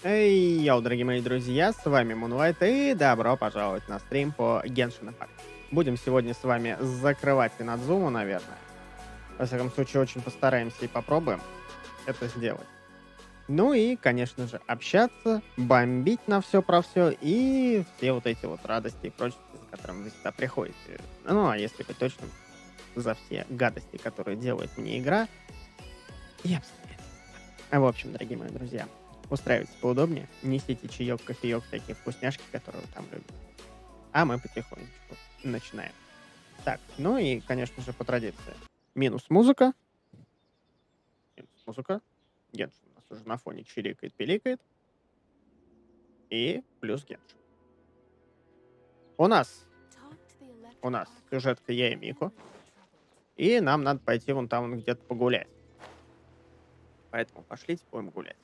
Эй, йоу, дорогие мои друзья, с вами Мунлайт, и добро пожаловать на стрим по Genshin Impact. Будем сегодня с вами закрывать Инадзуму, наверное. Во всяком случае, очень постараемся и попробуем это сделать. Ну и, конечно же, общаться, бомбить на все про все и все вот эти вот радости и прочее, за которыми вы сюда приходите. Ну, а если быть точным, за все гадости, которые делает мне игра, и обстоятельства. В общем, дорогие мои друзья, устраивайтесь поудобнее, несите чаёк, кофеёк, всякие вкусняшки, которые вы там любите. А мы потихонечку начинаем. Так, ну и, конечно же, по традиции. Минус музыка. Минус музыка. Геншин у нас уже на фоне чирикает, пиликает. И плюс Геншин. У нас сюжетка Яэ Мику. И нам надо пойти вон там где-то погулять. Поэтому пошлите, будем гулять.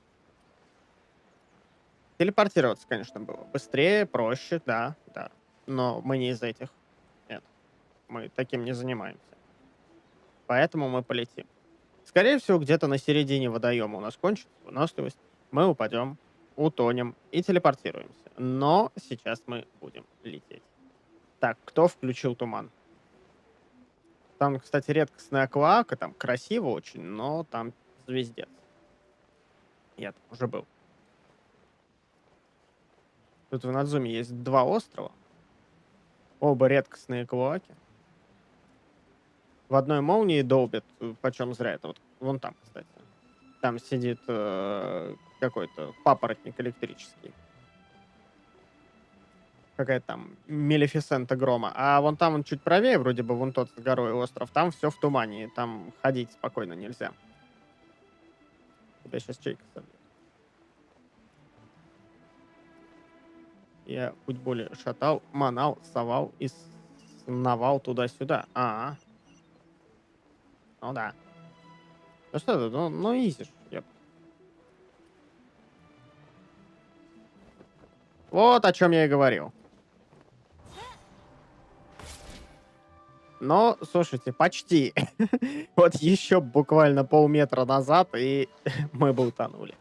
Телепортироваться, конечно, было быстрее, проще, да. Но мы не из этих. Нет, мы таким не занимаемся. Поэтому мы полетим. Скорее всего, где-то на середине водоема у нас кончится выносливость. Мы упадем, утонем и телепортируемся. Но сейчас мы будем лететь. Так, кто включил туман? Там, кстати, редкостная клоака, там красиво очень, но там звездец. Я там уже был. Тут в Надзуме есть два острова. Оба редкостные клоаки. В одной молнии долбят, почем зря. Это вот вон там, кстати. Там сидит какой-то папоротник электрический. Какая-то там Мелефисента Грома. А вон там он чуть правее, вроде бы вон тот с горой остров. Там все в тумане, и там ходить спокойно нельзя. Тебя сейчас чайка собьет. Я путь более шатал, манал, совал и сновал туда-сюда. Ну да. Ну что ты, ну изишь. Вот о чем я и говорил. Но, слушайте, почти. Вот еще буквально полметра назад, и мы бы утонули.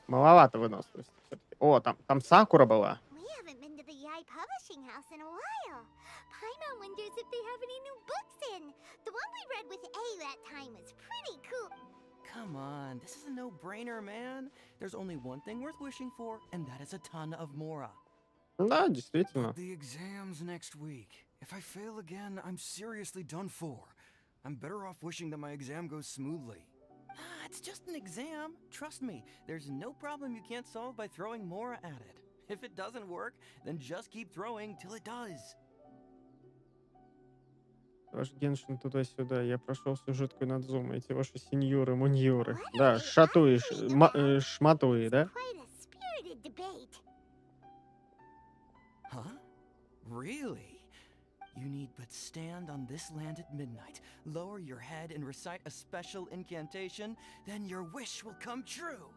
Маловато выносливости все-таки. О, там Сакура была. We haven't been to the Yae Publishing House in a while. Paimon wonders if they have any new books in. The one we read with A that time was pretty cool. Come on, this is a no-brainer, man. There's only one thing worth wishing for, and that is a ton of Mora. Да, действительно. The exam's next week. If I fail again, I'm seriously done for. I'm better off wishing that my exam goes smoothly. It's just an exam. Trust me, there's no problem you can't solve by throwing Mora at it. If it doesn't work, then just keep throwing till it does. Ваш Геншин туда-сюда. Я прошел сюжетку Надзумы. Эти ваши сеньоры-муньоры. Да, шатуи, шматуи, да? Quite a spirited debate. Huh? Really? You need but stand on this land at midnight, lower your head and recite a special incantation, then your wish will come true.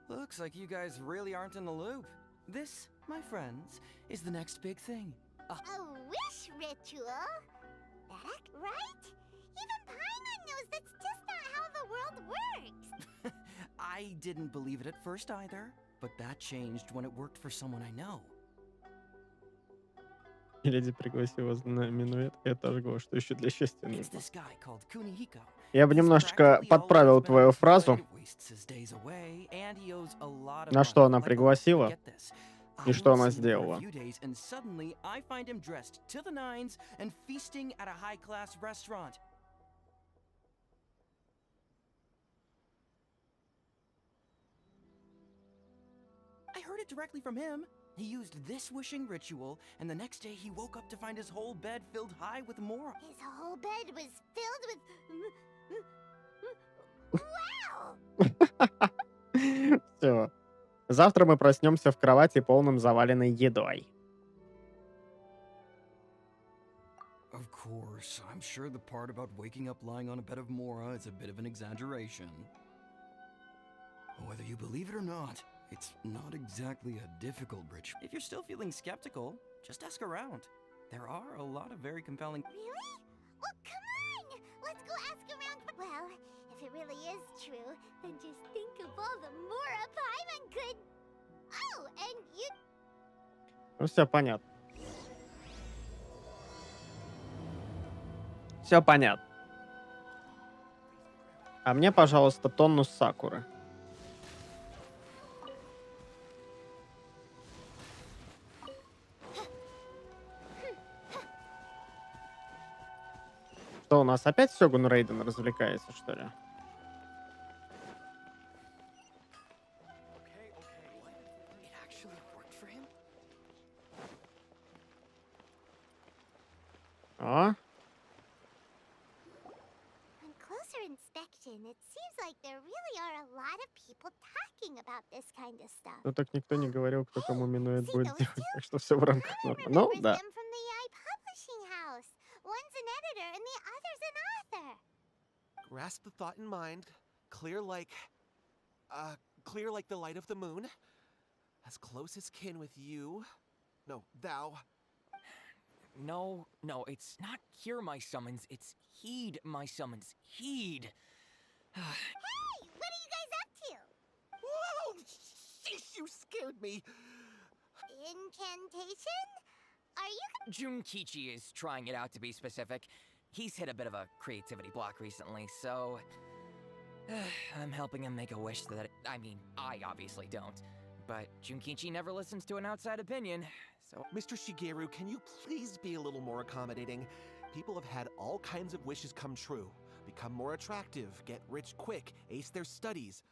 Looks like you guys really aren't in the loop. This, my friends, is the next big thing. A wish ritual? That right? Even Paimon knows that's just not how the world works. I didn't believe it at first either, but that changed when it worked for someone I know. Леди пригласил вас на минуэт и отожгла, что еще для счастья It's нужно. this guy called Kunihiko. Я бы He's немножечко practically подправил always been твою фразу, unemployed, wastes his days away, and he owes a lot of на что money. она Like, oh, пригласила get this. и I что won't она see him for a сделала. few days, and suddenly I find him dressed to the nines and feasting at a high-class restaurant. I heard it directly from him. He used this wishing ritual, and the next day he woke up to find his whole bed filled high with Mora. His whole bed was filled with... Wow! Все. Завтра мы проснемся в кровати, полном заваленной едой. Of course, I'm sure the part about waking up lying on a bed of Mora is a bit of an exaggeration. Whether you believe it or not, it's not exactly a difficult ritual. If you're still feeling skeptical, just ask around. There are a lot of very compelling... Really? Well, come on! Let's go ask around. Well, if it really is true, then just think of all the Mora Paimon could. Oh, and you. Ну, все понятно. Все понятно. А мне, пожалуйста, тонну сакуры. Что, у нас опять Сёгун Рейден развлекается, что ли? It actually worked for him? О, On closer inspection, it seems like there really are a lot of people talking about this kind of stuff. ну так никто не говорил, кто кому минует See будет those делать, two? так что все в рамках I нормы. Ну, remember да. them from the AI publishing house. One's an editor and the other's an author. Grasp the thought in mind. Clear like the light of the moon. As close as kin with you. No, thou. No, it's not hear my summons, it's heed my summons. Heed. Hey, what are you guys up to? Whoa! Sheesh, you scared me. Incantation? Are you? Junkichi is trying it out, to be specific. He's hit a bit of a creativity block recently, so I'm helping him make a wish that I obviously don't. But Junkichi never listens to an outside opinion, so Mr. Shigeru, can you please be a little more accommodating? People have had all kinds of wishes come true. Become more attractive, get rich quick, ace their studies.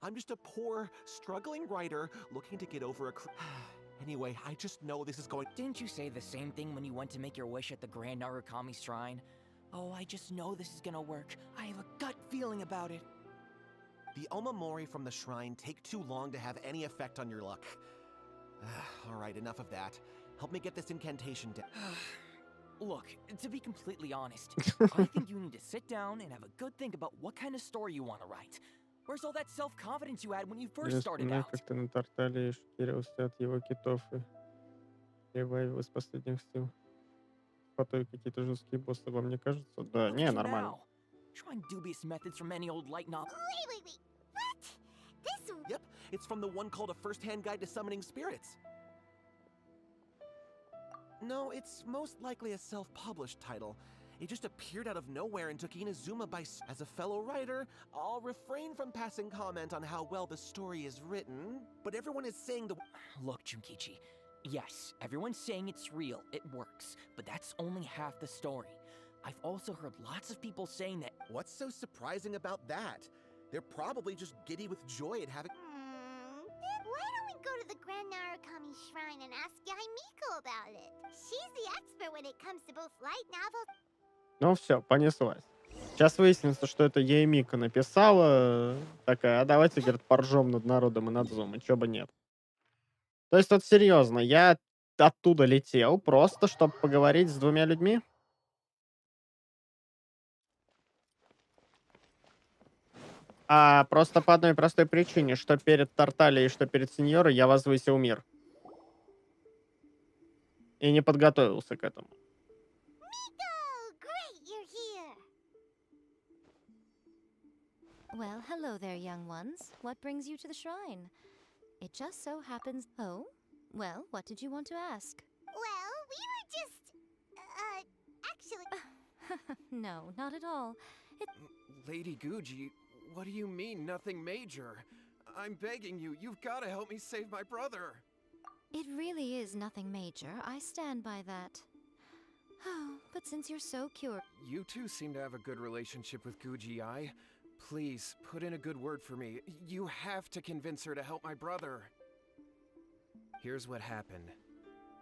I'm just a poor, struggling writer looking to get over a Anyway, I just know this is going. Didn't you say the same thing when you went to make your wish at the Grand Narukami Shrine? Oh, I just know this is gonna work. I have a gut feeling about it. The Omamori from the shrine take too long to have any effect on your luck. Alright, enough of that. Help me get this incantation down. Look, to be completely honest, I think you need to sit down and have a good think about what kind of story you want to write. Where's all that self-confidence you had when you first Я started вспоминаю, out? как ты на Тартале шокировался от его китов и его из последних сил. Потом какие-то жесткие боссы, вам не кажется? Да, Look не, at you нормально. now, trying dubious methods from any old light novel. Wait. What? This. Yep, it's from the one called A First-Hand Guide to Summoning Spirits. No, it's most likely a self-published title. It just appeared out of nowhere and took Inazuma by As a fellow writer, I'll refrain from passing comment on how well the story is written, but everyone is saying the... Look, Junkichi, yes, everyone's saying it's real, it works, but that's only half the story. I've also heard lots of people saying that... What's so surprising about that? They're probably just giddy with joy at having... Why don't we go to the Grand Narukami Shrine and ask Yae Miko about it? She's the expert when it comes to both light novels. Ну все, понеслась. Сейчас выяснится, что это Яэ Мику написала. Такая, а давайте, говорит, поржем над народом и над Зумой. Чё бы нет. То есть вот серьезно, я оттуда летел просто, чтобы поговорить с двумя людьми? А просто по одной простой причине, что перед Тарталией, что перед Сеньорой я возвысил мир. И не подготовился к этому. Miko! Great, you're here! Well, hello there, young ones. What brings you to the shrine? It just so happens... Oh? Well, what did you want to ask? Well, we were just... actually... No, not at all. Lady Guji, what do you mean, nothing major? I'm begging you, you've got to help me save my brother. It really is nothing major. I stand by that. Oh, but since you're so curious... You two seem to have a good relationship with Guji-ai. Please, put in a good word for me. You have to convince her to help my brother. Here's what happened.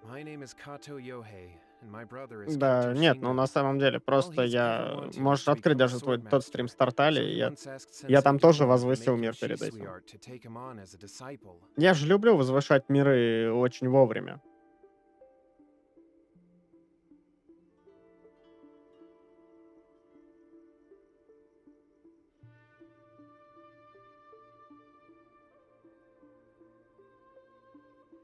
My name is Kato Yohei, and my brother is Да, Kato нет, ну Shingo. на самом деле, просто Well, he's я... ever wanted Можешь to открыть become a даже твой sword тот стрим master. с Тартали. So he Я once asked Я Sensei там тоже Gilmore to возвысил make him мир перед Shisui этим. art to take him on as a disciple. Я же люблю возвышать миры очень вовремя.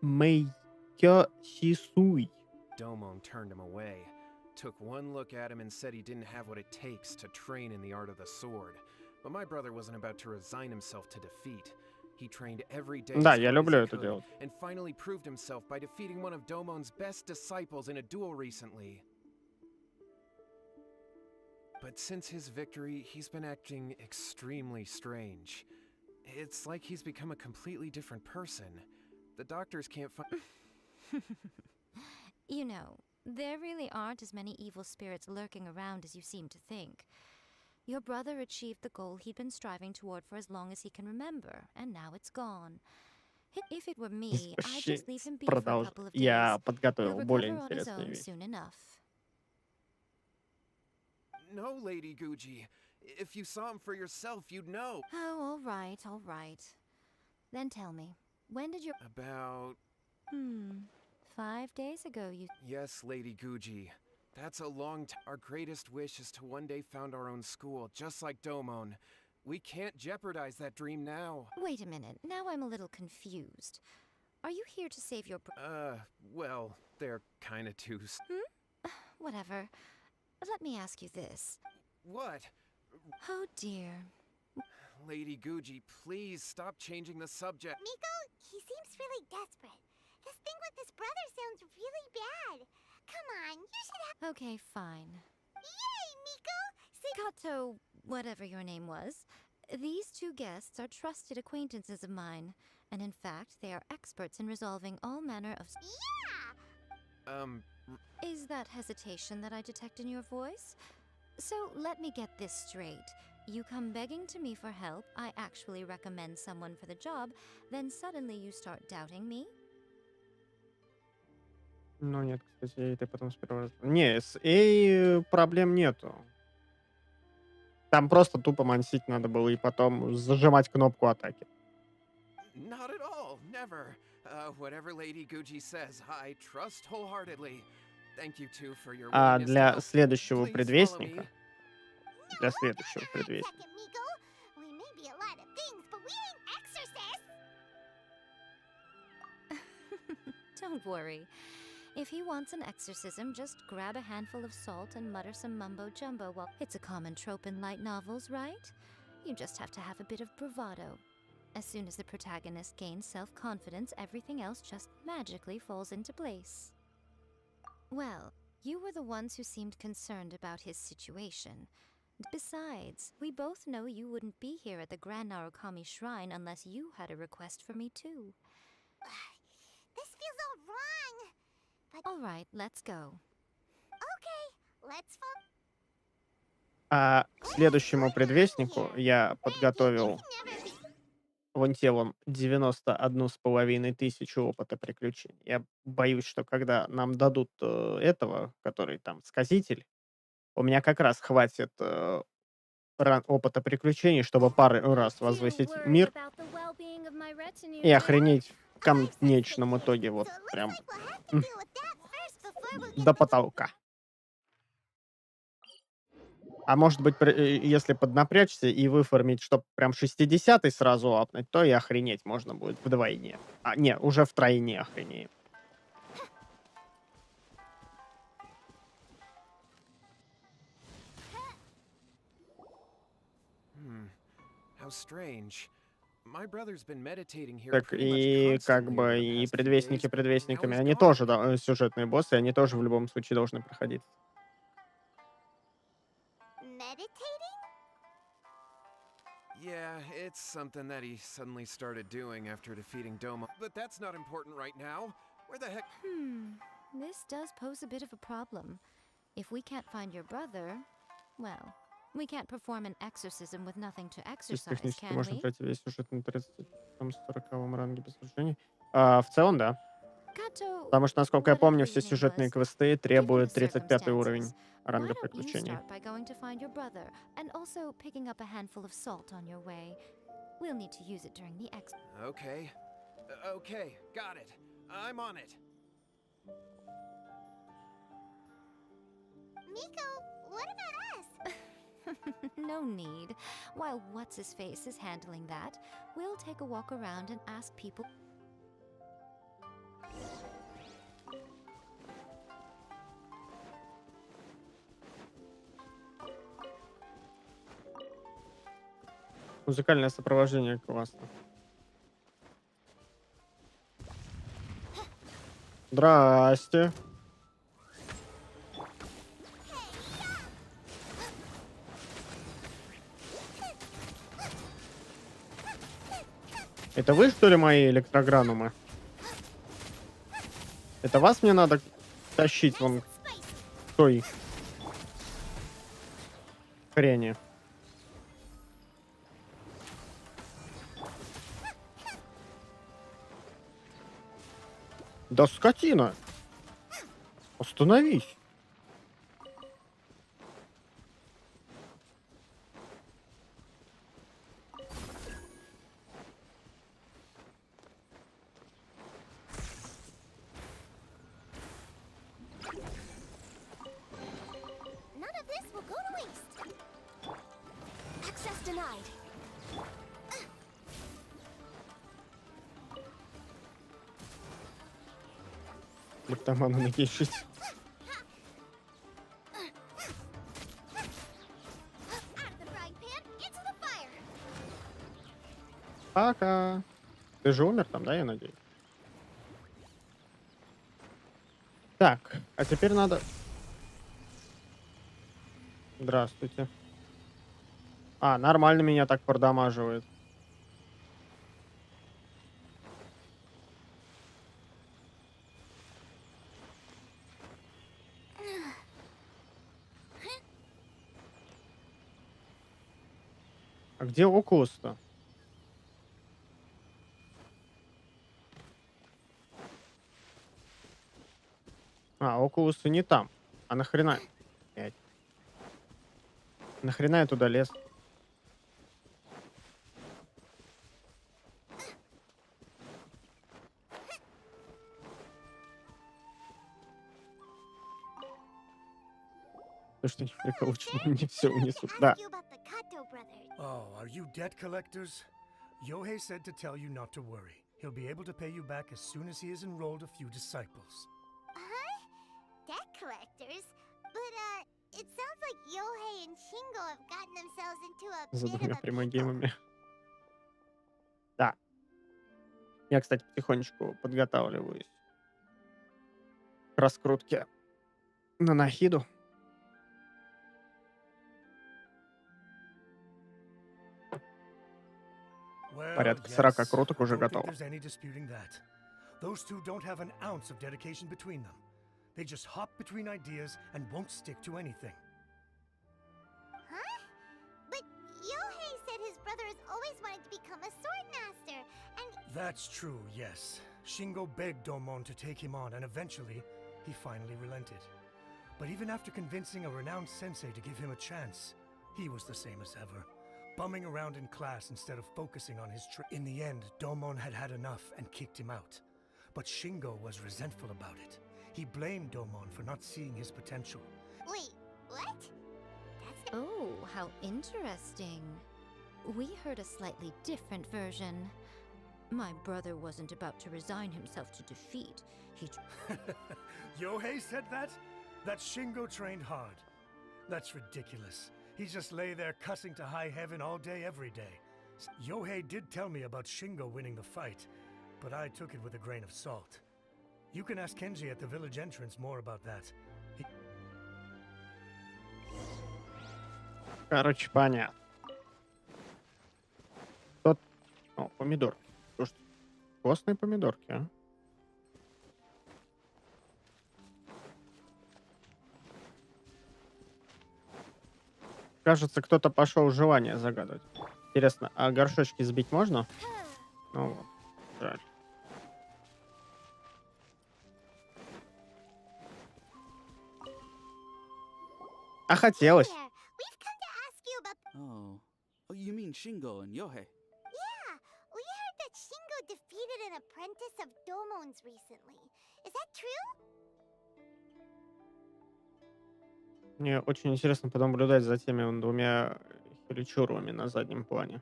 Мэйё Сисуй. Domon turned him away. took one look at him and said he didn't have what it takes to train in the art of the sword. But my brother wasn't about to resign himself to defeat. He trained every day Да, as я hard as люблю he это could, делать. and finally proved himself by defeating one of Domon's best disciples in a duel recently. But since his victory, he's been acting extremely strange. It's like he's become a completely different person. The doctors can't find... You know, there really aren't as many evil spirits lurking around as you seem to think. Your brother achieved the goal he'd been striving toward for as long as he can remember, and now it's gone. If it were me, I'd just leave him be for a couple of days. Я He'll подготовил более recover on his интересные own вещи. soon enough. No, Lady Guji. If you saw him for yourself, you'd know. Oh, all right, all right. Then tell me, when did your... About... 5 days ago, you... Yes, Lady Guji. That's a long time. Our greatest wish is to one day found our own school, just like Domon. We can't jeopardize that dream now. Wait a minute, now I'm a little confused. Are you here to save your... Well, they're kinda too... Whatever. Let me ask you this. What? Oh dear. Lady Guji, please stop changing the subject. Miko, he seems really desperate. His thing with his brother sounds really bad. Come on, you should have... Okay, fine. Yay, Miko! Kato, whatever your name was, these two guests are trusted acquaintances of mine, and in fact, they are experts in resolving all manner of... Yeah! Is that hesitation that I detect in your voice? So let me get this straight. You come begging to me for help, I actually recommend someone for the job, then suddenly you start doubting me? Ну нет, кстати, ты потом с первого раза... Не, с Эй проблем нету. Там просто тупо мансить надо было и потом зажимать кнопку атаки. Not at all, never. Whatever Lady Guji says, I trust wholeheartedly. Thank you too for your А willingness to для help. следующего Please follow предвестника... me. Для Now, следующего hold on a предвестника... second, Miko. We may be a lot of things, but we ain't exorcists. Don't worry. If he wants an exorcism, just grab a handful of salt and mutter some mumbo-jumbo. Well, it's a common trope in light novels, right? You just have to have a bit of bravado. As soon as the protagonist gains self-confidence, everything else just magically falls into place. Well, you were the ones who seemed concerned about his situation. Besides, we both know you wouldn't be here at the Grand Narukami Shrine unless you had a request for me too. This feels all wrong. But All right, let's go. okay, let's fall. А к следующему предвестнику я подготовил Never be. вон те вон 91,5 тысячи опыта приключений. Я боюсь, что когда нам дадут этого, который там сказитель, у меня как раз хватит опыта приключений, чтобы пару раз возвысить мир и охренеть в конечном итоге вот So it looks прям like we'll have to deal with that first before we get до потолка. А может быть, если поднапрячься и выформить, чтобы прям 60-й сразу апнуть, то и охренеть можно будет вдвойне. А, не, уже втройне охренеем. How strange. My brother's been meditating here Так pretty much и как constantly бы over the и past few предвестники days, but now предвестниками, he's они gone. тоже сюжетные боссы, и они тоже в любом случае должны проходить. meditating? Yeah, it's something that he suddenly started doing after defeating Domo. But that's not important right now. Where the heck? This does pose a bit of a problem. If we can't find your brother, well, we can't perform an exorcism with nothing to То есть exercise, технически can можно we? пройти весь сюжет на 30-40 ранге без сражений. В целом, да. Kato, Потому что, насколько я whatever помню, your все name сюжетные was, квесты given the требуют 35 уровень circumstances, ранга why don't you приключений. start by going to find your brother and also picking up a handful of salt on your way? We'll need to use it during the ex. Okay. Okay, got it. I'm on it. Miko, what about us? No need. While what's-his-face is handling that, we'll take a walk around and ask people. Музыкальное сопровождение классно. Здрасте. Это вы, что ли, мои электрогранумы? Это вас мне надо тащить вон к той хрени? Да скотина! Остановись! None of this will go to waste. Access denied. Лептоману накишить. Out of the frying pan, into the fire. Пока. Ты же умер там, да, я надеюсь? Так, а теперь надо... Здравствуйте. А, нормально меня так продамаживает. А где Окулус-то? А, Окулусы не там. А нахрена? Блядь. Нахрена я туда лез? Потому что не приколочно, мне все унесут. Да. Ask you about the Kato brothers. Oh, are you debt collectors? Yohei said to tell you not to worry. He'll be able to pay you back as soon as he has enrolled a few disciples. Huh? Debt collectors? But, it sounds like Yohei and Shingo have gotten themselves into a За bit двумя of a прямой pickle. геймами. Да. Я, кстати, потихонечку подготавливаюсь к раскрутке на Нахиду. Well, Порядка 40 yes, круток I уже don't think готово. there's any disputing that. Those two don't have an ounce of dedication between them. They just hop between ideas and won't stick to anything. Huh? But Yohei said his brother has always wanted to become a sword master, and That's true, yes. Shingo begged Domon to take him on, and eventually, he finally relented. But even after convincing a renowned sensei to give him a chance, he was the same as ever, bumming around in class instead of focusing on his In the end, Domon had had enough and kicked him out. But Shingo was resentful about it. He blamed Domon for not seeing his potential. wait, what? That's Oh, how interesting. We heard a slightly different version. My brother wasn't about to resign himself to defeat. He Yohei said that? That Shingo trained hard. That's ridiculous. He just lay there cussing to high heaven all day, every day. Yohei did tell me about Shingo winning the fight, but I took it with a grain of salt. You can ask Kenji at the village entrance more about that. Короче, понятно. Тот... О, помидор. Слушайте, вкусные помидорки, а? Кажется, кто-то пошел желание загадывать. Интересно, а горшочки сбить можно? Ну вот, жаль. А хотелось. there. We've come to ask you about. Oh. Oh, you mean Shingo and Yohei? Yeah, we heard that Shingo defeated an apprentice of Domon's recently. Is that true? Мне очень интересно понаблюдать за теми вон двумя хиличурами на заднем плане.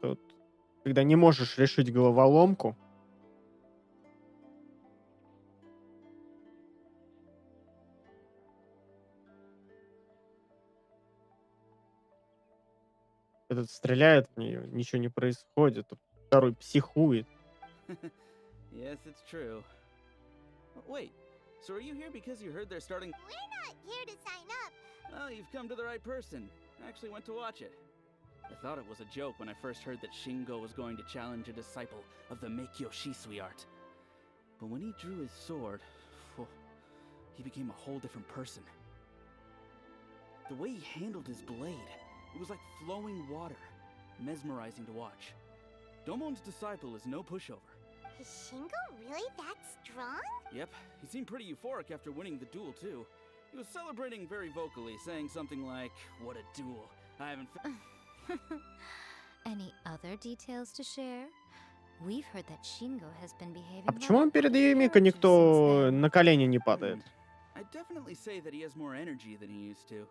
Тут, когда не можешь решить головоломку, Этот стреляет в нее, ничего не происходит. Второй психует. Yes, it's true. Wait, so are you here because you heard they're starting? We're not here to sign up. Well, you've come to the right person. I actually went to watch it. I thought it was a joke when I first heard that Shingo was going to challenge a disciple of the Meikyo Shisui art. But when he drew his sword, he became a whole different person. The way he handled his blade, it was like flowing water, mesmerizing to watch. Domon's disciple is no pushover. Is Shingo really that strong? Yep, he seemed pretty euphoric after winning the duel too. He was celebrating very vocally, saying something like, "What a duel. I haven't Any other details to share? We've heard that Shingo has been behaving А почему like перед a Яэ Мику character никто since then. на колени не падает? I'd definitely say that he has more energy than he used to.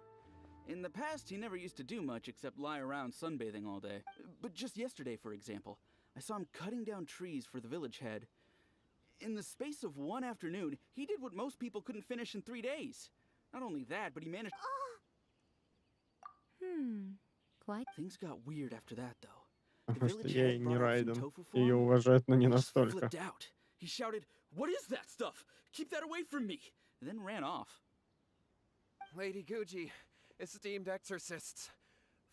In the past, he never used to do much except lie around sunbathing all day. But just yesterday, for example, I saw him cutting down trees for the village head. In the space of one afternoon, he did what most people couldn't finish in 3 days. Not only that, but he managed... Quite. Things got weird after that, though. Потому что village я head не brought out some Райден. tofu for Ее him. уважают, но не He just настолько. flipped out. He shouted, "What is that stuff? Keep that away from me!" And then ran off. Lady Guji, esteemed exorcists.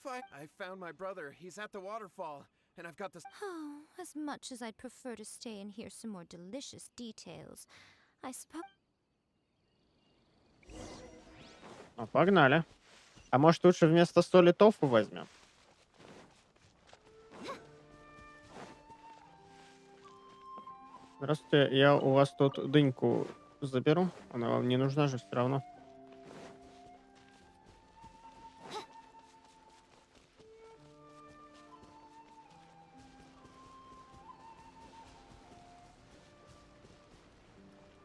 Fine, I found my brother. He's at the waterfall, and I've got this. Oh, as much as I'd prefer to stay and hear some more delicious details, I suppose. Ну, погнали. А может лучше вместо соли тофу возьмем? Здравствуйте, я у вас тут дыньку заберу. Она вам не нужна же все равно.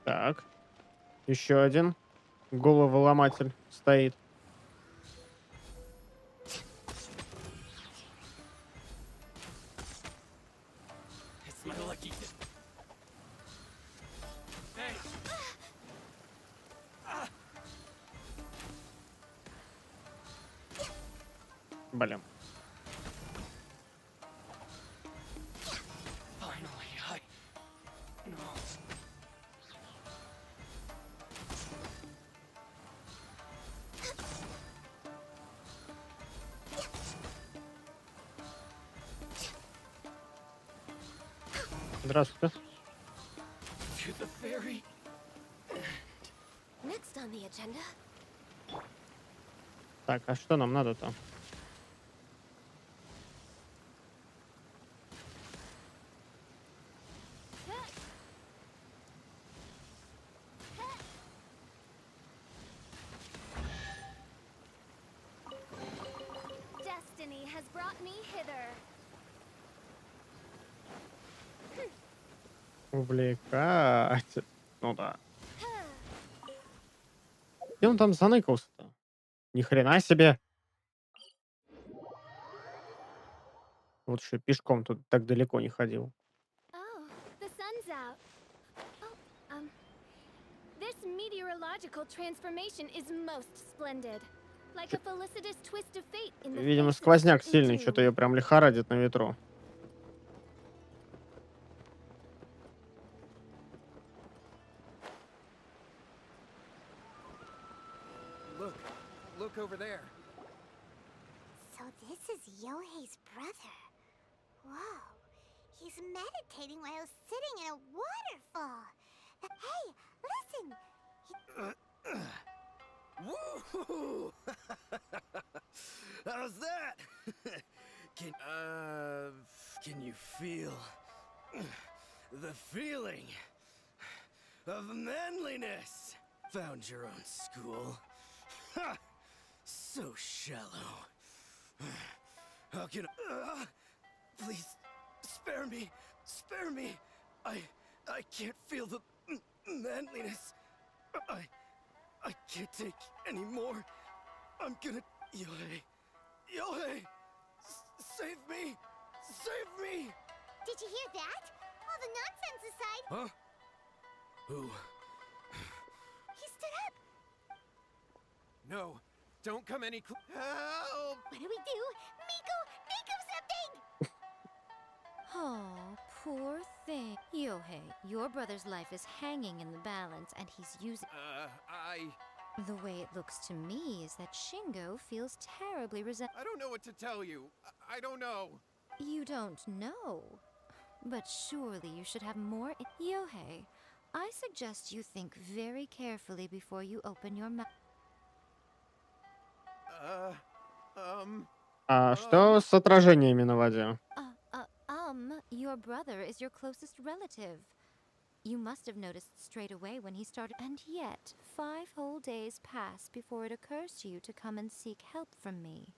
Так. Еще один головоломатель стоит. It's my lucky day. Hey! Блин. Finally, No. Здравствуйте. To the ferry. Next on the agenda. Так, а что нам надо-то? Destiny has brought me hither. Увлекать. Ну да. Где он там заныкался-то? Ни хрена себе. Вот что, пешком тут так далеко не ходил. Oh, the sun's out. Oh, this meteorological transformation is most splendid. Like a felicitous twist of fate in the Видимо, face of сквозняк certain сильный, doom. что-то ее прям лихорадит на ветру. Look over there. So this is Yohei's brother. Whoa. He's meditating while sitting in a waterfall. Hey, listen! Woo! How's that? Can you feel the feeling of manliness? Found your own school. Ha! So shallow. How can please spare me. Spare me. I can't feel the manliness. I can't take any more. I'm gonna... Yohei! Save me! Save me! Did you hear that? All the nonsense aside, Huh? Who? he stood up. No, don't come any Help! What do we do? Miku! Oh, poor thing. Yohei, your brother's life is hanging in the balance, and he's using... The way it looks to me is that Shingo feels terribly I don't know what to tell you. I don't know. You don't know. But surely you should have more... Yohei, I suggest you think very carefully before you open your mouth. А что с отражениями на воде? Your brother is your closest relative. You must have noticed straight away when he started. And yet, 5 whole days pass before it occurs to you to come and seek help from me.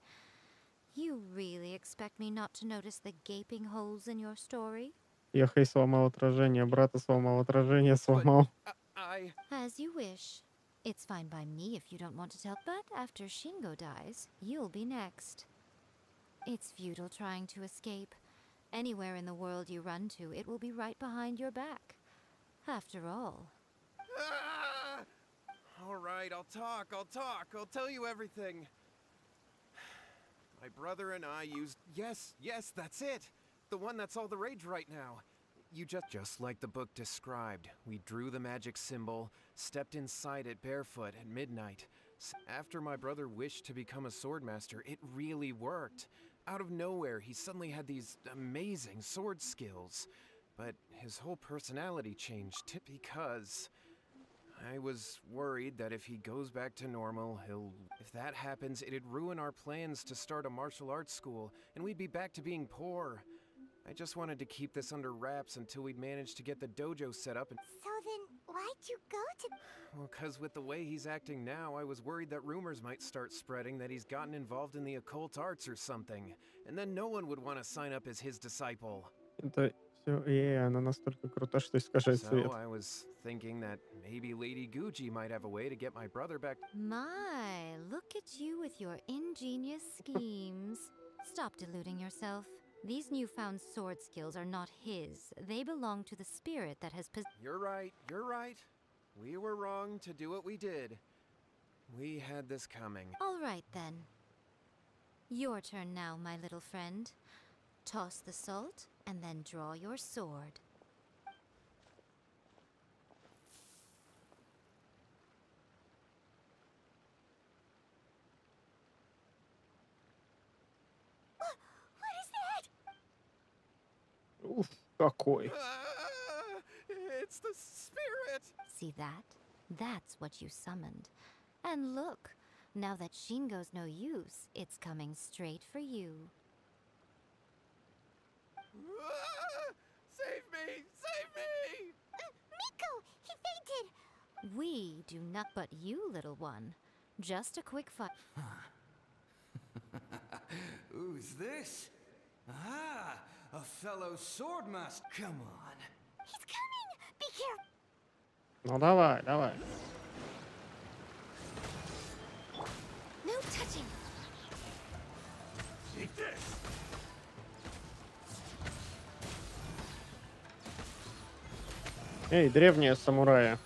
You really expect me not to notice the gaping holes in your story? Йохэй сломал отражение, брата сломал, отражение сломал. As you wish. It's fine by me if you don't want to tell. But after Shingo dies, you'll be next. It's futile trying to escape. Anywhere in the world you run to, it will be right behind your back. After all. All right, I'll talk. I'll tell you everything. My brother and I used... Yes, that's it. The one that's all the rage right now. You just like the book described. We drew the magic symbol, stepped inside it barefoot at midnight. After my brother wished to become a swordmaster, it really worked. Out of nowhere, he suddenly had these amazing sword skills. But his whole personality changed because... I was worried that if he goes back to normal, if that happens, it'd ruin our plans to start a martial arts school, and we'd be back to being poor. I just wanted to keep this under wraps until we'd managed to get the dojo set up and... So then, why'd you go to... Well, 'cause with the way he's acting now, I was worried that rumors might start spreading that he's gotten involved in the occult arts or something, and then no one would want to sign up as his disciple. Это все, она настолько крута, что искажает цвет. So I was thinking that maybe Lady Gucci might have a way to get my brother back. My, look at you with your ingenious schemes. Stop deluding yourself. These newfound sword skills are not his. They belong to the spirit that has You're right. We were wrong to do what we did. We had this coming. All right, then. Your turn now, my little friend. Toss the salt, and then draw your sword. What is that? Уф, какой. It's the spirit! See that? That's what you summoned. And look, now that Shingo's no use, it's coming straight for you. Save me! Save me! Miko! He fainted! We do not but you, little one. Just a quick fight. Who's this? Ah, a fellow swordmaster. Come on. He's coming! Be careful! Ну давай. No touching! Take this! Эй, древние самураи.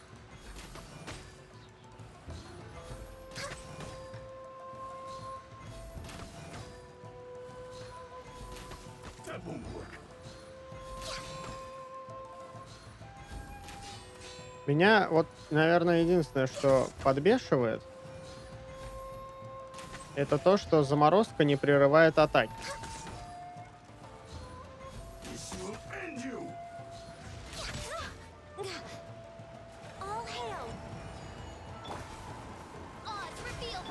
That won't work. Меня вот, наверное, единственное, что подбешивает, это то, что заморозка не прерывает атаки. This will end you! All hail! Odds revealed!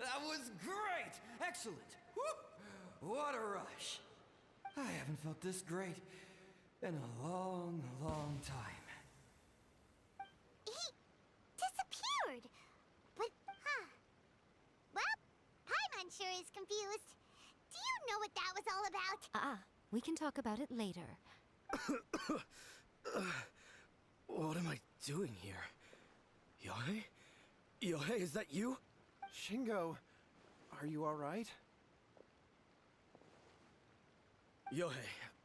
That was great! Excellent! Woo! What a rush! I haven't felt this great in a long, long time. He disappeared! But, well, Paimon sure is confused. Do you know what that was all about? We can talk about it later. What am I doing here? Yae? Yae, is that you? Shingo, are you alright? Yae,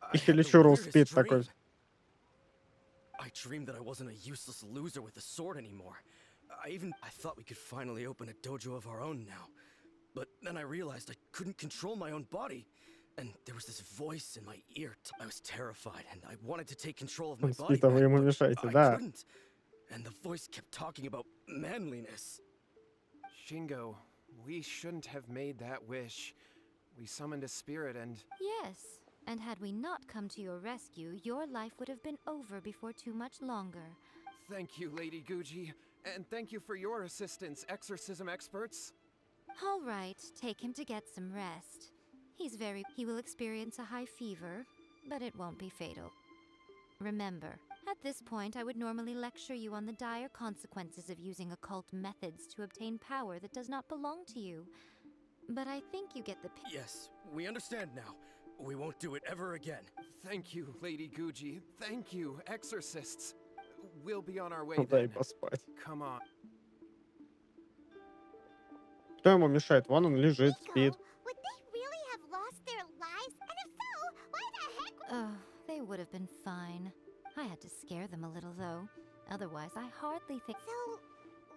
I И had the Хиличуру weirdest спит dream. такой. I dreamed that I wasn't a useless loser with a sword anymore. I thought we could finally open a dojo of our own now. But then I realized I couldn't control my own body. And there was this voice in my ear. I was terrified and I wanted to take control of my Он body спит, а вы back, ему but мешаете, I да. couldn't. And the voice kept talking about manliness. Shingo, we shouldn't have made that wish. We summoned a spirit and... Yes, and had we not come to your rescue, your life would have been over before too much longer. Thank you, Lady Guji. And thank you for your assistance, exorcism experts. All right, take him to get some rest. He will experience a high fever, but it won't be fatal. Remember, at this point I would normally lecture you on the dire consequences of using occult methods to obtain power that does not belong to you. But I think you get the Yes, we understand now. We won't do it ever again. Thank you, Lady Guji. Thank you, exorcists. We'll be on our way Ну, дай then. поспать. Come on. Кто ему мешает? Вон он лежит, спит. Would they really have lost their lives? And if so, why the heck? Oh, they would have been fine. I had to scare them a little, though. Otherwise, I hardly think... So,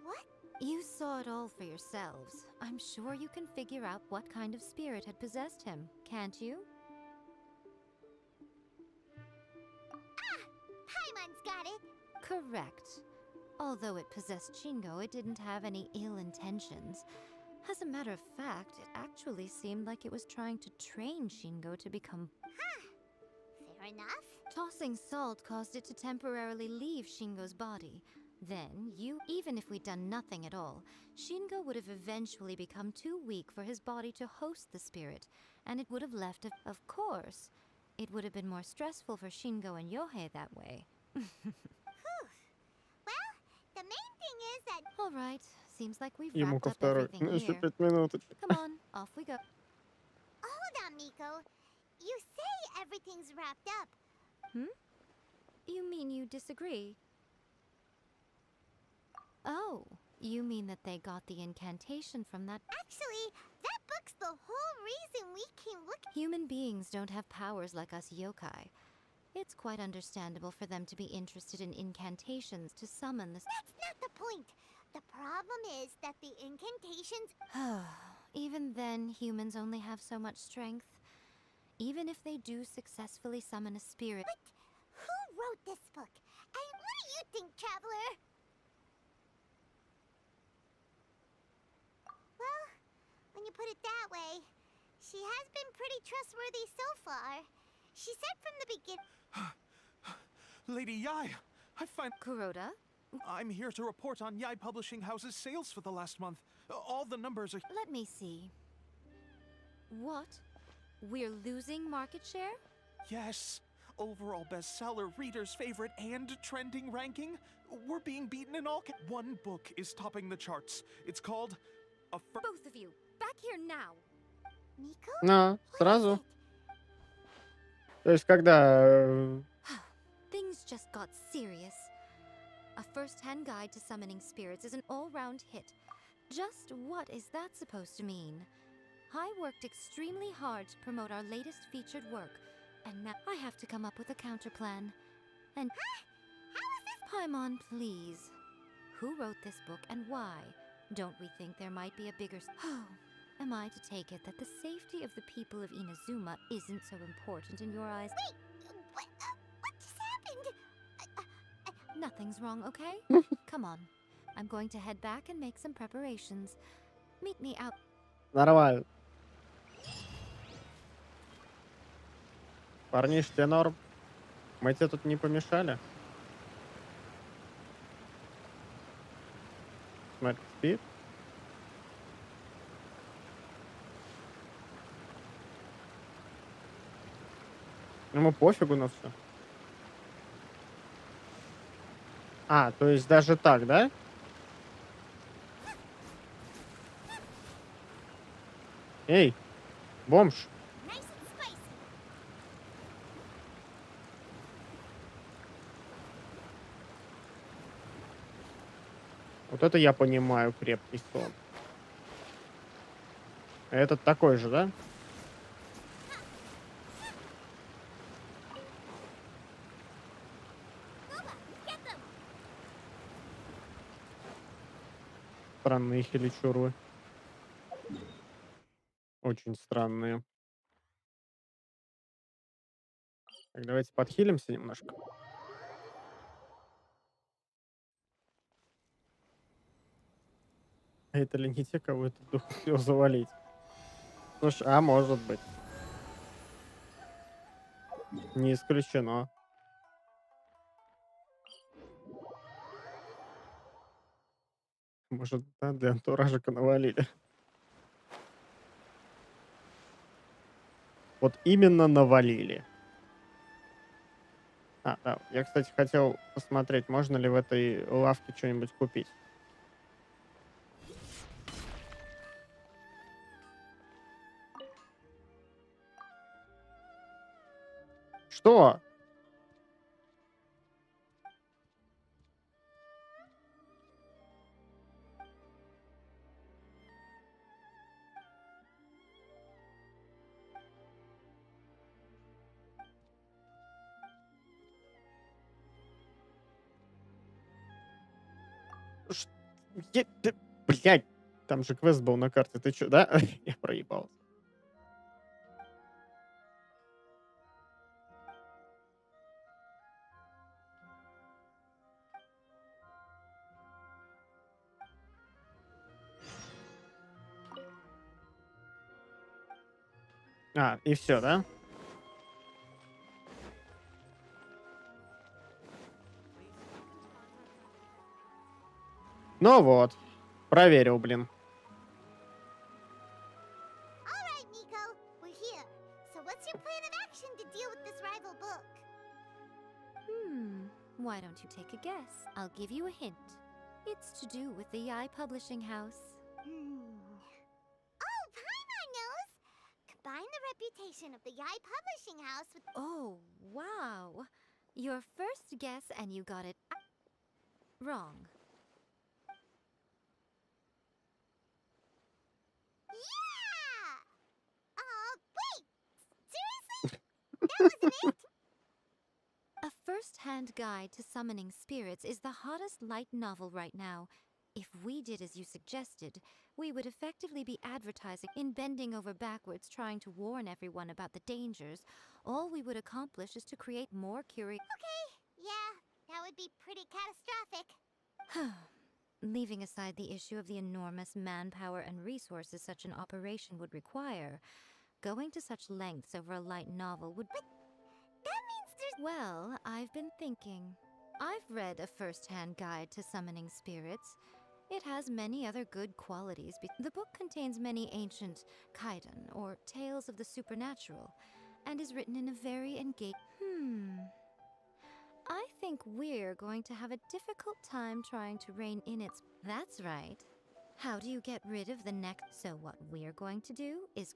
what? You saw it all for yourselves. I'm sure you can figure out what kind of spirit had possessed him, can't you? Paimon's got it. Correct. Although it possessed Shingo, it didn't have any ill intentions. As a matter of fact, it actually seemed like it was trying to train Shingo to become... Fair enough. Tossing salt caused it to temporarily leave Shingo's body. Then, even if we'd done nothing at all, Shingo would have eventually become too weak for his body to host the spirit, and it would have left of course. It would have been more stressful for Shingo and Yohei that way. Well, the main thing is that... All right, seems like we've Ему wrapped ко up второй. everything Ну, еще here. 5 минуточек. Come on, off we go. Hold on, Miko. You say everything's wrapped up. You mean you disagree? Oh, you mean that they got the incantation from that... Actually, that book's the whole reason we came looking. Human beings don't have powers like us yokai. It's quite understandable for them to be interested in incantations to summon the... That's not the point. The problem is that the incantations... Even then, humans only have so much strength. Even if they do successfully summon a spirit... But who wrote this book? And what do you think, Traveler? Well, when you put it that way, she has been pretty trustworthy so far. She said from the beginning... Lady Yae, Kuroda? I'm here to report on Yae Publishing House's sales for the last month. All the numbers are... Let me see. What? We're losing market share? Yes. Overall bestseller, readers' favorite, and trending ranking. We're being beaten in all... One book is topping the charts. It's called... Both of you, back here now. Miko? На, What is сразу. it? То есть, когда... Things just got serious. A first-hand guide to summoning spirits is an all-round hit. Just what is that supposed to mean? I worked extremely hard to promote our latest featured work, and now I have to come up with a counterplan. And... How is this? Paimon, please. Who wrote this book and why? Don't we think there might be a bigger... Oh, am I to take it that the safety of the people of Inazuma isn't so important in your eyes? Wait, what just happened? Nothing's wrong, okay? Come on. I'm going to head back and make some preparations. Meet me out. Нормально. Парниш, тебе норм? Мы тебе тут не помешали? Смотри, спит. Ему пофигу на все. А, то есть даже так, да? Эй, бомж. Nice and spicy. Вот это я понимаю, крепкий сон. Этот такой же, да? Странные хиличуры. Очень странные. Так, давайте подхилимся немножко. А это ли не те, кого этот дух успел завалить? Слушай, а может быть. Не исключено. Может, да, для антуражика навалили. Вот именно навалили. А, да. Я, кстати, хотел посмотреть, можно ли в этой лавке что-нибудь купить. Что? Ш- Блядь, там же квест был на карте. Ты чё, да? Я проебался. А, и все, да? Ну вот. Проверил, блин. All right, Miko, we're here. So what's your plan of action to deal with this rival book? Why don't you take a guess? I'll give you a hint. It's to do with the Yae Publishing House. Oh, Paimon knows! Combine the reputation of the Yae Publishing House with... Oh, wow. Your first guess and you got it wrong. Yeah! Wait! Seriously? That wasn't it? A first-hand guide to summoning spirits is the hottest light novel right now. If we did as you suggested, we would effectively be advertising in bending over backwards trying to warn everyone about the dangers. All we would accomplish is to create more curiosity. Okay, yeah, that would be pretty catastrophic. Leaving aside the issue of the enormous manpower and resources such an operation would require, going to such lengths over a light novel would... But that means there's... Well, I've been thinking. I've read a first-hand guide to summoning spirits. It has many other good qualities. The book contains many ancient kaidan, or tales of the supernatural, and is written in a very engaging... I think we're going to have a difficult time trying to rein in its... That's right. How do you get rid of the next... So what we're going to do is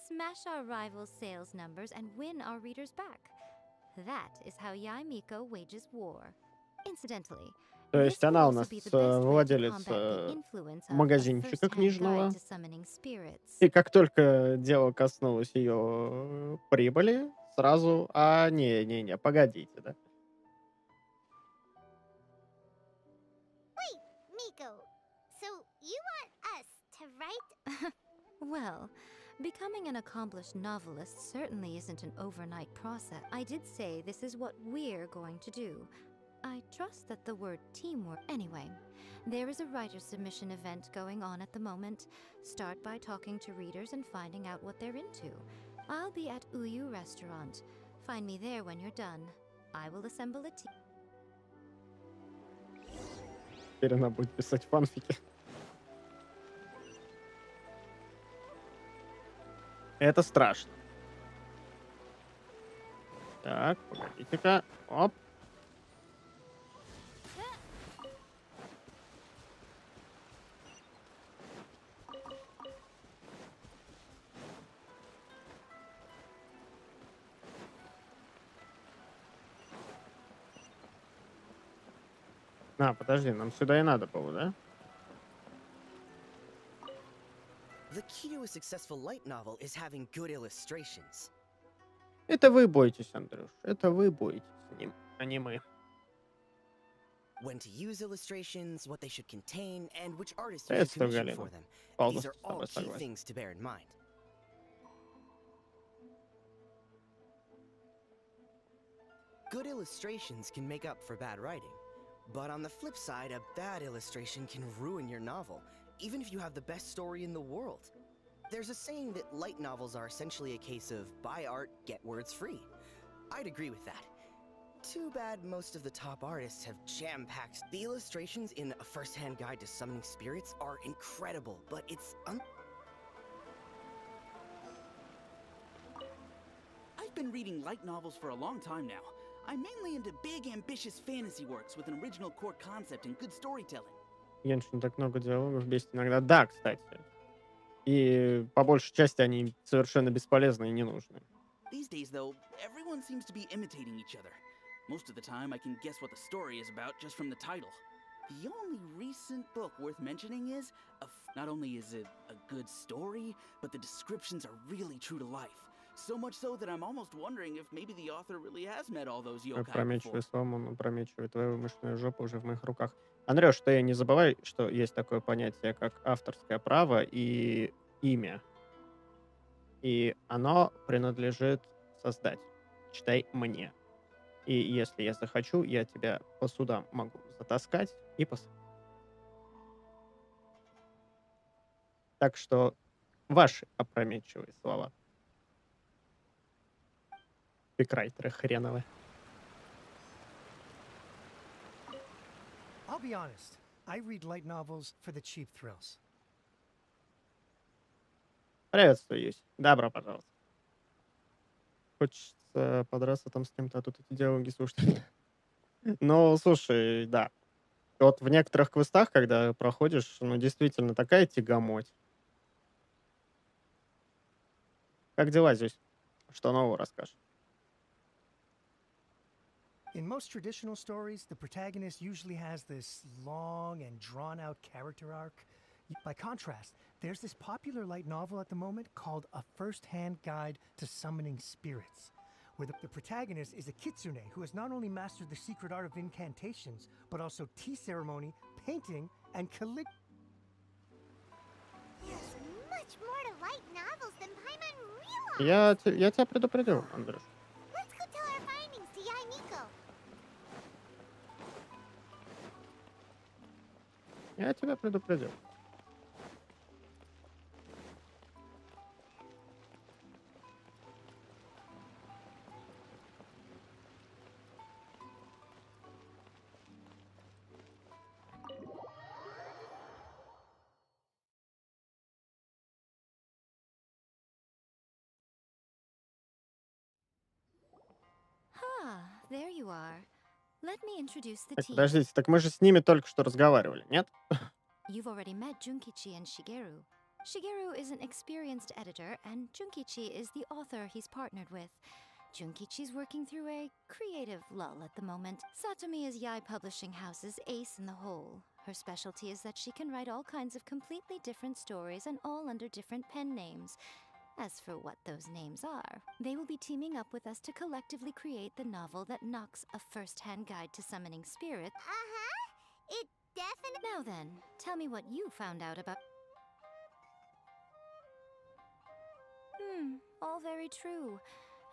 smash our rivals' sales numbers and win our readers back. That is how Yae Miko wages war. Incidentally, То this есть will она у also нас be the best way to владелец combat the influence of a магазинчика first-hand guide книжного. to summoning spirits. И как только дело коснулось ее прибыли, сразу... А, не-не-не, погодите, да? Wait, Miko, so you want us to write... Well, becoming an accomplished novelist certainly isn't an overnight process. I did say this is what we're going to do. I trust that the word teamwork... Anyway, there is a writer's submission event going on at the moment. Start by talking to readers and finding out what they're into. I'll be at Uyu Restaurant. Find me there when you're done. I will assemble a team. Теперь она будет писать фанфики. Это страшно. Так, погодите-ка. Оп. А, подожди, нам сюда и надо было, да? The key to a successful light novel is having good illustrations. Это вы бойтесь, Андрюш. Это вы бойтесь, а не мы. when to use illustrations, what they should contain, and which artist you should Приветствую, commission Галина. for them. These Полностью are с тобой all key согласен. things to bear in mind. Good illustrations can make up for bad writing. But on the flip side, a bad illustration can ruin your novel, even if you have the best story in the world. There's a saying that light novels are essentially a case of buy art, get words free. I'd agree with that. Too bad most of the top artists have jam-packed. The illustrations in A First-Hand Guide to Summoning Spirits are incredible, but it's I've been reading light novels for a long time now. I'm mainly into big, ambitious fantasy works with an original core concept and good storytelling. Геншин так много диалогов бесит иногда. Да, кстати. И по большей части они совершенно бесполезны и не нужны. These days, though, everyone seems to be imitating each other. Most of the time, I can guess what the story is about just from the title. The only recent book worth mentioning is, not only is it a good story, but the descriptions are really true to life. So much so that I'm almost wondering if maybe the author really has met all those yokai before. Опрометчивый слом, он опрометчивый. Твоя вымышленная жопа уже в моих руках. Андрюш, ты не забывай, что есть такое понятие, как авторское право и имя. И оно принадлежит создателю. Читай мне. И если я захочу, я тебя по судам могу затаскать и посадить. Так что ваши опрометчивые слова. Пикрайтеры хреновые. I'll be honest. I read light novels for the cheap thrills. Приветствую, Юсь. Добро пожаловать. Хочется подраться там с кем-то, а тут эти диалоги слушать. Ну, слушай, да. Вот в некоторых квестах, когда проходишь, ну, действительно, такая тягомоть. Как дела, Зюсь? Что нового расскажешь? In most traditional stories, the protagonist usually has this long and drawn-out character arc. By contrast, there's this popular light novel at the moment called A First-Hand Guide to Summoning Spirits, where the protagonist is a kitsune who has not only mastered the secret art of incantations, but also tea ceremony, painting, and calligraphy. There's much more to light novels than Paimon realized. Я тебя предупредил, Андрюш. Let's go tell our findings to Yae Miko. Я тебя предупредил. There you are. Let me introduce the Так, team. подождите, так мы же с ними только что разговаривали, нет? You've already met Junkichi and Shigeru. Shigeru is an experienced editor, and Junkichi is the author he's partnered with. Junkichi's working through a creative lull at the moment. Satomi is Yae Publishing House's ace in the hole. Her specialty is that she can write all kinds of completely different stories and all under different pen names. As for what those names are, they will be teaming up with us to collectively create the novel that knocks A First-Hand Guide to Summoning Spirits. It definitely. Now then, tell me what you found out about. All very true.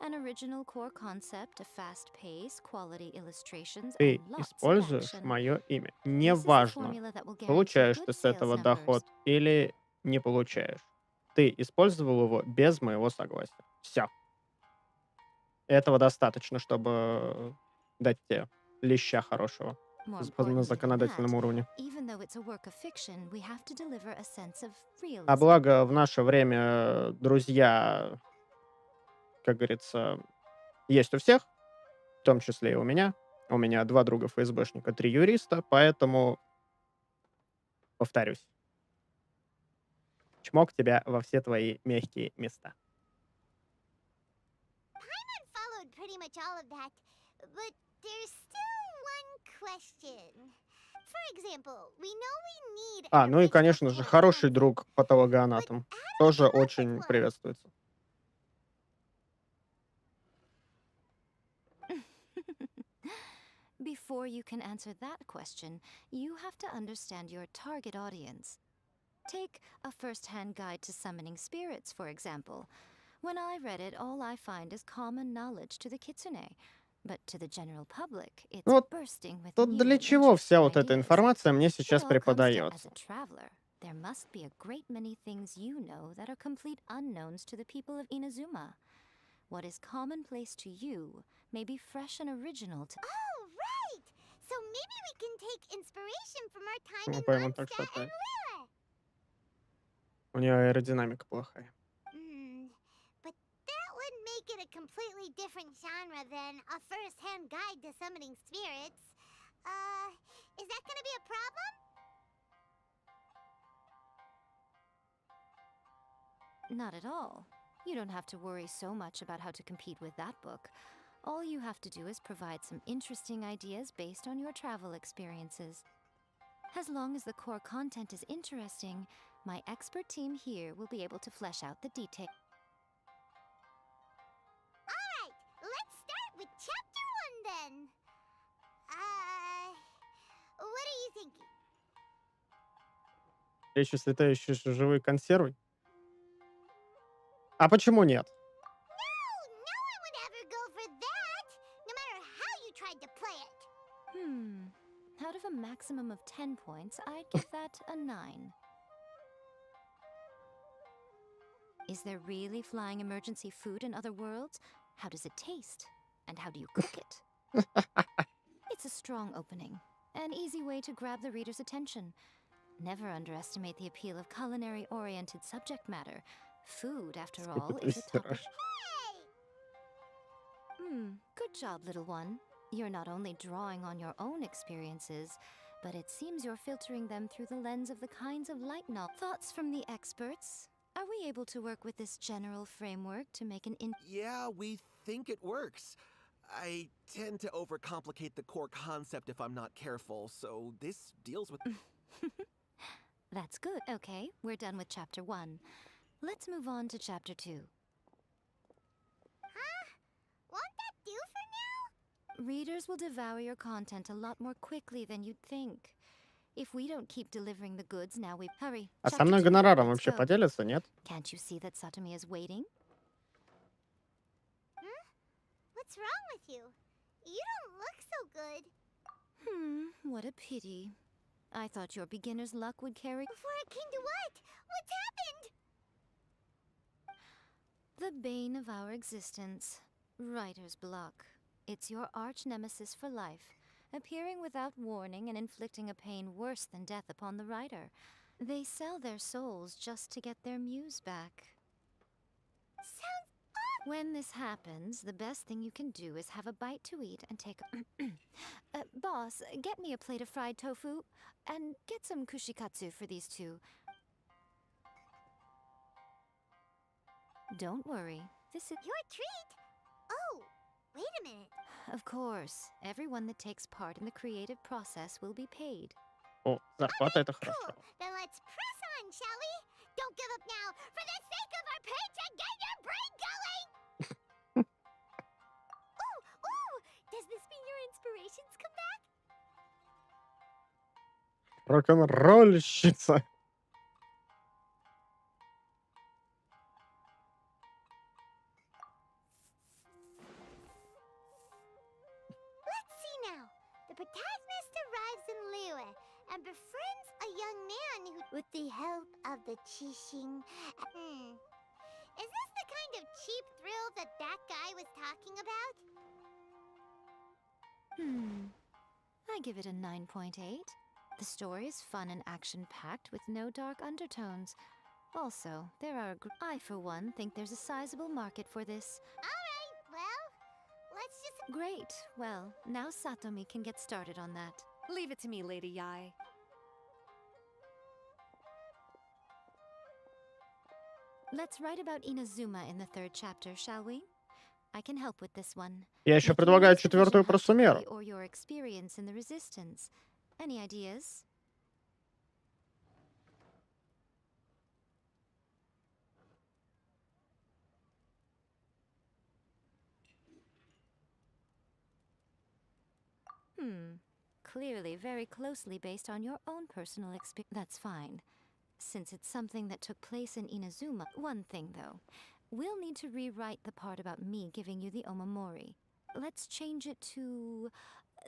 An original core concept, a fast pace, quality illustrations, Ты and lots of используешь action. мое имя. This is the Неважно, formula that will guarantee получаешь good ты с sales этого numbers. доход или не получаешь. Ты использовал его без моего согласия. Все. Этого достаточно, чтобы дать тебе леща хорошего More на important than законодательном that, уровне. even though it's a work of fiction, we have to deliver a sense of realism. А благо в наше время друзья, как говорится, есть у всех, в том числе и у меня. У меня 2 друга ФСБшника, 3 юриста, поэтому повторюсь. Чмок тебя во все твои мягкие места. Paimon followed pretty much all of that, but there's still one question. For example, we know we need. Ну и, конечно же, хороший друг патологоанатом. Тоже очень приветствуется. Before you can answer that question, you have to understand your target audience. Take a first-hand guide to summoning spirits, for example. When I read it, all I find is common knowledge to the Kitsune. But to the general public, it's Вот bursting with тут new для and чего вся interesting вот эта ideas. информация мне It сейчас all comes to, as преподается? a traveler, there must be a great many things you know that are complete unknowns to the people of Inazuma. What is commonplace to you may be fresh and original to... Oh, right! So maybe we can take inspiration from our time Ну, in пойму так Mondstadt and шатает. Liyue. У нее аэродинамика плохая. But that would make it a completely different genre than a first-hand guide to summoning spirits. Is that gonna be a problem? Not at all. You don't have to worry so much about how to compete with that book. All you have to do is provide some interesting ideas based on your travel experiences. As long as the core content is interesting, my expert team here will be able to flesh out the details. Alright, let's start with chapter 1 then. What are you thinking? Встреча с летающей живой консервой? А почему нет? No one would ever go for that, no matter how you tried to play it. Out of a maximum of 10 points, I'd give that a 9. Is there really flying emergency food in other worlds? How does it taste? And how do you cook it? It's a strong opening, an easy way to grab the reader's attention. Never underestimate the appeal of culinary-oriented subject matter. Food, after all, is a topic. Good job, little one. You're not only drawing on your own experiences, but it seems you're filtering them through the lens of the kinds of light novel. Thoughts from the experts? Are we able to work with this general framework to make an Yeah, we think it works. I tend to overcomplicate the core concept if I'm not careful, so this deals with... That's good. Okay, we're done with chapter 1. Let's move on to chapter 2. Won't that do for now? Readers will devour your content a lot more quickly than you'd think. If we don't keep delivering the goods, now we... Hurry. А со Chapter мной 2, гонораром let's вообще go. поделятся, нет? Can't you see that Satomi is waiting? What's wrong with you? You don't look so good. What a pity. I thought your beginner's luck would carry... Before it came to what? What's happened? The bane of our existence. Writer's block. It's your arch-nemesis for life, appearing without warning and inflicting a pain worse than death upon the writer. They sell their souls just to get their muse back. Sounds awful. When this happens, the best thing you can do is have a bite to eat and take a... boss, get me a plate of fried tofu, and get some kushikatsu for these two. Don't worry, this is... Your treat? Oh, wait a minute. Of course, everyone that takes part in the creative process will be paid. О, зарплата это Cool. хорошо. Then let's press on, shall we? Don't give up now. For the sake of our paycheck, get your brain going! Ooh! Does this mean your inspirations come back? Рок-н-ролльщица. Let's see now. The protagonist arrives in Liyue and befriends a young man who, with the help of the Qixing... Is this the kind of cheap thrill that guy was talking about? I give it a 9.8. The story is fun and action-packed with no dark undertones. Also, there are I, for one, think there's a sizable market for this. Alright, well, let's just... Great. Well, now Satomi can get started on that. Leave it to me, Lady Yae. Let's write about Inazuma in the 3rd chapter, shall we? I can help with this one. Я еще Make your предлагаю next четвертую division про Сумеру. Hatsukei or your experience in the resistance. Any ideas? Clearly very closely based on your own personal experience. That's fine. Since it's something that took place in Inazuma. One thing, though. We'll need to rewrite the part about me giving you the omamori. Let's change it to...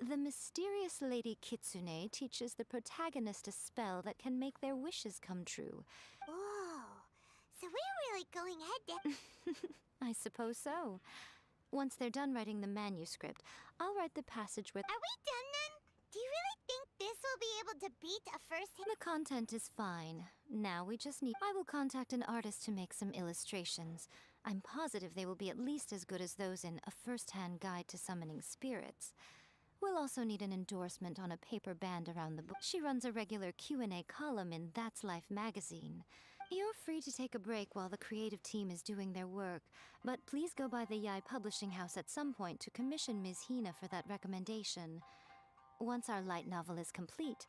The mysterious Lady Kitsune teaches the protagonist a spell that can make their wishes come true. Whoa. So we're really going head to... I suppose so. Once they're done writing the manuscript, I'll write the passage with... Are we done then? Do you really think this will be able to beat a first... The content is fine. Now we just need... I will contact an artist to make some illustrations. I'm positive they will be at least as good as those in A First-Hand Guide to Summoning Spirits. We'll also need an endorsement on a paper band around the book. She runs a regular Q&A column in That's Life magazine. You're free to take a break while the creative team is doing their work, but please go by the Yae Publishing House at some point to commission Ms. Hina for that recommendation. Once our light novel is complete...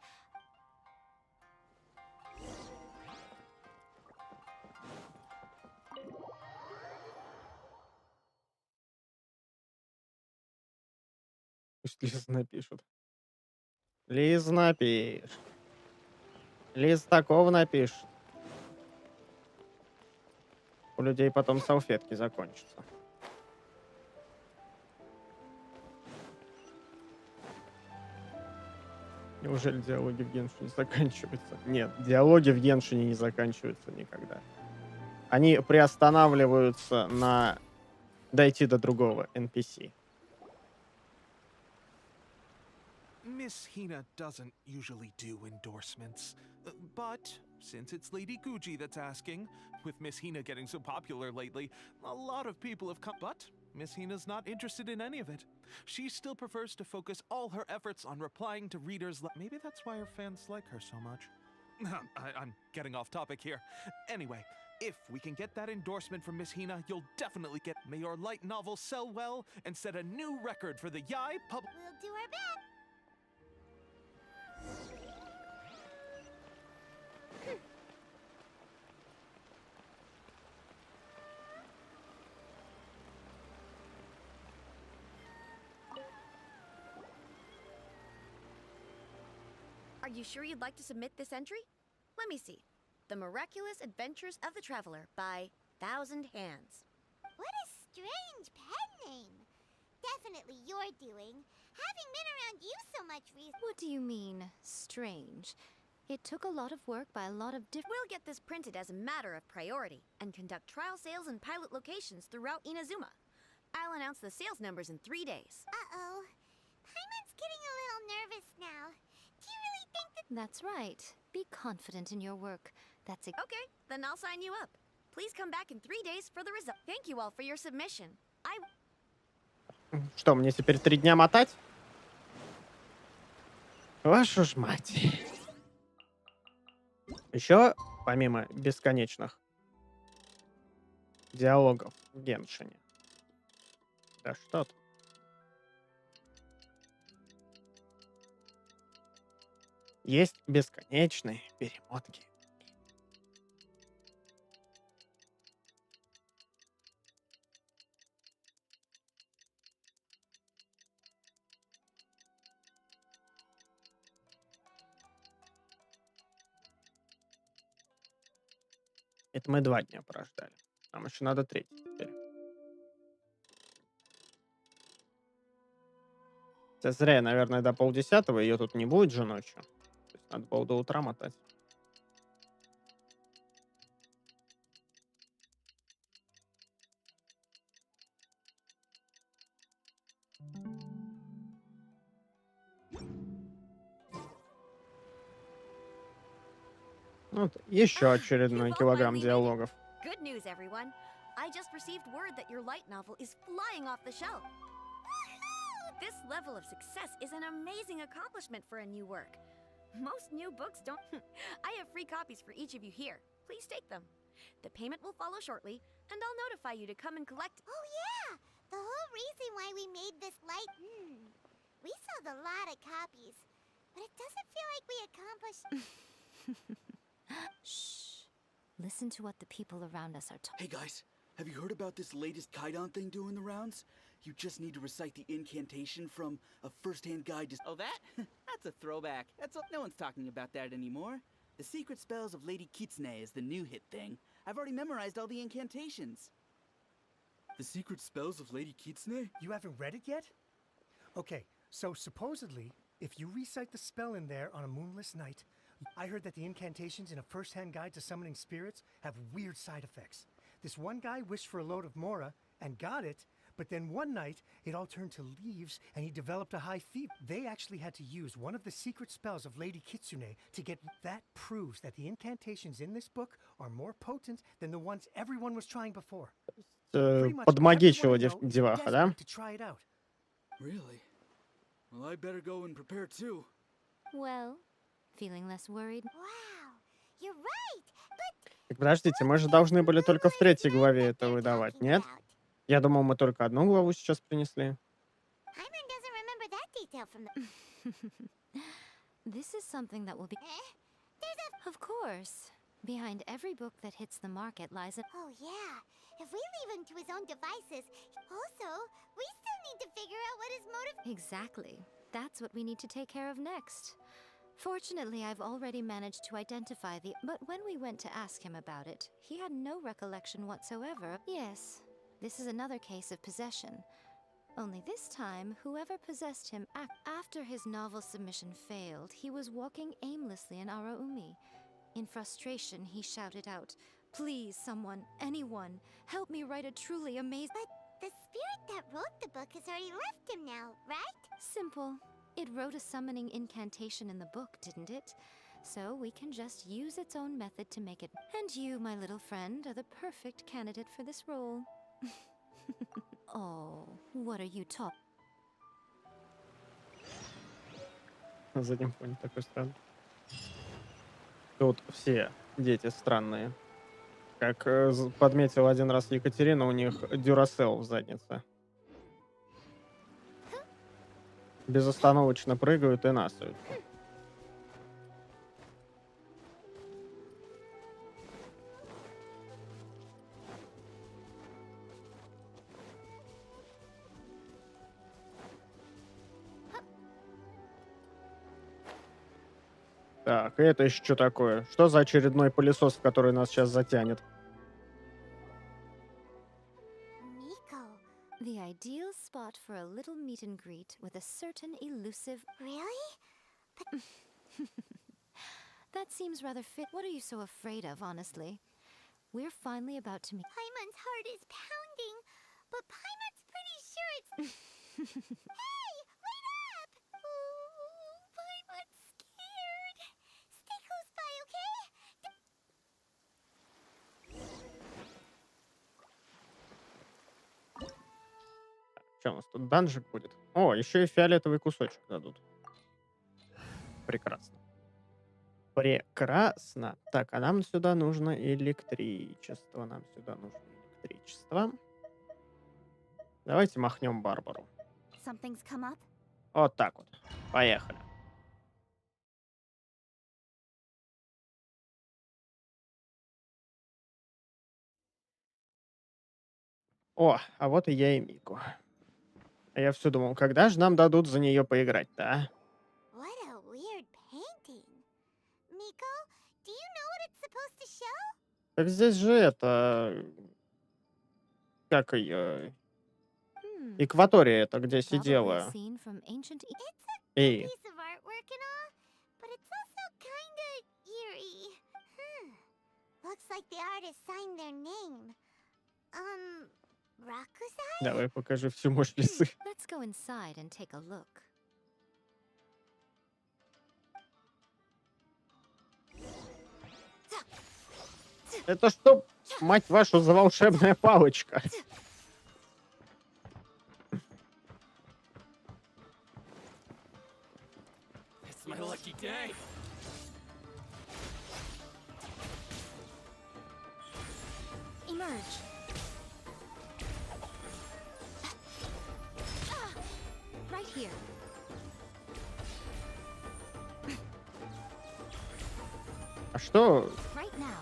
Пусть Лиз напишет. Лиз напишет. Лиз такого напишет. У людей потом салфетки закончатся. Неужели диалоги в Геншине заканчиваются? Нет, диалоги в Геншине не заканчиваются никогда. Они приостанавливаются на дойти до другого NPC. Miss Hina doesn't usually do endorsements, but since it's Lady Guji that's asking, with Miss Hina getting so popular lately, a lot of people have come. But Miss Hina's not interested in any of it. She still prefers to focus all her efforts on replying to readers. Maybe that's why her fans like her so much. I'm getting off topic here. Anyway, if we can get that endorsement from Miss Hina, you'll definitely get. May your light novel sell well and set a new record for the Yae Pub. We'll do our best. Are you sure you'd like to submit this entry? Let me see. The Miraculous Adventures of the Traveler by Thousand Hands. What a strange pen name. Definitely your doing. Having been around you so much recently. What do you mean, strange? It took a lot of work by a lot of different... We'll get this printed as a matter of priority and conduct trial sales in pilot locations throughout Inazuma. I'll announce the sales numbers in 3 days. Uh-oh. Paimon's getting a little nervous now. Do you really think that... That's right. Be confident in your work. That's it. Okay, then I'll sign you up. Please come back in 3 days for the result. Thank you all for your submission. Что, мне теперь 3 дня мотать? Вашу ж мать. Еще, помимо бесконечных диалогов в Геншине. Да что тут? Есть бесконечные перемотки. Это мы 2 дня прождали. Нам еще надо 3 теперь. Это зря я, наверное, до 9:30. Ее тут не будет же ночью. То есть надо было до утра мотать. Вот, еще очередной килограмм диалогов. Good news, everyone. I just received word that your light novel is flying off the shelf. This level of success is an amazing accomplishment for a new work. Most new books don't... I have free copies for each of you here. Please take them. The payment will follow shortly, and I'll notify you to come and collect... Oh yeah! The whole reason why we made this light... We sold a lot of copies, but it doesn't feel like we accomplished... Shh. Listen to what the people around us are talking. Hey guys, have you heard about this latest Kaidan thing doing the rounds? You just need to recite the incantation from a first-hand guide to... Oh, that? That's a throwback. No one's talking about that anymore. The secret spells of Lady Kitsune is the new hit thing. I've already memorized all the incantations. The secret spells of Lady Kitsune? You haven't read it yet? Okay, so supposedly, if you recite the spell in there on a moonless night, I heard that the incantations in a first-hand guide to summoning spirits have weird side effects. This one guy wished for a load of Mora and got it, but then one night it all turned to leaves and he developed a high fever. They actually had to use one of the secret spells of Lady Kitsune to get... That proves that the incantations in this book are more potent than the ones everyone was trying before. Подмагичила деваха, да? To try it out. Really? Well, I better go and prepare too. Well, feeling less worried? Wow, you're right. But Так, подождите, мы же должны были только в 3-й главе это выдавать, нет? Я думал, мы только одну главу сейчас принесли. Paimon doesn't remember that detail from the... This is something that will be... There's a... Of course. Behind every book that hits the market lies a... Oh, yeah. If we leave him to his own devices... Also, we still need to figure out what his motive... Exactly. That's what we need to take care of next. Fortunately, I've already managed to identify the... But when we went to ask him about it, he had no recollection whatsoever. Yes, this is another case of possession. Only this time, whoever possessed him after his novel submission failed, he was walking aimlessly in Araumi. In frustration, he shouted out, "Please, someone, anyone, help me write a truly amazing..." But the spirit that wrote the book has already left him now, right? Simple. It wrote a summoning incantation in the book, didn't it? So we can just use its own method to make it. And you, my little friend, are the perfect candidate for this role. Oh, what are you talking? На заднем фоне такой странный. Тут все дети странные. Как подметил один раз Екатерина, у них дюрасел в заднице. Безостановочно прыгают и насают. Так, и это еще что такое? Что за очередной пылесос, в который нас сейчас затянет? The ideal spot for a little meet and greet with a certain elusive... Really? But... That seems rather fit. What are you so afraid of, honestly? We're finally about to meet... Paimon's heart is pounding, but Paimon's pretty sure it's... Hey, wait up! Oh, Paimon's scared. Stay close by, okay? Что у нас тут? Данжик будет? О, еще и фиолетовый кусочек дадут. Прекрасно. Прекрасно. Так, а нам сюда нужно электричество. Нам сюда нужно электричество. Давайте махнем Барбару. Something's come up? Вот так вот. Поехали. О, а вот и Яэ Мику. А я все думал, когда же нам дадут за нее поиграть-то, а? What a weird painting. Miko, do you know what it's supposed to show? Так здесь же это... Как ее... Экватория это, где сидела. Эй. Piece of artwork and all, but it's also kinda eerie. Looks like the artist signed their name. Rakusai? Давай покажи всю мощь лисы. Let's go inside and take a look. Это что, мать вашу, за волшебная палочка? It's my lucky day. Emerge. Right here. А что? Right now.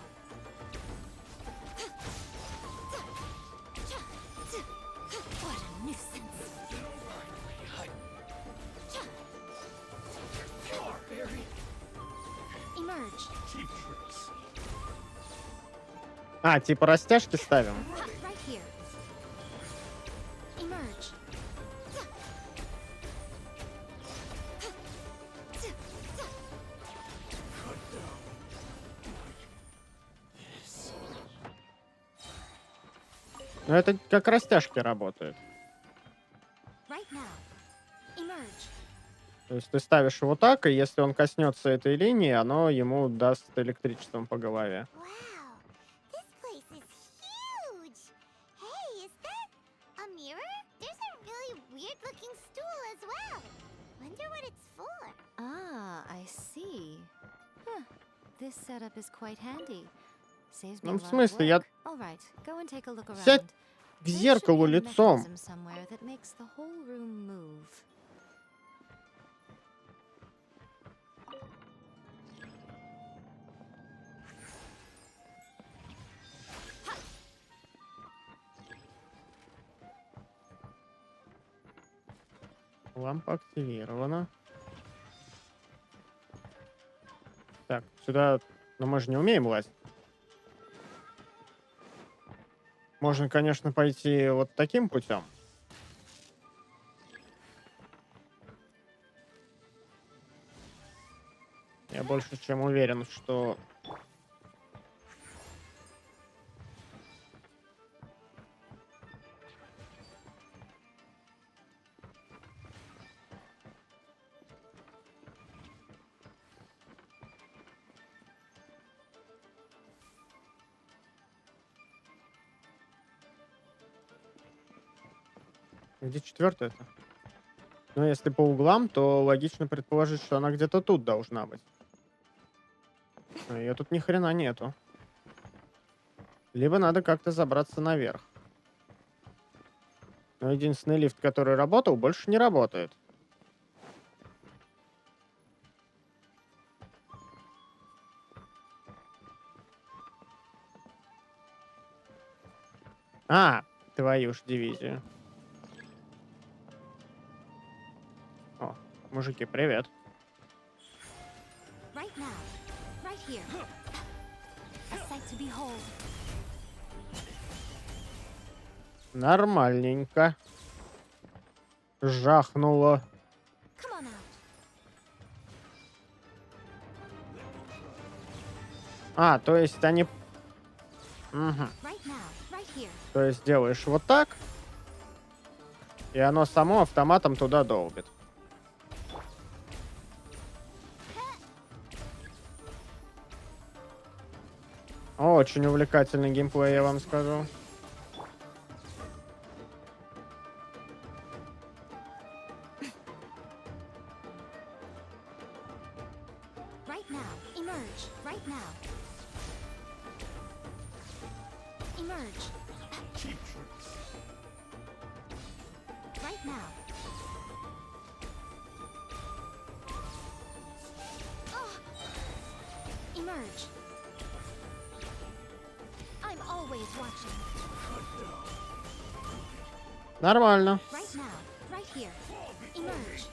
What a nuisance. Emerge. А, типа растяжки ставим? Right here. Emerge. Ну, это как растяжки работают. Right now. Emerge. То есть ты ставишь его так, и если он коснется этой линии, оно ему даст электричеством по голове. Wow, this place is huge. Hey, is that a mirror? There's a really weird-looking stool as well. Wonder what it's for. Ah, I see. Huh. This setup is quite handy. Saves me Ну, a в lot of смысле, я work. All right, go and take a look сядь around. к There should зеркалу be a лицом. mechanism somewhere that makes the whole room move. Лампа активирована. Так, сюда... Но мы же не умеем лазить. Можно, конечно, пойти вот таким путем. Я больше чем уверен, что... Где четвертая-то? Ну, если по углам, то логично предположить, что она где-то тут должна быть. Но ее тут ни хрена нету. Либо надо как-то забраться наверх. Но единственный лифт, который работал, больше не работает. А, твою ж дивизию. О, мужики, привет. Right now. Right here. A sight to behold. Нормальненько. Жахнуло. Come on out. А, то есть они... Угу. Right now. Right here. То есть делаешь вот так, и оно само автоматом туда долбит. Очень увлекательный геймплей, я вам скажу. Right now. Emerge. Right now. Emerge. Right now. Emerge. I'm always watching. Нормально. Right now. Right here. Emerge.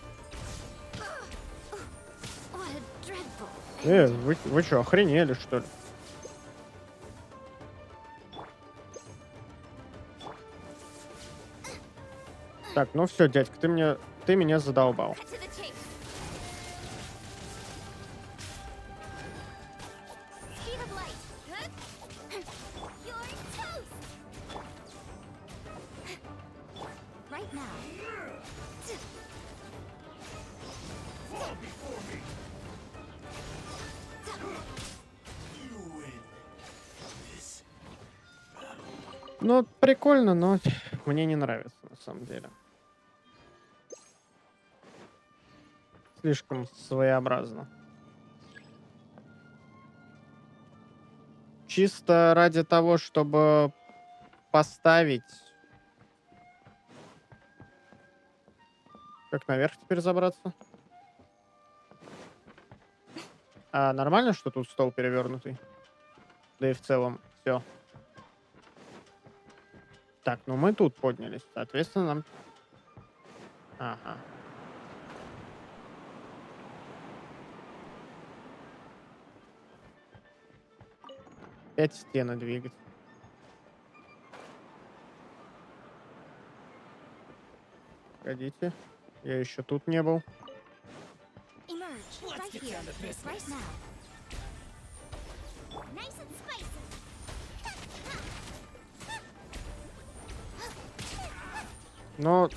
What a dreadful. Вы что, охренели, что ли? Так, ну все, дядька, ты меня задолбал. Cut to the chase. Speed of light. You're toast. Right now. Ну, прикольно, но мне не нравится, на самом деле. Слишком своеобразно. Чисто ради того, чтобы поставить... Как наверх теперь забраться? А нормально, что тут стол перевернутый? Да и в целом все. Так, ну мы тут поднялись. Соответственно, нам... Ага. Опять стены двигать. Погодите. Я еще тут не был. Emerge right here, right now. Nice and spicy. Но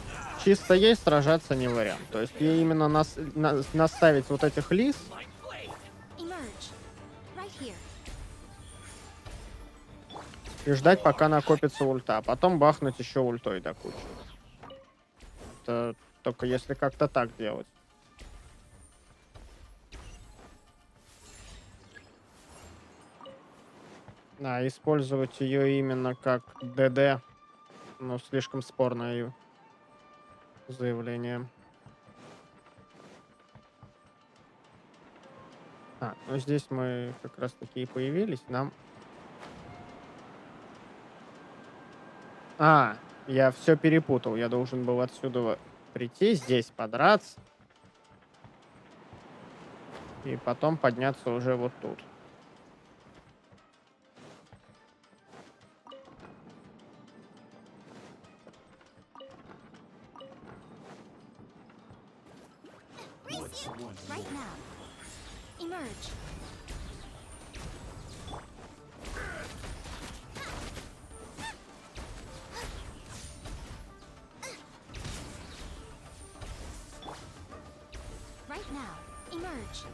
чисто ей сражаться не вариант. То есть ей именно наставить вот этих лис. Emerge right here. И ждать, пока накопится ульта. А потом бахнуть еще ультой до кучи. Это только если как-то так делать. А, использовать ее именно как ДД. Ну, слишком спорное заявление. А, ну здесь мы как раз таки и появились. Нам... А, я все перепутал. Я должен был отсюда прийти, здесь подраться. И потом подняться уже вот тут. Right now. Emerge. Right now. Emerge.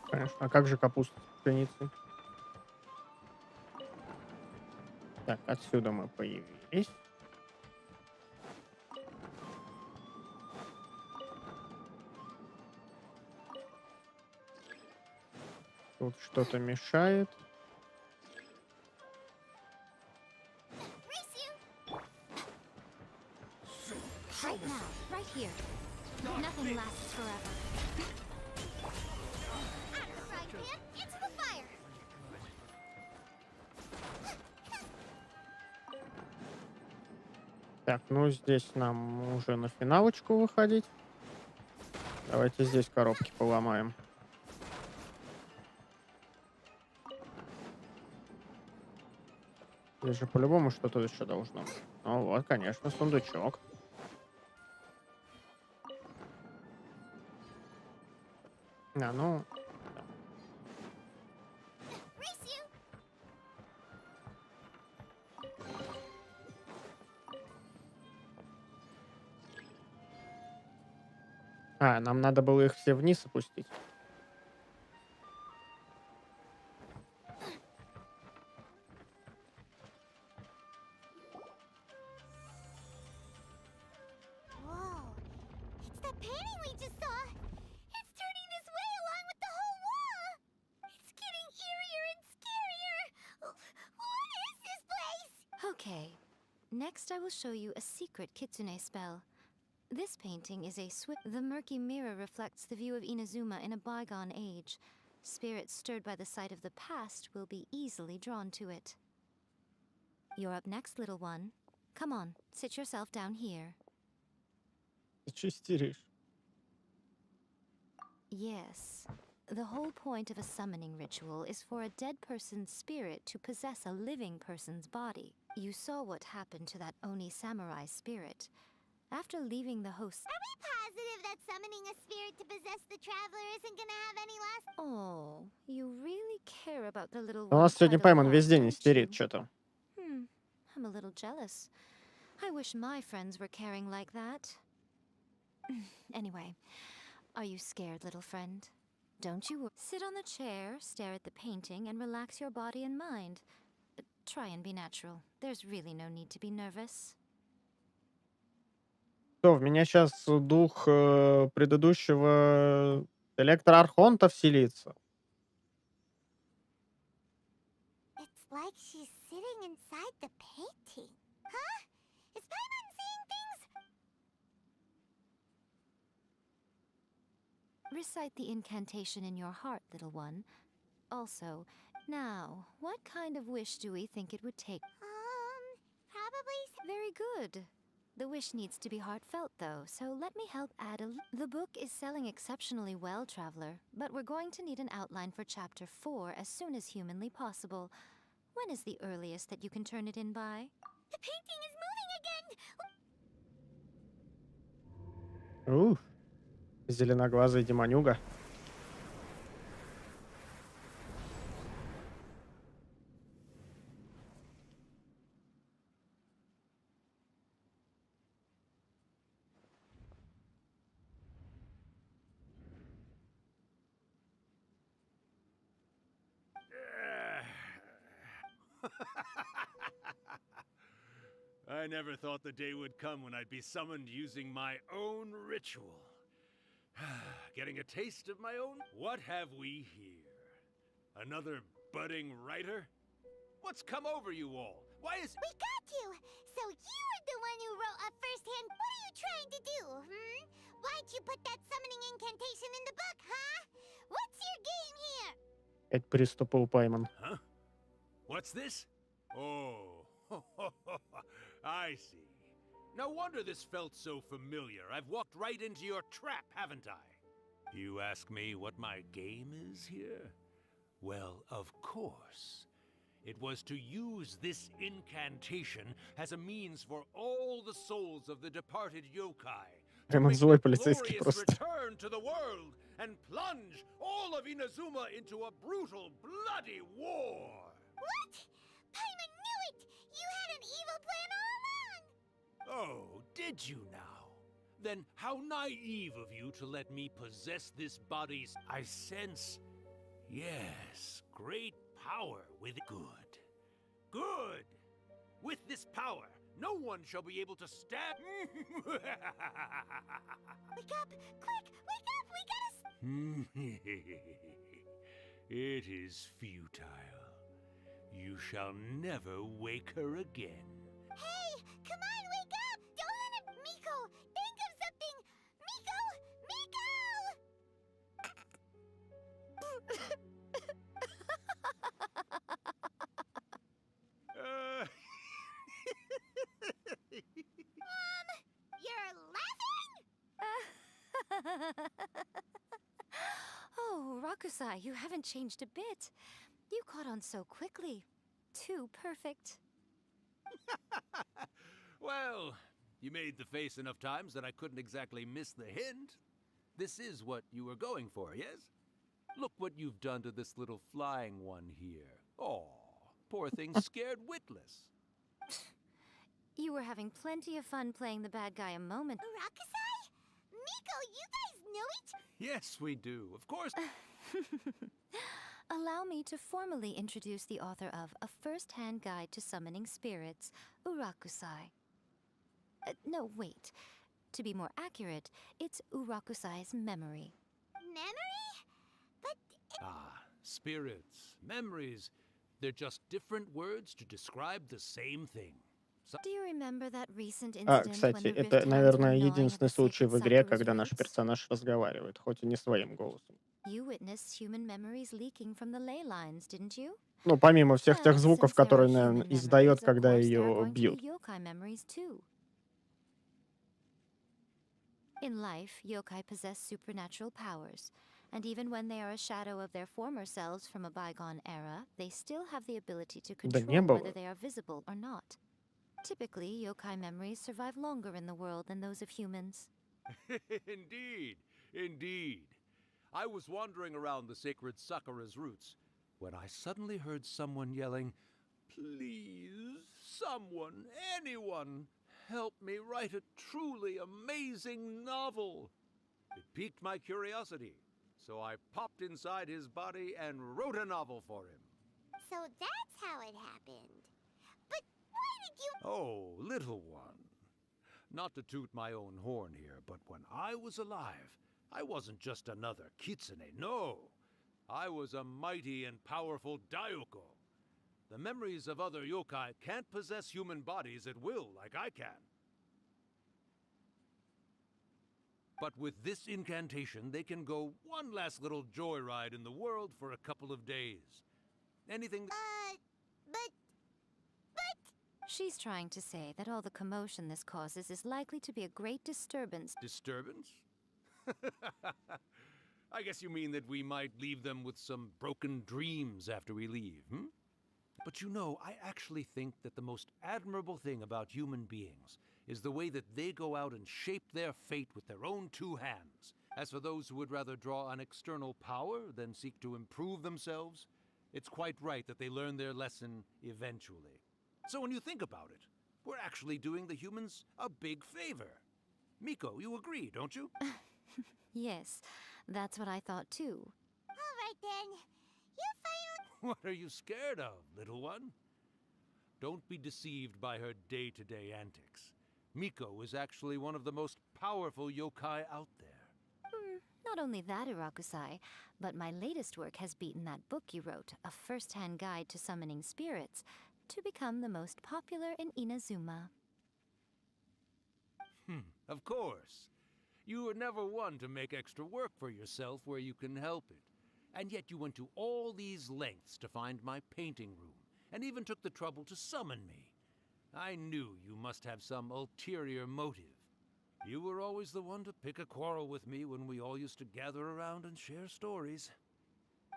Конечно. А как же капуста с пшеницей? Так, отсюда мы появились. Тут что-то мешает. Right now. Right here. Nothing lasts forever. Right hand into the fire. Так, ну здесь нам уже на финалочку выходить. Давайте здесь коробки поломаем. Здесь же по-любому что-то еще должно быть. Ну вот, конечно, сундучок. А, ну... А, нам надо было их все вниз опустить. Whoa. It's that painting we just saw. It's turning this way along with the whole wall. It's getting eerier and scarier. What is this place? Okay. Next, I will show you a secret kitsune spell. This painting is a The murky mirror reflects the view of Inazuma in a bygone age. Spirits stirred by the sight of the past will be easily drawn to it. You're up next, little one. Come on, sit yourself down here. Ты че истеришь? Yes. The whole point of a summoning ritual is for a dead person's spirit to possess a living person's body. You saw what happened to that Oni samurai spirit. After leaving the host... Are we positive that summoning a spirit to possess the traveler isn't gonna have any last... Oh, you really care about the little У one нас сегодня quite a Паймон lot, весь день don't истерит you? что-то. I'm a little jealous. I wish my friends were caring like that. Anyway, are you scared, little friend? Don't you sit on the chair, stare at the painting, and relax your body and mind. Try and be natural. There's really no need to be nervous. Что, в меня сейчас дух предыдущего электроархонта вселится? It's like she's sitting inside the painting. Huh? Is Paimon seeing things? Recite the incantation in your heart, little one. Also, Now, what kind of wish do we think it would take? Probably. Very good. The wish needs to be heartfelt, though, so let me help add a... The book is selling exceptionally well, Traveler, but we're going to need an outline for Chapter 4 as soon as humanly possible. When is the earliest that you can turn it in by? The painting is moving again! Зеленоглазый демонюга. I never thought the day would come when I'd be summoned using my own ritual. Getting a taste of my own? What have we here? Another budding writer? What's come over you all? Why is... We got you! So you were the one who wrote a first-hand... What are you trying to do, Why'd you put that summoning incantation in the book, huh? What's your game here? Это приступил пойман. Huh? What's this? Oh, I see. No wonder this felt so familiar. I've walked right into your trap, haven't I? You ask me what my game is here? Well, of course. It was to use this incantation as a means for all the souls of the departed yokai to make Злой a полицейский glorious просто. return to the world and plunge all of Inazuma into a brutal, bloody war. What? Paimon knew it! You had an evil plan all along! Oh, did you now? Then how naive of you to let me possess this body's... I sense... Yes, great power with it. Good. Good! With this power, no one shall be able to stab... Wake up! Quick! Wake up! We gotta... It is futile. You shall never wake her again. Hey! Come on, wake up! Don't let it... Miko! Think of something! Miko! You're laughing? Oh, Rakusai, you haven't changed a bit. You caught on so quickly. Too perfect. Well, you made the face enough times that I couldn't exactly miss the hint. This is what you were going for, yes? Look what you've done to this little flying one here. Oh, poor thing scared witless. You were having plenty of fun playing the bad guy a moment. Rakusai? Miko, you guys know it? Yes, we do. Of course. Allow me to formally introduce the author of A First-Hand Guide to Summoning Spirits, Urakusai. No, wait. To be more accurate, it's Urakusai's memory. Memory? But... Ah, spirits, memories. They're just different words to describe the same thing. Do you remember that recent incident when Кстати, the это, rift наверное, hand gnawing at единственный the случай в sacred игре, Sakura's когда наш roots? персонаж разговаривает, хоть и не своим голосом. You witnessed human memories leaking from the ley lines, didn't you? Ну, помимо всех тех Well, звуков, since there are которые, наверное, human издает, memories, of когда course, there are ее going to be бьют. yokai memories too. In life, yokai possess supernatural powers, and even when they are a shadow of their former selves from a bygone era, they still have the ability to Да control не whether было. they are visible or not. Typically, yokai memories survive longer in the world than those of humans. Indeed, indeed. I was wandering around the sacred Sakura's roots when I suddenly heard someone yelling, "Please, someone, anyone, help me write a truly amazing novel." It piqued my curiosity, so I popped inside his body and wrote a novel for him. So that's how it happened. But why did you... Oh, little one. Not to toot my own horn here, but when I was alive, I wasn't just another kitsune, no. I was a mighty and powerful daiyoko. The memories of other yokai can't possess human bodies at will like I can. But with this incantation, they can go one last little joyride in the world for a couple of days. Anything... But... She's trying to say that all the commotion this causes is likely to be a great disturbance. Disturbance? I guess you mean that we might leave them with some broken dreams after we leave, hmm? But you know, I actually think that the most admirable thing about human beings is the way that they go out and shape their fate with their own two hands. As for those who would rather draw on external power than seek to improve themselves, it's quite right that they learn their lesson eventually. So when you think about it, we're actually doing the humans a big favor. Miko, you agree, don't you? Yes, that's what I thought too. All right then. You finally... What are you scared of, little one? Don't be deceived by her day-to-day antics. Miko is actually one of the most powerful yokai out there. Not only that, Urakusai, but my latest work has beaten that book you wrote, A First-Hand Guide to Summoning Spirits, to become the most popular in Inazuma. Of course. You were never one to make extra work for yourself where you can help it. And yet you went to all these lengths to find my painting room, and even took the trouble to summon me. I knew you must have some ulterior motive. You were always the one to pick a quarrel with me when we all used to gather around and share stories.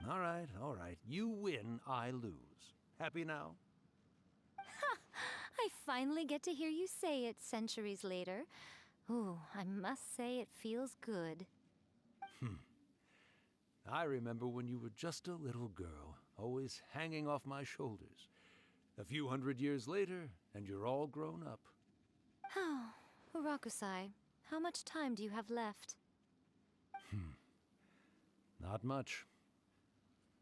All right. You win, I lose. Happy now? I finally get to hear you say it centuries later. Ooh, I must say it feels good. I remember when you were just a little girl, always hanging off my shoulders. A few hundred years later, and you're all grown up. Oh, Urakusai, how much time do you have left? Not much.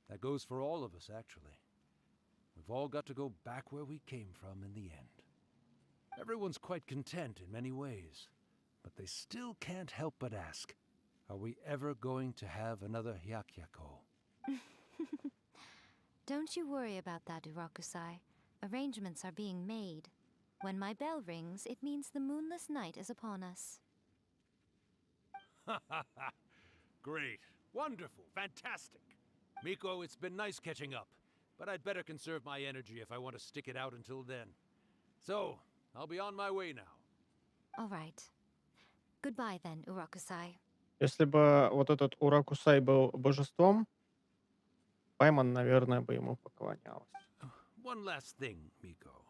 That goes for all of us, actually. We've all got to go back where we came from in the end. Everyone's quite content in many ways, but they still can't help but ask, are we ever going to have another Hyakyako? Don't you worry about that, Urakusai. Arrangements are being made. When my bell rings, it means the moonless night is upon us. Great. Wonderful. Fantastic. Miko, it's been nice catching up, but I'd better conserve my energy if I want to stick it out until then. So, I'll be on my way now. All right. Goodbye then, Urakusai. Если бы вот этот Уракусай был божеством, Пайман, наверное, бы ему поклонялась. One last thing, Miko.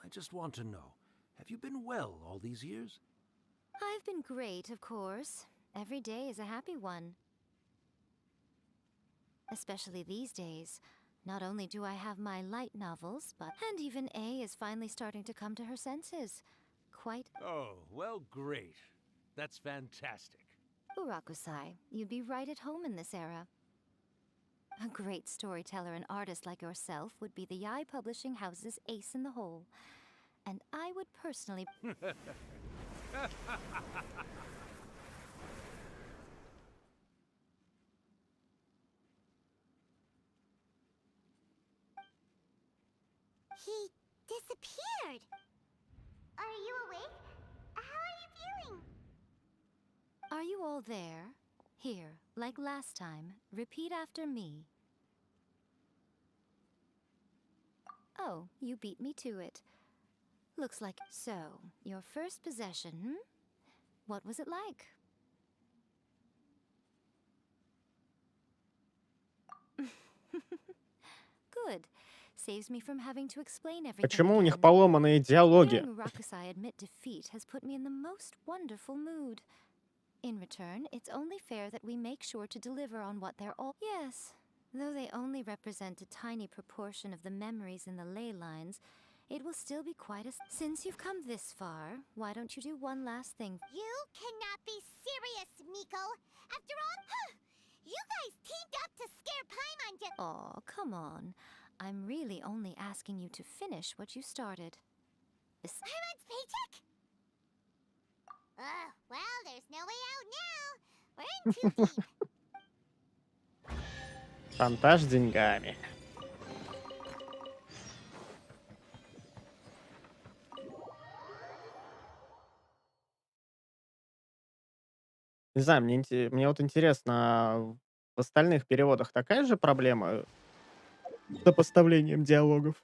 I just want to know, have you been well all these years? I've been great, of course. Every day is a happy one. Especially these days. Not only do I have my light novels, but... And even A is finally starting to come to her senses. Quite... Oh, well, great. That's fantastic. Urakusai, you'd be right at home in this era. A great storyteller and artist like yourself would be the Yae Publishing House's ace in the hole. And I would personally... He disappeared. Are you awake? How are you feeling? Are you all there? Here, like last time, repeat after me. Oh, you beat me to it. Looks like... So, your first possession, What was it like? Good. Saves me from having to explain everything. Почему у них поломанные диалоги? Hearing Rakusai admit defeat has put me in the most wonderful mood. In return, it's only fair that we make sure to deliver on what they're all... Yes, though they only represent a tiny proportion of the memories in the ley lines, it will still be quite a... Since you've come this far, why don't you do one last thing? You cannot be serious, Miko. After all, you guys teamed up to scare Paimon to... Aw, come on. I'm really only asking you to finish what you started. Paimon's paycheck? Well, there's no way out now. We're in too deep. Шантаж деньгами. Не знаю, мне вот интересно, в остальных переводах такая же проблема? сопоставлением диалогов.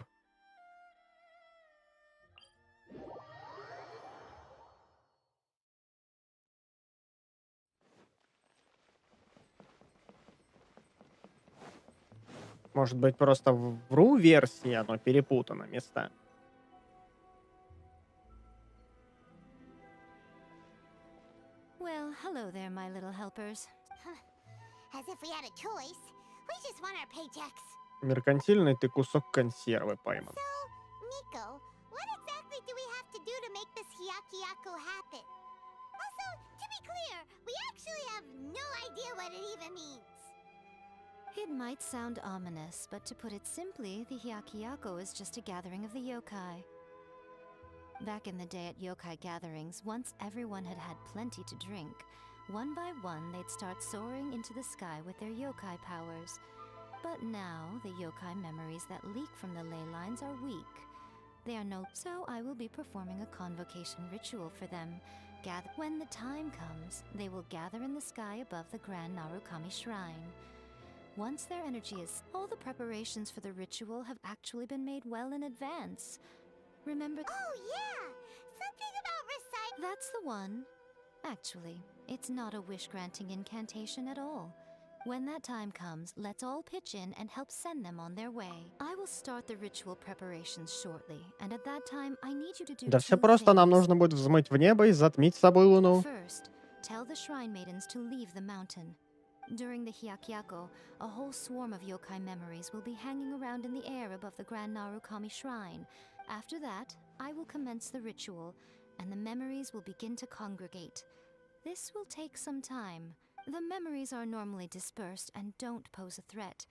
Может быть, просто в RU-версии оно перепутано места. Well, hello there, my little helpers. As if we had a choice. We just want our paychecks. Меркантильный ты кусок консервы пойман. So, Miko, what exactly do we have to do to make this Hyakyako happen? Also, to be clear, we actually have no idea what it even means. It might sound ominous, but to put it simply, the Hyakyako is just a gathering of the yokai. Back in the day at yokai gatherings, once everyone had had plenty to drink, one by one they'd start soaring into the sky with their yokai powers. But now, the yokai memories that leak from the ley lines are weak. They are no... So I will be performing a convocation ritual for them. When the time comes, they will gather in the sky above the Grand Narukami Shrine. Once their energy is... All the preparations for the ritual have actually been made well in advance. Remember... Oh, yeah! Something about recite... That's the one. Actually, it's not a wish-granting incantation at all. When that time comes, let's all pitch in and help send them on their way. I will start the ritual preparations shortly, and at that time, I need you to do Да все two просто, нам things. нужно будет взмыть в небо и затмить с собой луну. First, tell the shrine maidens to leave the mountain. During the Hyakyako, a whole swarm of yokai memories will be hanging around in the air above the Grand Narukami Shrine. After that, I will commence the ritual, and the memories will begin to congregate. This will take some time. The memories are normally dispersed and don't pose a threat.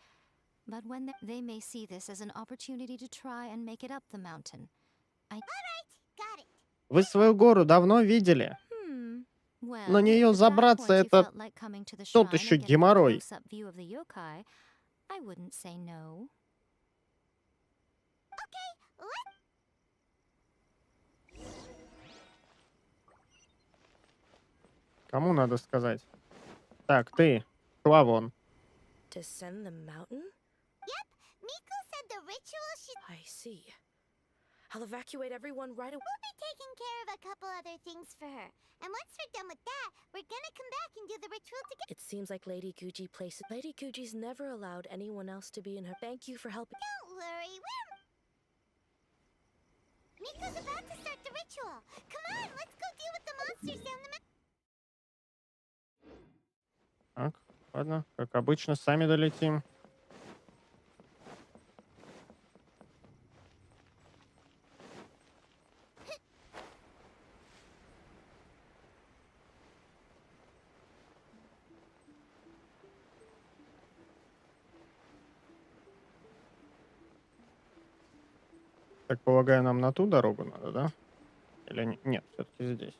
But when they may see this as an opportunity to try and make it up the mountain. Alright, got it. Вы свою гору давно видели? Well, На нее if at that забраться point you это felt like coming to the тот shrine еще and getting a геморрой. close-up view of the yokai, I wouldn't say no. Кому надо сказать? Так, ты, шла вон. Descend the mountain? Yep, Miko said the ritual should... I see. I'll evacuate everyone right away. We'll be taking care of a couple other things for her. And once we're done with that, we're gonna come back and do the ritual together. It seems like Lady Guji places... Lady Guji's never allowed anyone else to be in her... Thank you for helping... Don't worry, we're... Miko's about to start the ritual. Come on, let's go deal with the monsters down the mountain. Так, ладно, как обычно, сами долетим. Так, полагаю, нам на ту дорогу надо, да? Или нет, все-таки здесь.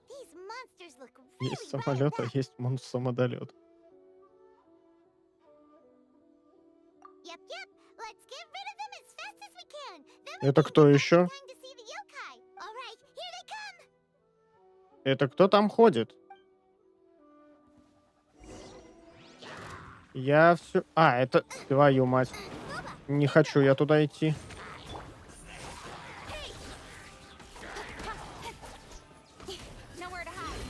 These monsters look really Есть самолет, а есть самолет. Yep, yep. Let's get rid of them as fast as we can. Then Это кто еще? time to see the yokai. All right, here they come. Это кто там ходит? Я все... А, это... Твою мать. Не хочу я туда идти. Nowhere to hide.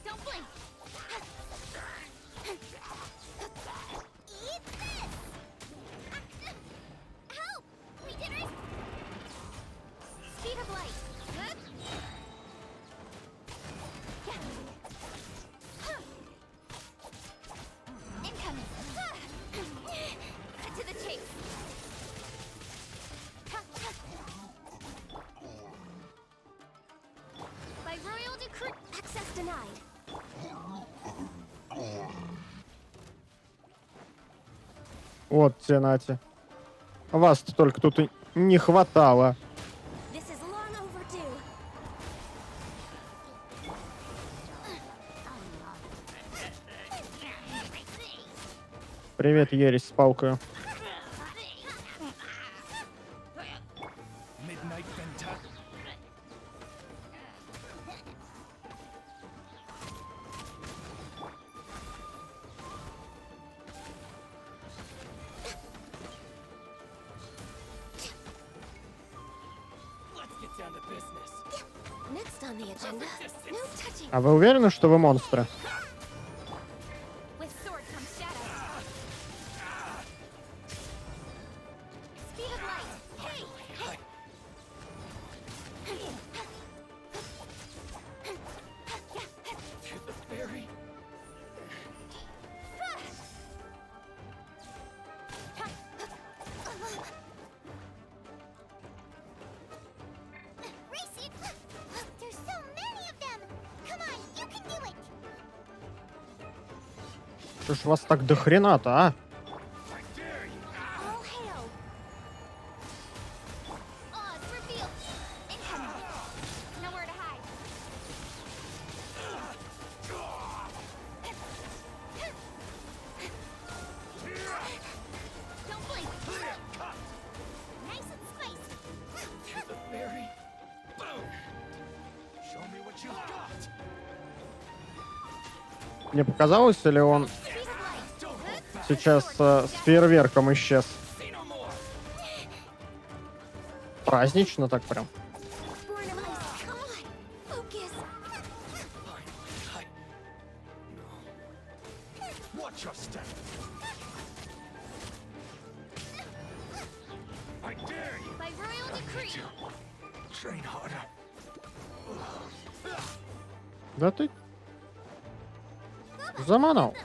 Don't blink. Eat this. Help! We did it. Speed of light. Incoming. To the chase. By royal decree, access denied. Вот те нате. Вас-то только тут и не хватало. This is long overdue. Привет, ересь с палкой. Next on the agenda, no touching. А вы уверены, что вы монстры? With sword comes shadow. Speed of light. Hey! Racy! There's so many of them! Come on, you can do it! Что ж вас так до хрена-то, а? All hail! Oz revealed! Incoming! Nowhere to hide! Don't blink! Nice and spiced! Мне показалось, или он сейчас с фейерверком исчез? Празднично так прям. Focus! Watch your step. I dare you. By royal decree! Train harder. Да ты заманал.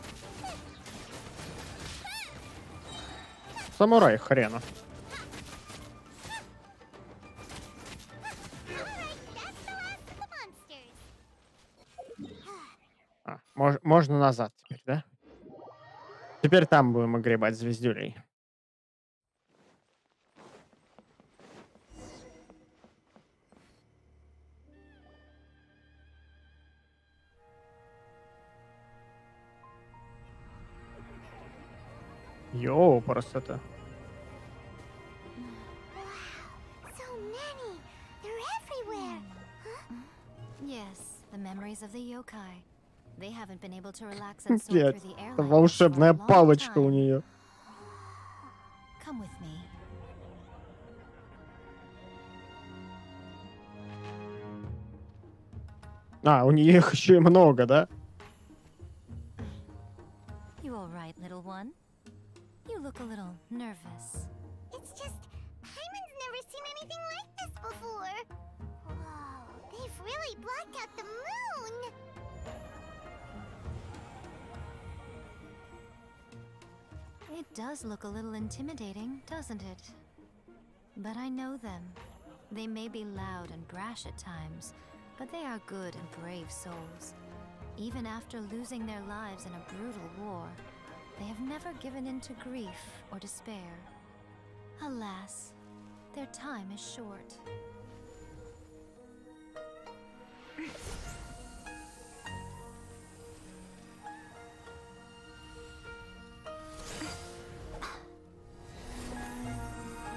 Самурай хрена. Можно назад теперь, да? Теперь там будем огребать звездюлей. Йоу, просто это. So many! They're everywhere! Yes, the memories of the yokai. They haven't been able to relax and soar Нет, through the air это like this for a волшебная long палочка у time. нее. Come with me. А, у нее их еще и много, да? You all right, little one? You look a little nervous. It's just, Hyman's never seen anything like this before! Whoa, they've really blocked out the moon! It does look a little intimidating, doesn't it? But I know them. They may be loud and brash at times, but they are good and brave souls. Even after losing their lives in a brutal war, they have never given in to grief or despair. Alas, their time is short.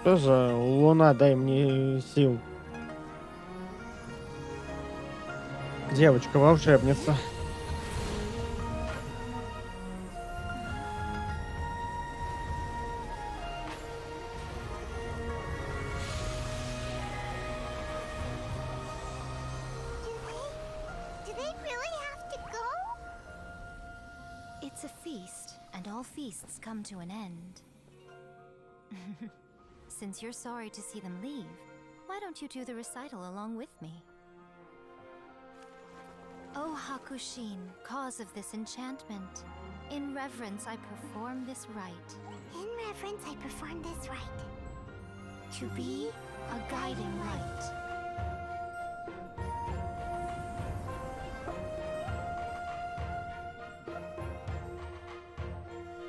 Что за луна, дай мне сил. Девочка-волшебница. Do they really have to go? It's a feast, and all feasts come to an end. Since you're sorry to see them leave, why don't you do the recital along with me? O Hakushin, cause of this enchantment, in reverence I perform this rite. In reverence, I perform this rite. To be a guiding light.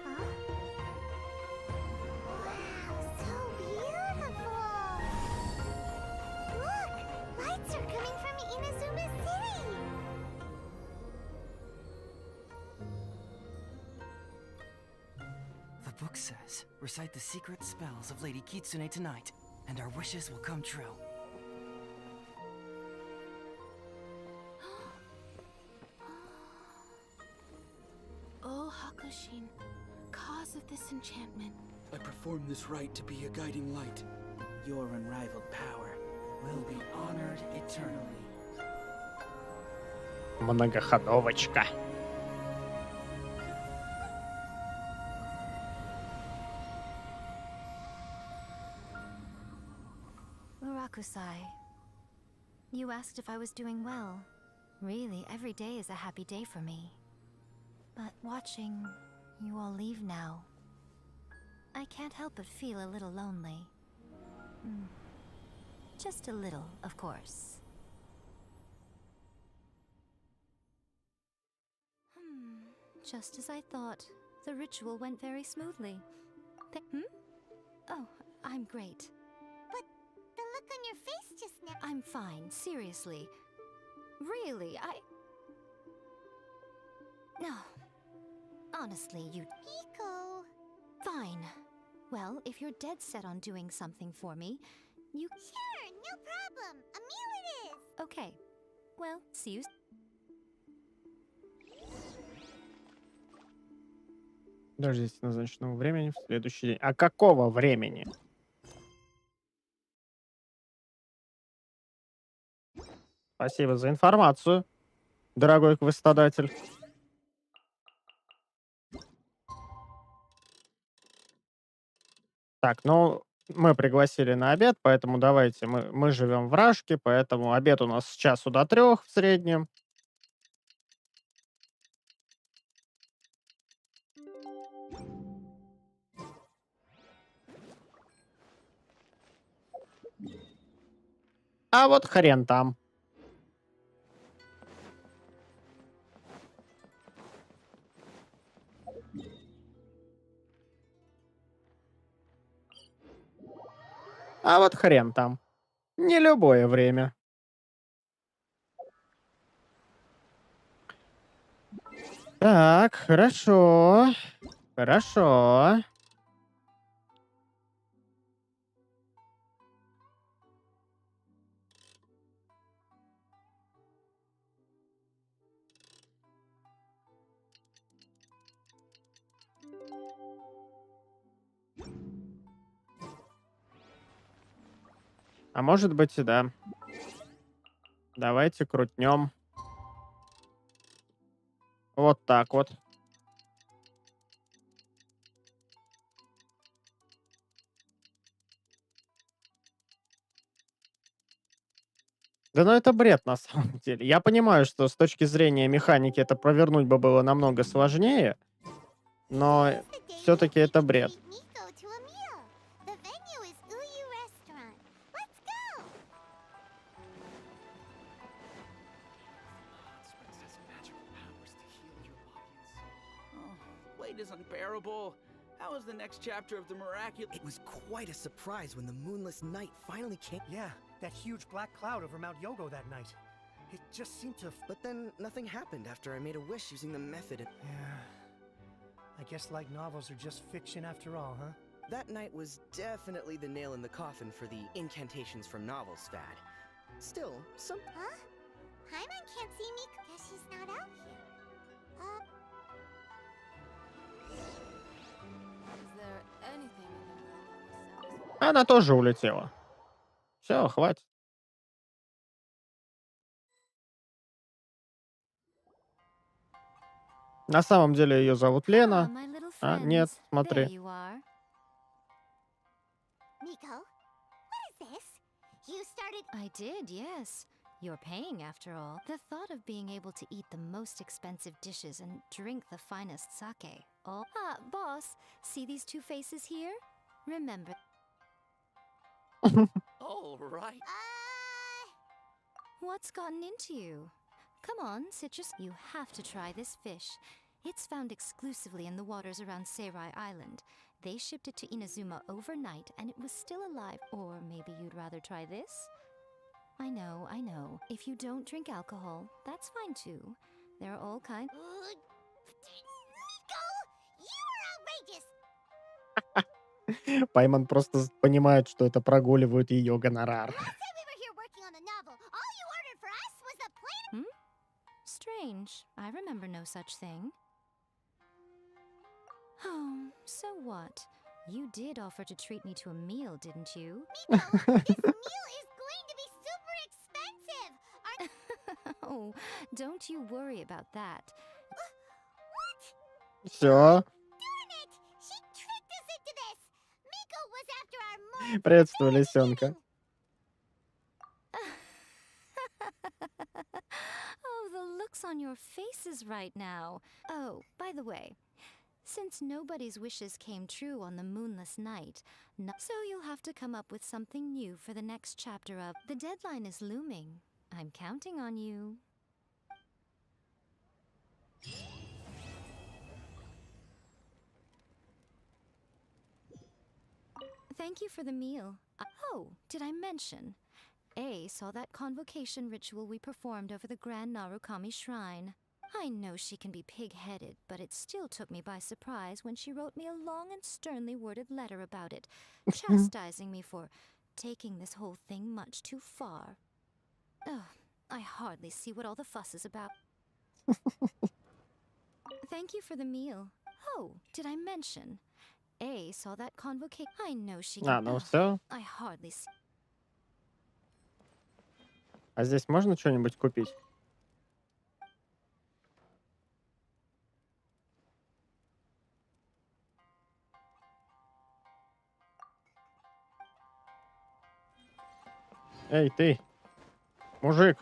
Wow, so beautiful! Look! Lights are coming from Inazuma City! book says, recite the secret spells of Lady Kitsune tonight, and our wishes will come true. Oh, Hakushin, cause of this enchantment. I perform this rite to be a guiding light. Your unrivaled power will be honored eternally. Многоходовочка. Murakusai, you asked if I was doing well. Really, every day is a happy day for me. But watching you all leave now, I can't help but feel a little lonely. Just a little, of course. Just as I thought. The ritual went very smoothly. Oh, I'm great. But the look on your face just now. I'm fine, seriously. Really, No. Honestly, you... Pico. Fine. Well, if you're dead set on doing something for me, you... Sure, no problem. A meal it is. Okay. Well, see you... Дождитесь назначенного времени в следующий день. А какого времени? Спасибо за информацию, дорогой квестодатель. Так, ну, мы пригласили на обед, поэтому давайте, мы живем в Рашке, поэтому обед у нас с часу до 3 в среднем. А вот хрен там. А вот хрен там. Не любое время. Так, хорошо. Хорошо. А может быть и да. Давайте крутнем. Вот так вот. Да ну это бред на самом деле. Я понимаю, что с точки зрения механики это провернуть бы было намного сложнее, но все-таки это бред. Wait is unbearable. How is the next chapter of the miraculous? It was quite a surprise when the moonless night finally came. Yeah, that huge black cloud over Mount Yogo that night. It just seemed to... But then nothing happened after I made a wish using the method. Yeah. I guess light novels are just fiction after all, huh? That night was definitely the nail in the coffin for the incantations from novels fad. Still, some... Huh? Paimon can't see me because she's not out here. Она тоже улетела. Все, хватит. На самом деле ее зовут Лена. А, нет, смотри. Miko, what is this? You started... I did, yes. You're paying after all. The thought of being able to eat the most expensive dishes and drink the finest sake. Boss, see these two faces here? Remember... All right. What's gotten into you? Come on, Citrus. You have to try this fish. It's found exclusively in the waters around Seirai Island. They shipped it to Inazuma overnight and it was still alive. Or maybe you'd rather try this? I know. If you don't drink alcohol, that's fine too. There are all kinds... Miko! You are outrageous! Пайман просто понимает, что это прогуливают ее гонорар. Strange. I remember no such thing. Oh, so what? You did offer to treat me to a meal, didn't you? Miko, this meal is going to be super expensive. Oh, don't you worry about that. What? Все. Darn it! She tricked us into this. Miko was after our more Приветствую, лисенка. Oh, the looks on your faces right now. Oh, by the way, since nobody's wishes came true on the moonless night, so you'll have to come up with something new for the next chapter of... The deadline is looming. I'm counting on you. Thank you for the meal. Oh, did I mention? A saw that convocation ritual we performed over the Grand Narukami Shrine. I know she can be pig-headed, but it still took me by surprise when she wrote me a long and sternly worded letter about it, chastising me for taking this whole thing much too far. Ugh, I hardly see what all the fuss is about. Thank you for the meal. Oh, did I mention? A saw that convocation. I know she can... Ну все. I hardly see... А здесь можно что-нибудь купить? Эй, ты! Мужик!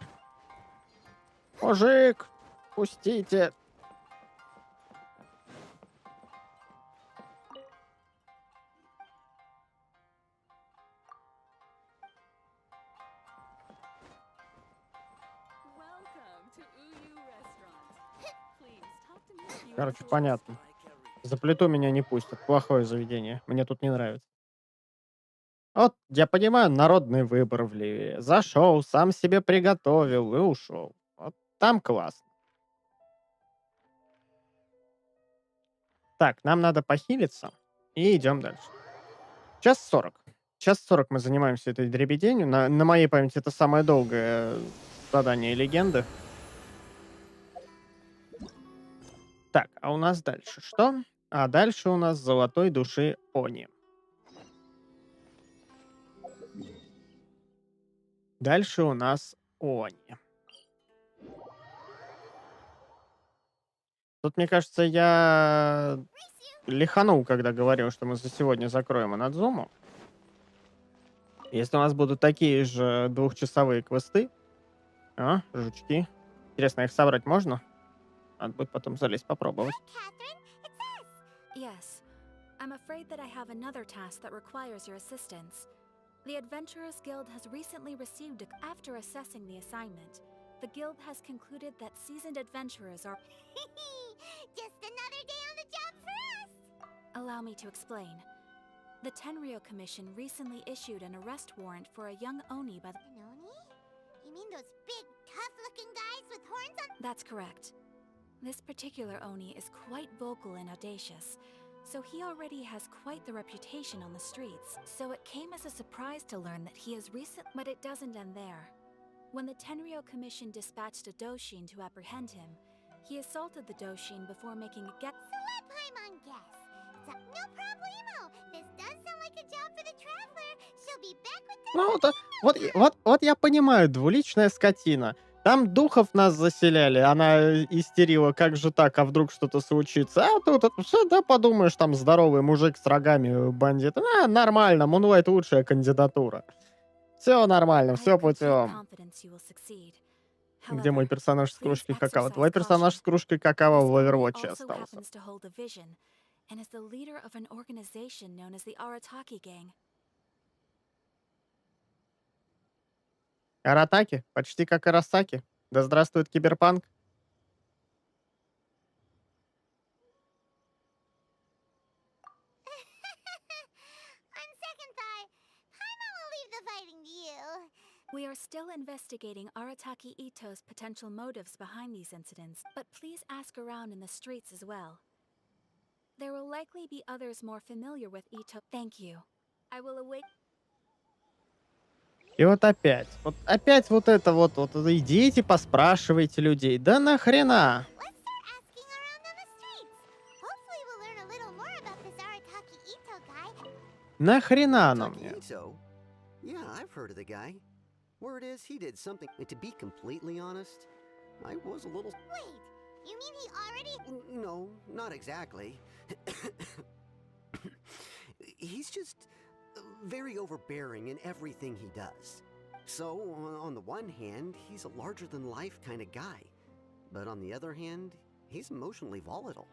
Мужик! Пустите! Короче, понятно. За плиту меня не пустят. Плохое заведение. Мне тут не нравится. Вот, я понимаю, народный выбор в Ливии. Зашел, сам себе приготовил и ушел. Вот там классно. Так, нам надо похилиться. И идем дальше. Час 40. Час 40 мы занимаемся этой дребеденью. На моей памяти это самое долгое задание легенды. Так, а у нас дальше что? А дальше у нас золотой души Они. Дальше у нас Они. Тут, мне кажется, я лиханул, когда говорил, что мы за сегодня закроем Инадзуму. Если у нас будут такие же двухчасовые квесты... А, жучки. Интересно, их собрать можно? Надо будет потом залезть попробовать. Yes. I'm afraid that I have another task that requires your assistance. The Adventurers Guild has recently received after assessing the assignment. The guild has concluded that seasoned adventurers are just another day on the job for us. Allow me to explain. The Tenryou Commission recently issued an arrest warrant for a young Oni by the... An Oni? You mean those big, tough-looking guys with horns on... That's correct. This particular Oni is quite vocal and audacious, so he already has quite the reputation on the streets. So it came as a surprise to learn that he is recent, but it doesn't end there. When the Tenryou Commission dispatched a Doshin to apprehend him, he assaulted the Doshin before making a get... So let Paimon guess. No problemo. This does sound like a job for the Traveler. She'll be back with the... Ну, вот я понимаю, двуличная скотина. Там духов нас заселяли, она истерила, как же так, а вдруг что-то случится. А тут все, да, подумаешь, там здоровый мужик с рогами бандит. Нормально, Мунлайт лучшая кандидатура. Все нормально, все путем. Где мой персонаж с кружкой какао? Твой персонаж с кружкой какао в Overwatch остался. Аратаки? Почти как Арасаки. Да здравствует киберпанк. On second thought, Paimon will leave the fighting to you. We are still investigating Arataki Itto's potential motives behind these incidents, but please ask around in the streets as well. There will likely be others more familiar with Ito. Thank you. I will await. И вот опять вот это вот идите, поспрашивайте людей. Да нахрена? Let's start asking around on the streets. Hopefully we'll learn a little more about this Arataki Itto guy. Нахрена оно Arataki мне? Itto? Yeah, I've heard of the guy. Word is he did something. And to be completely honest, I was a little. Wait, you mean he already? No, not exactly. He's just very overbearing in everything he does. So, on the one hand, he's a larger-than-life kind of guy. But on the other hand, he's emotionally volatile.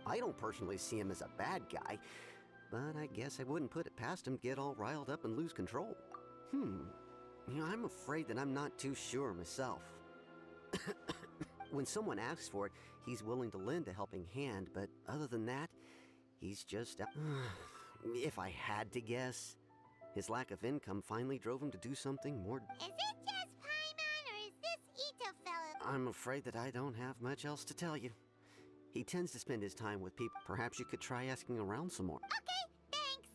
I don't personally see him as a bad guy, but I guess I wouldn't put it past him to get all riled up and lose control. I'm afraid that I'm not too sure myself. When someone asks for it, he's willing to lend a helping hand, but other than that, he's just... if I had to guess, his lack of income finally drove him to do something more... Is it just Paimon, or is this Ito fella? I'm afraid that I don't have much else to tell you. He tends to spend his time with people. Perhaps you could try asking around some more. Okay, thanks.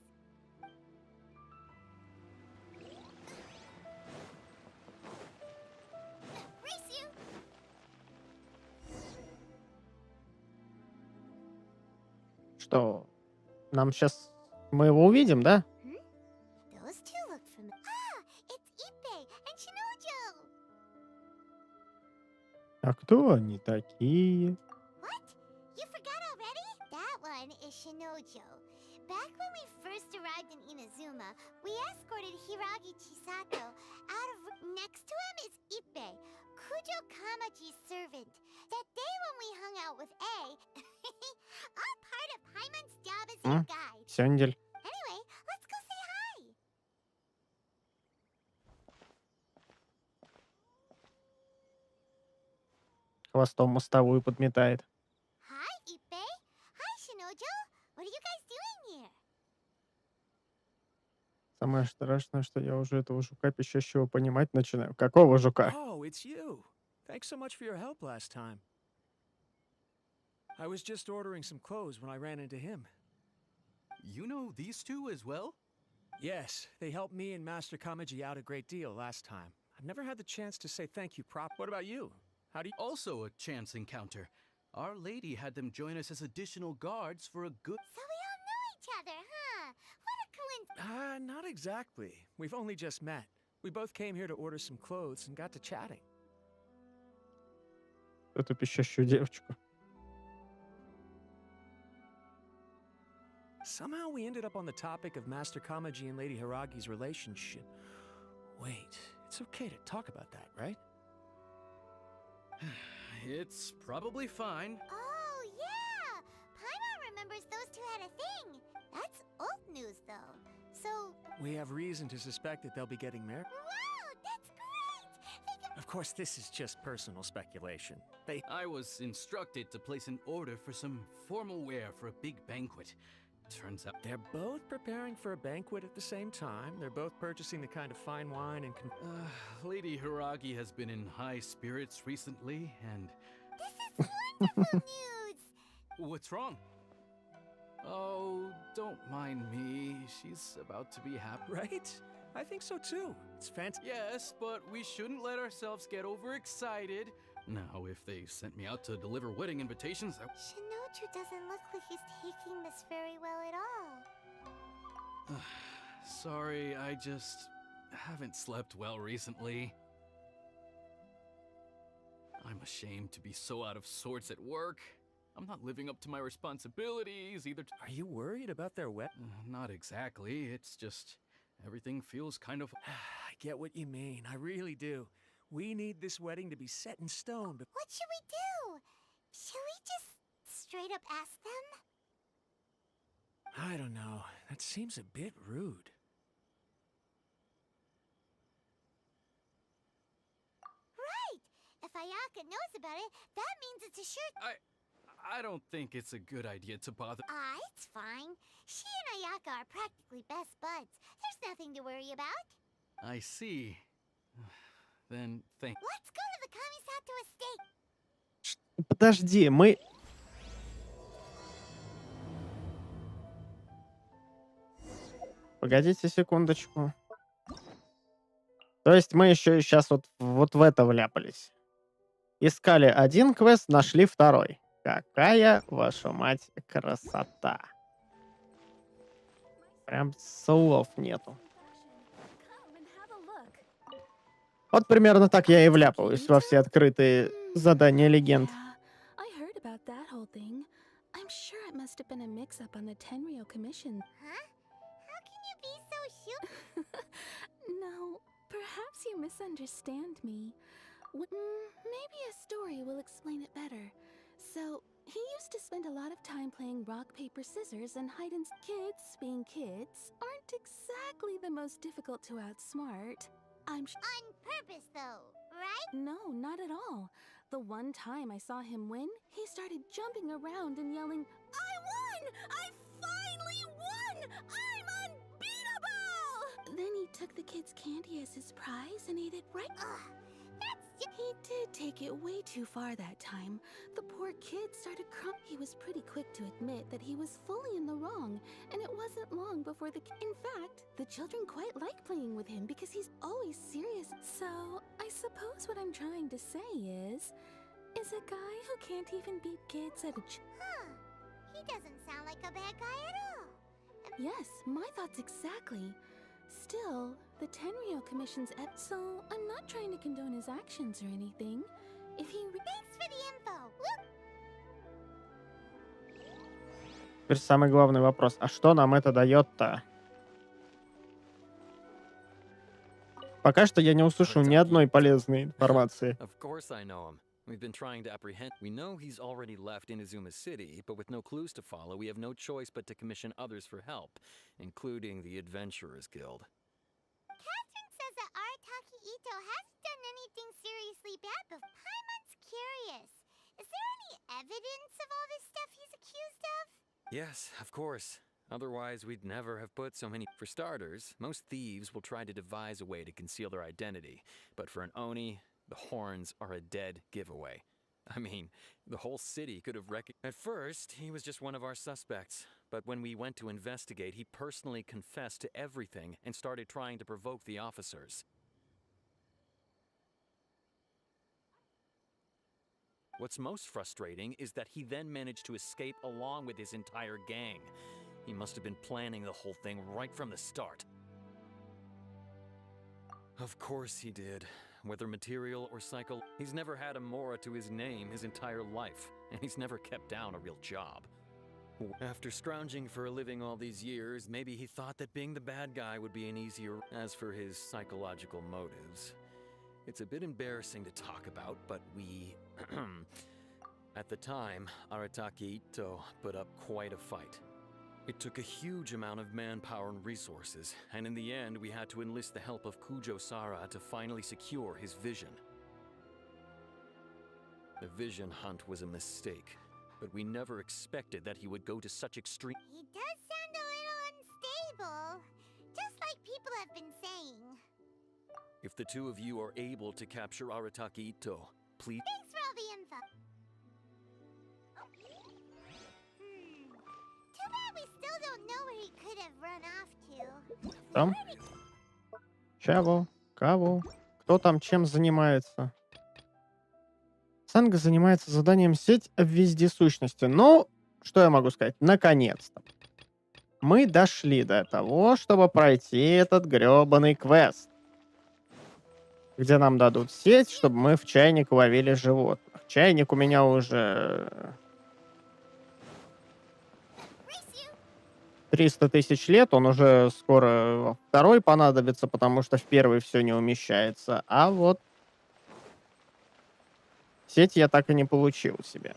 Race you. Что? Нам сейчас... Мы его увидим, да? Those two look familiar. Ah, it's Ippei and Shinojo. А кто они такие? What? You forgot already? That one is Shinojo. Back when we first arrived in Inazuma, we escorted Hiragi Chisato out of... Next to him is Ippei, Kujo Kamaji's servant. That day when we hung out with A, all part of Paimon's job as your guide. Сёндель. Anyway, let's go say hi. Хвостом мостовую подметает. Hi, Ippei. Hi, Shinojo. What are you guys doing here? Самое страшное, что я уже этого жука пищащего понимать начинаю. Какого жука? Oh, it's you. Thanks so much for your help last time. I was just ordering some clothes when I ran into him. You know these two as well? Yes, they helped me and Master Kamaji out a great deal last time. I've never had the chance to say thank you prop. What about you? How do you... Also a chance encounter. Our Lady had them join us as additional guards for a good... So we all know each other, huh? What a coincidence. Not exactly. We've only just met. We both came here to order some clothes and got to chatting. Эту пищащую девочку. Somehow we ended up on the topic of Master Kamaji and Lady Hiragi's relationship. Wait, it's okay to talk about that, right? It's probably fine. Oh, yeah! Paimon remembers those two had a thing. That's old news, though. So... We have reason to suspect that they'll be getting married. Wow, that's great! Of course, this is just personal speculation. I was instructed to place an order for some formal wear for a big banquet. Turns out they're both preparing for a banquet at the same time. They're both purchasing the kind of fine wine and... Lady Hiragi has been in high spirits recently, and... This is wonderful news! What's wrong? Oh, don't mind me. She's about to be happy. Right? I think so too. It's fantastic. Yes, but we shouldn't let ourselves get overexcited. Now, if they sent me out to deliver wedding invitations, Shinoju doesn't look like he's taking this very well at all. Sorry, I just haven't slept well recently. I'm ashamed to be so out of sorts at work. I'm not living up to my responsibilities either. Are you worried about their wedding? Not exactly. It's just everything feels kind of... I get what you mean. I really do. We need this wedding to be set in stone. But what should we do? Should we just straight up ask them? I don't know. That seems a bit rude. Right! If Ayaka knows about it, that means it's a sure... I don't think it's a good idea to bother... It's fine. She and Ayaka are practically best buds. There's nothing to worry about. I see. Then thank... Let's go to the Kamisato estate. Подожди, мы... Погодите секундочку. То есть мы еще и сейчас вот в это вляпались. Искали один квест, нашли второй. Какая, вашу мать, красота. Прям слов нету. Вот примерно так я и вляпываюсь во все открытые задания легенд. I heard about that whole thing. I'm sure it must have been a mix-up on the Tenryou Commission. Huh? How can you be so sure? No, perhaps you misunderstand me. Maybe a story will explain it better. So, he used to spend a lot of time playing rock, paper, scissors and hide and kids, being kids, aren't exactly the most difficult to outsmart. On purpose, though, right? No, not at all. The one time I saw him win, he started jumping around and yelling, "I won! I finally won! I'm unbeatable!" Then he took the kid's candy as his prize and ate it right. He did take it way too far that time. The poor kid started crying. He was pretty quick to admit that he was fully in the wrong, and it wasn't long before in fact, the children quite like playing with him because he's always serious. So, I suppose what I'm trying to say is a guy who can't even beat kids at a Huh. He doesn't sound like a bad guy at all. Yes, my thoughts exactly. Still, the Tenryou Commission's so I'm not trying to condone his actions or anything. If he Thanks for the info. Whoop. Теперь самый главный вопрос. А что нам это дает-то? Пока что я не услышал ни одной полезной информации. Of course I know him. We've been trying to apprehend. We know he's already left Inazuma City, but with no clues to follow, we have no choice but to commission others for help, including the Adventurers Guild. Catherine says that Arataki Itto hasn't done anything seriously bad, but Paimon's curious. Is there any evidence of all this stuff he's accused of? Yes, of course. Otherwise, we'd never have put so many. For starters, most thieves will try to devise a way to conceal their identity, but for an Oni, the horns are a dead giveaway. I mean, the whole city could have recognized. At first, he was just one of our suspects, but when we went to investigate, he personally confessed to everything and started trying to provoke the officers. What's most frustrating is that he then managed to escape along with his entire gang. He must have been planning the whole thing right from the start. Of course he did. Whether material or psycho, he's never had a Mora to his name his entire life, and he's never kept down a real job. After scrounging for a living all these years, maybe he thought that being the bad guy would be an easier. As for his psychological motives, it's a bit embarrassing to talk about, but we... At the time, Arataki Itto put up quite a fight. It took a huge amount of manpower and resources, and in the end, we had to enlist the help of Kujo-Sara to finally secure his vision. The vision hunt was a mistake, but we never expected that he would go to such extreme. He does sound a little unstable, just like people have been saying. If the two of you are able to capture Arataki Itto, please. Thanks for all the info. Too bad we still don't know where he could have run off to. Там? Чего? Кого? Кто там чем занимается? Санга занимается заданием сеть вездесущности. Ну, что я могу сказать? Наконец-то. Мы дошли до того, чтобы пройти этот грёбаный квест. Где нам дадут сеть, чтобы мы в чайник ловили животных. Чайник у меня уже 300 тысяч лет, он уже скоро второй понадобится, потому что в первый все не умещается. А вот сеть я так и не получил себе.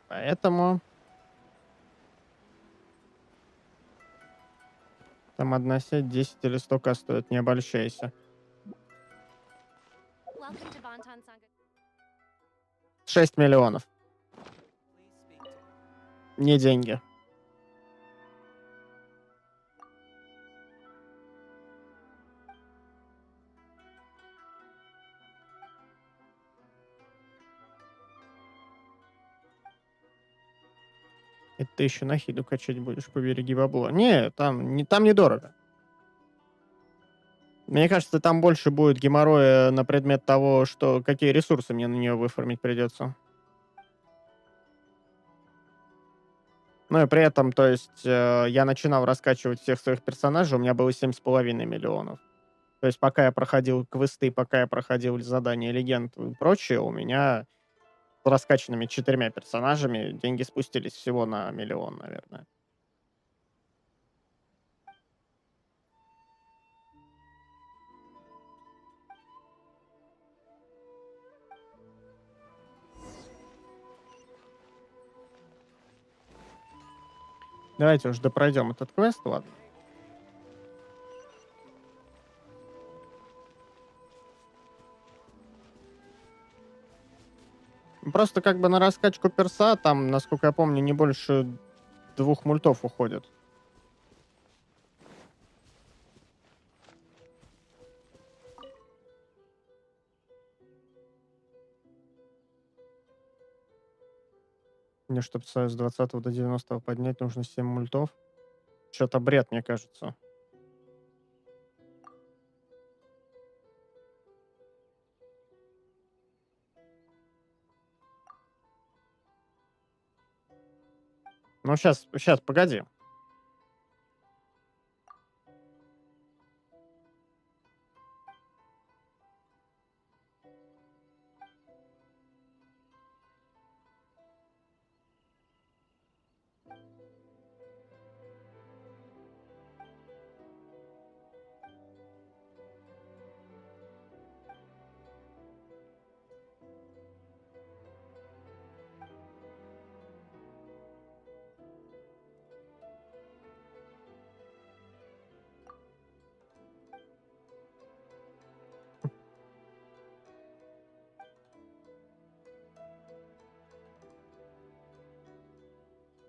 Поэтому там одна сеть 10 или 100к стоит, не обольщайся. 6 миллионов. Не деньги. Это ты еще на хиду качать будешь, побереги бабло. Не, там недорого. Мне кажется, там больше будет геморроя на предмет того, что какие ресурсы мне на нее выформить придется. Ну и при этом, то есть, я начинал раскачивать всех своих персонажей, у меня было 7,5 миллионов. То есть, пока я проходил квесты, пока я проходил задания Легенд и прочее, у меня с раскачанными 4 персонажами деньги спустились всего на 1 миллион, наверное. Давайте уж допройдем этот квест, ладно. Просто как бы на раскачку перса там, насколько я помню, не больше 2 мультов уходит. Мне, чтобы с 20 до 90 поднять, нужно 7 мультов. Что-то бред, мне кажется. Ну, сейчас, погоди.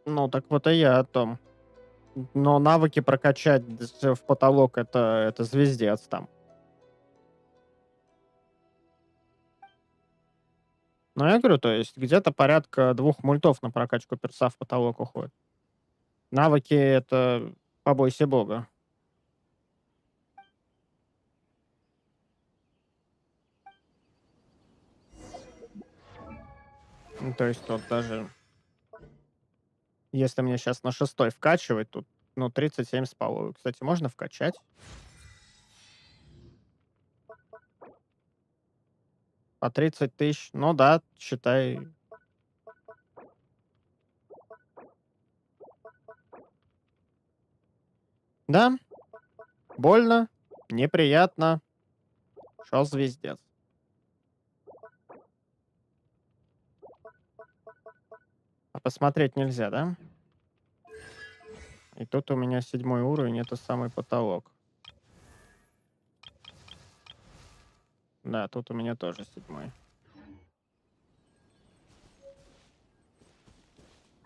Ну, так вот и я о том. Но навыки прокачать в потолок это звездец там. Ну, я говорю, то есть где-то порядка 2 мультов на прокачку перса в потолок уходит. Навыки это побойся бога. Ну, то есть тут даже... Если мне сейчас на 6 вкачивать, тут, ну, 37,5. Кстати, можно вкачать. По 30 тысяч. Ну да, считай. Да. Больно. Неприятно. Шо звездец. А посмотреть нельзя, да? И тут у меня 7 уровень, это самый потолок. Да, тут у меня тоже 7.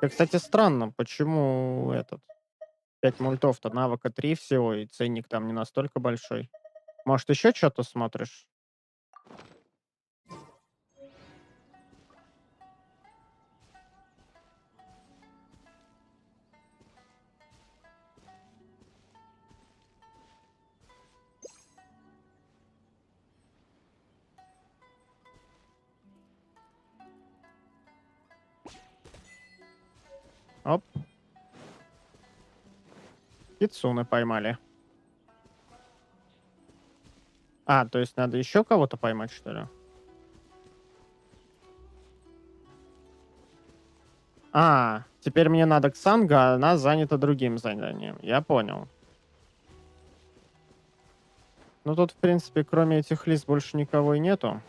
И, кстати, странно, почему 5 мультов-то, навыка 3 всего, и ценник там не настолько большой. Может, еще что-то смотришь? Оп. Кицунэ поймали. А, то есть надо еще кого-то поймать, что ли? А, теперь мне надо к Санга, а она занята другим заданием. Я понял. Ну, тут, в принципе, кроме этих лист больше никого и нету.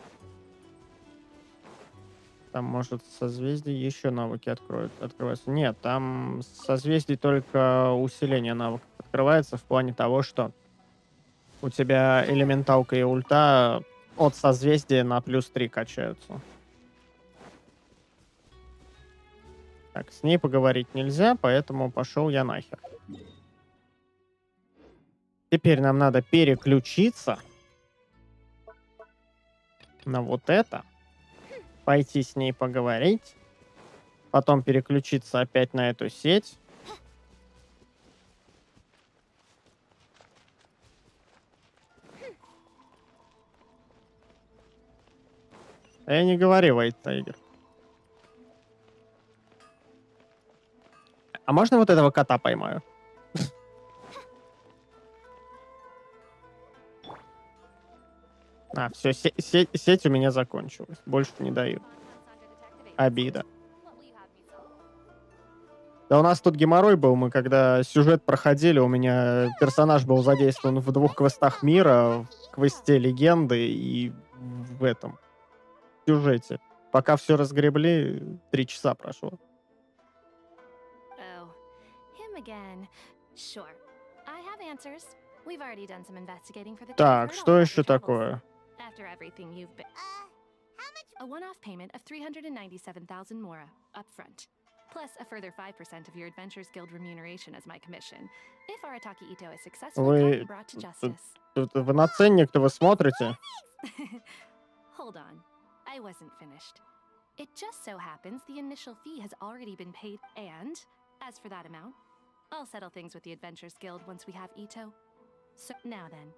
Там, может, созвездий еще навыки открываются. Нет, там созвездий только усиление навыков открывается в плане того, что у тебя элементалка и ульта от созвездия на +3 качаются. Так, с ней поговорить нельзя, поэтому пошел я нахер. Теперь нам надо переключиться на вот это. Пойти с ней поговорить. потом переключиться опять на эту сеть. Я не говорил, Тайгер. А можно вот этого кота поймаю? А, все, сеть у меня закончилась. Больше не дают. Обида. Да у нас тут геморрой был. Мы когда сюжет проходили, у меня персонаж был задействован в 2 квестах мира, в квесте легенды и в этом сюжете. Пока все разгребли, 3 часа прошло. Oh, him again. Sure. I have answers. We've already done some investigating for the Так, что еще такое? After everything you've been... A one-off payment of 397,000 mora, upfront. Plus a further 5% of your Adventures Guild remuneration as my commission. If Arataki Itto is successfully Вы... brought to justice. Вы на ценник-то вы смотрите? Hold on. I wasn't finished. It just so happens the initial fee has already been paid, and, as for that amount, I'll settle things with the Adventures Guild once we have Ito. So, now then,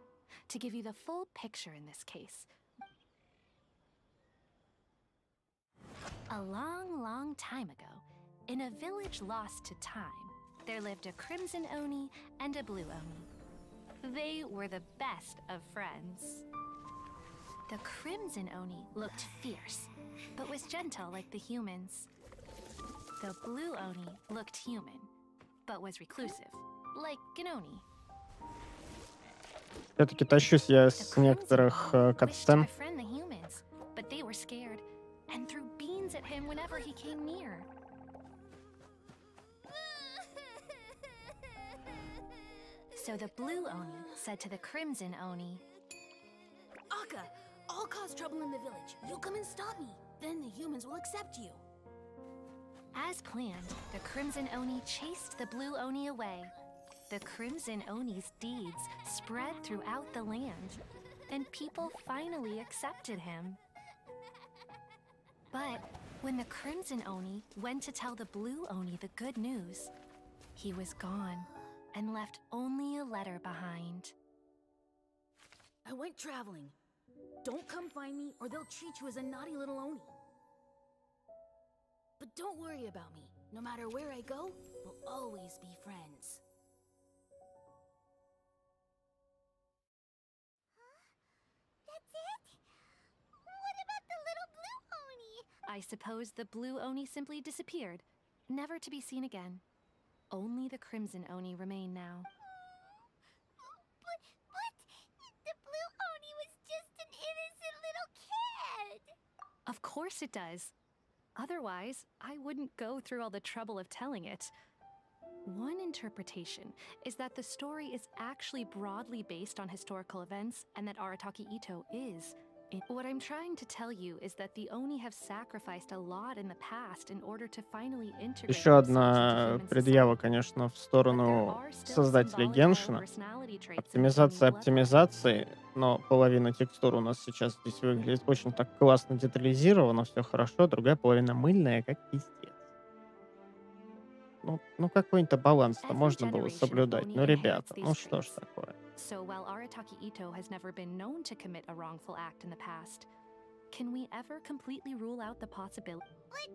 to give you the full picture in this case. A long, long time ago, in a village lost to time, there lived a Crimson Oni and a Blue Oni. They were the best of friends. The Crimson Oni looked fierce, but was gentle like the humans. The Blue Oni looked human, but was reclusive, like an Oni. Все-таки тащусь я с некоторых катсцен. Befriend the humans, but they were scared and threw beans at him whenever he came near. So the Blue Oni said to the Crimson Oni, Aka, I'll cause trouble in the village. You come and stop me. Then the humans will accept you. As planned, the Crimson Oni chased the Blue Oni away. The Crimson Oni's deeds spread throughout the land, and people finally accepted him. But when the Crimson Oni went to tell the Blue Oni the good news, he was gone and left only a letter behind. I went traveling. Don't come find me or they'll treat you as a naughty little Oni. But don't worry about me. No matter where I go, we'll always be friends. That's it? What about the little Blue Oni? I suppose the Blue Oni simply disappeared, never to be seen again. Only the Crimson Oni remain now. But the Blue Oni was just an innocent little kid. Of course it does. Otherwise, I wouldn't go through all the trouble of telling it. One interpretation is that the story is actually broadly based on historical events and that Arataki Itto is. What I'm trying to tell you is that the Oni have sacrificed a lot in the past in order to finally integrate. Еще одна предъява, конечно, в сторону создателей Геншина. Оптимизация оптимизации, но половина текстур у нас сейчас здесь выглядит очень так классно детализировано, все хорошо, другая половина мыльная, как пиздец. Ну какой-то баланс-то можно было соблюдать. Ну, ребята, ну что ж такое. So while Arataki Itto has never been known to commit a wrongful act in the past, can we ever completely rule out the possibility? But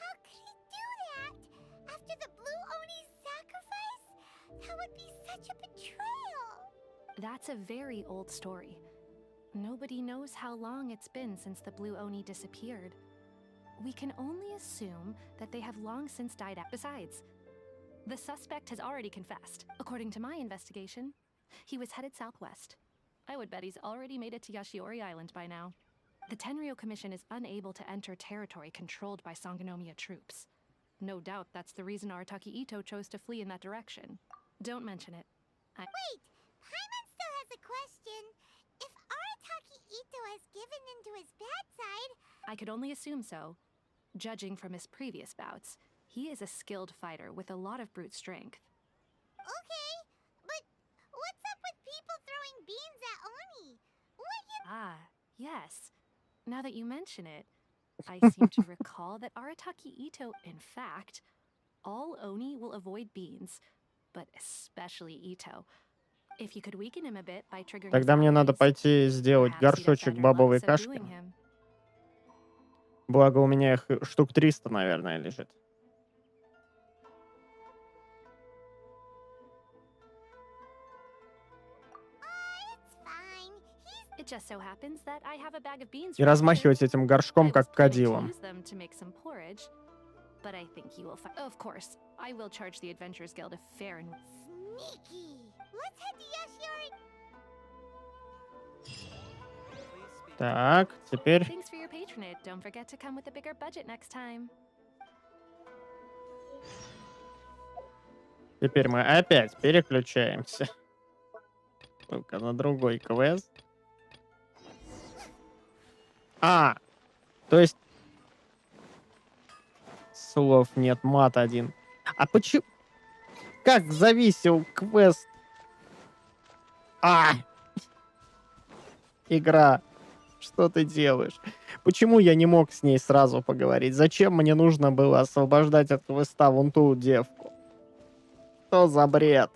how could he do that? After the Blue Oni's sacrifice? That would be such a betrayal. That's a very old story. Nobody knows how long it's been since the Blue Oni disappeared. We can only assume that they have long since died out. Besides, the suspect has already confessed. According to my investigation, he was headed southwest. I would bet he's already made it to Yashiori Island by now. The Tenryou Commission is unable to enter territory controlled by Sangonomiya troops. No doubt that's the reason Arataki Itto chose to flee in that direction. Don't mention it. Wait! Paimon still has a question. If Arataki Itto has given into his bad side... I could only assume so. Judging from his previous bouts, he is a skilled fighter with a lot of brute strength. Okay, but what's up with people throwing beans at Oni? Ah, yes. Now that you mention it, I seem to recall that Arataki Itto, in fact, all Oni will avoid beans, but especially Ito. If you could weaken him a bit by triggering his Тогда мне надо allies, пойти сделать perhaps you'd have горшочек better luck бобовой кашки. subduing him. Благо у меня их штук 300, наверное, лежит. It just so happens that I have a bag of beans И right here. размахивать этим горшком, I was как planning to кадилом. use them to make some porridge, but I think you will find. Of course, I will charge the Adventurers Guild a fair and. Sneaky. Let's head to Yoshiori. Так, теперь... Thanks for your patronage. Don't forget to come with a bigger budget next time. Теперь мы опять переключаемся. Только на другой квест. А, то есть... Слов нет, мат один. А почему... Как зависел квест? А! Игра, что ты делаешь? Почему я не мог с ней сразу поговорить? Зачем мне нужно было освобождать от квеста вон ту девку? Что за бред?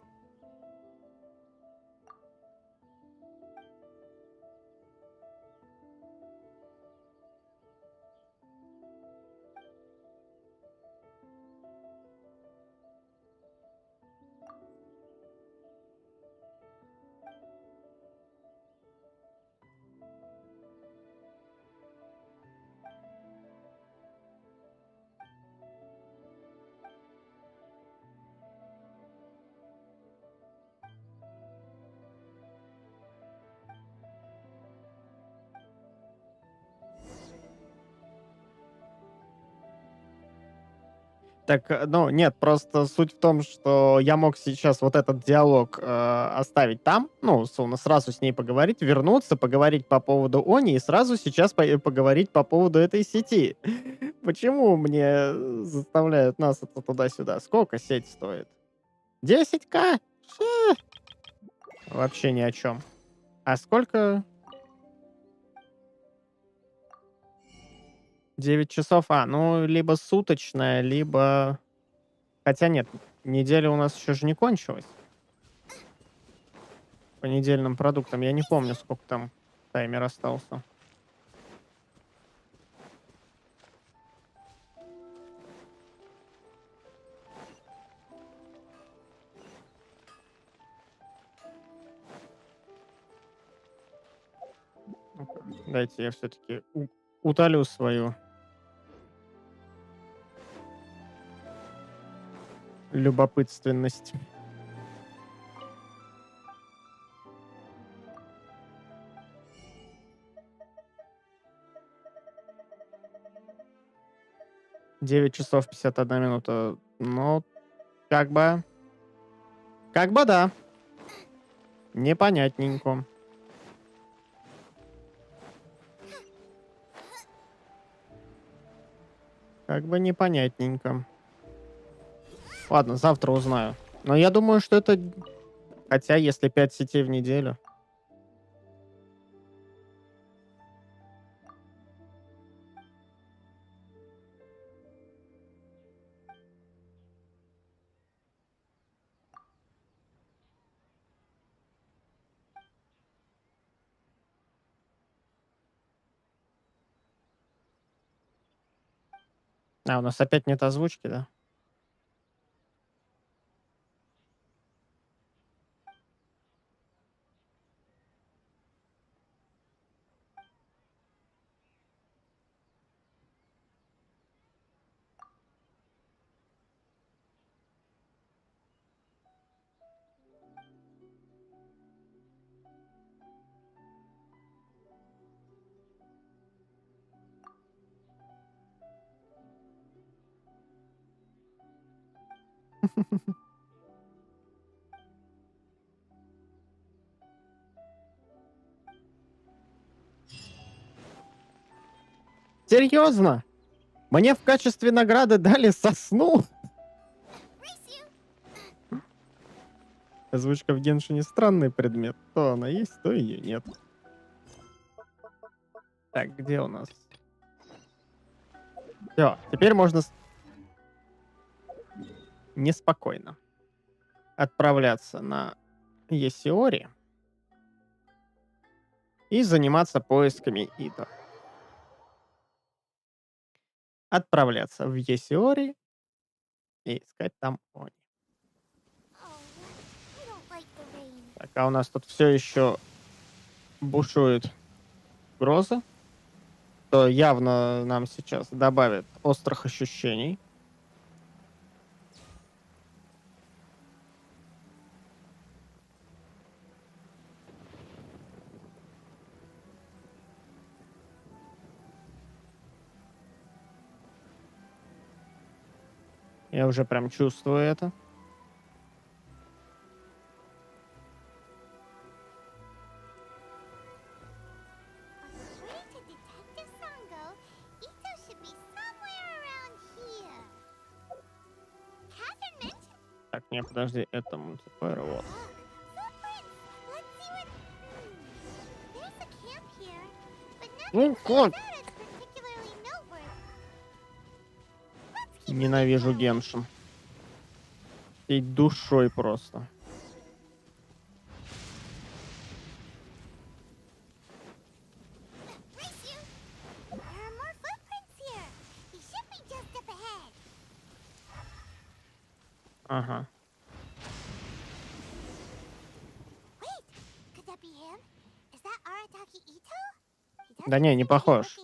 Так, ну, нет, просто суть в том, что я мог сейчас вот этот диалог оставить там, ну, условно, сразу с ней поговорить, вернуться, поговорить по поводу Они и сразу сейчас поговорить по поводу этой сети. Почему мне заставляют нас это туда-сюда? Сколько сеть стоит? 10к? Вообще ни о чем. А сколько? 9 часов. А, ну, либо суточная, либо... Хотя нет, неделя у нас еще же не кончилась. По недельным продуктам. Я не помню, сколько там таймер остался. Ну-ка, дайте я все-таки утолю свою любопытственность. Девять часов 51 минута. Ну, как бы да. Непонятненько. Как бы непонятненько. Ладно, завтра узнаю. Но я думаю, что это... Хотя, если 5 сетей в неделю... А, у нас опять нет озвучки, да? Серьезно? Мне в качестве награды дали сосну? Озвучка в Геншине странный предмет. То она есть, то ее нет. Так, где у нас? Все, теперь можно неспокойно отправляться на Есиори и заниматься поисками Итто. Отправляться в Есиори и искать там Они. Так, а у нас тут все еще бушует гроза, то явно нам сейчас добавит острых ощущений. Я уже прям чувствую это. Так, не, подожди, это мультиплеер, вот. Ну, как? Ненавижу Геншин. И душой просто. Ага. Да не, не похож.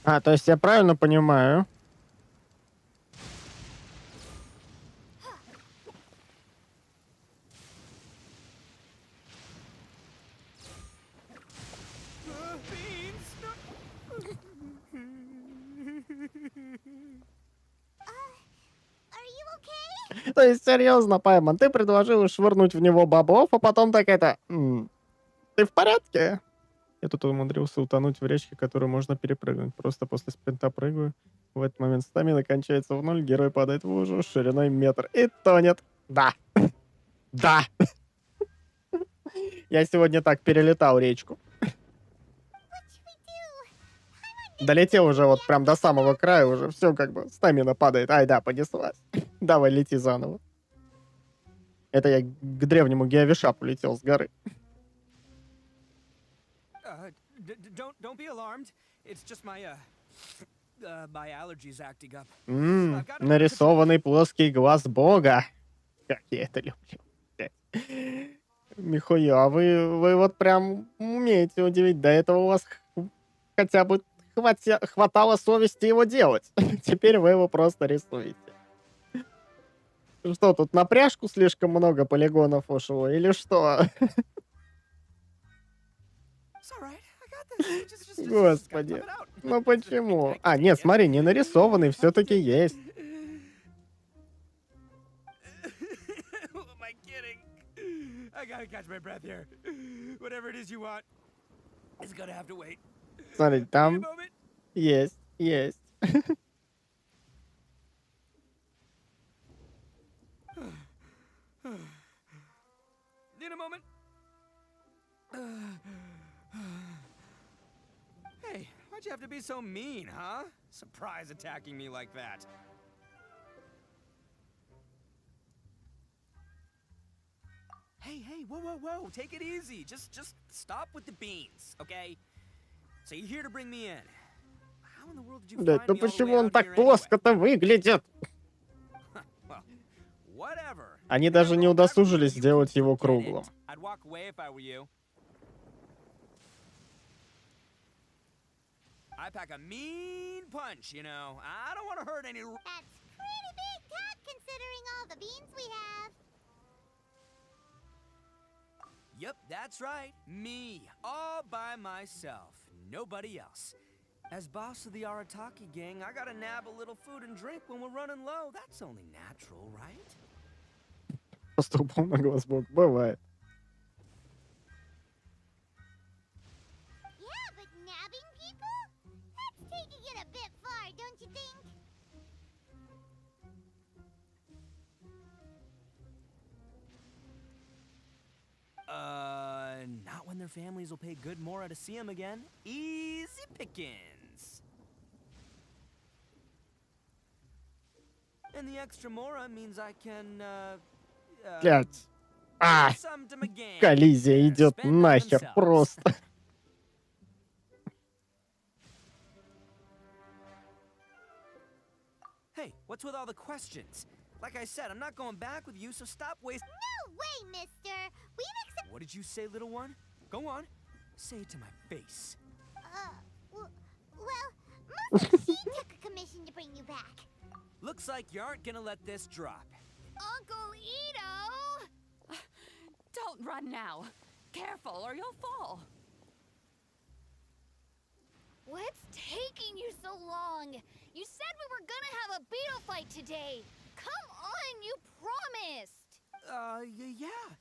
А, то есть я правильно понимаю? То есть, серьезно, Пайман, ты предложил швырнуть в него бобов, а потом так это... Ты в порядке? Я тут умудрился утонуть в речке, которую можно перепрыгнуть. Просто после спринта прыгаю. В этот момент стамина кончается в ноль, герой падает в лужу шириной метр и тонет. Да. Да. Я сегодня так перелетал речку. Долетел уже вот прям до самого края, уже все как бы, стамина падает. Ай, да, понеслась. Давай, лети заново. Это я к древнему Геовишапу летел с горы. Don't be alarmed. It's just my allergies acting up. Нарисованный плоский глаз бога. Как я это люблю. Михуя, вы вот прям умеете удивить. До этого у вас хотя бы хватало совести его делать. Теперь вы его просто рисуете. Что, тут на пряжку слишком много полигонов ушло, или что? Господи. Ну почему? А, нет, смотри, не нарисованный, все-таки есть. Смотри, там есть. In a moment. Hey, why'd you have to be so mean, huh? Surprise attacking me like that. Hey, whoa, take it easy. Just stop with the beans, okay? So you're here to bring me in. How in the world did you Блять, find ну me all the почему way он out так here плоско-то выглядит? Well, whatever. Они даже не удосужились сделать его круглым. I'd walk away if I were you. I pack a mean punch, you know. I don't want to hurt any... That's pretty big talk considering all the beans we have. Yep, that's right. Me, all by myself. Nobody else. As boss of the Arataki gang, I gotta nab a little food and drink when we're running low. That's only natural, right? Просто упал на глаз бог. Бывает. Yeah, but nabbing people? That's taking it a bit far, don't you think? Not when their families will pay good mora to see them again. Easy pickings. And the extra mora means I can, Блядь. А, some to my gang. коллизия идет Spend on нахер themselves. просто. Hey, what's with all the questions? Like I said, I'm not going back with you, so stop wasting. No way, mister! We've accepted. What did you say, little one? Go on. Say it to my face. Well, mostly she took a commission to bring you back. Looks like you aren't gonna let this drop. Uncle Ito! Don't run now. Careful or you'll fall. What's taking you so long? You said we were gonna have a beetle fight today. Come on, you promised.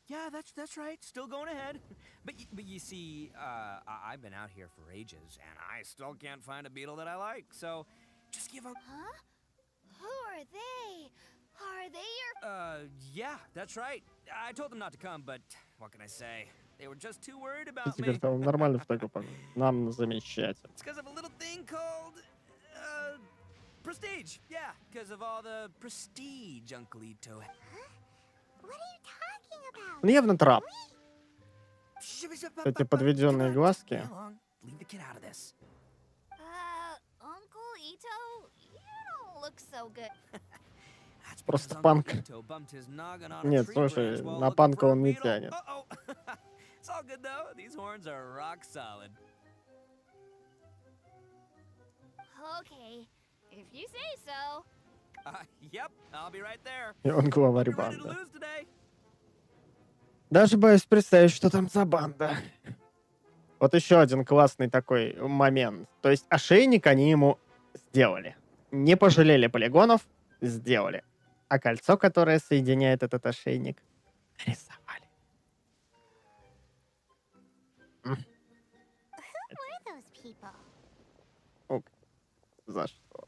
Yeah, that's right. Still going ahead. But you see, I've been out here for ages, and I still can't find a beetle that I like. So, just give up. Huh? Who are they? Are they your... Yeah, that's right. I told them not to come, but what can I say? They were just too worried about Теперь me. стало нормально в такой погоде. Нам замечательно. It's because of a little thing called, prestige. Yeah, because of all the prestige, Uncle Ito. What are you talking about? Ну, явно трап. Эти подведенные глазки. Leave the kid out of this. Uncle Ito, you don't look so good. Просто панк. Нет, слушай, на панка он не тянет. It's all good though. These horns are rock solid. Okay, if you say so. Yep, I'll be right there. И он главарь Hope you're ready to банды. lose today. Даже боюсь представить, что там за банда. Вот еще один классный такой момент. То есть ошейник они ему сделали. Не пожалели полигонов, сделали. А кольцо, которое соединяет этот ошейник, нарисовали. Who were those people? Ок. За что?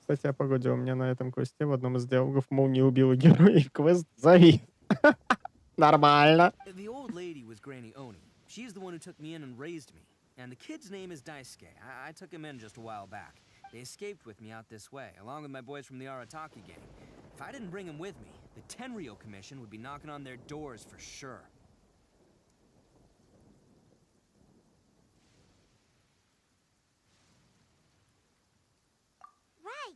Кстати, о погоде. У меня на этом квесте в одном из диалогов, мол, не убила героя, и квест завис. Нормально. The old lady was Granny Oni. She's the one who took me in and raised me. And the kid's name is Daisuke. I took him in just a while back. They escaped with me out this way, along with my boys from the Arataki gang. If I didn't bring them with me, the Tenryou Commission would be knocking on their doors for sure. Right,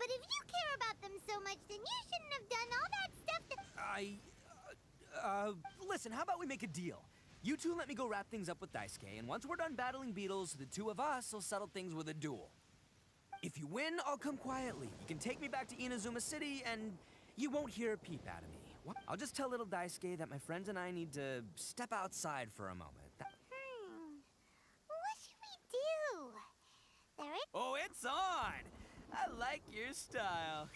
but if you care about them so much, then you shouldn't have done all that stuff to... Listen, how about we make a deal? You two let me go wrap things up with Daisuke, and once we're done battling beetles, the two of us will settle things with a duel. If you win, I'll come quietly. You can take me back to Inazuma City, and you won't hear a peep out of me. I'll just tell little Daisuke that my friends and I need to step outside for a moment. What should we do? There it... Oh, it's on! I like your style.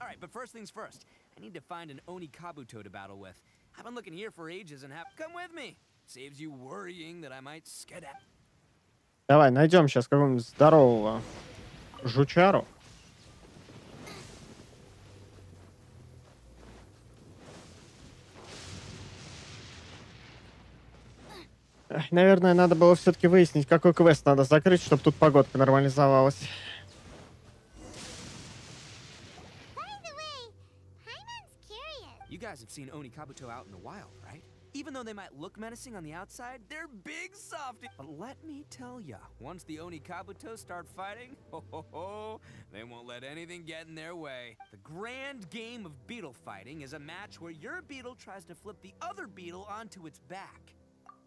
All right, but first things first. I need to find an Oni Kabuto to battle with. I've been looking here for ages and have... Come with me! Saves you worrying that I might skedaddle. Давай, найдем сейчас какого-нибудь здорового жучару. Наверное, надо было все-таки выяснить, какой квест надо закрыть, чтобы тут погодка нормализовалась. You guys have seen Oni Kabuto out in the wild, right? Even though they might look menacing on the outside, they're big softy. But let me tell ya, once the Oni Kabuto start fighting, they won't let anything get in their way. The grand game of beetle fighting is a match where your beetle tries to flip the other beetle onto its back.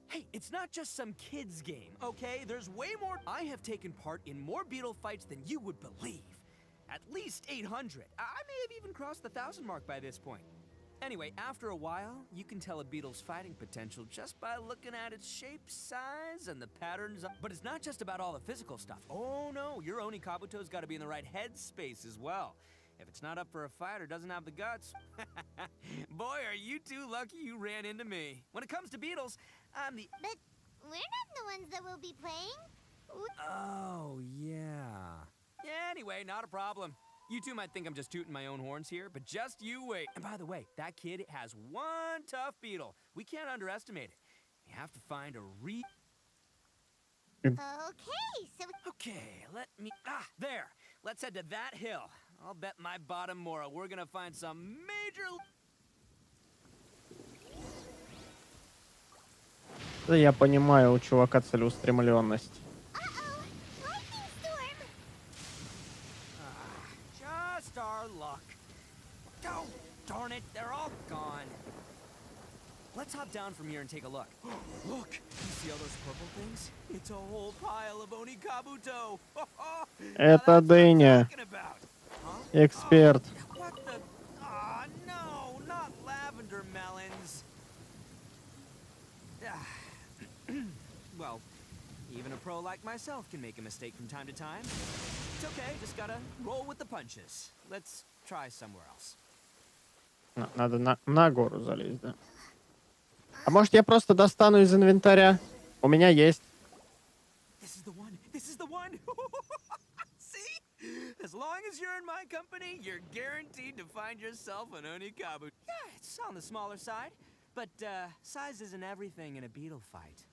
Hey, it's not just some kid's game, okay? There's way more. I have taken part in more beetle fights than you would believe. At least 800. I may have even crossed the 1,000 mark by this point. Anyway, after a while, you can tell a beetle's fighting potential just by looking at its shape, size, and the patterns. But it's not just about all the physical stuff. Oh no, your Oni Kabuto's got to be in the right headspace as well. If it's not up for a fight or doesn't have the guts, boy, are you too lucky you ran into me. When it comes to beetles, I'm the... But We're not the ones that will be playing. Oh, yeah. Anyway, not a problem. You two might think I'm just tooting my own horns here, but just you wait. And by the way, that kid has one tough beetle. We can't underestimate it. We have to find a Okay, so... Okay, let me... there! Let's head to that hill. I'll bet my bottom moral we're gonna find some major... Да, я понимаю, у чувака целеустремленность. Just our luck. Oh, darn it, they're all gone. Let's hop down from here and take a look. Look, you see all those purple things? It's a whole pile of Onikabuto. Это дыня. Эксперт. What the? Ah, no, not lavender melons. Well, even a pro like myself can make a mistake from time to time. It's okay, just gotta roll with the punches. Let's try somewhere else. Надо на гору залезть, да? А может я просто достану из инвентаря? У меня есть. This is the one. This is the one. See? As long as you're in my company, you're guaranteed to find yourself an Onikabu. Yeah, it's on the smaller side, but size isn't everything in a beetle fight.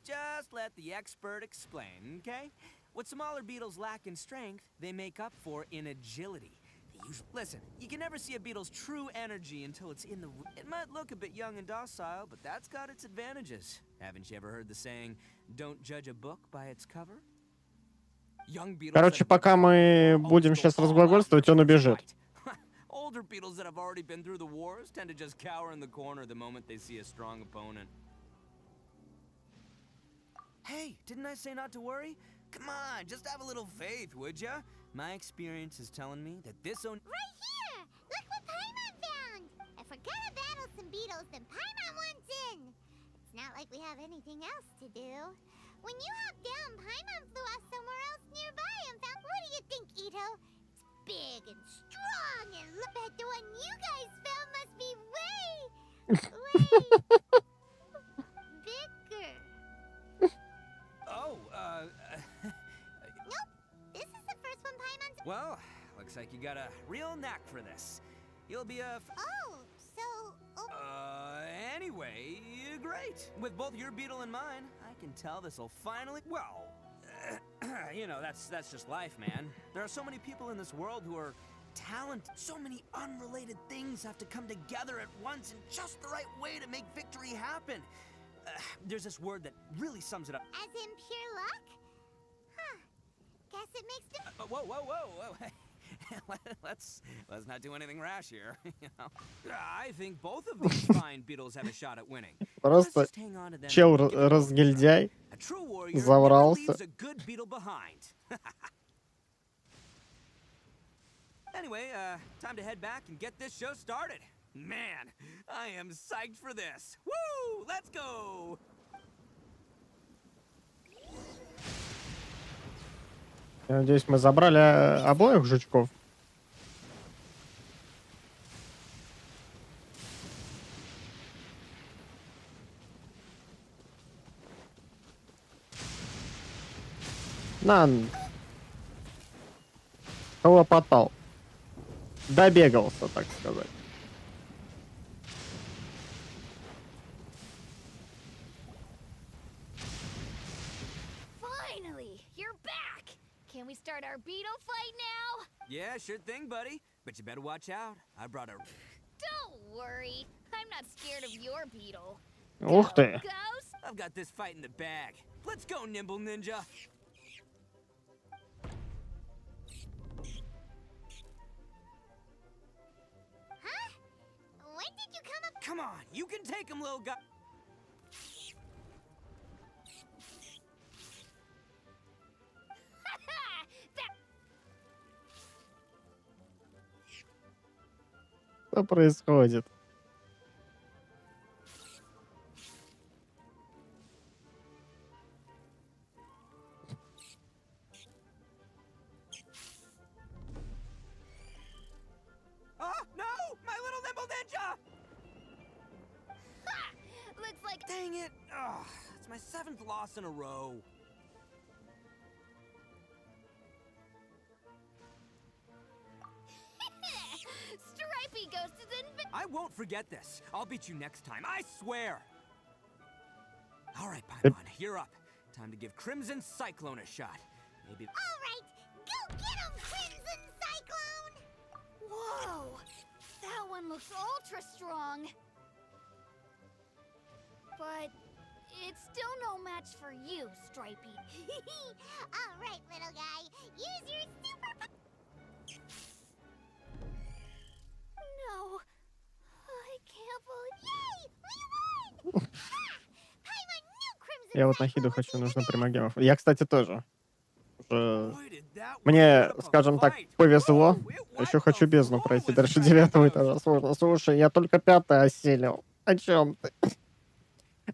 Just let the expert explain, okay? What smaller beetles lack in strength, they make up for in agility. Listen, you can never see a beetle's true energy until it's in the... It might look a bit young and docile, but that's got its advantages. Haven't you ever heard the saying, don't judge a book by its cover? Короче, пока мы будем сейчас разглагольствовать, он убежит. Older beetles that have already been through the wars tend to just cower in the corner the moment they see a strong opponent. Hey, didn't I say not to worry? Come on, just have a little faith, would ya? My experience is telling me that this Right here! Look what Paimon found! If we're gonna battle some beetles, then Paimon wants in! It's not like we have anything else to do. When you hopped down, Paimon flew off somewhere else nearby and found... What do you think, Ito? It's big and strong and look at the one you guys found must be way bigger. Oh, Nope, this is the first one Paimon's... well, looks like you got a real knack for this. You'll be a... Anyway, great. With both your beetle and mine, I can tell this'll finally... Well, you know, that's just life, man. There are so many people in this world who are talented. So many unrelated things have to come together at once in just the right way to make victory happen. There's this word that really sums it up. As in pure luck? Huh. Guess it makes the... Whoa. Let's not do anything rash here. You know, I think both of these fine beetles have a shot at winning. Просто чел разгильдяй заврался. A good beetle behind. Anyway, time to head back and get this show started. Man, I am psyched for this. Woo! Let's go. Я надеюсь, мы забрали обоих жучков. Хлопотал. Добегался, так сказать. Finally, you're back. Can we start our beetle fight now? Yeah, sure thing, buddy. But you better watch out. I brought a... Don't worry. I'm not scared of your beetle. Ух ты. Ghost? I've got this fight in the bag. Let's go, Nimble Ninja. Huh? When did you come up? Come on, you can take him, little guy. Что происходит? Oh, no! My little Nimble Ninja! Looks like... Dang it! Oh, it's my my 7th loss in a row. Stripey Ghost is in. I won't forget this. I'll beat you next time, I swear. All right, Paimon, you're up. Time to give Crimson Cyclone a shot. Maybe. All right, go get him, Crimson Cyclone! Whoa, that one looks ultra strong. But it's still no match for you, Stripey. All right, little guy, use your super. No, I can't believe. Yay, we won! Paimon knew Crimson. Я вот на хиду хочу, нужно примагемов. Я, кстати, тоже. Уже... Мне, скажем так, повезло. Еще хочу бездну пройти. Дальше 9-го этажа сложно. Слушай, я только 5-й осилил. О чем ты?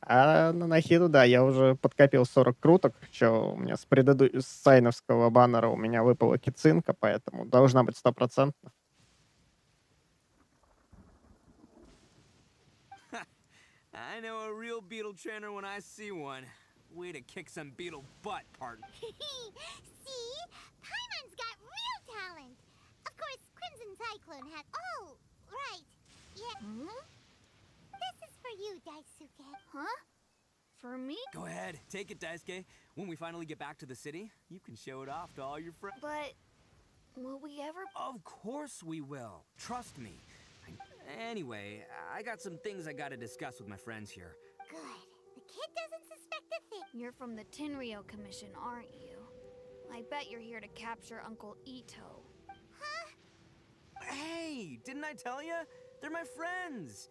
А на нахиду, да, я уже подкопил 40 круток. Что у меня с с сайновского баннера у меня выпала кицинка, поэтому должна быть 100%. I know a real beetle trainer when I see one. Way to kick some beetle butt, partner. See? Paimon's got real talent. Of course, Crimson Cyclone had. Oh, right. Yeah. This is for you, Daisuke. Huh? For me? Go ahead, take it, Daisuke. When we finally get back to the city, you can show it off to all your friends. But will we ever? Of course we will. Trust me. Anyway, I got some things I gotta discuss with my friends here. Good. The kid doesn't suspect a thing. You're from the Tenryou Commission, aren't you? I bet you're here to capture Uncle Ito. Huh? Hey, didn't I tell you? They're my friends.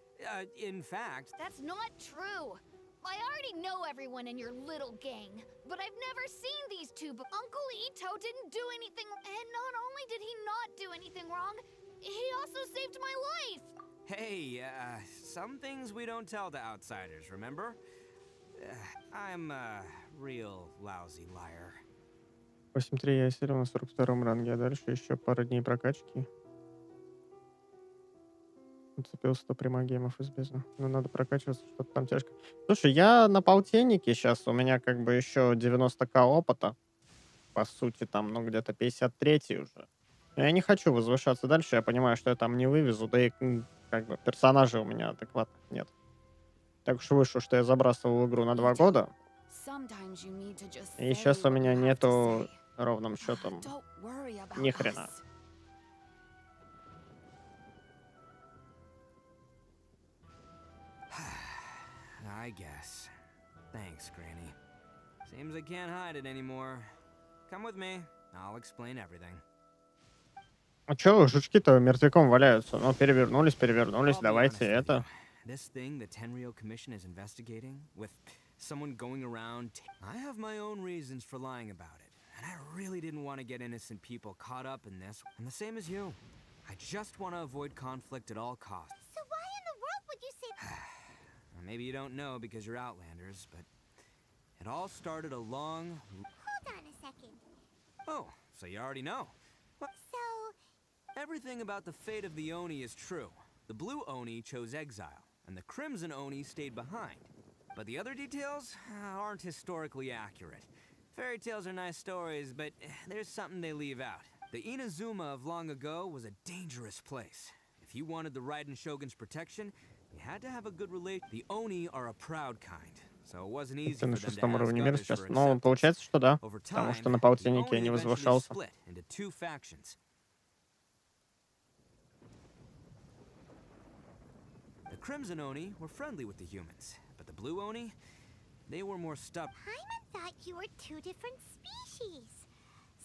In fact... That's not true. I already know everyone in your little gang, but I've never seen these two. But Uncle Ito didn't do anything, and not only did he not do anything wrong, he also saved my life. Hey, some things we don't tell to outsiders, remember? I'm a real lousy liar. 8.3 я осилил на 42-м ранге, а дальше еще пару дней прокачки. Нацепил 100 примагемов из бездны. Но надо прокачиваться, что-то там тяжко. Слушай, я на полтиннике сейчас, у меня как бы еще 90к опыта. По сути, там, ну, где-то 53 уже. Я не хочу возвышаться дальше, я понимаю, что я там не вывезу, да и как бы персонажей у меня адекватных нет. Так уж вышло, что я забрасывал игру на 2 года. И сейчас у меня нету ровным счетом ни хрена. I guess. Thanks, Granny. Seems I can't hide it anymore. Come with me. I'll explain everything. А чё, жучки-то мертвяком валяются? Ну, перевернулись, I'll be давайте honest with это. you. This thing the Tenryou Commission is investigating, with someone going around... I have my own reasons for lying about it, and I really didn't want to get innocent people caught up in this. I'm the same as you. I just want to avoid conflict at all costs. So why in the world would you say... Maybe you don't know because you're Outlanders, but it all started a long... Hold on a second. Oh, so you already know. What? So... Everything about the fate of the Oni is true. The blue Oni chose exile, and the crimson Oni stayed behind. But the other details aren't historically accurate. Fairy tales are nice stories, but there's something they leave out. The Inazuma of long ago was a dangerous place. If you wanted the Raiden Shogun's protection, you had to have a good relation. The Oni are a proud kind, so it wasn't easy Ты for на them to 6-м уровне ask мира others сейчас. for Ну, acceptance. получается, что да. Over Потому time, что на the полтиннике я Oni не eventually возвышался. split into two factions. The Crimson Oni were friendly with the humans, but the Blue Oni, they were more stubborn. Paimon thought you were two different species.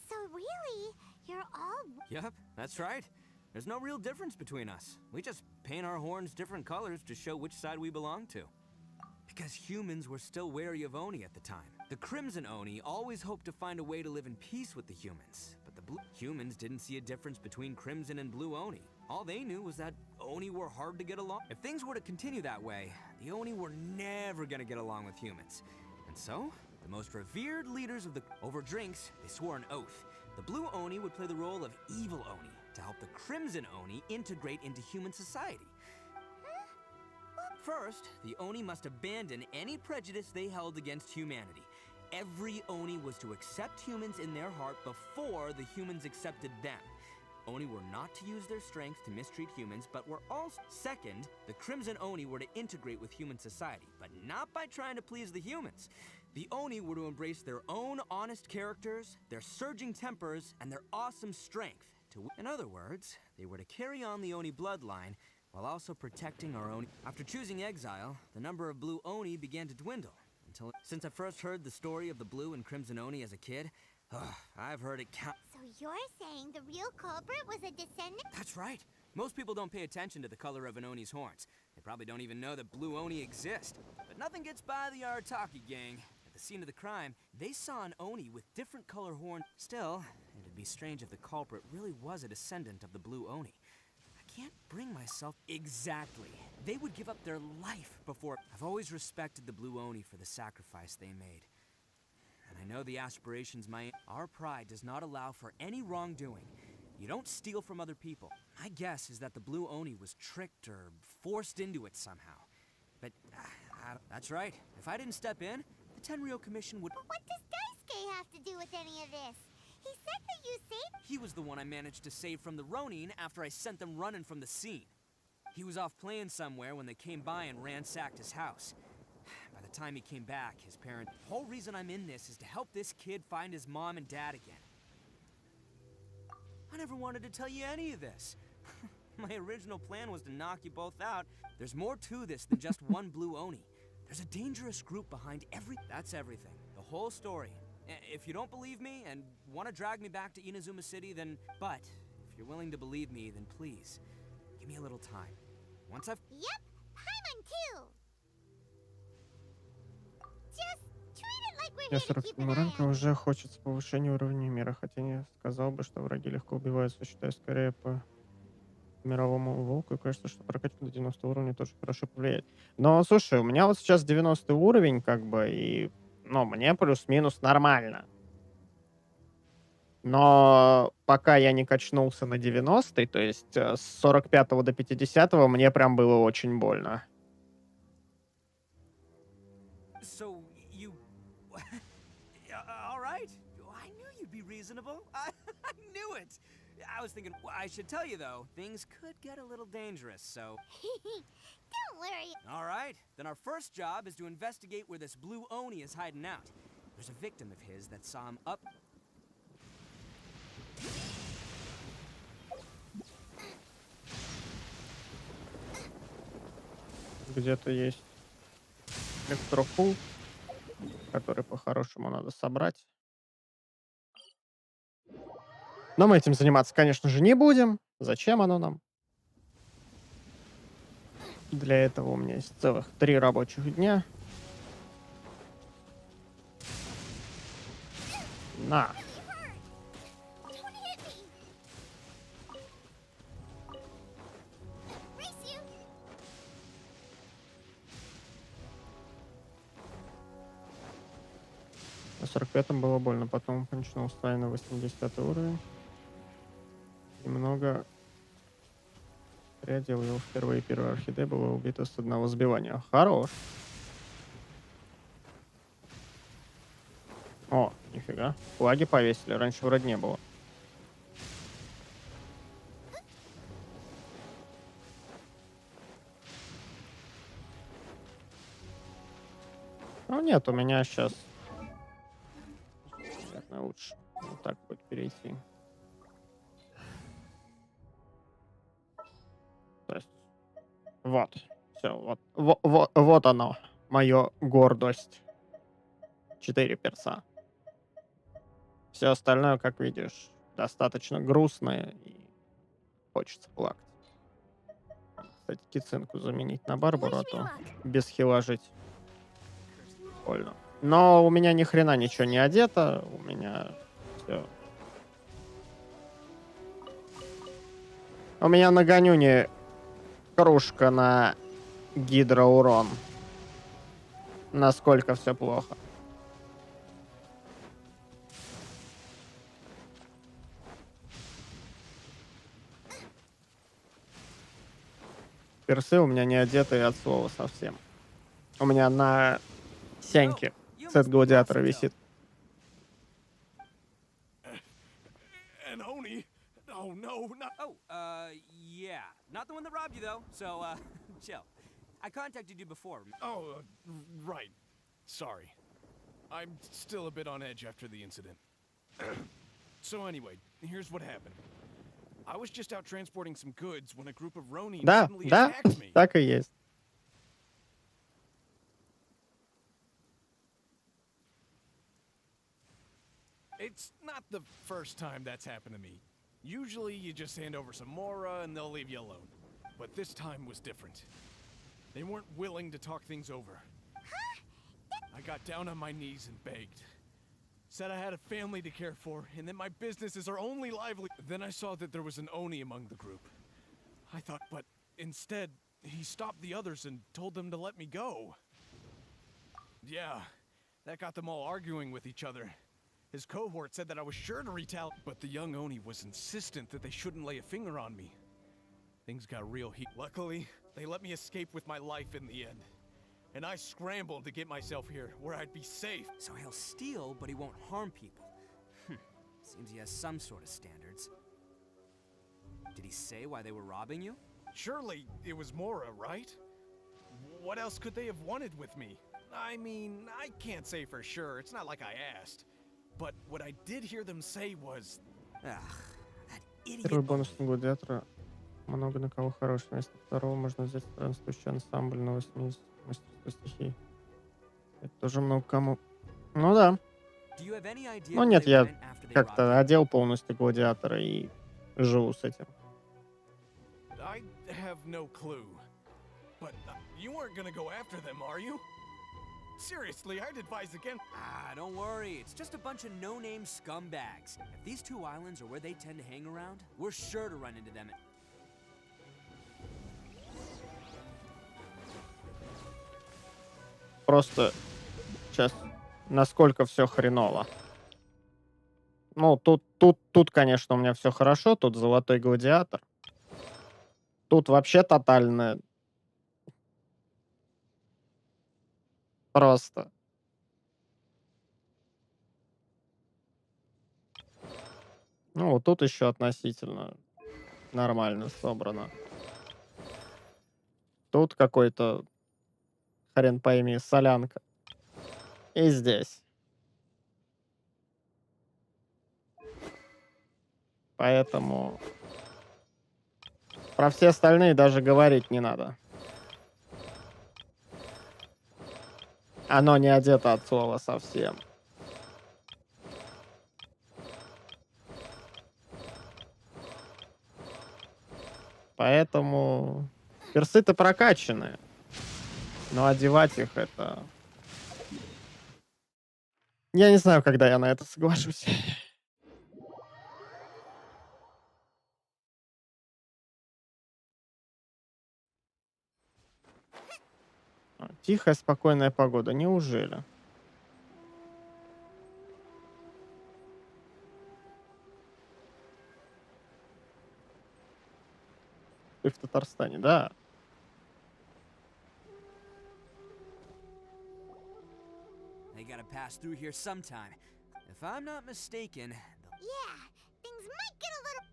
So really, you're all... Yep, that's right. There's no real difference between us. We just paint our horns different colors to show which side we belong to. Because humans were still wary of Oni at the time. The Crimson Oni always hoped to find a way to live in peace with the humans. But the humans didn't see a difference between Crimson and Blue Oni. All they knew was that Oni were hard to get along. If things were to continue that way, the Oni were never gonna get along with humans. And so, the most revered leaders of the... Over drinks, they swore an oath. The Blue Oni would play the role of evil Oni to help the Crimson Oni integrate into human society. First, the Oni must abandon any prejudice they held against humanity. Every Oni was to accept humans in their heart before the humans accepted them. Oni were not to use their strength to mistreat humans, but were also... Second, the Crimson Oni were to integrate with human society, but not by trying to please the humans. The Oni were to embrace their own honest characters, their surging tempers, and their awesome strength. In other words, they were to carry on the Oni bloodline, while also protecting our Oni. After choosing exile, the number of blue Oni began to dwindle, until... Since I first heard the story of the blue and crimson Oni as a kid, I've heard it count... So you're saying the real culprit was a descendant? That's right. Most people don't pay attention to the color of an Oni's horns. They probably don't even know that blue Oni exist. But nothing gets by the Arataki gang. At the scene of the crime, they saw an Oni with different color horns. Still, it'd be strange if the culprit really was a descendant of the blue Oni. I can't bring myself... Exactly. They would give up their life before... I've always respected the blue Oni for the sacrifice they made. And I know the aspirations Our pride does not allow for any wrongdoing. You don't steal from other people. My guess is that the blue Oni was tricked or forced into it somehow. But, that's right. If I didn't step in, the Tenryou Commission would... But what does Daisuke have to do with any of this? He said that you saved... He was the one I managed to save from the Ronin after I sent them running from the scene. He was off playing somewhere when they came by and ransacked his house. By the time he came back, his parent... The whole reason I'm in this is to help this kid find his mom and dad again. I never wanted to tell you any of this. My original plan was to knock you both out. There's more to this than just one blue Oni. There's a dangerous group behind That's everything. The whole story. If you don't believe me and want to drag me back to Inazuma City, then... But, if you're willing to believe me, then please, give me a little time. Once I've... Yep, Paimon too! Just treat it like we're Я here to keep 47 an eye ранга on. уже хочется повышения уровня мира, хотя не сказал бы, что враги легко убиваются, считаю скорее по мировому волку, и кажется, что прокачка до 90 уровня тоже хорошо повлияет. Но, слушай, у меня вот сейчас 90 уровень, как бы, и, ну, мне плюс-минус нормально. Но пока я не качнулся на 90, то есть с 45 до 50 мне прям было очень больно. So, you... All right. I knew you'd be reasonable. I knew it. I was thinking, I should tell you, though, things could get a little dangerous, so... Don't worry. All right. Then our first job is to investigate where this blue Oni is hiding out. There's a victim of his that saw him up... Где-то есть электрофул, который по-хорошему надо собрать. Но мы этим заниматься, конечно же, не будем. Зачем оно нам? Для этого у меня есть целых 3 рабочих дня. На. На 45-м было больно, потом кончил стая на 80 уровень. Немного переодел его впервые. Первая орхидея была убита с одного сбивания. Хорош. О, нифига. Флаги повесили. Раньше вроде не было. Ну нет, у меня сейчас... Наверное, лучше вот так будет перейти. То есть, вот, все, вот оно, мое гордость. 4 перса. Все остальное, как видишь, достаточно грустное и хочется плакать. Кстати, кицунку заменить на Барбару, а то без хила жить больно. Но у меня ни хрена ничего не одето, у меня все. У меня на гонюне кружка на гидроурон. Насколько все плохо. Персы у меня не одетые от слова совсем. У меня на сяньке сет гладиатора висит. An Oni? Oh, no, not. Oh, yeah. Not the one that robbed you, though, so, chill. I contacted you before. Oh, right. Sorry. I'm still a bit on edge after the incident. So anyway, here's what happened. I was just out transporting some goods when a group of Ronin Да, suddenly да, attacked me. так и есть. It's not the first time that's happened to me. Usually you just hand over some mora and they'll leave you alone. But this time was different. They weren't willing to talk things over. I got down on my knees and begged. Said I had a family to care for and that my business is our only livelihood. Then I saw that there was an Oni among the group. I thought, but instead, he stopped the others and told them to let me go. Yeah, that got them all arguing with each other. His cohort said that I was sure to retaliate, but the young Oni was insistent that they shouldn't lay a finger on me. Things got real heat. Luckily, they let me escape with my life in the end. And I scrambled to get myself here, where I'd be safe. So he'll steal, but he won't harm people. Seems he has some sort of standards. Did he say why they were robbing you? Surely it was Mora, right? What else could they have wanted with me? I mean, I can't say for sure. It's not like I asked. But what I did hear them say was... Первый бонус на гладиатора. Много на кого хорош. Вместо второго можно взять странствующий ансамбль на 80 мастерства стихий. Это тоже много кому. Ну да. Ну нет, я как-то одел полностью гладиатора и живу с этим. I have no clue. But you weren't gonna go after them, are you? Seriously, I'd advise against... Don't worry. It's just a bunch of no-name scumbags. If these two islands are where they tend to hang around, we're sure to run into them. Просто сейчас насколько все хреново. Ну, тут, конечно, у меня все хорошо. Тут золотой гладиатор. Тут вообще тотально. Просто. Ну, вот тут еще относительно нормально собрано. Тут какой-то, хрен пойми, солянка. И здесь. Поэтому про все остальные даже говорить не надо. Оно не одето от слова совсем. Поэтому персы-то прокачанные. Но одевать их это... Я не знаю, когда я на это соглашусь. Тихая, спокойная погода. Неужели? Ты в Татарстане, да? They gotta pass through here sometime. If I'm not mistaken... Yeah, things might get a little...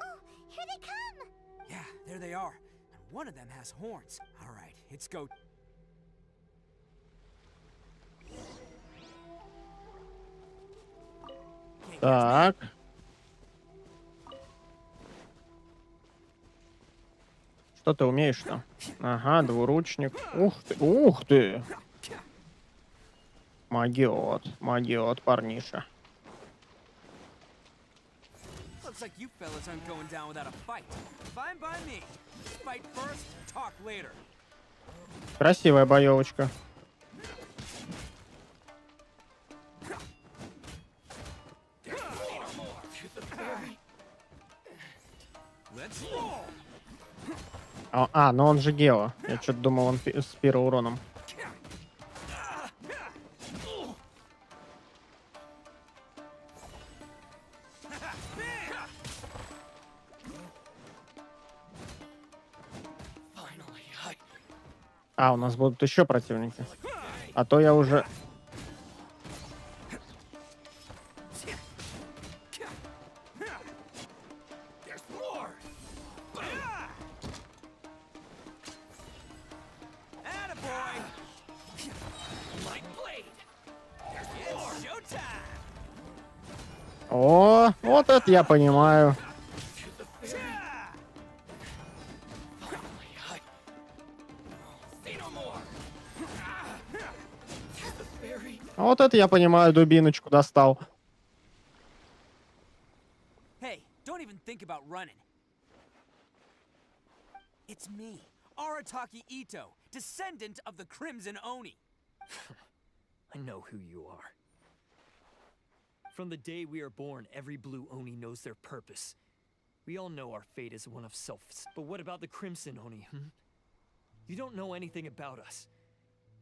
Oh, here they come! Yeah, there they are. And one of them has horns. All right, it's go... Так. Что ты умеешь-то? Ага, двуручник. Ух ты, ух ты! Магиот, парниша. Looks like you fellas aren't going down without a fight. Fine by me. Fight first, talk later. Красивая боевочка. Но он же Гео. Я что-то думал, он с пироуроном. А, у нас будут еще противники. А то я уже... О, вот это я понимаю. Вот это я понимаю, дубиночку достал. Hey, don't even think about running. It's me, Arataki Itto, descendant of the Crimson Oni. I know who you are. From the day we are born, every blue Oni knows their purpose. We all know our fate is one of self. But what about the Crimson Oni, You don't know anything about us.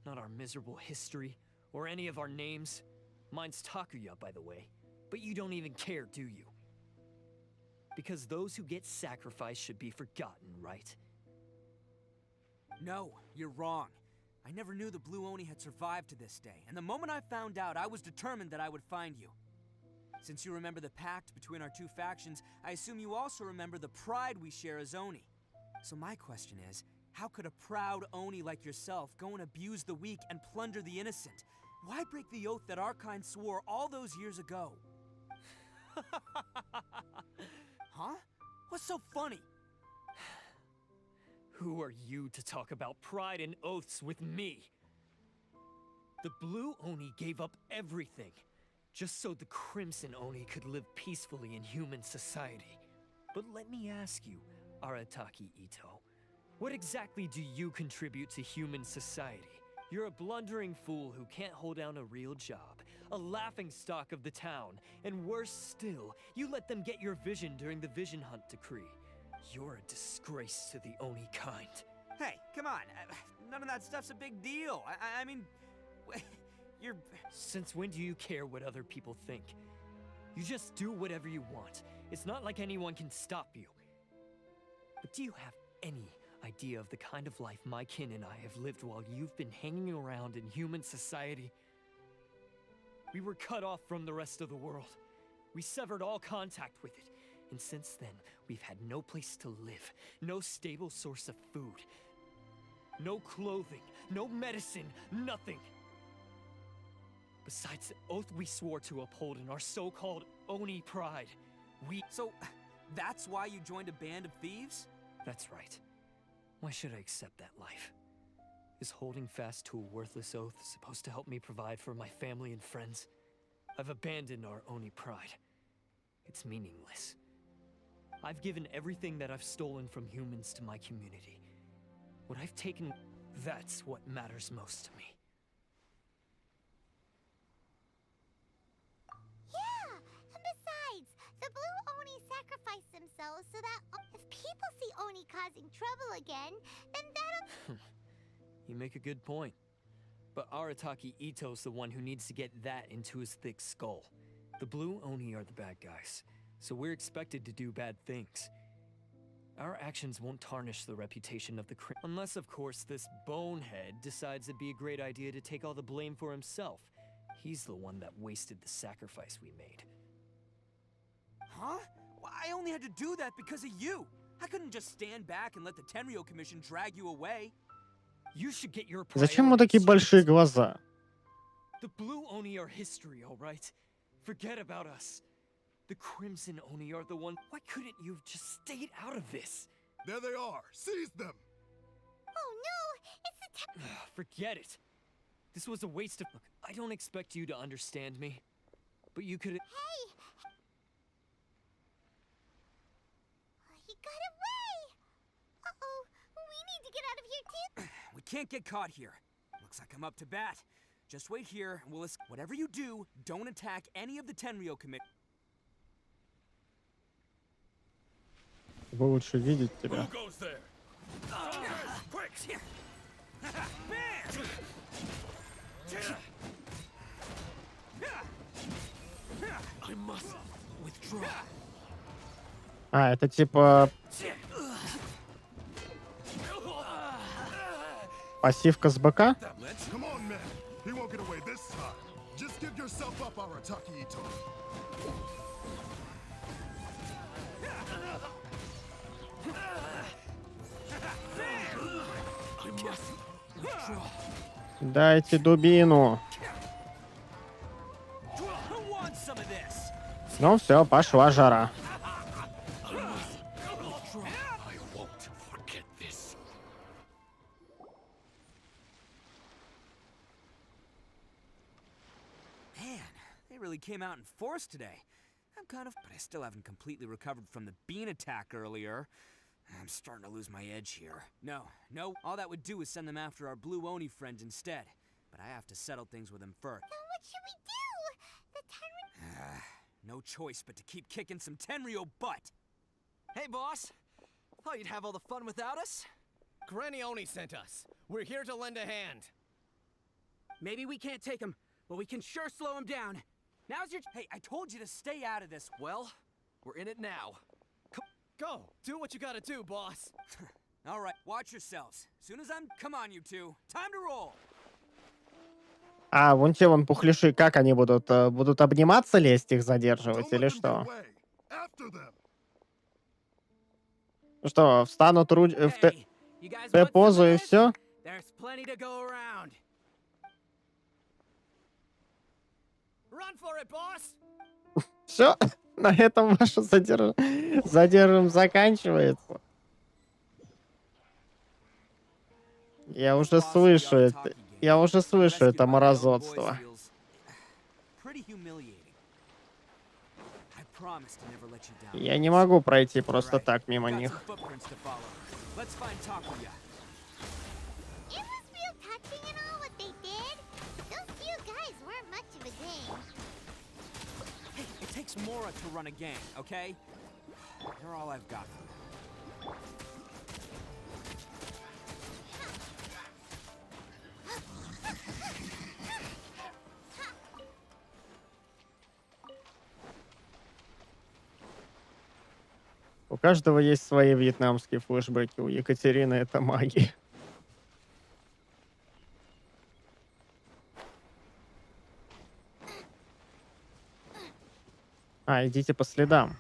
Not our miserable history, or any of our names. Mine's Takuya, by the way. But you don't even care, do you? Because those who get sacrificed should be forgotten, right? No, you're wrong. I never knew the Blue Oni had survived to this day, and the moment I found out, I was determined that I would find you. Since you remember the pact between our two factions, I assume you also remember the pride we share as Oni. So my question is, how could a proud Oni like yourself go and abuse the weak and plunder the innocent? Why break the oath that our kind swore all those years ago? Huh? What's so funny? Who are you to talk about pride and oaths with me? The Blue Oni gave up everything, just so the Crimson Oni could live peacefully in human society. But let me ask you, Arataki Itto, what exactly do you contribute to human society? You're a blundering fool who can't hold down a real job, a laughingstock of the town, and worse still, you let them get your vision during the Vision Hunt decree. You're a disgrace to the Oni kind. Hey, come on. None of that stuff's a big deal. I mean, you're... Since when do you care what other people think? You just do whatever you want. It's not like anyone can stop you. But do you have any idea of the kind of life my kin and I have lived while you've been hanging around in human society? We were cut off from the rest of the world. We severed all contact with it. And since then, we've had no place to live, no stable source of food, no clothing, no medicine, nothing. Besides the oath we swore to uphold in our so-called Oni pride, So, that's why you joined a band of thieves? That's right. Why should I accept that life? Is holding fast to a worthless oath supposed to help me provide for my family and friends? I've abandoned our Oni pride. It's meaningless. I've given everything that I've stolen from humans to my community. What I've taken, that's what matters most to me. Yeah, and besides, the Blue Oni sacrificed themselves so that if people see Oni causing trouble again, then that'll... You make a good point. But Arataki Itto's the one who needs to get that into his thick skull. The Blue Oni are the bad guys, so we're expected to do bad things. Our actions won't tarnish the reputation of the unless, of course, this bonehead decides it'd be a great idea to take all the blame for himself. He's the one that wasted the sacrifice we made. Huh? Well, I only had to do that because of you. I couldn't just stand back and let the Tenryo Commission drag you away. You should get your Зачем ему такие большие глаза? The Blue Oni are history, all right? Forget about us. The Crimson Oni are the one. Why couldn't you have just stayed out of this? There they are. Seize them. Oh no, it's the Forget it. This was a waste of. Look, I don't expect you to understand me, but you could. Hey! He got away! Uh-oh, we need to get out of here too. We can't get caught here. Looks like I'm up to bat. Just wait here, and we'll whatever you do, don't attack any of the Tenryo Commission. Вы лучше видеть тебя. Who goes there? Quick! I must withdraw. А, это типа... Пассивка с БК? Come on, man. He won't get away this time. Just give yourself up, Arataki Итто. Дайте дубину. Ну все, пошла жара. They really came out in force today. I'm kind of, but I still haven't completely recovered from the bean attack earlier. I'm starting to lose my edge here. No, all that would do is send them after our blue Oni friend instead. But I have to settle things with him first. Then what should we do? The Tenryou... No choice but to keep kicking some Tenryou butt. Hey, boss. Thought you'd have all the fun without us? Granny Oni sent us. We're here to lend a hand. Maybe we can't take him, but we can sure slow him down. Now's your... Hey, I told you to stay out of this. Well, we're in it now. Go! Do what you gotta do, boss! Alright, watch yourselves. Soon as I'm... Come on, you two. Time to roll! А, вон те вон пухляши, как они будут? Будут обниматься, лезть, их задерживать или что? Что, встанут в Т-позу и все? There's plenty to go around. Run for it, boss! Все, на этом ваше задержим заканчивается. Я уже слышу это мразотство. Я не могу пройти просто так мимо них. Takes Mora to run a gang, okay? You're all I've got. У каждого есть свои вьетнамские флешбеки. У Екатерины это магия. А, идите по следам.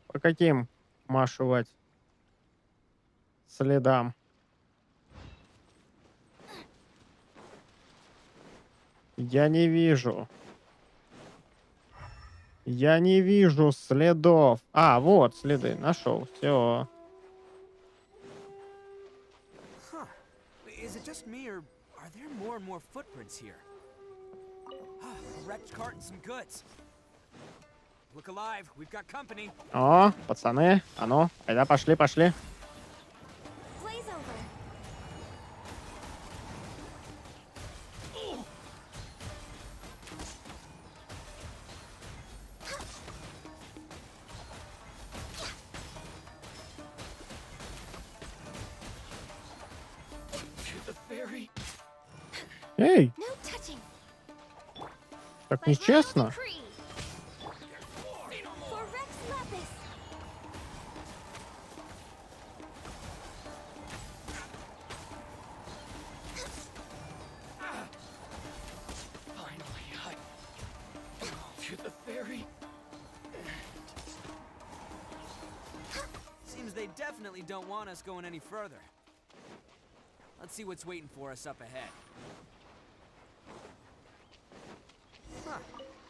По каким маршировать следам? Я не вижу. Я не вижу следов. А, вот следы. Нашел. Все. Is it just me, or are there more and more footprints here? A wrecked cart and some goods. Look alive, we've got company. О, пацаны. А ну, айда, пошли, пошли. Эй! Так нечестно. Seems they definitely don't want us going any further. Let's see what's waiting for us up ahead. Huh.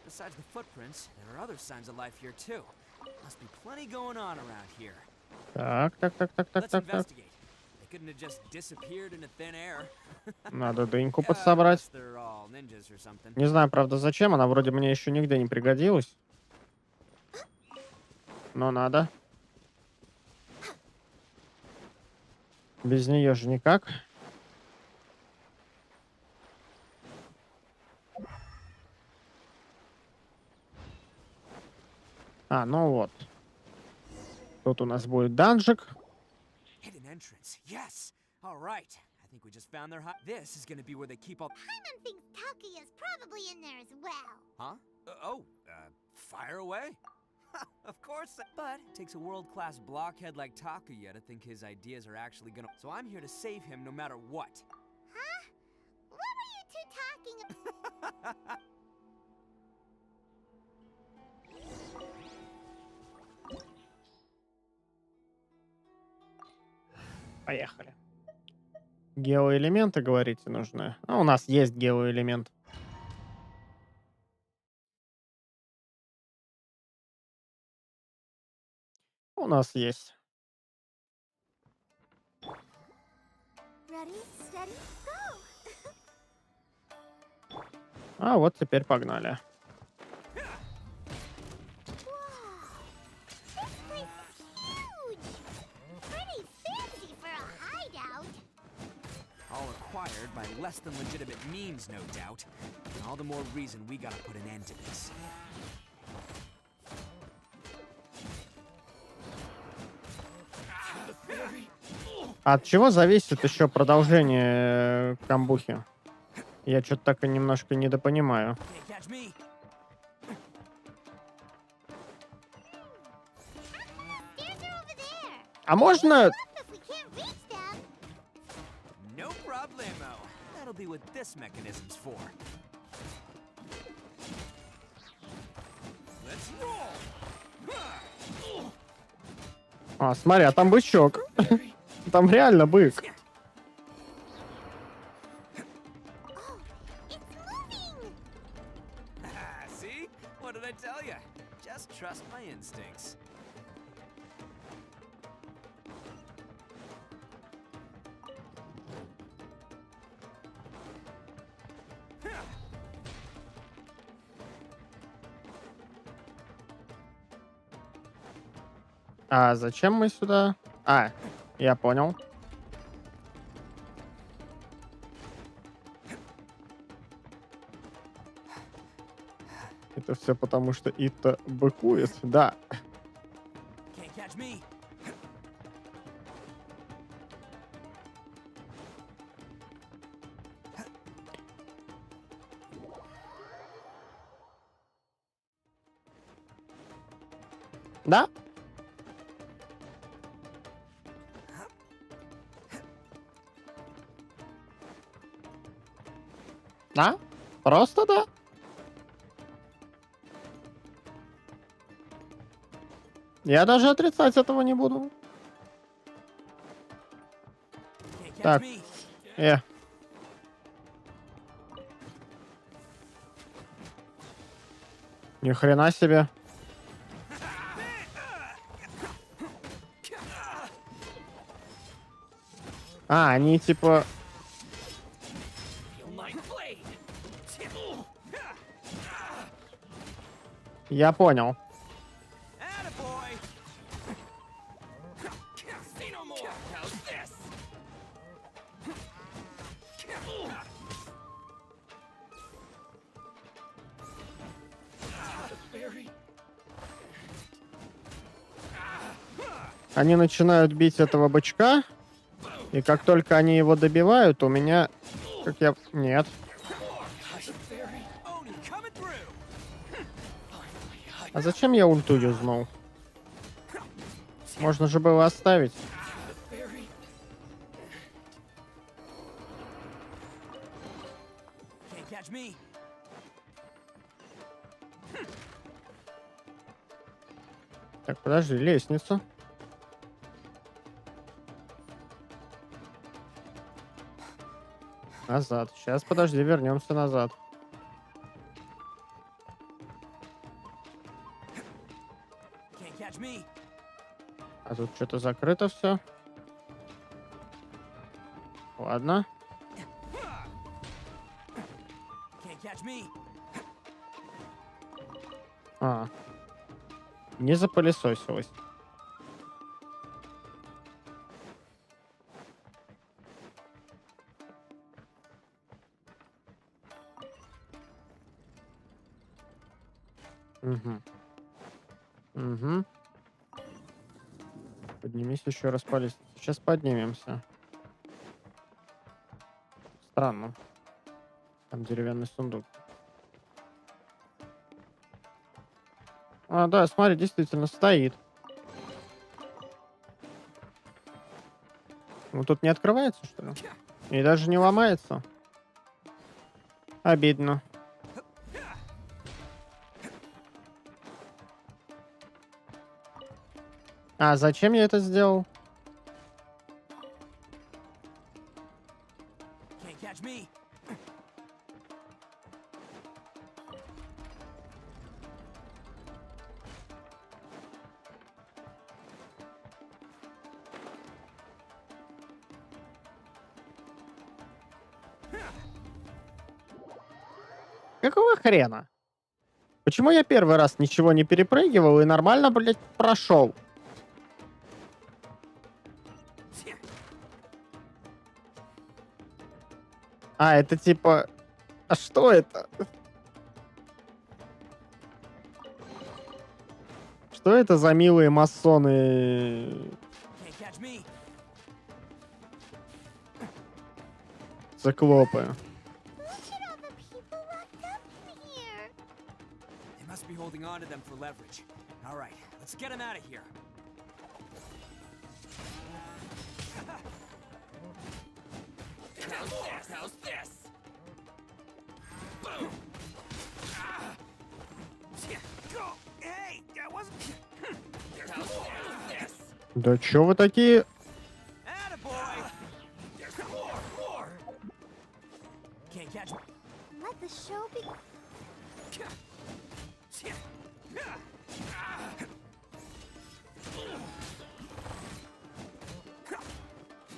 Besides the footprints, there are other signs of life here too. Must be plenty going on around here. Так. Let's investigate. They couldn't have just disappeared into thin air. Надо дыньку подсобрать. They're all ninjas or something. Не знаю, правда, зачем. Она вроде мне еще нигде не пригодилась. Но надо. Без нее же никак. А, ну вот. Тут у нас будет данжик. Hidden entrance. Yes. All right. I think we just found their This is gonna be where they keep all. Paimon thinks Takuya's probably in there as well. Huh? Fire away. Of course. But it takes a world-class blockhead like Takuya to think his ideas are actually gonna. So I'm here to save him no matter what. Huh? What were you two talking about? Поехали. Геоэлементы, говорите, нужны. А у нас есть геоэлемент. У нас есть. Ready, steady, go! А вот теперь погнали. All acquired by less than legitimate means, no doubt. And all the more reason we gotta put an end to this. От чего зависит еще продолжение камбухи? Я что-то так и немножко недопонимаю. А можно... No problemo. That'll be what this mechanism's for. Let's roll. А, смотри, а там бычок. Там реально бык. See? What did I tell you? Just trust my instincts. А зачем мы сюда? А, я понял. Это все потому, что Итто быкует, да. Да? Да? Просто да? Я даже отрицать этого не буду. Так. Ни хрена себе. А, они типа... Я понял. Они начинают бить этого бычка, и как только они его добивают, у меня... Как я... Нет. А зачем я ульту юзнул? Можно же было оставить. Так, подожди, лестница. Назад. Сейчас, подожди, вернемся назад. А тут что-то закрыто все. Ладно. А. Не запылесосилось. Угу. Угу. Поднимись еще раз по лестнице. Сейчас поднимемся. Странно. Там деревянный сундук. А, да, смотри, действительно стоит. Ну, тут не открывается, что ли? И даже не ломается. Обидно. А зачем я это сделал? Can't catch me. Какого хрена? Почему я первый раз ничего не перепрыгивал и нормально, блядь, прошел? А, это типа... А что это? Что это за милые масоны? Can't catch me. Циклопы. They must be holding on to them for leverage. All right, let's get them out of here. How's this? Boom! Go! Hey, that wasn't. How's this? Да чё вы такие? Attaboy! There's more! Can't catch me. Let the show be.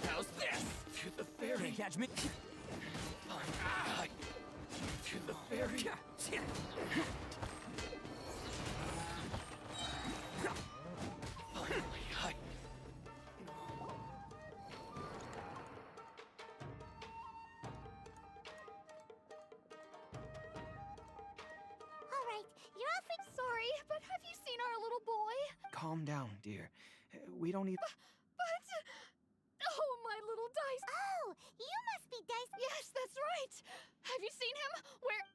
How's this? To the ferry. Can't catch me. To the ferry. All right, you're often sorry, but have you seen our little boy? Calm down, dear. We don't need. But oh, my little Dice. Oh, you must be Dice. Yes, that's right. Have you seen him? Where?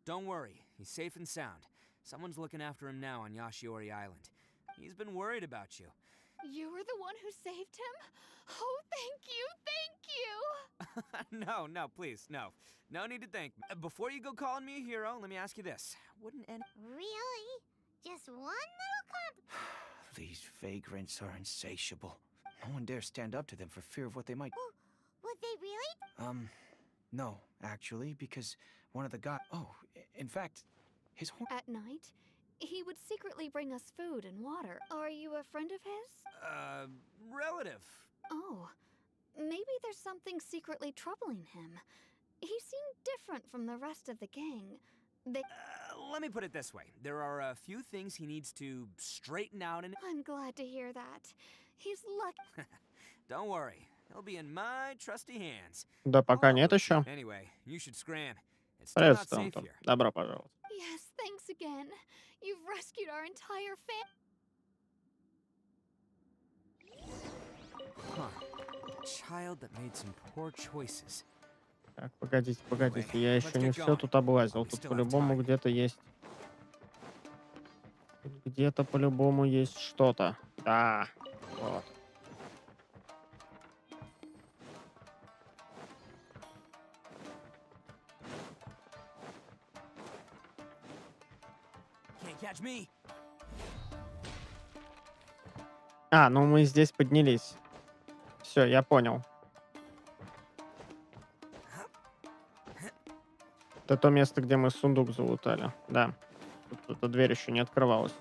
Don't worry, he's safe and sound. Someone's looking after him now on Yashiori Island. He's been worried about you. You were the one who saved him? Oh, thank you, thank you. No, please, no. No need to thank me. Before you go calling me a hero, let me ask you this. Wouldn't any... Really? Just one little These vagrants are insatiable. No one dares stand up to them for fear of what they might. Would they really? No, actually, because one of the guys. Oh, in fact, his horn. At night, he would secretly bring us food and water. Are you a friend of his? Relative. Oh, maybe there's something secretly troubling him. He seemed different from the rest of the gang. They... Let me put it this way. There are a few things he needs to straighten out and... I'm glad to hear that. He's lucky. Don't worry. He'll be in my trusty hands. Да, пока нет еще. Anyway, you should scram. It's still not Приветствую, safe Антон. here. Добро пожаловать. Yes, thanks again. You've rescued our entire Huh. A child that made some poor choices. Так, погодите, я еще не все тут облазил. Тут по-любому где-то есть... Где-то по-любому есть что-то. Да, вот. Can't catch me. А, ну мы здесь поднялись. Все, я понял. Это то место, где мы сундук залутали. Да. Тут эта дверь еще не открывалась.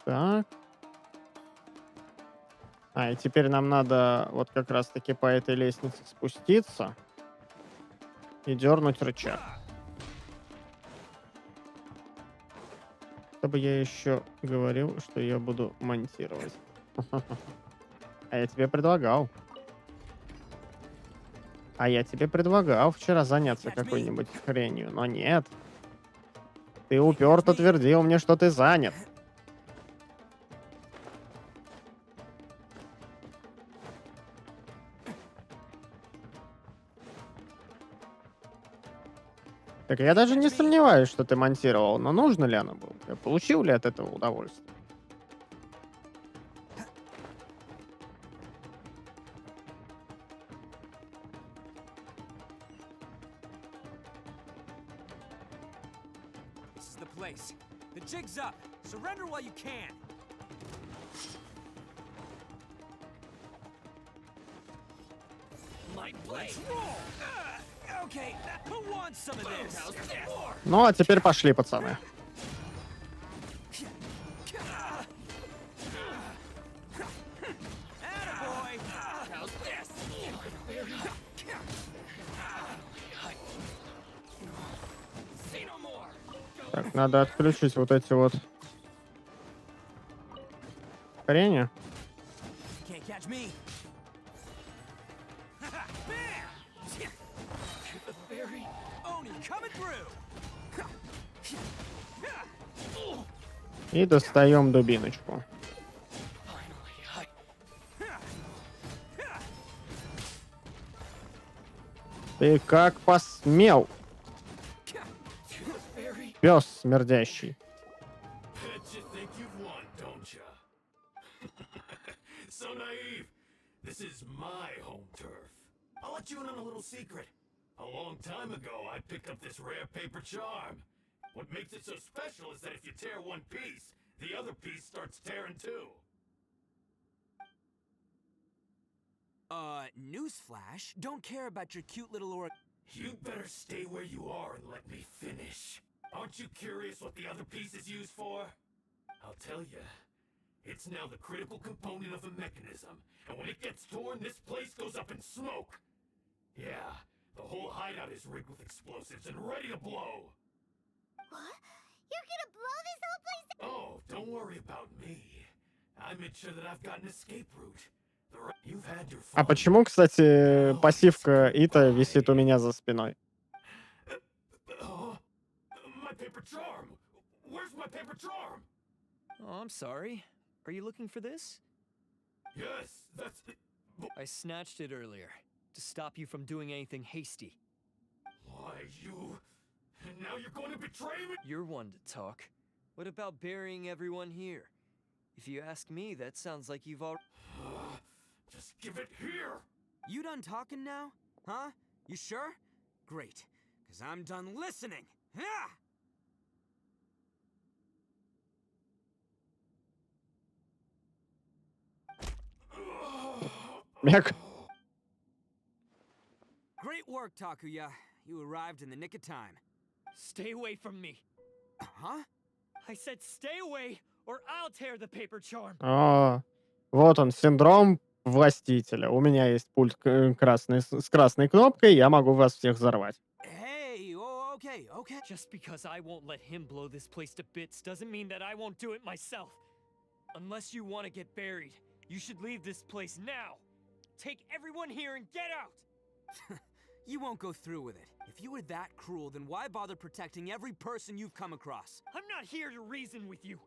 Так. А, и теперь нам надо вот как раз-таки по этой лестнице спуститься и дернуть рычаг. Чтобы я еще говорил, что я буду монтировать. А я тебе предлагал. А я тебе предлагал вчера заняться какой-нибудь хренью, но нет. Ты уперто твердил мне, что ты занят. Так я даже не сомневаюсь, что ты монтировал, но нужно ли оно было? Получил ли от этого удовольствие? This is the place. The jig's up. Surrender while you can. Let's roll. Okay, who wants some of this? Ну, а теперь пошли, пацаны. Так, надо отключить вот эти вот хрени. Can't catch me. Oni coming through. И достаем дубиночку. Ты как посмел? Пес смердящий. So naive. This is my home turf. I'll let you in on a little secret. A long time ago, I picked up this rare paper charm. What makes it so special is that if you tear one piece, the other piece starts tearing too. Newsflash, don't care about your cute little You better stay where you are and let me finish. Aren't you curious what the other piece is used for? I'll tell you. It's now the critical component of a mechanism, and when it gets torn, this place goes up in smoke. Yeah, the whole hideout is rigged with explosives and ready to blow. What? You're gonna blow this whole place up? Oh, don't worry about me. I made sure that I've got an escape route. You've had your А fun. почему, кстати, пассивка Итто висит у меня за спиной? My paper charm. Where's my paper charm? Oh, I'm sorry. Are you looking for this? Yes, that's it. I snatched it earlier to stop you from doing anything hasty. Why, you... And now you're going to betray me? You're one to talk. What about burying everyone here? If you ask me, that sounds like you've already... Just give it here! You done talking now? Huh? You sure? Great, because I'm done listening. Yeah! Мяк. Great work, Takuya. You arrived in the nick of time. Stay away from me. Huh? I said stay away, or I'll tear the paper charm. О, вот он, синдром властителя. У меня есть пульт красный, с красной кнопкой, я могу вас всех взорвать. Hey, oh, okay. Just because I won't let him blow this place to bits doesn't mean that I won't do it myself. Unless you want to get buried, you should leave this place now. Take everyone here and get out! You won't go through with it. If you were that cruel, then why bother protecting every person you've come across? I'm not here to reason with you.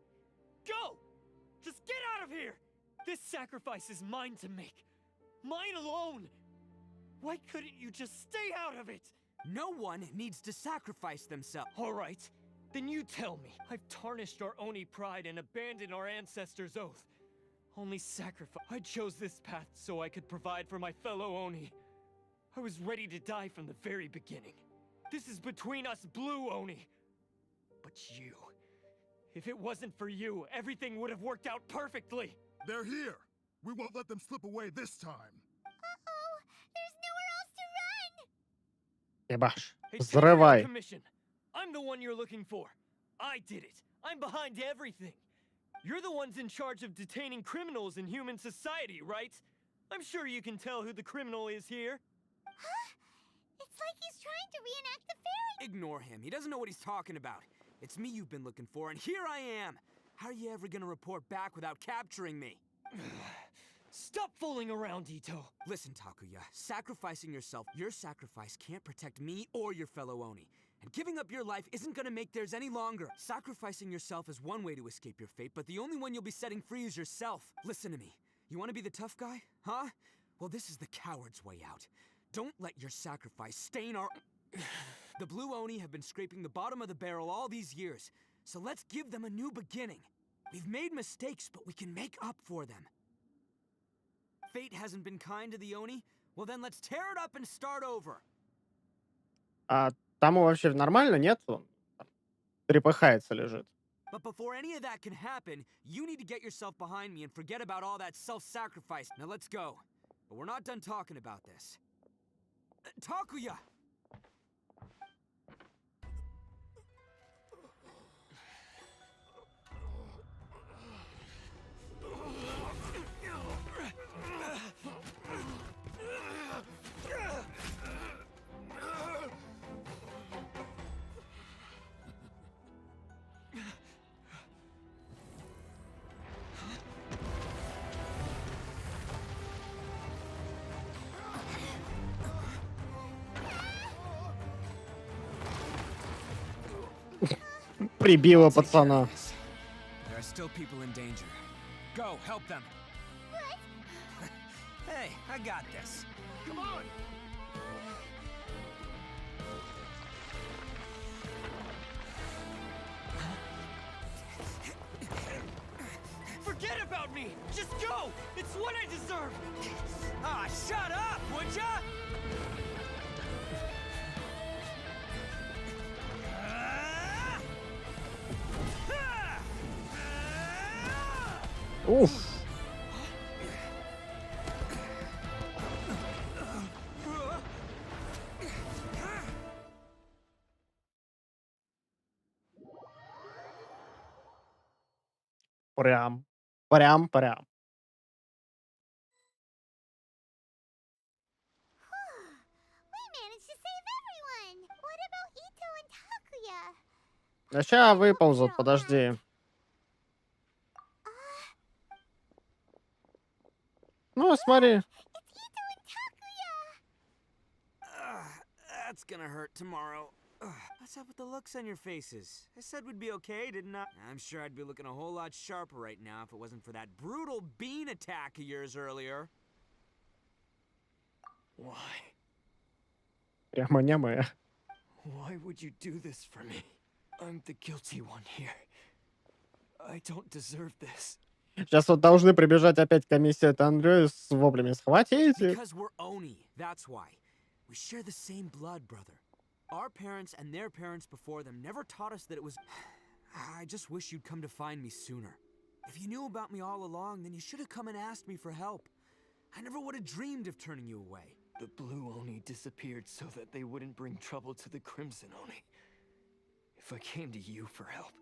Go! Just get out of here! This sacrifice is mine to make. Mine alone. Why couldn't you just stay out of it? No one needs to sacrifice themselves. All right, then you tell me. I've tarnished our Oni pride and abandoned our ancestors' oath. Only sacrifice. I chose this path so I could provide for my fellow Oni. I was ready to die from the very beginning. This is between us blue Oni. But you... If it wasn't for you, everything would have worked out perfectly. They're here. We won't let them slip away this time. Uh-oh, there's nowhere else to run. Ебаш. Hey, Взрывай. Commission. I'm the one you're looking for. I did it. I'm behind everything. You're the ones in charge of detaining criminals in human society, right? I'm sure you can tell who the criminal is here. Huh? It's like he's trying to reenact the fairy. Ignore him. He doesn't know what he's talking about. It's me you've been looking for, and here I am. How are you ever gonna report back without capturing me? Stop fooling around, Ito. Listen, Takuya. Sacrificing yourself, your sacrifice can't protect me or your fellow Oni. And giving up your life isn't gonna make theirs any longer. Sacrificing yourself is one way to escape your fate, but the only one you'll be setting free is yourself. Listen to me. You wanna be the tough guy? Huh? Well, this is the coward's way out. Don't let your sacrifice stain our... The Blue Oni have been scraping the bottom of the barrel all these years, so let's give them a new beginning. We've made mistakes, but we can make up for them. Fate hasn't been kind to the Oni? Well then let's tear it up and start over. А тому вообще нормально, нет? Он там трепыхается лежит. But before any of that can happen, you need to get yourself behind me and forget about all that self-sacrifice. Now let's go. But we're not done talking about this. Takuya! Прибило пацана. There are still people in danger. Go, help them. Hey, I got this. Come on. Forget about me. Just go. It's what I deserve. Ah, shut up, would ya? Уф. Прям. Прям. We managed to save everyone. What about Ito and Takuya? А ща выползут, подожди. Ну, смотри. That's gonna hurt tomorrow. What's up with the looks on your faces? I said we'd be okay, didn't I? I'm sure I'd be looking a whole lot sharper right now if it wasn't for that brutal bean attack of yours earlier. Why? Прямо-нямо. Why would you do this for me? I'm the guilty one here. I don't deserve this. Сейчас вот должны прибежать опять Камисато Аято с воплями. Схватите! Because we're Oni, that's why. We share the same blood, brother. Our parents and their parents before them never taught us that it was... I just wish you'd come to find me sooner. If you knew about me all along, then you should have come and asked me for help. I never would have dreamed of turning you away. The Blue Oni disappeared so that they wouldn't bring trouble to the Crimson Oni. If I came to you for help,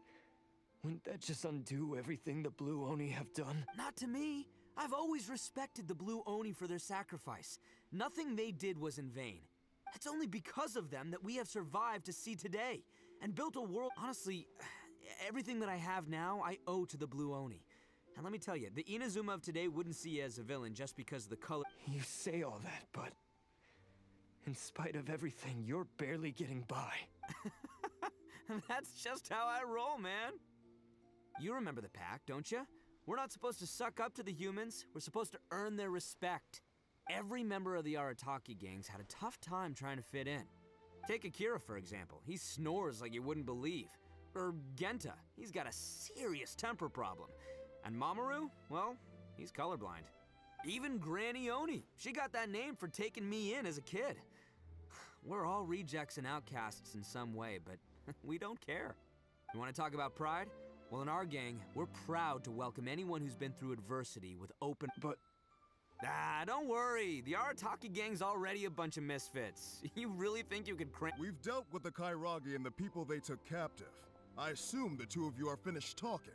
wouldn't that just undo everything the Blue Oni have done? Not to me. I've always respected the Blue Oni for their sacrifice. Nothing they did was in vain. It's only because of them that we have survived to see today and built a world. Honestly, everything that I have now, I owe to the Blue Oni. And let me tell you, the Inazuma of today wouldn't see you as a villain just because of the color. You say all that, but in spite of everything, you're barely getting by. That's just how I roll, man. You remember the pack, don't you? We're not supposed to suck up to the humans. We're supposed to earn their respect. Every member of the Arataki gangs had a tough time trying to fit in. Take Akira, for example. He snores like you wouldn't believe. Or Genta. He's got a serious temper problem. And Mamoru? Well, he's colorblind. Even Granny Oni. She got that name for taking me in as a kid. We're all rejects and outcasts in some way, but we don't care. You want to talk about pride? Well, in our gang, we're proud to welcome anyone who's been through adversity with open... But... Ah, don't worry. The Arataki gang's already a bunch of misfits. You really think you could crank... We've dealt with the Kairagi and the people they took captive. I assume the two of you are finished talking.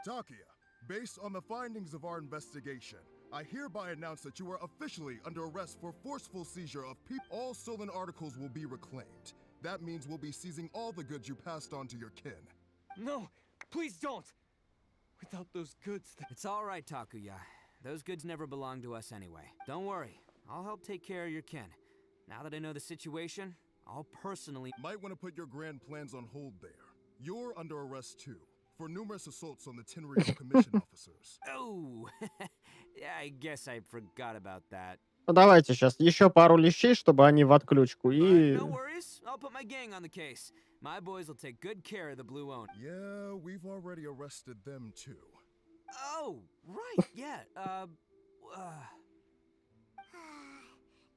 Takuya, based on the findings of our investigation, I hereby announce that you are officially under arrest for forceful seizure of people. All stolen articles will be reclaimed. That means we'll be seizing all the goods you passed on to your kin. No, please don't! Without those goods... It's all right, Takuya. Those goods never belonged to us anyway. Don't worry. I'll help take care of your kin. Now that I know the situation, I'll personally... Might want to put your grand plans on hold there. You're under arrest too, for numerous assaults on the Tenryou Commission officers. Oh, yeah, I guess I forgot about that. Ну, давайте сейчас еще пару лещей, чтобы они в отключку, и... No worries, I'll put my gang on the case. My boys will take good care of the blue own. Yeah, we've already arrested them too. Oh, right, yeah,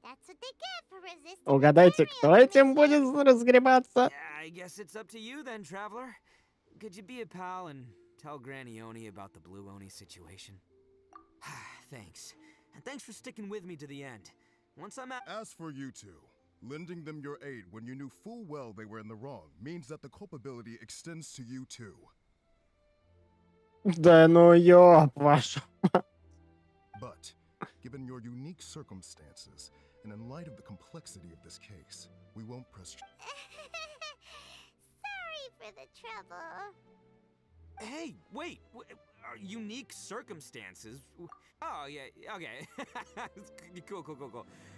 That's what they get for resisting. Угадайте, кто этим будет разгребаться? I guess it's up to you then, traveler. Could you be a pal and tell Granny Oni about the blue Oni situation? Thanks. And thanks for sticking with me to the end. Once I'm out... As for you two, lending them your aid when you knew full well they were in the wrong means that the culpability extends to you too. Да ну ёб вашу. But, given your unique circumstances, and in light of the complexity of this case, we won't press... Sorry for the trouble. Hey, wait, unique circumstances? Oh, yeah, okay. Cool.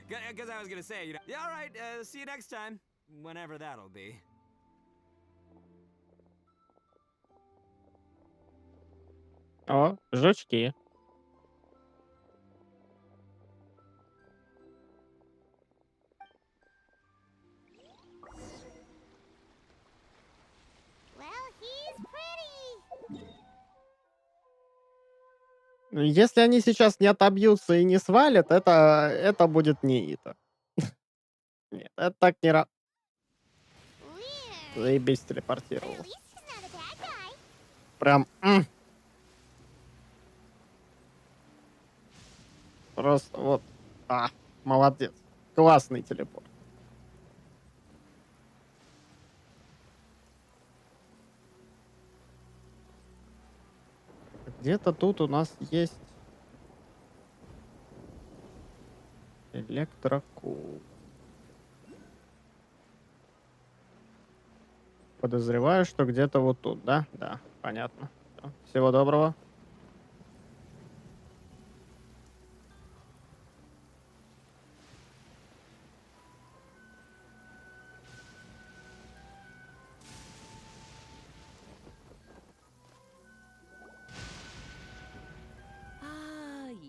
Because I was gonna say, yeah, all right, see you next time. Whenever that'll be. О, жучки. Если они сейчас не отобьются и не свалят, это будет не Итто. Нет, это так не Заебись, телепортировал. Прям... Просто вот... молодец. Классный телепорт. Где-то тут у нас есть электрокуб. Подозреваю, что где-то вот тут, да? Да, понятно. Всего доброго.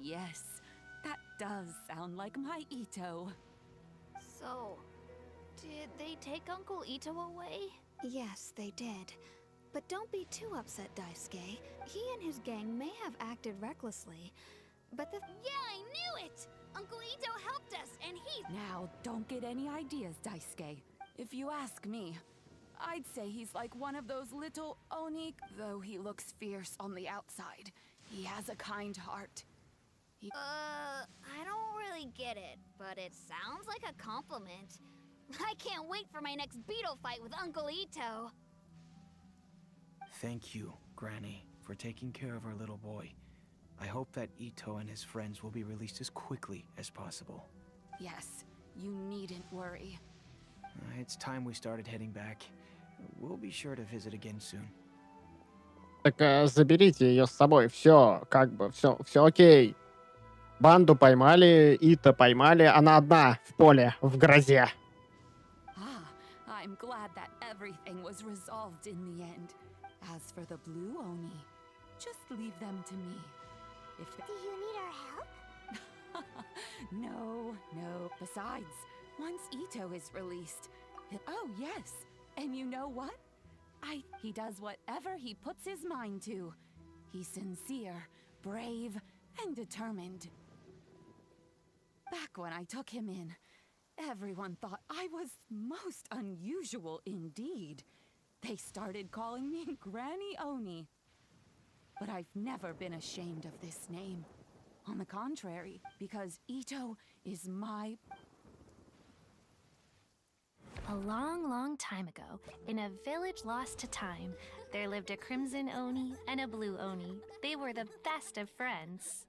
Yes, that does sound like my Ito. So, did they take Uncle Ito away? Yes, they did. But don't be too upset, Daisuke. He and his gang may have acted recklessly, but the... Yeah, I knew it! Uncle Ito helped us, and he... Now, don't get any ideas, Daisuke. If you ask me, I'd say he's like one of those little Oni, though he looks fierce on the outside. He has a kind heart. I don't really get it, but it sounds like a compliment. I can't wait for my next beetle fight with Uncle Ito. Thank you, Granny, for taking care of our little boy. I hope that Ito and his friends will be released as quickly as possible. Yes, you needn't worry. It's time we started heading back. We'll be sure to visit again soon. Так заберите ее с собой. Все, как бы, все окей. Банду поймали, Итто поймали. Она одна в поле, в грозе. I'm glad that everything was resolved in the end. As for the blue Oni, just leave them to me. Do you need our help? No. Besides, once Ito is released... Oh, yes. And you know what? He does whatever he puts his mind to. He's sincere, brave, and determined. Back when I took him in, everyone thought I was most unusual indeed. They started calling me Granny Oni. But I've never been ashamed of this name. On the contrary, because Ito is my... A long time ago, in a village lost to time, there lived a crimson Oni and a blue Oni. They were the best of friends.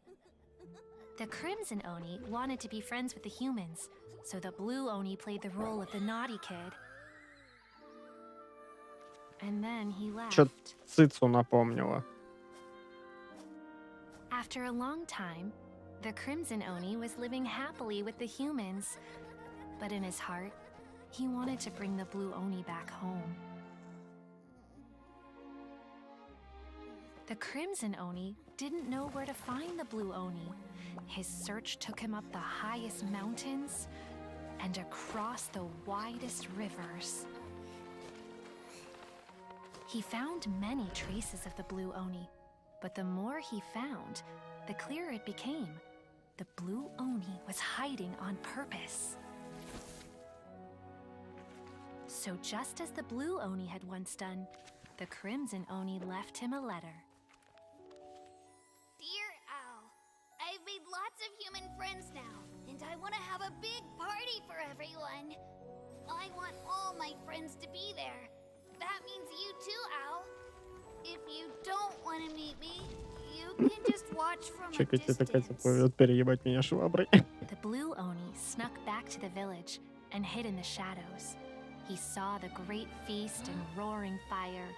The crimson Oni wanted to be friends with the humans, so the blue Oni played the role of the naughty kid. And then he left. Чё цицу напомнила. After a long time, the crimson Oni was living happily with the humans. But in his heart, He wanted to bring the blue Oni back home. The Crimson Oni didn't know where to find the blue Oni. His search took him up the highest mountains and across the widest rivers. He found many traces of the blue Oni, but the more he found, the clearer it became. The blue Oni was hiding on purpose. So just as the blue Oni had once done, the Crimson Oni left him a letter. Dear Owl, I've made lots of human friends now, and I want to have a big party for everyone. I want all my friends to be there. That means you too, Owl. If you don't want to meet me, you can just watch from a Чекайте, distance. такая заповедь переебать меня шваброй. The blue Oni snuck back to the village and hid in the shadows. He saw the great feast and roaring fire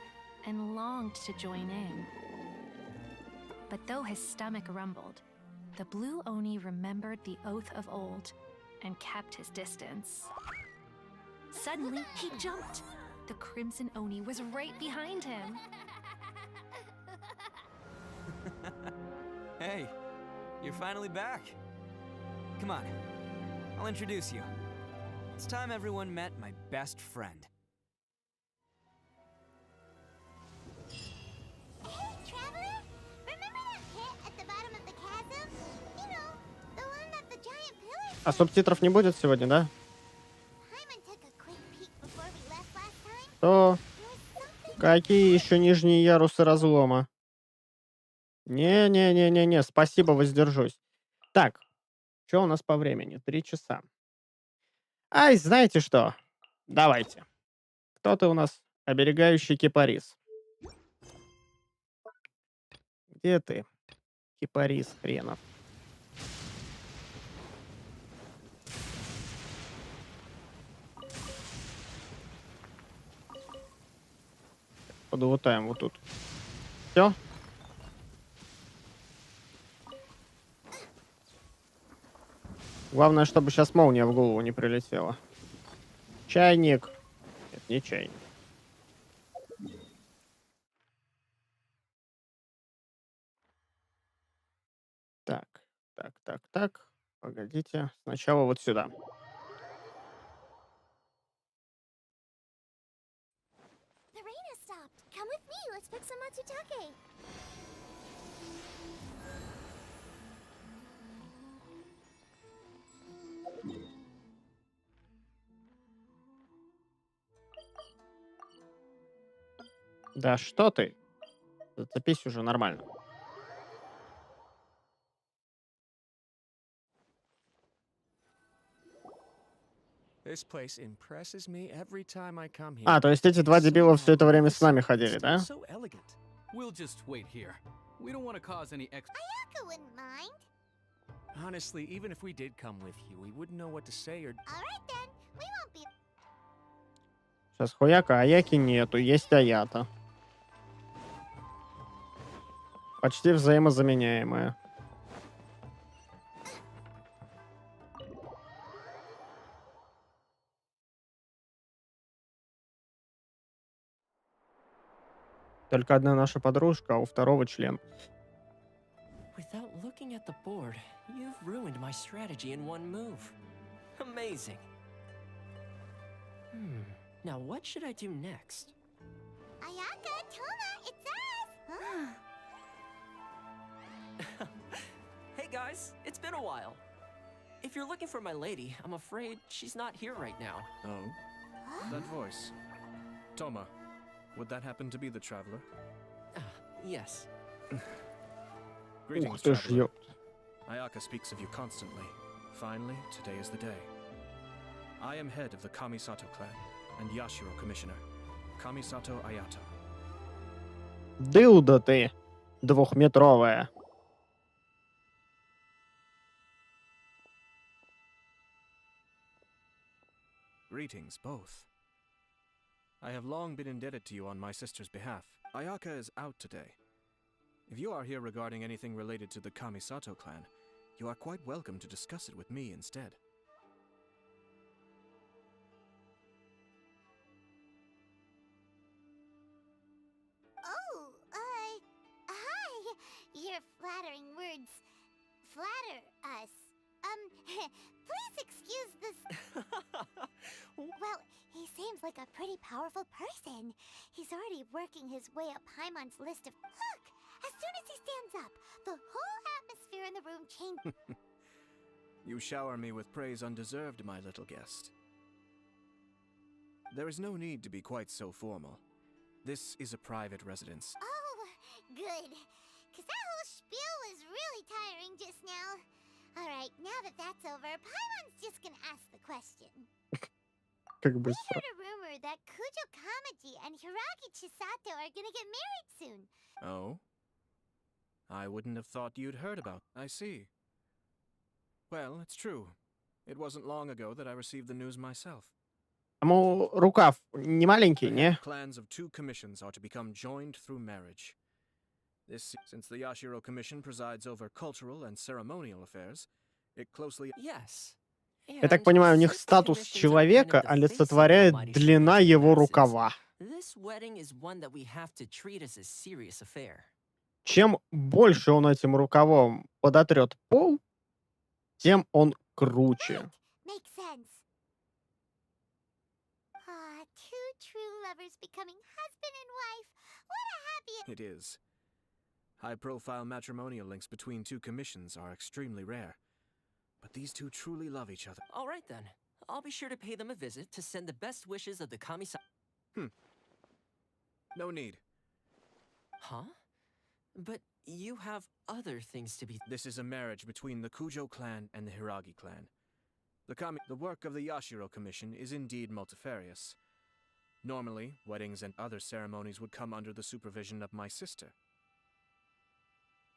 and longed to join in. But though his stomach rumbled, the blue Oni remembered the oath of old and kept his distance. Suddenly, he jumped. The Crimson Oni was right behind him. Hey, you're finally back. Come on, I'll introduce you. It's time everyone met my best friend. Hey, Traveler! Remember that pit at the bottom of the chasm? You know, the one that the giant pillars... А субтитров не будет сегодня, да? Hyman took a quick peek before we left last time. То какие еще нижние ярусы разлома? Не-не-не-не-не, спасибо, воздержусь. Так, что у нас по времени? 3 часа. Ай, знаете что? Давайте. Кто ты у нас? Оберегающий Кипарис. Где ты? Кипарис хренов. Подолутаем вот тут. Все? Главное, чтобы сейчас молния в голову не прилетела. Чайник. Нет, не чайник. Так. Погодите. Сначала вот сюда. The rain has stopped. Come with me. Let's pick some matsutake. Да что ты? Зацепись уже нормально. This place impresses me every time I come here. А, то есть эти два дебила все это время с нами ходили, да? So elegant. We'll just wait here. We don't want to cause any extra. Ayaka wouldn't mind. Honestly, even if we did come with you, we wouldn't know what to say or... Alright then. We won't be... Сейчас хуяка, Аяки нету, есть Аято. Почти взаимозаменяемая. Только одна наша подружка, а у второго член. Without looking at the board, you've ruined my strategy in one move. Amazing. Now what should I do next? Ayaka, Toma, it's us! Hey guys, it's been a while. If you're looking for my lady, I'm afraid she's not here right now. Oh? That voice. Toma, would that happen to be the traveler? Yes. Greetings, Ух ты ж, traveler. ёпт. Ayaka speaks of you constantly. Finally, today is the day. I am head of the Kamisato clan and Yashiro commissioner, Камисато Аято. Дылда ты, двухметровая. Greetings, both. I have long been indebted to you on my sister's behalf. Ayaka is out today. If you are here regarding anything related to the Kamisato clan, you are quite welcome to discuss it with me instead. like a pretty powerful person. He's already working his way up Paimon's list of... Look! As soon as he stands up, the whole atmosphere in the room changes. You shower me with praise undeserved, my little guest. There is no need to be quite so formal. This is a private residence. Oh, good. Because that whole spiel was really tiring just now. Alright, now that that's over, Paimon's just gonna ask the question. Как We быстро. heard a rumor that Kujo Kamaji and Hiragi Chisato are gonna get married soon. Oh? I wouldn't have thought you'd heard about. I see. Well, it's true. It wasn't long ago that I received the news myself. Ему рукав не маленький, The не? head clans of two commissions are to become joined through marriage. This, since the Yashiro Commission presides over cultural and ceremonial affairs, it closely... Yes. Я так понимаю, у них статус человека олицетворяет длина его рукава. This wedding is one that we have to treat as a serious affair. Чем больше он этим рукавом подотрет пол, тем он круче. Makes sense. Ah, two true lovers becoming husband and wife. What a happy... It is. High-profile matrimonial links between two commissions are extremely rare. But these two truly love each other. All right then. I'll be sure to pay them a visit to send the best wishes of the Kamisa... No need. Huh? But you have other things to be... This is a marriage between the Kujo clan and the Hiragi clan. The work of the Yashiro Commission is indeed multifarious. Normally, weddings and other ceremonies would come under the supervision of my sister.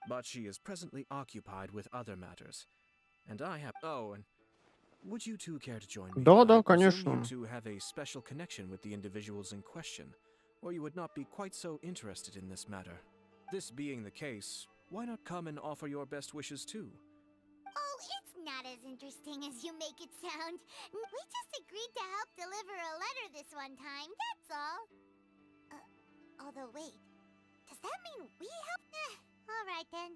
But she is presently occupied with other matters. And I have... Oh, and would you two care to join me? Да, I presume конечно. you two have a special connection with the individuals in question, or you would not be quite so interested in this matter. This being the case, why not come and offer your best wishes too? Oh, it's not as interesting as you make it sound. We just agreed to help deliver a letter this one time, that's all. Although, wait. Does that mean we helped? Alright then.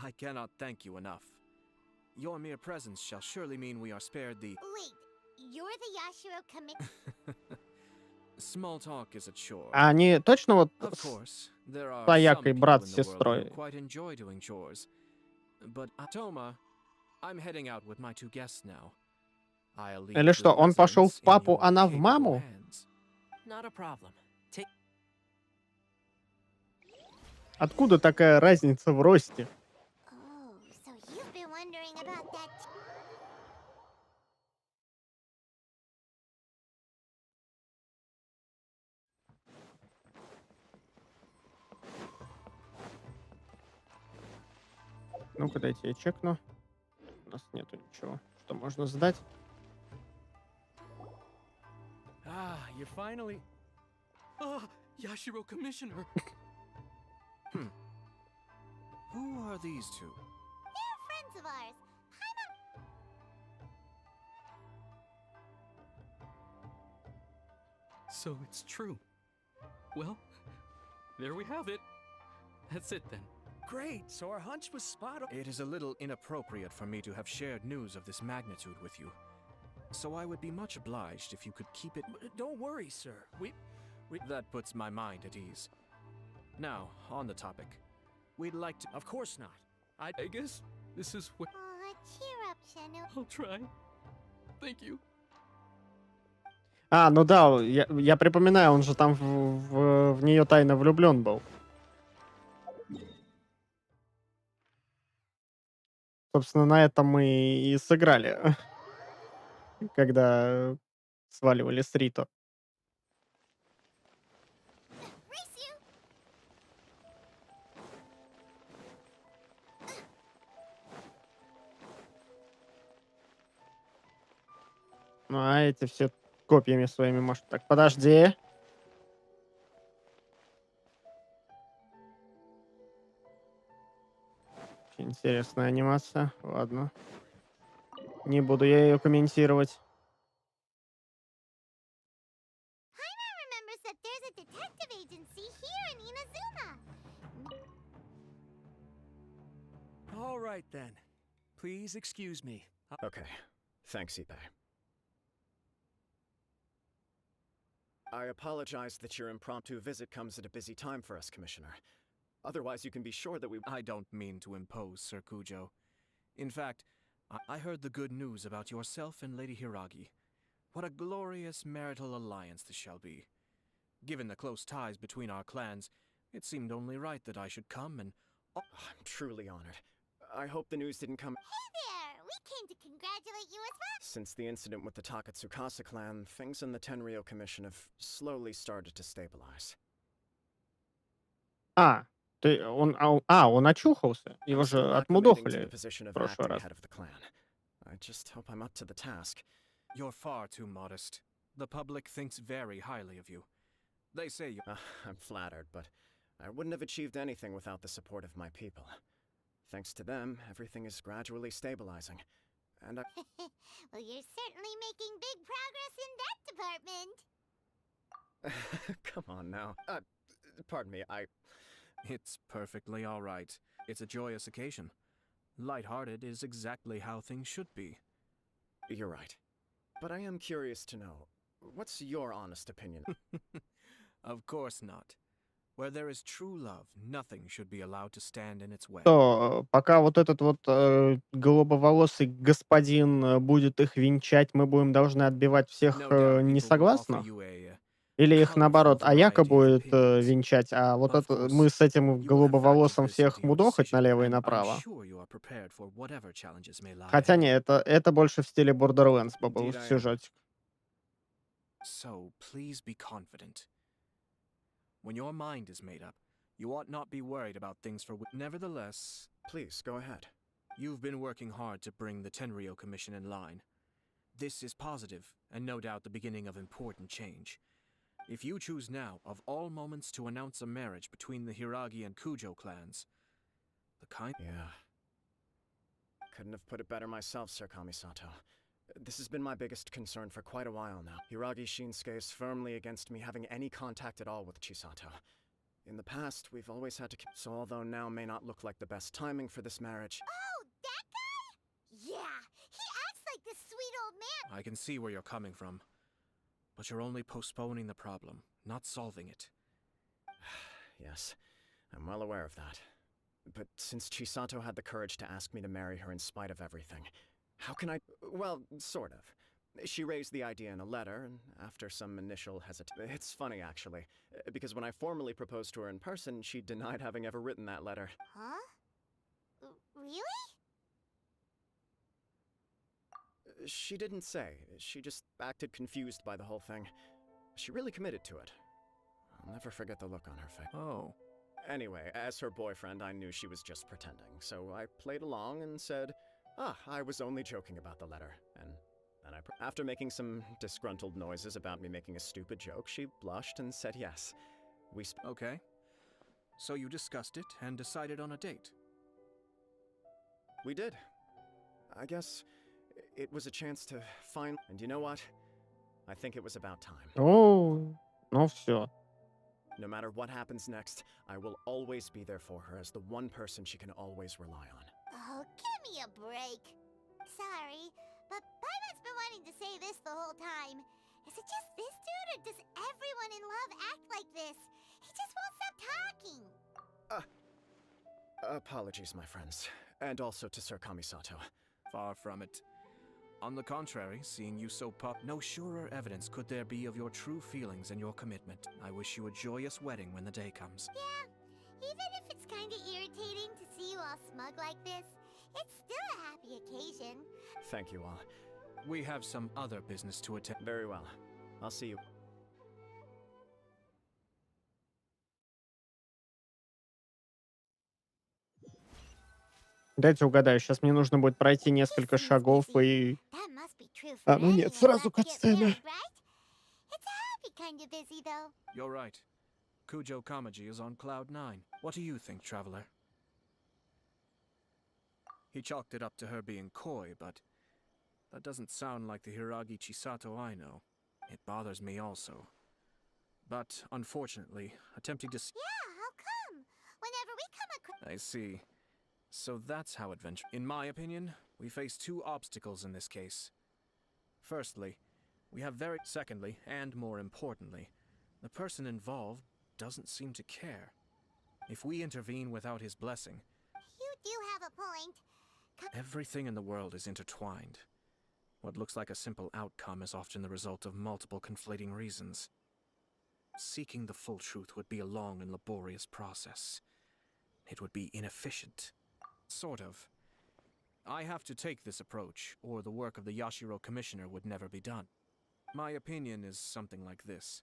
I cannot thank you enough. Your mere presence shall surely mean we are spared the... Wait, you're the Yashiro Commission? Small talk is a chore. А они точно вот Of с course, there are some Таякой people брат in с the world сестрой? who quite enjoy doing chores. But Toma, I'm heading out with my two guests now. I'll leave Или что, the он пошел в residence in папу, your она в capable маму? hands. Not a problem. Take... Откуда такая разница в росте? Oh, so you've been wondering about that. Ну-ка, дайте я чекну. У нас нету ничего, что можно сдать. Ah, you're finally... Ah, Yashiro Commissioner! Who are these two? They're friends of ours. So it's true. Well, there we have it. That's it then. Great, so our hunch was spot on. It is a little inappropriate for me to have shared news of this magnitude with you. So I would be much obliged if you could keep it... Don't worry, sir. We... That puts my mind at ease. Now, on the topic. We'd like to... Of course not. I guess this is what... Aw, cheer up, Shenu. I'll try. Thank you. А, ну да, я припоминаю, он же там в нее тайно влюблен был. Собственно, на этом мы и сыграли, когда сваливали с Рито. Ну, а эти все копьями своими, может, так, подожди. Очень интересная анимация. Ладно. Не буду я ее комментировать. Paimon remembers that there's a detective agency here in Inazuma. All right then. Please excuse me. Okay. Thanks, Ippei. I apologize that your impromptu visit comes at a busy time for us, Commissioner. Otherwise, you can be sure that we... I don't mean to impose, Sir Kujo. In fact, I heard the good news about yourself and Lady Hiragi. What a glorious marital alliance this shall be. Given the close ties between our clans, it seemed only right that I should come and... I'm truly honored. I hope the news didn't come... Hey there! We came to congratulate you as well! Since the incident with the Takatsukasa clan, things in the Tenryou Commission have slowly started to stabilize. Он очухался. Его же отмудохали в прошлый раз. I just hope I'm up to the task. You're far too modest. The public thinks very highly of you. They say you... I'm flattered, but I wouldn't have achieved anything without the support of my people. Thanks to them, everything is gradually stabilizing. And I... Well, you're certainly making big progress in that department. Come on now. Pardon me, It's perfectly all right. It's a joyous occasion. Lighthearted is exactly how things should be. You're right. But I am curious to know, what's your honest opinion? Of course not. Where there is true love, nothing should be allowed to stand in its way. То, пока вот этот вот голубоволосый господин будет их венчать, мы будем должны отбивать всех несогласных? Или их наоборот, Аяка будет венчать, а вот это мы с этим голубоволосым всех мудохать налево и направо? Хотя нет, это больше в стиле Borderlands был сюжетик. So, please be confident. When your mind is made up, you ought not be worried about things for... Nevertheless... Please, go ahead. You've been working hard to bring the Tenryou Commission in line. This is positive, and no doubt the beginning of important change. If you choose now, of all moments, to announce a marriage between the Hiragi and Kujo clans, the kind... Yeah. Couldn't have put it better myself, Sir Kamisato. This has been my biggest concern for quite a while now. Hiragi Shinsuke is firmly against me having any contact at all with Chisato. In the past, we've always had to keep... So although now may not look like the best timing for this marriage... Oh, that guy? Yeah, he acts like this sweet old man. I can see where you're coming from. But you're only postponing the problem, not solving it. Yes, I'm well aware of that. But since Chisato had the courage to ask me to marry her in spite of everything... How can I... Well, sort of. She raised the idea in a letter, and after some initial hesitation... It's funny, actually, because when I formally proposed to her in person, she denied having ever written that letter. Huh? Really? She didn't say. She just acted confused by the whole thing. She really committed to it. I'll never forget the look on her face. Oh. Anyway, as her boyfriend, I knew she was just pretending, so I played along and said... I was only joking about the letter, and then after making some disgruntled noises about me making a stupid joke, she blushed and said yes. Okay. So you discussed it and decided on a date? We did. I guess it was a chance to find... And you know what? I think it was about time. Oh, ну всё. No matter what happens next, I will always be there for her as the one person she can always rely on. Oh, give me a break. Sorry, but Paimon's been wanting to say this the whole time. Is it just this dude, or does everyone in love act like this? He just won't stop talking. Apologies, my friends. And also to Sir Kamisato. Far from it. On the contrary, seeing you so no surer evidence could there be of your true feelings and your commitment. I wish you a joyous wedding when the day comes. Yeah, even if it's kinda irritating to see you all smug like this, it's still a happy occasion. Thank you all. We have some other business to attend. Very well. I'll see you. Дайте угадаю, сейчас мне нужно будет пройти несколько шагов и... ну нет, сразу катсцена. You're right. Kujo Kamaji is on cloud 9. What do you think, traveler? He chalked it up to her being coy, but that doesn't sound like the Hiragi Chisato I know. It bothers me also. But unfortunately, attempting to... Yeah, how come? Whenever we come across... I see. So that's how adventure... In my opinion, we face two obstacles in this case. Firstly, we have Secondly, and more importantly, The person involved doesn't seem to care. If we intervene without his blessing, You do have a point. everything in the world is intertwined. What looks like a simple outcome is often the result of multiple conflating reasons. Seeking the full truth would be a long and laborious process. It would be inefficient. Sort of. I have to take this approach, or the work of the Yashiro Commissioner would never be done. My opinion is something like this.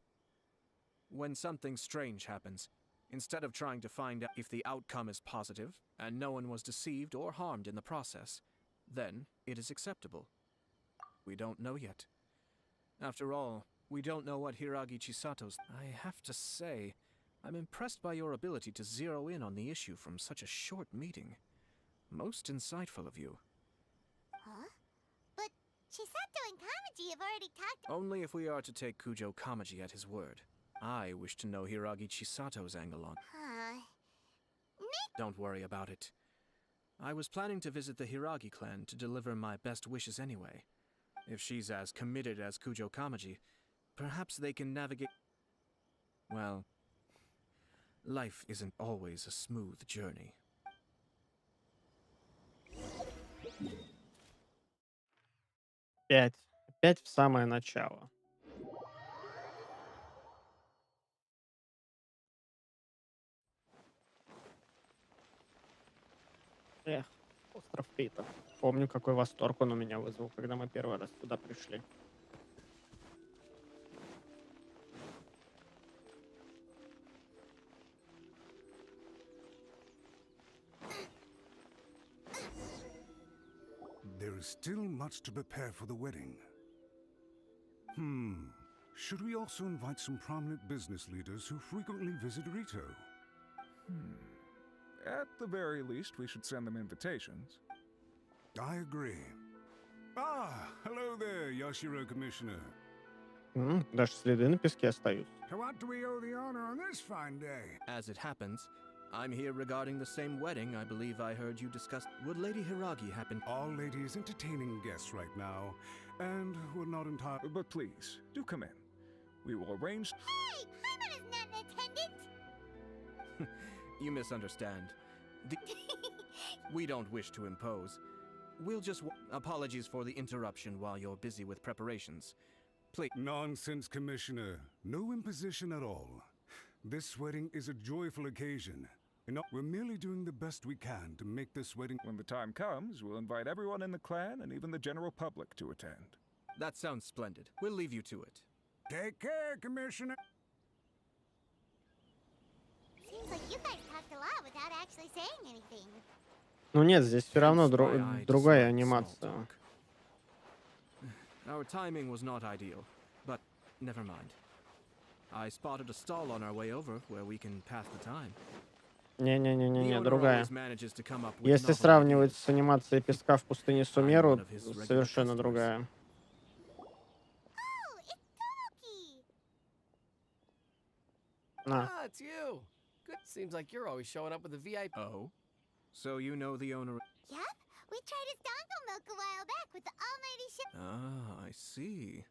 When something strange happens, instead of trying to find out if the outcome is positive, and no one was deceived or harmed in the process, then it is acceptable. We don't know yet. After all, we don't know what Hiragi Chisato's... I have to say, I'm impressed by your ability to zero in on the issue from such a short meeting. Most insightful of you. Huh? But Chisato and Kamaji have already talked... Only if we are to take Kujo Kamaji at his word. I wish to know Hiragi Chisato's angle on... Don't worry about it. I was planning to visit the Hiragi clan to deliver my best wishes anyway. If she's as committed as Kujo Kamaji, perhaps they can navigate... Well, life isn't always a smooth journey. Опять в самое начало. Эх, остров Рита. Помню, какой восторг он у меня вызвал, когда мы первый раз сюда пришли. There is still much to prepare for the wedding. Should we also invite some prominent business leaders who frequently visit Rito? At the very least, we should send them invitations. I agree. Ah, hello there, Yashiro Commissioner. Даже следы на песке остаются. To what do we owe the honor on this fine day? As it happens, I'm here regarding the same wedding I believe I heard you discuss. Would Lady Hiragi happen... Our lady is entertaining guests right now, and we're not entirely... But please, do come in. We will arrange... Hey! Paimon is not in attendance! You misunderstand. We don't wish to impose. We'll just... Apologies for the interruption while you're busy with preparations. Please... Nonsense, Commissioner. No imposition at all. This wedding is a joyful occasion. We're merely doing the best we can to make this wedding... When the time comes, we'll invite everyone in the clan and even the general public to attend. That sounds splendid. We'll leave you to it. Take care, Commissioner. Seems like you guys talked a lot without actually saying anything. Ну нет, здесь все равно другая анимация. Our timing was not ideal, but never mind. I spotted a stall on our way over where we can pass the time. Не, другая. Если сравнивать с анимацией песка в пустыне Сумеру, совершенно другая. Ah, it's you. Good. Seems like you're always showing up with a VIP. Oh? So you know the owner... Yep, we tried his dongle milk a while back with the almighty ship. Ah, I see.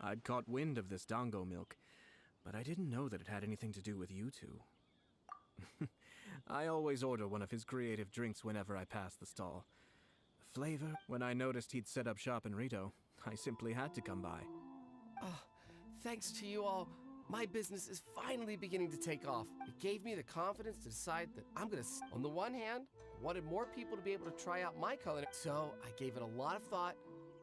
I'd caught wind of this dango milk, but I didn't know that it had anything to do with you two. I always order one of his creative drinks whenever I pass the stall. The flavor, when I noticed he'd set up shop in Rito, I simply had to come by. Oh, thanks to you all, my business is finally beginning to take off. It gave me the confidence to decide that I'm gonna... On the one hand, I wanted more people to be able to try out my culinary, so I gave it a lot of thought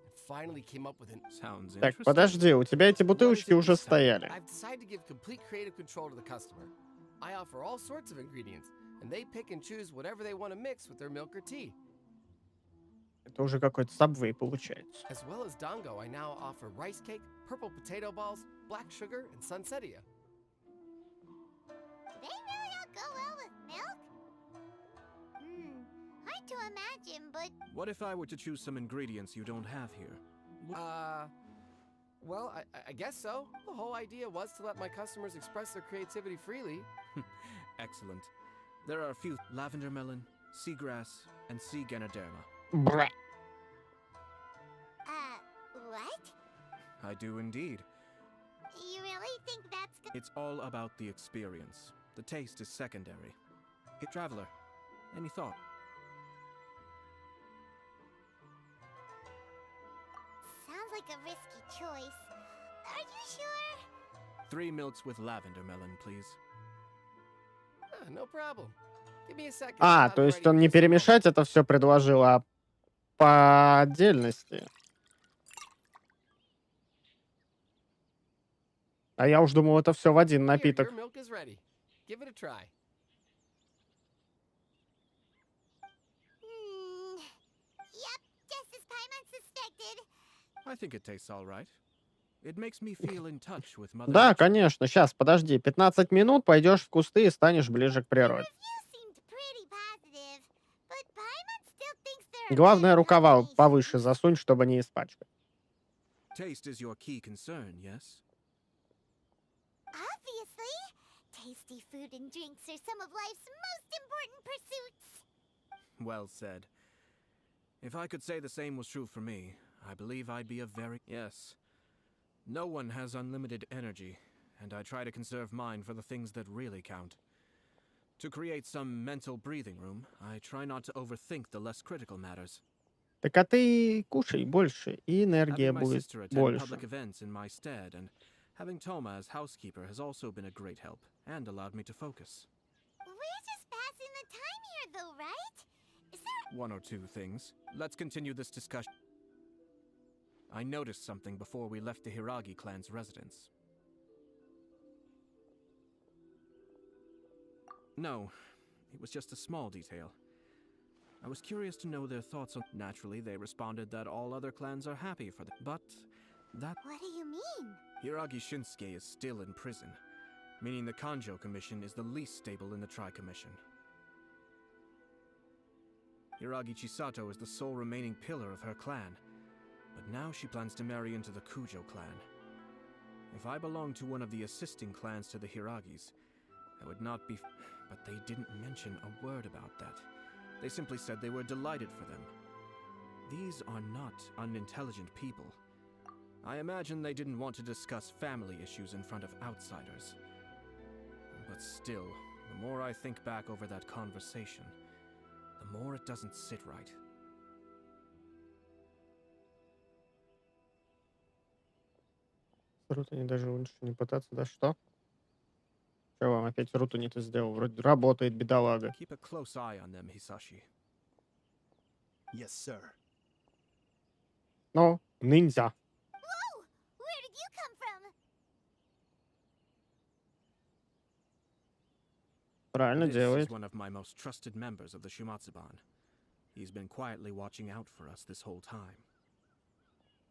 and finally came up with an... Sounds Так, подожди, у тебя эти бутылочки уже стояли. I've decided to give complete creative control to the customer. I offer all sorts of ingredients, and they pick and choose whatever they want to mix with their milk or tea. Это уже какой-то Subway получается. As well as dango, I now offer rice cake, purple potato balls, black sugar, and sunsettia. Do they really all go well with milk? Hard to imagine, but... What if I were to choose some ingredients you don't have here? Well, I guess so. The whole idea was to let my customers express their creativity freely. Excellent. There are a few lavender melon, seagrass, and sea ganoderma. What? What? I do indeed. You really think that's good? It's all about the experience. The taste is secondary. Hey, traveler, any thought? Sounds like a risky choice. Are you sure? 3 milks with lavender melon, please. No problem. Give me a second. А, то есть он не перемешать это все предложил, а по отдельности. А я уж думал, это все в один напиток. Your milk is ready. Give it a try. Yep, just as Paimon suspected. I think it tastes all right. It makes me feel in touch with Mother Да, Nature. конечно. Сейчас, подожди. 15 минут, пойдешь в кусты и станешь ближе к природе. Главное, рукава повыше засунь, чтобы не испачкать. Taste is your key concern, yes? Obviously. Tasty food and drinks are some of life's most important pursuits. Well said. If I could say the same was true for me, I believe I'd be a very... Yes. No one has unlimited energy, and I try to conserve mine for the things that really count. To create some mental breathing room, I try not to overthink the less critical matters. Так а ты кушай больше, и энергия Having my будет sister attend больше. public events in my stead, and having Toma as housekeeper has also been a great help, and allowed me to focus. We're just passing the time here, though, right? Is there... 1 or 2 things. Let's continue this discussion. I noticed something before we left the Hiragi clan's residence. No, it was just a small detail. I was curious to know their thoughts on... Naturally, they responded that all other clans are happy for them, but that... What do you mean? Hiragi Shinsuke is still in prison, meaning the Kanjo Commission is the least stable in the Tri-Commission. Hiragi Chisato is the sole remaining pillar of her clan, but now she plans to marry into the Kujo clan. If I belonged to one of the assisting clans to the Hiragis, I would not be... But they didn't mention a word about that. They simply said they were delighted for them. These are not unintelligent people. I imagine they didn't want to discuss family issues in front of outsiders. But still, the more I think back over that conversation, the more it doesn't sit right. Рутани даже лучше не пытаться, да что? Че вам опять Рутани-то сделал? Вроде работает, бедолага. Keep a close eye on them, Hisashi. Yes, sir. Ну, ниндзя. Whoa! Where did you come from? Правильно This делает. is one of my most trusted members of the Shumatsuban. He's been quietly watching out for us this whole time.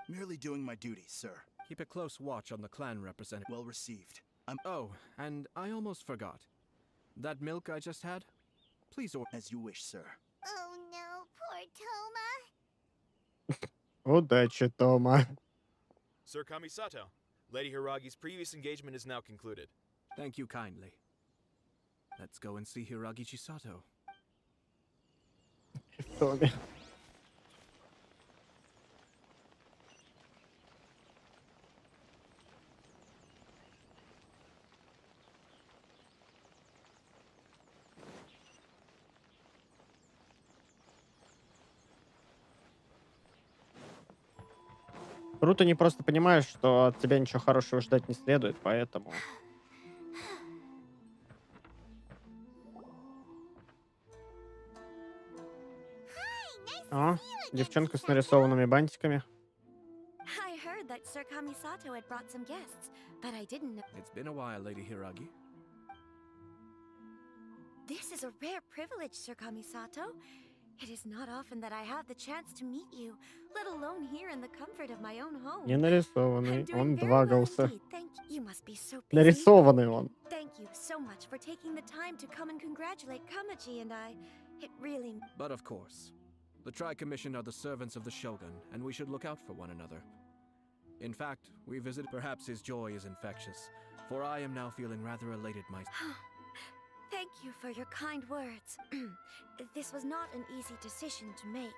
Merely doing my duties, sir. Keep a close watch on the clan representative. Well received. Oh, and I almost forgot. That milk I just had? Please order. As you wish, sir. Oh no, poor Toma. Удачи, Тома. Sir Kamisato, Lady Hiragi's previous engagement is now concluded. Thank you kindly. Let's go and see Hiragi Chisato. Томе. Круто, не просто понимаешь, что от тебя ничего хорошего ждать не следует, поэтому... О, девчонка с нарисованными бантиками. I heard that Sir Kamisato had brought some guests, but I didn't know. It's been a while, Lady Hiragi. This is a rare privilege, Sir Kamisato. It is not often that I have the chance to meet you, let alone here in the comfort of my own home. Не нарисованный, он двигался. Thank you. You must be so busy. Нарисованный он. Thank you so much for taking the time to come and congratulate Kamaji and I. It really... But of course, the Tri-Commission are the servants of the Shogun, and we should look out for one another. In fact, we visit. Perhaps his joy is infectious, for I am now feeling rather elated myself. Thank you for your kind words. This was not an easy decision to make.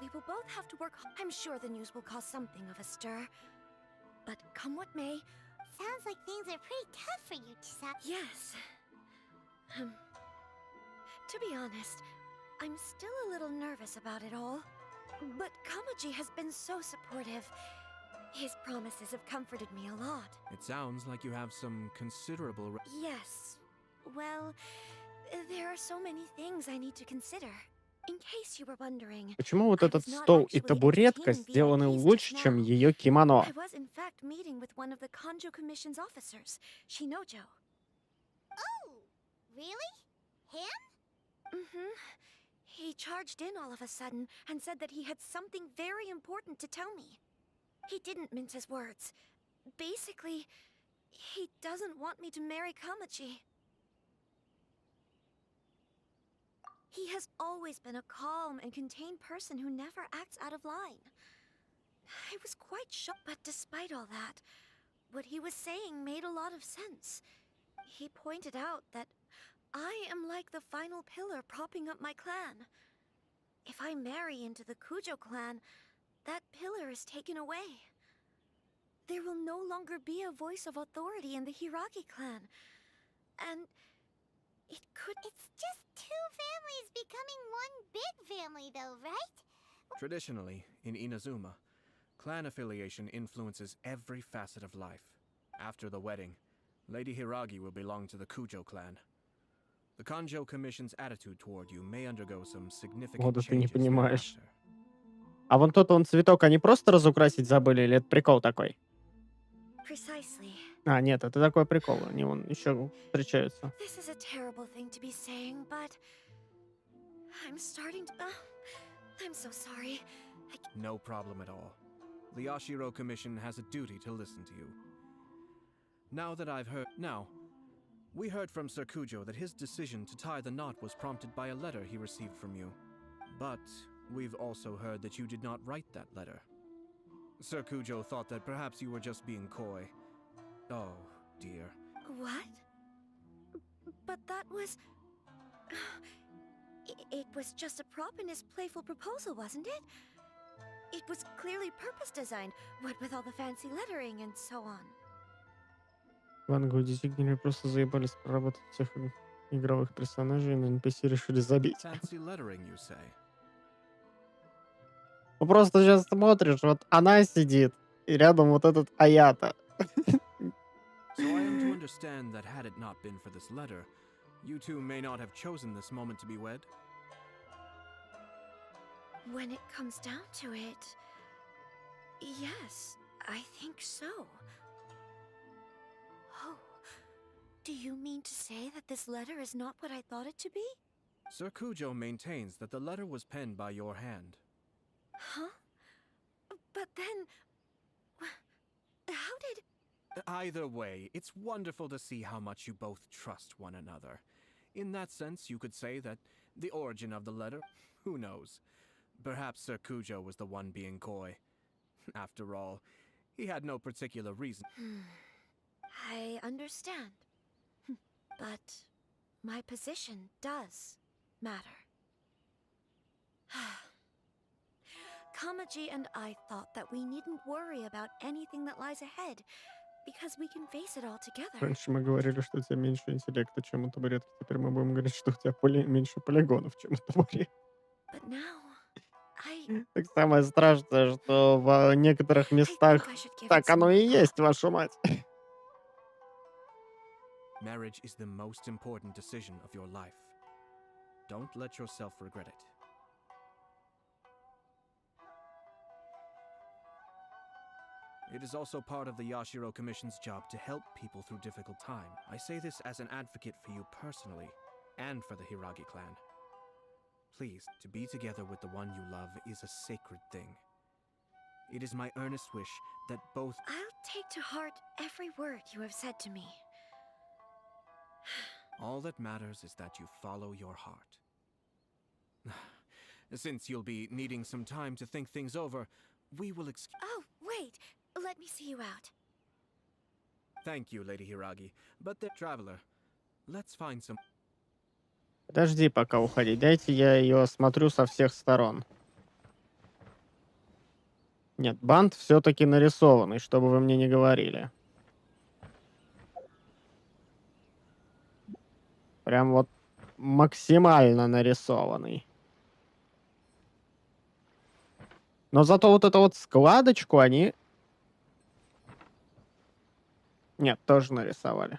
We will both have to work. I'm sure the news will cause something of a stir. But come what may, sounds like things are pretty tough for you, Chisato. Yes. To be honest, I'm still a little nervous about it all. But Kamaji has been so supportive. His promises have comforted me a lot. It sounds like you have some considerable... Yes. Well, there are so many things I need to consider. In case you were wondering, Почему вот этот стол и табуретка сделаны лучше, чем ее кимоно? I was in fact meeting with one of the Kanjo Commission's officers, Shinojo. Oh, really? Him? Mm-hmm. He charged in all of a sudden and said that he had something very important to tell me. He didn't mince his words. Basically, he doesn't want me to marry Kamachi. He has always been a calm and contained person who never acts out of line. I was quite shocked, but despite all that, what he was saying made a lot of sense. He pointed out that I am like the final pillar propping up my clan. If I marry into the Kujo clan, that pillar is taken away. There will no longer be a voice of authority in the Hiragi clan. And it could... It's just two families becoming one big family though, right? Traditionally, in Inazuma, clan affiliation influences every facet of life. After the wedding, Lady Hiragi will belong to the Kujo clan. The Kanjo Commission's attitude toward you may undergo some significant Вот ты не changes понимаешь. thereafter. А вон тот он цветок, они просто разукрасить забыли, или это прикол такой? Precisely. А, нет, это такой прикол, они вон еще встречаются. This is a terrible thing to be saying, but I'm starting to... I'm so sorry. No problem at all. The Yashiro Commission has a duty to listen to you. Now that I've heard... Now, we heard from Sir Kujo that his decision to tie the knot was prompted by a letter he received from you. But we've also heard that you did not write that letter. Sir Kujo thought that perhaps you were just being coy. Oh, dear. What? But that was... It was just a prop in his playful proposal, wasn't it? It was clearly purpose designed, what with all the fancy lettering and so on. Вангу дизайнеры просто заебались проработать всех игровых персонажей, и на NPC решили забить. Fancy lettering, you say? Ну просто сейчас смотришь, вот она сидит, и рядом вот этот Аято. So I am to understand that had it not been for this letter, you two may not have chosen this moment to be wed? When it comes down to it... Yes, I think so. Oh, do you mean to say that this letter is not what I thought it to be? Sir Kujo maintains that the letter was penned by your hand. Huh? But then... How did... Either way, it's wonderful to see how much you both trust one another. In that sense, you could say that the origin of the letter, who knows? Perhaps Sir Kujo was the one being coy. After all, he had no particular reason. I understand. But my position does matter. Kamaji and I thought that we needn't worry about anything that lies ahead, because we can face it all together. Раньше мы говорили, что у тебя меньше интеллекта, чем у табуретки. Теперь мы будем говорить, что у тебя меньше полигонов, чем у табуретки. But now, Так самое страшное, что в некоторых местах так оно и есть, вашу мать. Marriage is the most important decision of your life. Don't let yourself regret it. It is also part of the Yashiro Commission's job to help people through difficult time. I say this as an advocate for you personally, and for the Hiragi clan. Please, to be together with the one you love is a sacred thing. It is my earnest wish that both... I'll take to heart every word you have said to me. All that matters is that you follow your heart. Since you'll be needing some time to think things over, we will Oh, wait! Let me see you out. Thank you, Lady Hiragi. But the traveler, let's find some... Подожди пока уходить, дайте я ее осмотрю со всех сторон. Нет, бант все-таки нарисованный, чтобы вы мне не говорили. Прям вот максимально нарисованный. Но зато вот эту вот складочку они... Нет, тоже нарисовали.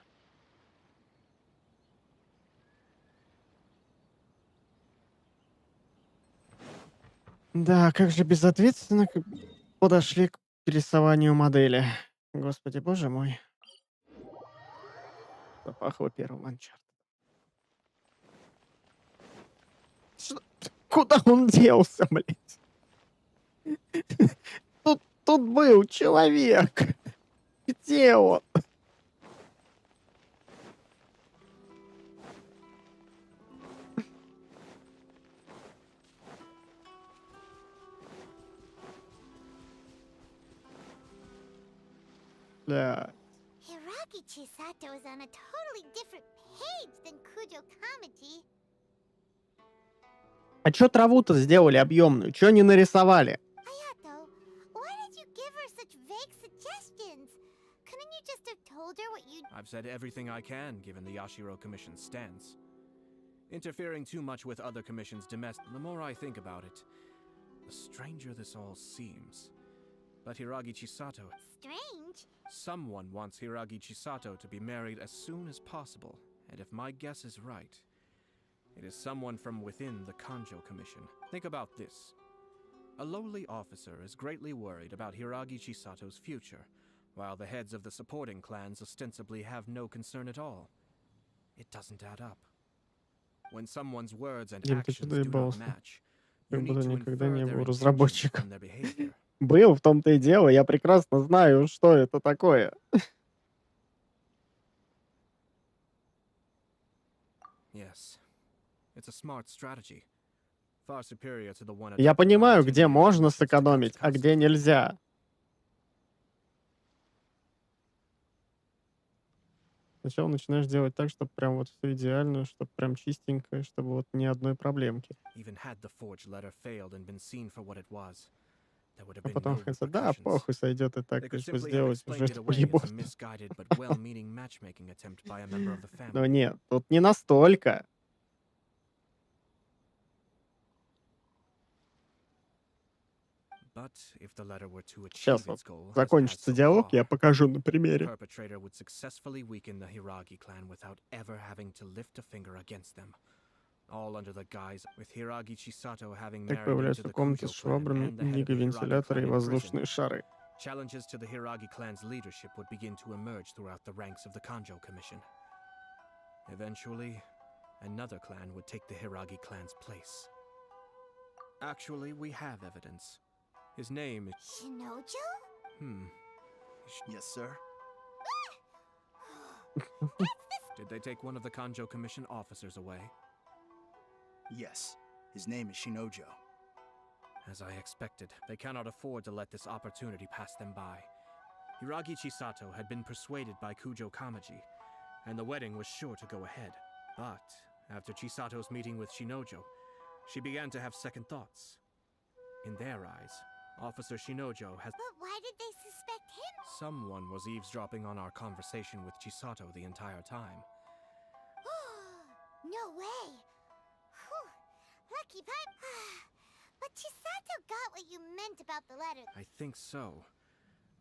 Да, как же безответственно подошли к рисованию модели. Господи, боже мой. Запахло первым анчартом. Куда он делся, блядь? Тут был человек. Где он? Да. Hiragi Chisato is on a totally different page than Kujo Kamaji. А чё траву-то сделали объемную? Чё не нарисовали? Ayato, why did you give her such vague suggestions? Couldn't you just have told her what you... I've said everything I can, given the Yashiro Commission's stance. Interfering too much with other commissions the more I think about it, the stranger this all seems. But Hiragi Chisato... Strange? Someone wants Hiragi Chisato to be married as soon as possible, and if my guess is right, it is someone from within the Kanjo Commission. Think about this. A lowly officer is greatly worried about Hiragi Chisato's future, while the heads of the supporting clans ostensibly have no concern at all. It doesn't add up. When someone's words and actions do not match, you need to infer their intentions from their behavior. Был, в том-то и дело. Я прекрасно знаю, что это такое. Yes. It's a smart strategy. Far superior to the one Я понимаю, где можно сэкономить, а где нельзя. Сначала начинаешь делать так, чтобы прям вот все идеально, чтобы прям чистенько, чтобы вот ни одной проблемки. А потом хотя да, похуй сойдет и так, лишь бы сделать уже это по-ебому. Но нет, тут не настолько. Сейчас вот закончится диалог, я покажу на примере. Так появляются комнаты с швабрами, гиговентиляторы и воздушные шары. Challenges to the Hiragi clan's leadership would begin to emerge throughout the ranks of the Kanjo Commission. Eventually, another clan would take the Hiragi clan's place. Actually, we have evidence. His name is... Shinojo? Yes, sir. Did they take one of the Kanjo Commission officers away? Yes. His name is Shinojo. As I expected, they cannot afford to let this opportunity pass them by. Hiragi Chisato had been persuaded by Kujo Kamaji, and the wedding was sure to go ahead. But after Chisato's meeting with Shinojo, she began to have second thoughts. In their eyes, Officer Shinojo has... But why did they suspect him? Someone was eavesdropping on our conversation with Chisato the entire time. No way! Whew. Lucky pipe. But Chisato got what you meant about the letter. I think so.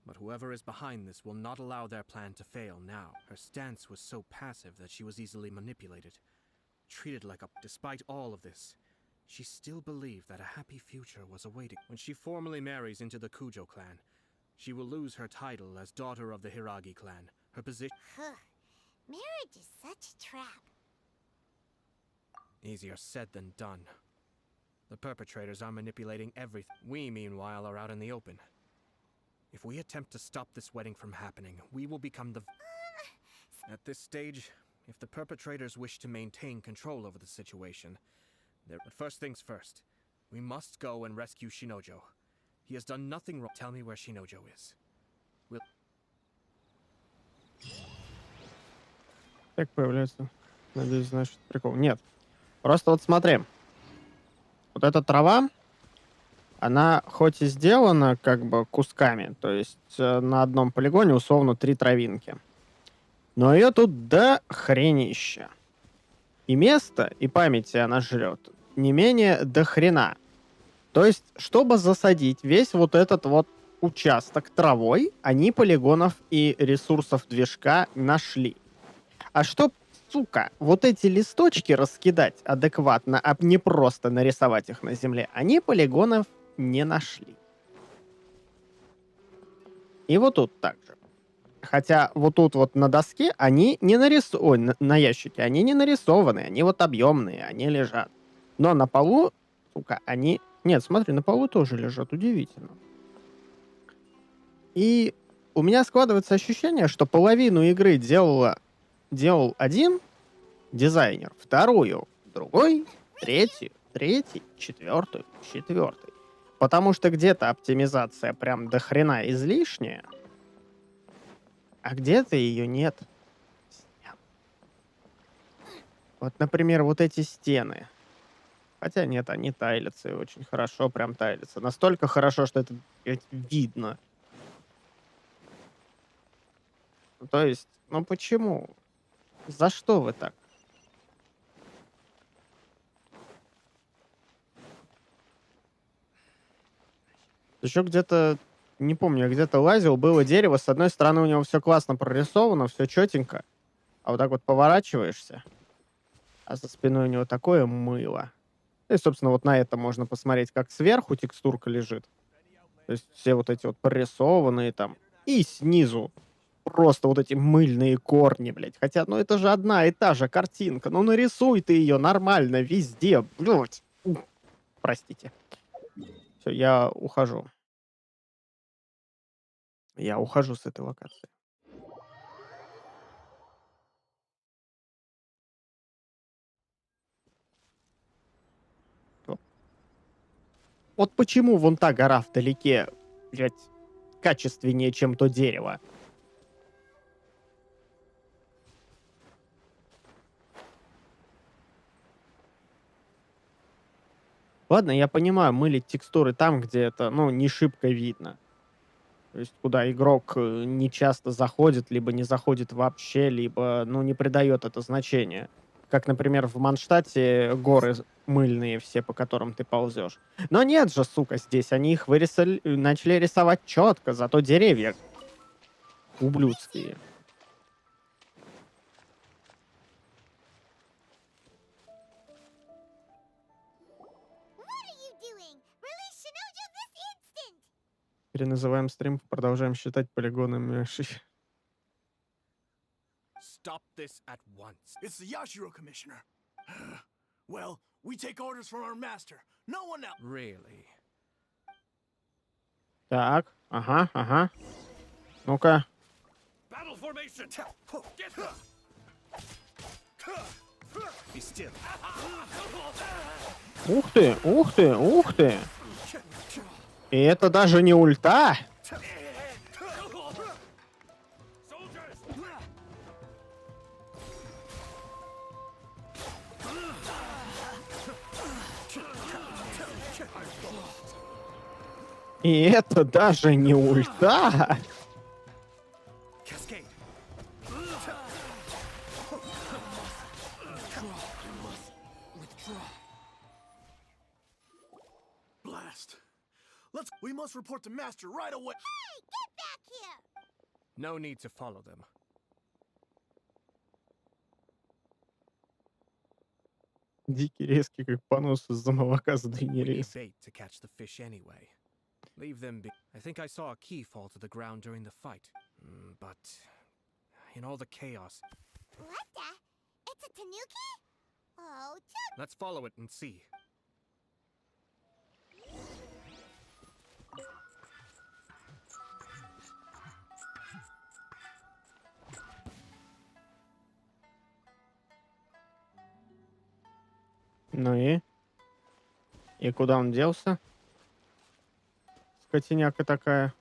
But whoever is behind this will not allow their plan to fail now. Her stance was so passive that she was easily manipulated. Treated like a... Despite all of this, she still believed that a happy future was awaiting. When she formally marries into the Kujo clan, she will lose her title as daughter of the Hiragi clan. Her position... Marriage is such a trap. Easier said than done. The perpetrators are manipulating everything. We, meanwhile, are out in the open. If we attempt to stop this wedding from happening, we will become the... At this stage, if the perpetrators wish to maintain control over the situation... But first things first, we must go and rescue Shinojo. He has done nothing wrong. Tell me where Shinojo is. We'll... Так появляется. Надеюсь, знаешь, прикол. Нет. Просто вот смотри. Вот эта трава, она хоть и сделана как бы кусками, то есть на одном полигоне условно 3 травинки. Но ее тут до хренища. И место, и памяти она жрет не менее до хрена. То есть, чтобы засадить весь вот этот вот участок травой, они полигонов и ресурсов движка нашли. А чтоб, сука, вот эти листочки раскидать адекватно, а не просто нарисовать их на земле, они полигонов не нашли. И вот тут так же. Хотя вот тут вот на доске они не нарисованы, на ящике они не нарисованы, они вот объемные, они лежат. Но на полу, сука, они... Нет, смотри, на полу тоже лежат, удивительно. И у меня складывается ощущение, что половину игры делал один дизайнер, вторую другой, третий, четвертый. Потому что где-то оптимизация прям до хрена излишняя, а где-то ее нет. Вот, например, вот эти стены. Хотя нет, они тайлятся и очень хорошо прям тайлятся. Настолько хорошо, что это видно. То есть, ну почему? За что вы так? Еще где-то, не помню, я где-то лазил, было дерево, с одной стороны у него все классно прорисовано, все четенько, а вот так вот поворачиваешься, а за спиной у него такое мыло. И, собственно, вот на это можно посмотреть, как сверху текстурка лежит. То есть все вот эти вот прорисованные там, и снизу просто вот эти мыльные корни, блядь. Хотя, ну это же одна и та же картинка. Ну нарисуй ты ее нормально везде, блядь. Простите. Все, я ухожу. Я ухожу с этой локации. Вот почему вон та гора вдалеке, блядь, качественнее, чем то дерево? Ладно, я понимаю, мылить текстуры там, где это, ну, не шибко видно. То есть, куда игрок не часто заходит, либо не заходит вообще, либо, ну, не придает это значения. Как, например, в Манштате горы мыльные все, по которым ты ползешь. Но нет же, сука, здесь они их начали рисовать четко, зато деревья ублюдские. Переназываем стрим, продолжаем считать полигонами. Stop this at once. It's the Yashiro Commissioner. Well, we take orders from our master. No one else. Really? Так, ага. Ну-ка. Battle formation. Get her. Be still. Ух ты. И это даже не ульта. И это даже не ульта. We must report to Master right away. Hey, get back here! No need to follow them. Дикий, резкий, как понос из-за молока задвинили. Bait to catch the fish anyway. Leave them be. I think I saw a key fall to the ground during the fight. But in all the chaos. What the? It's a tanuki? Oh, let's follow it and see. Ну и? И куда он делся? Скотиняка такая.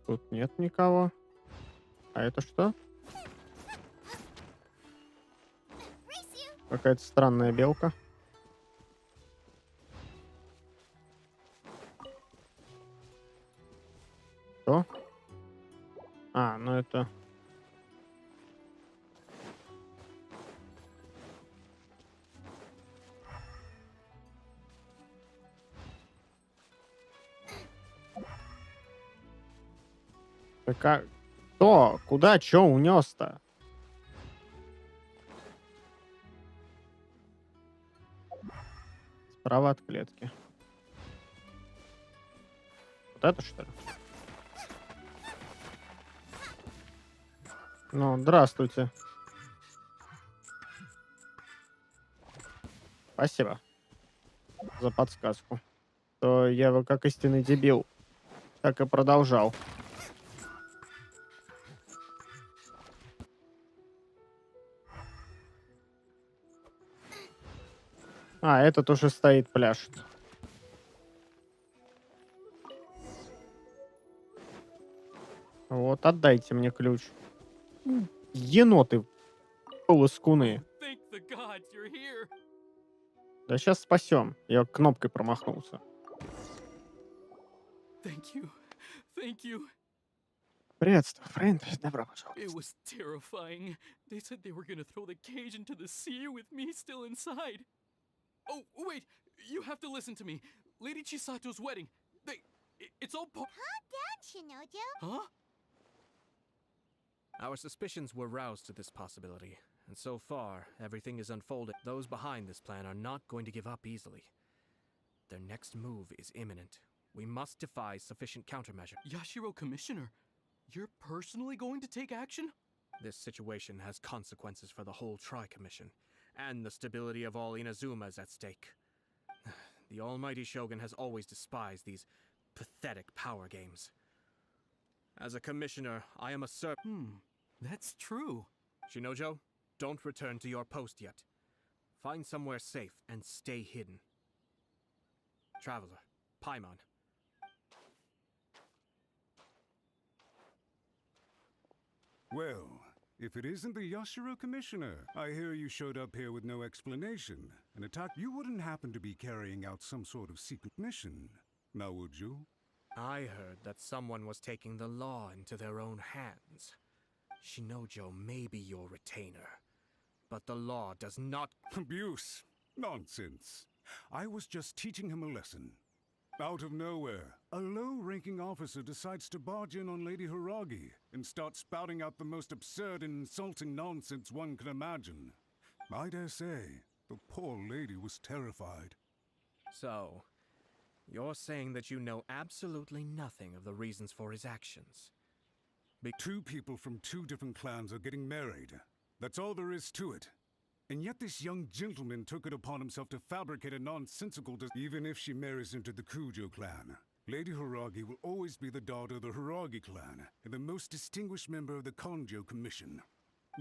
Тут нет никого. А это что? Какая-то странная белка. А, ну это... Кто? Куда? Чё унес-то? Справа от клетки. Вот это что ли? Ну, здравствуйте. Спасибо за подсказку. То я его как истинный дебил, так и продолжал. А, этот уже стоит, пляшет. Вот, отдайте мне ключ. Еноты полоскуны. Thank the gods you're here. Да сейчас спасем. Я кнопкой промахнулся. Thank you. Thank you. Приветствую, френд. Добро It пожаловать. was terrifying. They said they were gonna throw the cage into the sea with me still inside. Oh, wait. You have to listen to me. Lady Chisato's wedding. It's all Calm down, Shinojo. Huh? Our suspicions were roused to this possibility, and so far, everything is unfolded. Those behind this plan are not going to give up easily. Their next move is imminent. We must devise sufficient countermeasure. Yashiro Commissioner, you're personally going to take action? This situation has consequences for the whole Tri-Commission, and the stability of all Inazumas at stake. The almighty Shogun has always despised these pathetic power games. As a commissioner, I am a That's true. Shinojo, don't return to your post yet. Find somewhere safe and stay hidden. Traveler, Paimon. Well, if it isn't the Yashiro Commissioner, I hear you showed up here with no explanation. An attack, you wouldn't happen to be carrying out some sort of secret mission, now would you? I heard that someone was taking the law into their own hands. Shinojo may be your retainer, but the law does not— Abuse? Nonsense. I was just teaching him a lesson. Out of nowhere, a low-ranking officer decides to barge in on Lady Hiragi and start spouting out the most absurd and insulting nonsense one can imagine. I dare say, the poor lady was terrified. So, you're saying that you know absolutely nothing of the reasons for his actions? Two people from two different clans are getting married. That's all there is to it. And yet this young gentleman took it upon himself to fabricate a nonsensical even if she marries into the Kujo clan. Lady Hiragi will always be the daughter of the Hiragi clan and the most distinguished member of the Konjo Commission.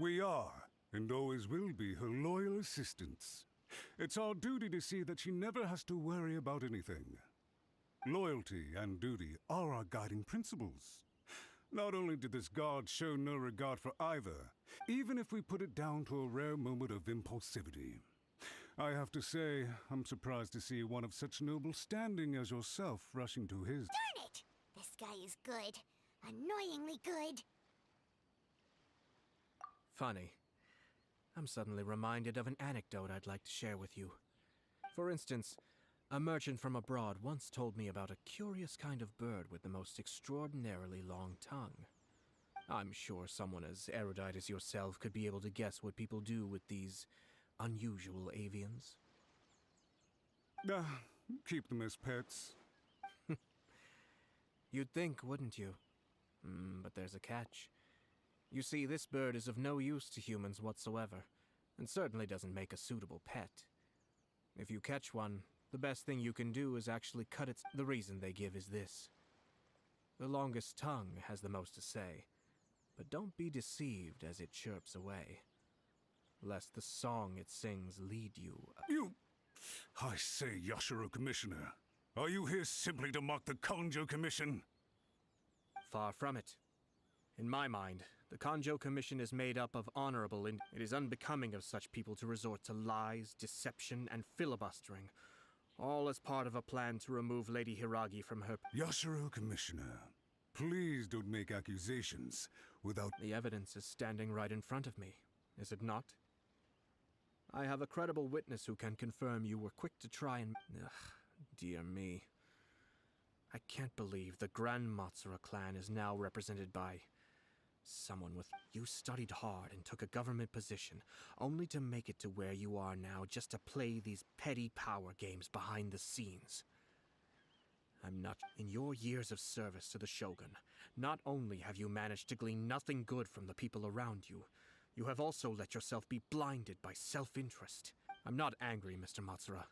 We are, and always will be, her loyal assistants. It's our duty to see that she never has to worry about anything. Loyalty and duty are our guiding principles. Not only did this guard show no regard for either, even if we put it down to a rare moment of impulsivity. I have to say, I'm surprised to see one of such noble standing as yourself rushing to his— Darn it! This guy is good. Annoyingly good. Funny. I'm suddenly reminded of an anecdote I'd like to share with you. For instance, a merchant from abroad once told me about a curious kind of bird with the most extraordinarily long tongue. I'm sure someone as erudite as yourself could be able to guess what people do with these unusual avians. Keep them as pets. You'd think, wouldn't you? But there's a catch. You see, this bird is of no use to humans whatsoever, and certainly doesn't make a suitable pet. If you catch one, the best thing you can do is actually cut its— The reason they give is this. The longest tongue has the most to say, but don't be deceived as it chirps away, lest the song it sings lead you— I say, Yashiro Commissioner, are you here simply to mock the Konjo Commission? Far from it. In my mind, the Konjo Commission is made up of honorable It is unbecoming of such people to resort to lies, deception, and filibustering, all as part of a plan to remove Lady Hiragi from her— Yashiro Commissioner, Please don't make accusations without... The evidence is standing right in front of me, is it not? I have a credible witness who can confirm you were quick to try and... Ugh, dear me. I can't believe the Grand Matsura clan is now represented by... someone with... You studied hard and took a government position, only to make it to where you are now just to play these petty power games behind the scenes. I'm not... In your years of service to the Shogun, not only have you managed to glean nothing good from the people around you, you have also let yourself be blinded by self-interest. I'm not angry, Mr. Matsura.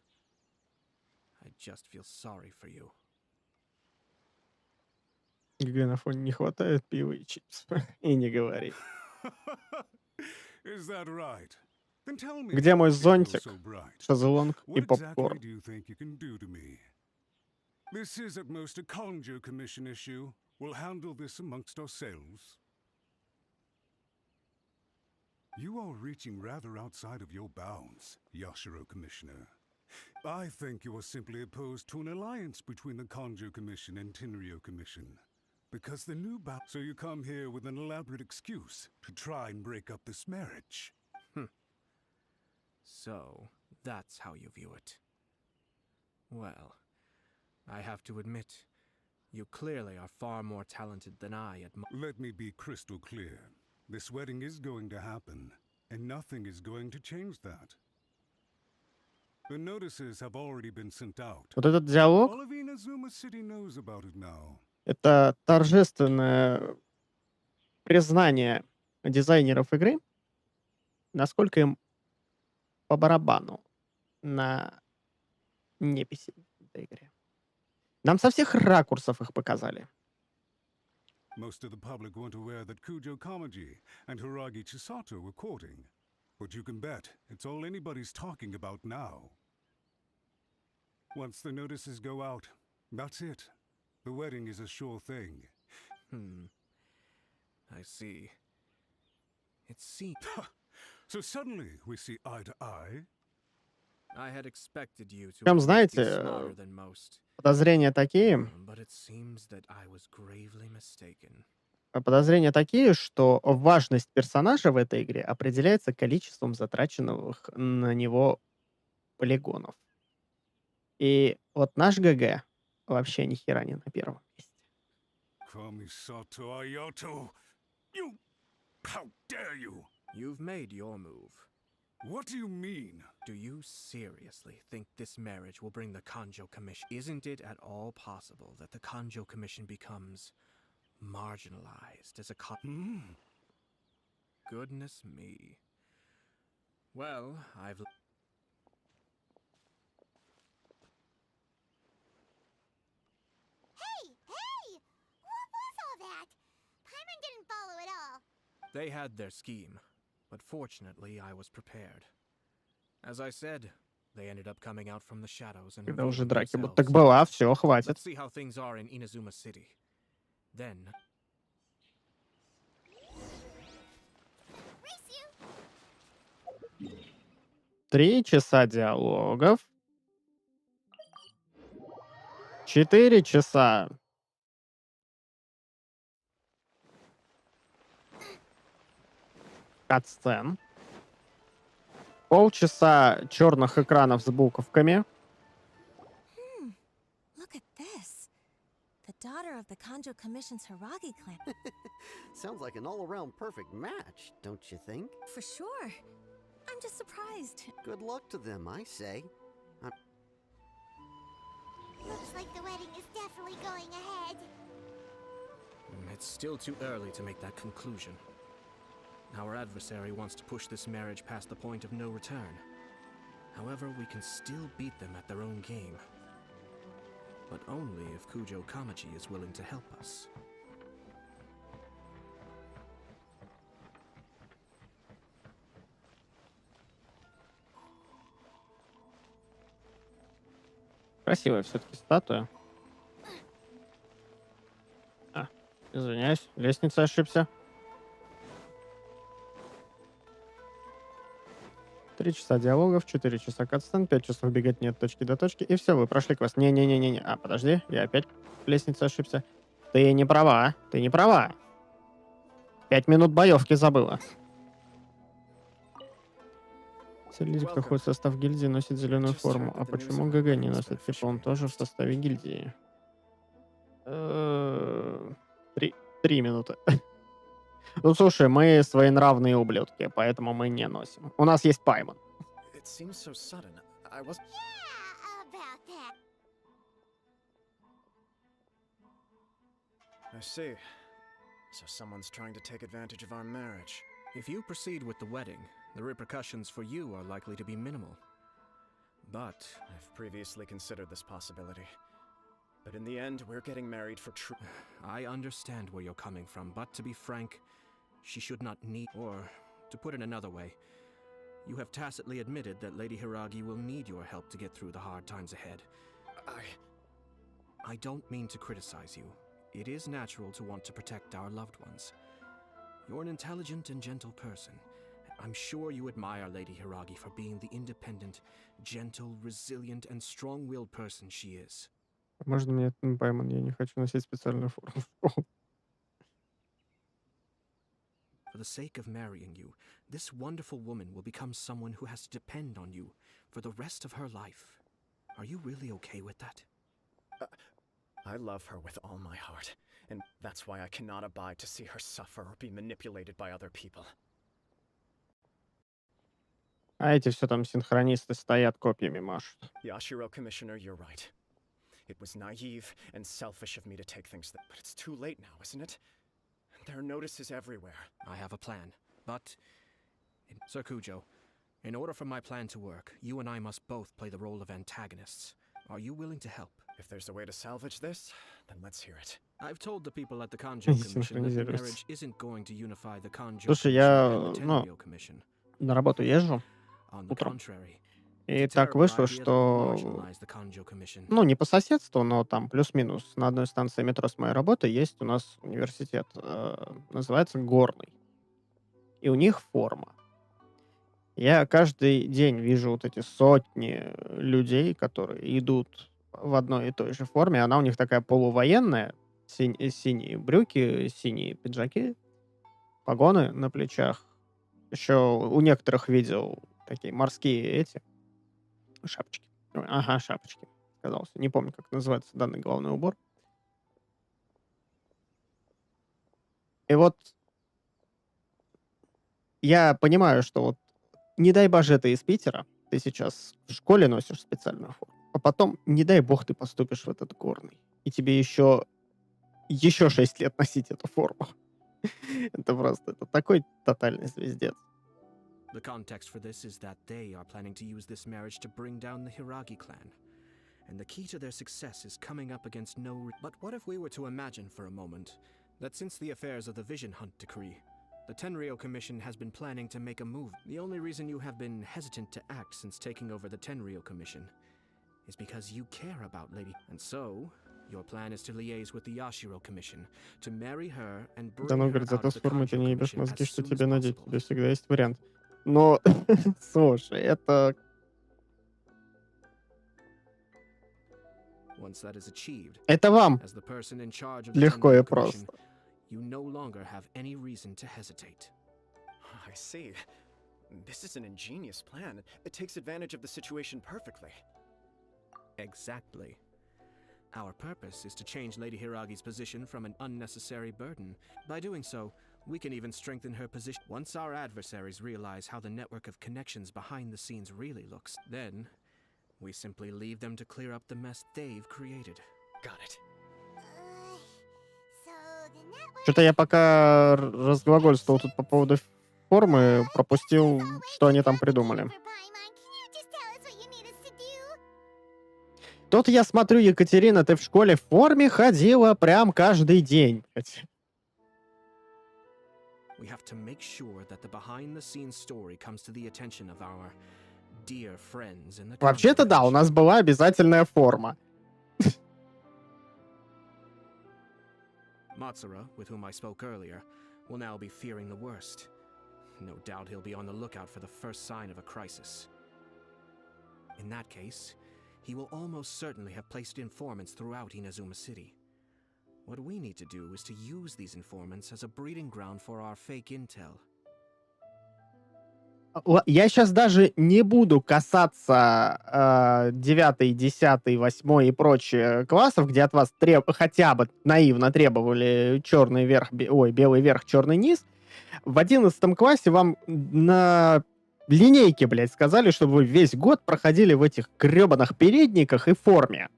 I just feel sorry for you. Где на фоне не хватает пива и чипсов. И не говори. Is that right? Then tell me, Где мой if you're зонтик, so bright, шезлонг и what exactly попкорн? do you think you can do to me? This is at most a Conjo Commission issue. We'll handle this amongst ourselves. You are reaching rather outside of your bounds, Yashiro Commissioner. I think you are simply opposed to an alliance between the Conjo Commission and Tenryo Commission. Because the new so you come here with an elaborate excuse to try and break up this marriage. So, that's how you view it. Well, I have to admit, you clearly are far more talented than I at... Let me be crystal clear. This wedding is going to happen, and nothing is going to change that. The notices have already been sent out. Вот этот диалог All of Inazuma City knows about it now. — это торжественное признание дизайнеров игры, насколько им по барабану на неписи в этой игре. Нам со всех ракурсов их показали. Most of the public weren't aware that Kujo Kamaji and Hiragi Chisato were courting. But you can bet it's all anybody's talking about now. Once the notices go out, that's it. The wedding is a sure thing. I see. It seems... So suddenly we see eye to eye. I had expected you to Прям, be знаете, smarter than most. подозрения такие, But it seems that I was gravely mistaken. что важность персонажа в этой игре определяется количеством затраченных на него полигонов. И вот наш ГГ вообще ни хера не на первом месте. Камисато Аято! You... How dare you! You've made your move. What do you mean? Do you seriously think this marriage will bring the Kanjo Commission? Isn't it at all possible that the Kanjo Commission becomes marginalized as a Goodness me. Well, I've... Hey! What was all that? Paimon didn't follow at all. They had their scheme, but fortunately I was prepared. As I said, they ended up coming out from the shadows and Когда уже revealing драки themselves. будто так была, все, хватит. Let's see how things are in Inazuma City. Then... 3 часа диалогов. 4 часа катсцен. Полчаса черных экранов с буковками. Look at this. The daughter of the Kanjo Commission's Hiragi clan. Sounds like an all-around perfect match, don't you think? For sure. I'm just surprised. Good luck to them, I say. Looks like the wedding is definitely going ahead. It's still too early to make that conclusion. Our adversary wants to push this marriage past the point of no return. However, we can still beat them at their own game. But only if Kujo Kamaji is willing to help us. Красивая все-таки статуя. Извиняюсь, лестница ошибся. 3 часа диалогов, 4 часа катсцен, 5 часов бегать нет точки до точки. И все, вы прошли квест. Не-не-не-не. Подожди, я опять лестница ошибся. Ты не права, ты не права. 5 минут боевки забыла. Все люди, кто входит в состав гильдии, носят зеленую форму. А почему ГГ не носит? Типа он тоже в составе гильдии. 3 минуты. Ну слушай, мы своенравные ублюдки, поэтому мы не носим. У нас есть Паймон. It seems so sudden. I was... About that. I see. So someone's trying to take advantage of our marriage. If you proceed with the wedding, the repercussions for you are likely to be minimal. But I've previously considered this possibility. But in the end, we're getting married for true. I understand where you're coming from, but to be frank, she should not need... Or, to put it another way, you have tacitly admitted that Lady Hiragi will need your help to get through the hard times ahead. I don't mean to criticize you. It is natural to want to protect our loved ones. You're an intelligent and gentle person. I'm sure you admire Lady Hiragi for being the independent, gentle, resilient, and strong-willed person she is. Можно мне Паймон? Я не хочу носить специальную форму. For the sake of marrying you, this wonderful woman will become someone who has to depend on you for the rest of her life. Are you really okay with that? I love her with all my heart, and that's why I cannot abide to see her suffer or be manipulated by other people. А эти все там синхронисты стоят, копьями машут. Yashiro, Commissioner, you're right. It was naive and selfish of me to take things that... But it's too late now, isn't it? There are notices everywhere. I have a plan, but... Sir Kujo, in order for my plan to work, you and I must both play the role of antagonists. Are you willing to help? If there's a way to salvage this, then let's hear it. I've told the people at the Kanjo Commission that the marriage isn't going to unify the Kanjo Слушай, Commission and the я, Tenryou Commission. на работу езжу On the утром. contrary, И it's a так terrible вышло, idea that will что... marginalize the Kanjo Commission. Ну, не по соседству, но там плюс-минус. На одной станции метро с моей работы есть у нас университет. Называется Горный. И у них форма. Я каждый день вижу вот эти сотни людей, которые идут в одной и той же форме. Она у них такая полувоенная. Синие брюки, синие пиджаки, погоны на плечах. Еще у некоторых видел такие морские эти шапочки. Ага, шапочки. Сказался. Не помню, как называется данный головной убор. И вот я понимаю, что вот не дай боже ты из Питера, ты сейчас в школе носишь специальную форму, а потом, не дай бог, ты поступишь в этот Горный, и тебе еще 6 лет носить эту форму. Это просто, это такой тотальный звездец. The context for this is that they are planning to use this marriage to bring down the Hiragi clan. And the key to their success is coming up against no... But what if we were to imagine for a moment that since the affairs of the Vision Hunt decree, the Tenryou Commission has been planning to make a move. The only reason you have been hesitant to act since taking over the Tenryou Commission is because you care about Lady... And so, your plan is to liaise with the Yashiro Commission, to marry her and bring Да ну, her говорит, out зато of с the формой ты Kanjo не ебешь Commission мозги, as что soon тебе as надеть. possible. Тебе всегда есть вариант. Но, слушай, это... Once that is achieved, Это вам as the person in charge of the легко и Tenryou Commission, просто. you no longer have any reason to hesitate. I see. This is an ingenious plan. It takes advantage of the situation perfectly. Exactly. Our purpose is to change Lady Hiragi's position from an unnecessary burden. By doing so, we can even strengthen her position. Once our adversaries realize how the network of connections behind the scenes really looks, then we simply leave them to clear up the mess they've created. Got it. Что-то я пока разглагольствовал тут по поводу формы, пропустил, что они там придумали. Тут я смотрю, Екатерина, ты в школе в форме ходила прям каждый день. We have to make sure that the behind-the-scenes story comes to the attention of our dear friends in the... Вообще-то да, у нас была обязательная форма. Matsura, with whom I spoke earlier, will now be fearing the worst. No doubt he'll be on the lookout for the first sign of a crisis. In that case, he will almost certainly have placed informants throughout Inazuma City. What we need to do is to use these informants as a breeding ground for our fake intel. Я сейчас даже не буду касаться 9, 10, 8 и прочие классов, где от вас хотя бы наивно требовали черный верх, белый верх, черный низ. В 11 классе вам на линейке, блядь, сказали, чтобы вы весь год проходили в этих гребаных передниках и форме.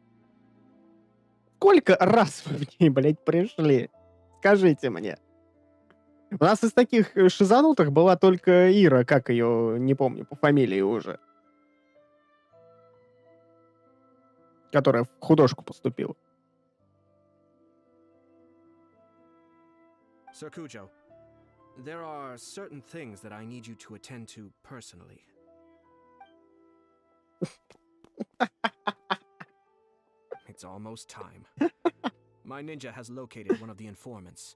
Сколько раз вы в ней, блядь, пришли? Скажите мне. У нас из таких шизанутых была только Ира, как ее, не помню, по фамилии уже. Которая в художку поступила. Sir Kujo, there are certain things that I need you to attend to personally. It's almost time. My ninja has located one of the informants.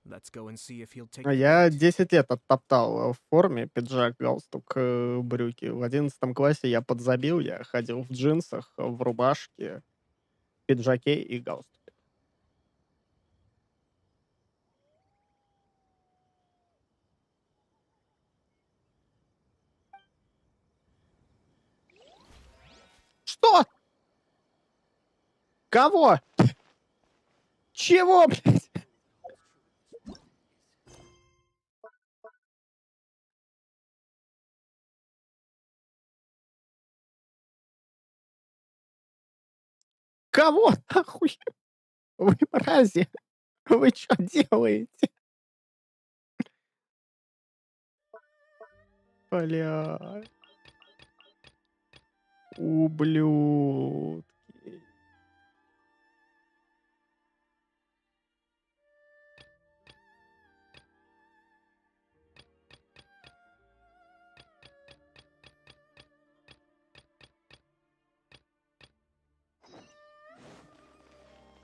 Let's go and see if he'll take. Я 10 лет оттоптал в форме, пиджак, галстук, брюки. В 11 классе я подзабил, я ходил в джинсах, в рубашке, пиджаке и галстуке. Что? Кого? Чего, блядь? Кого нахуй? Вы мрази? Вы что делаете? Бля. Ублюдки.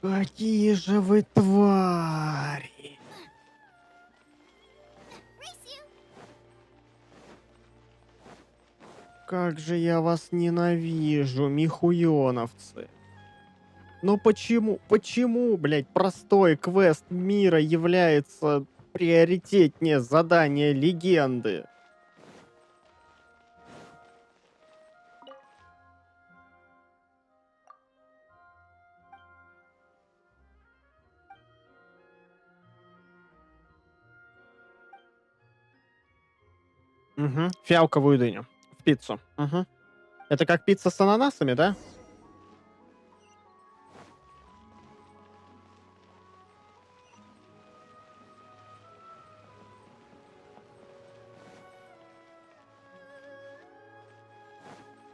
Какие же вы твари! Как же я вас ненавижу, михуёновцы. Но почему, блядь, простой квест мира является приоритетнее задания легенды? Угу. Фиалковую дыню. В пиццу. Угу. Это как пицца с ананасами, да?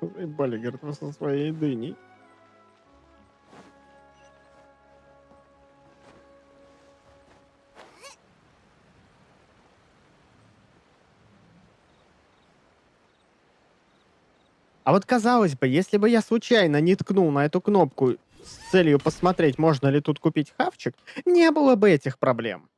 Ебали, говорит, вы со своей дыней. А вот казалось бы, если бы я случайно не ткнул на эту кнопку с целью посмотреть, можно ли тут купить хавчик, не было бы этих проблем.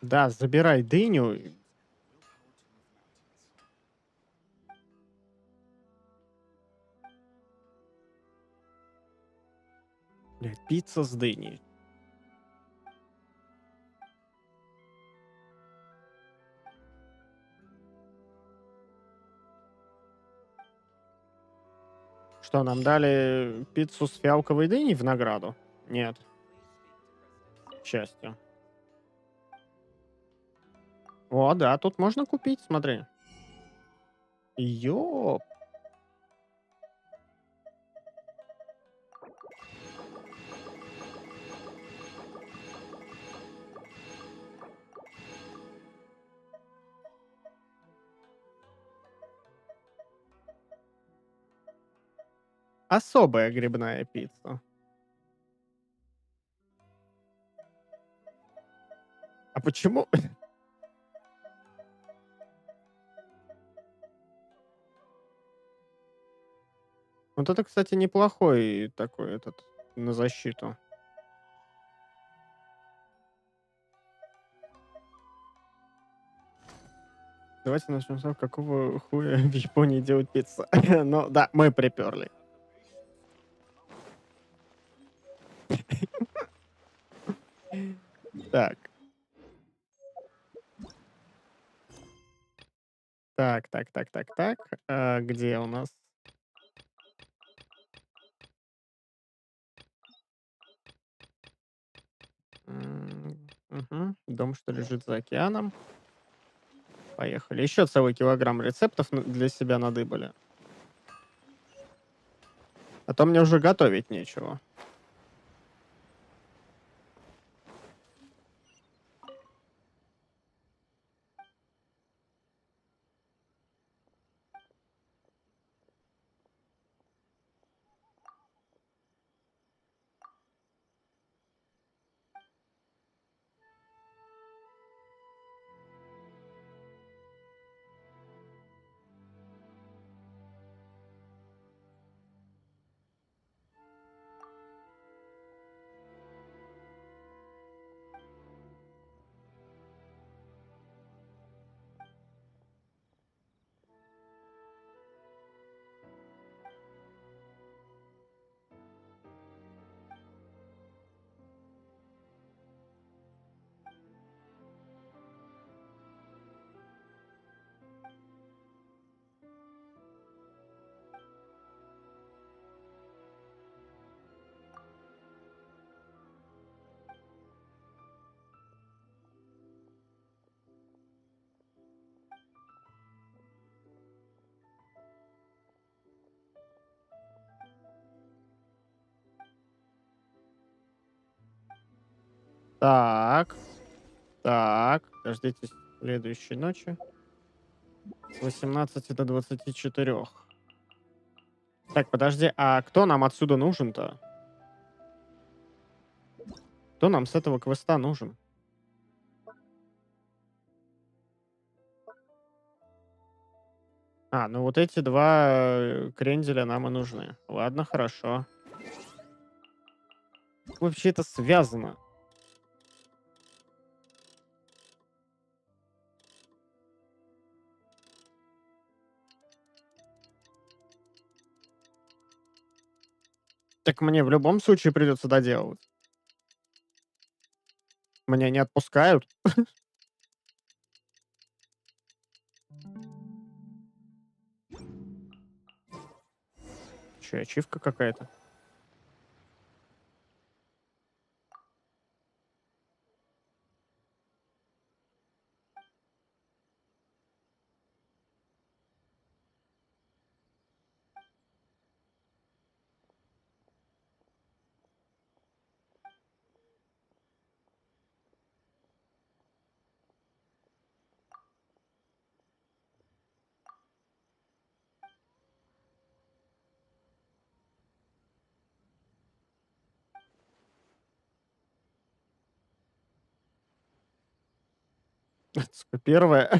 Да, забирай дыню. Блядь, пицца с дыней. Что, нам дали пиццу с фиалковой дыней в награду? Нет. К счастью. О, да, тут можно купить, смотри. Ёп. Особая грибная пицца. А почему? Вот это, кстати, неплохой такой этот на защиту. Давайте начнем с того, какого хуя в Японии делать пиццу. Ну да, мы приперли. Так. Так. Где у нас? Мгм. Дом, что лежит за океаном. Поехали. Еще целый килограмм рецептов для себя надыбали. А то мне уже готовить нечего. Так. Дождитесь следующей ночи. С 18 до 24. Так, подожди, а кто нам отсюда нужен-то? Кто нам с этого квеста нужен? А, ну вот эти два кренделя нам и нужны. Ладно, хорошо. Как вообще это связано? Так мне в любом случае придется доделывать. Меня не отпускают. Че, ачивка какая-то? Сука, первая.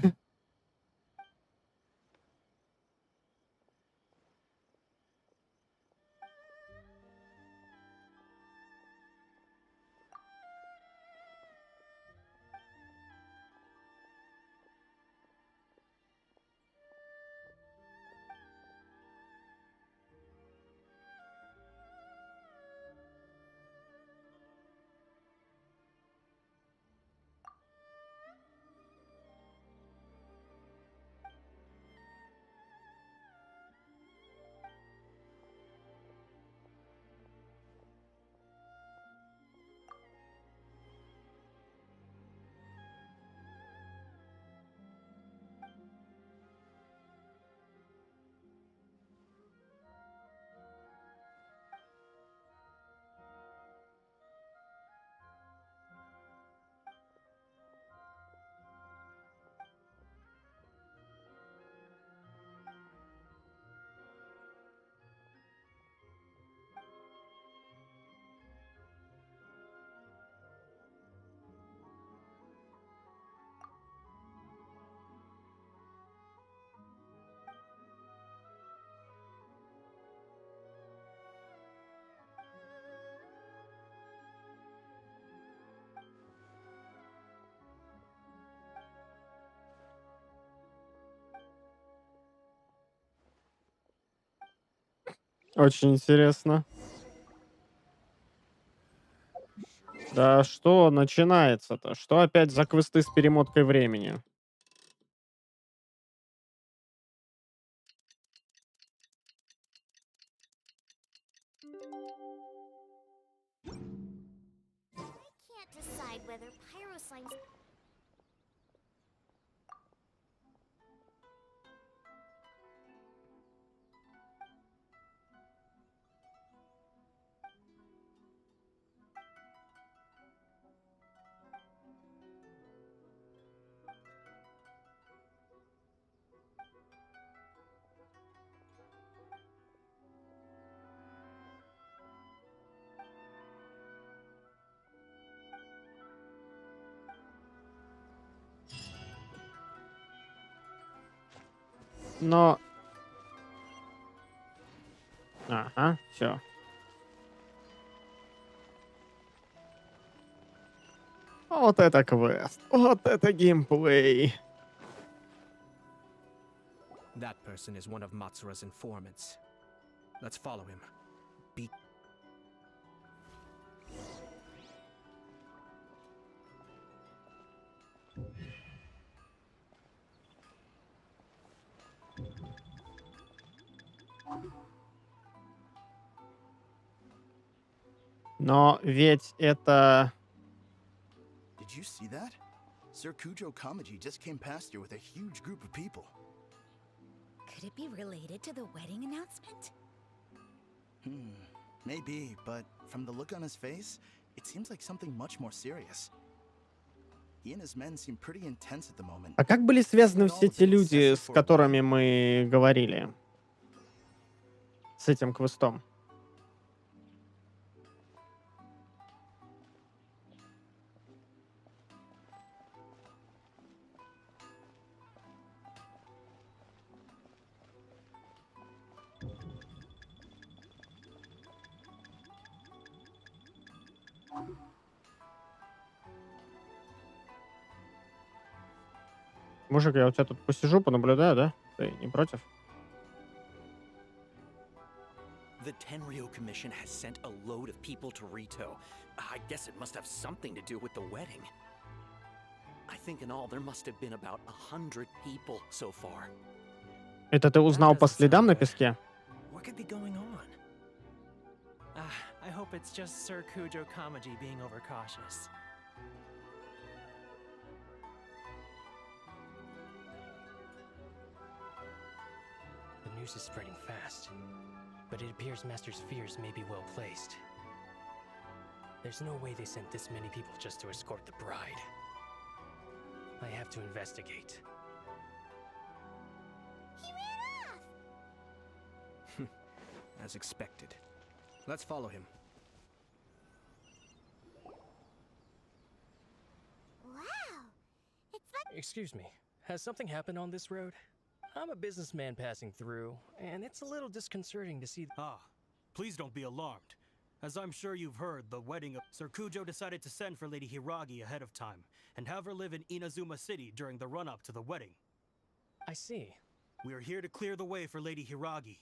Очень интересно. Да что начинается-то? Что опять за квесты с перемоткой времени? Can't decide whether pyro slimes. Но... Ага, все. Вот это квест. Вот это геймплей. That person is one of Matsura's informants. Let's follow him. Be Но ведь это... Did you see that? Sir Kujo Kamaji just came past here with a huge group of people. Could it be related to the wedding announcement? Maybe, but from the look on his face, it seems like something much more serious. He and his men seem pretty intense at the moment. А как были связаны все те люди, с которыми мы говорили? С этим квестом? Мужик, я у тебя тут посижу, понаблюдаю, да? Ты не против? The Tenryo Commission has sent a load of people to Rito. I guess it must have something to do with the wedding. I think in all there must have been about 100 people so far. Это ты узнал по следам на песке? What could be going on? I hope it's just Sir Kujo Kamaji being overcautious. The news is spreading fast, but it appears Master's fears may be well placed. There's no way they sent this many people just to escort the bride. I have to investigate. He ran off! as expected. Let's follow him. Wow! It's like... Excuse me, has something happened on this road? I'm a businessman passing through, and it's a little disconcerting to see... Ah, please don't be alarmed. As I'm sure you've heard, the wedding of Sir Kujo decided to send for Lady Hiragi ahead of time, and have her live in Inazuma City during the run-up to the wedding. I see. We are here to clear the way for Lady Hiragi.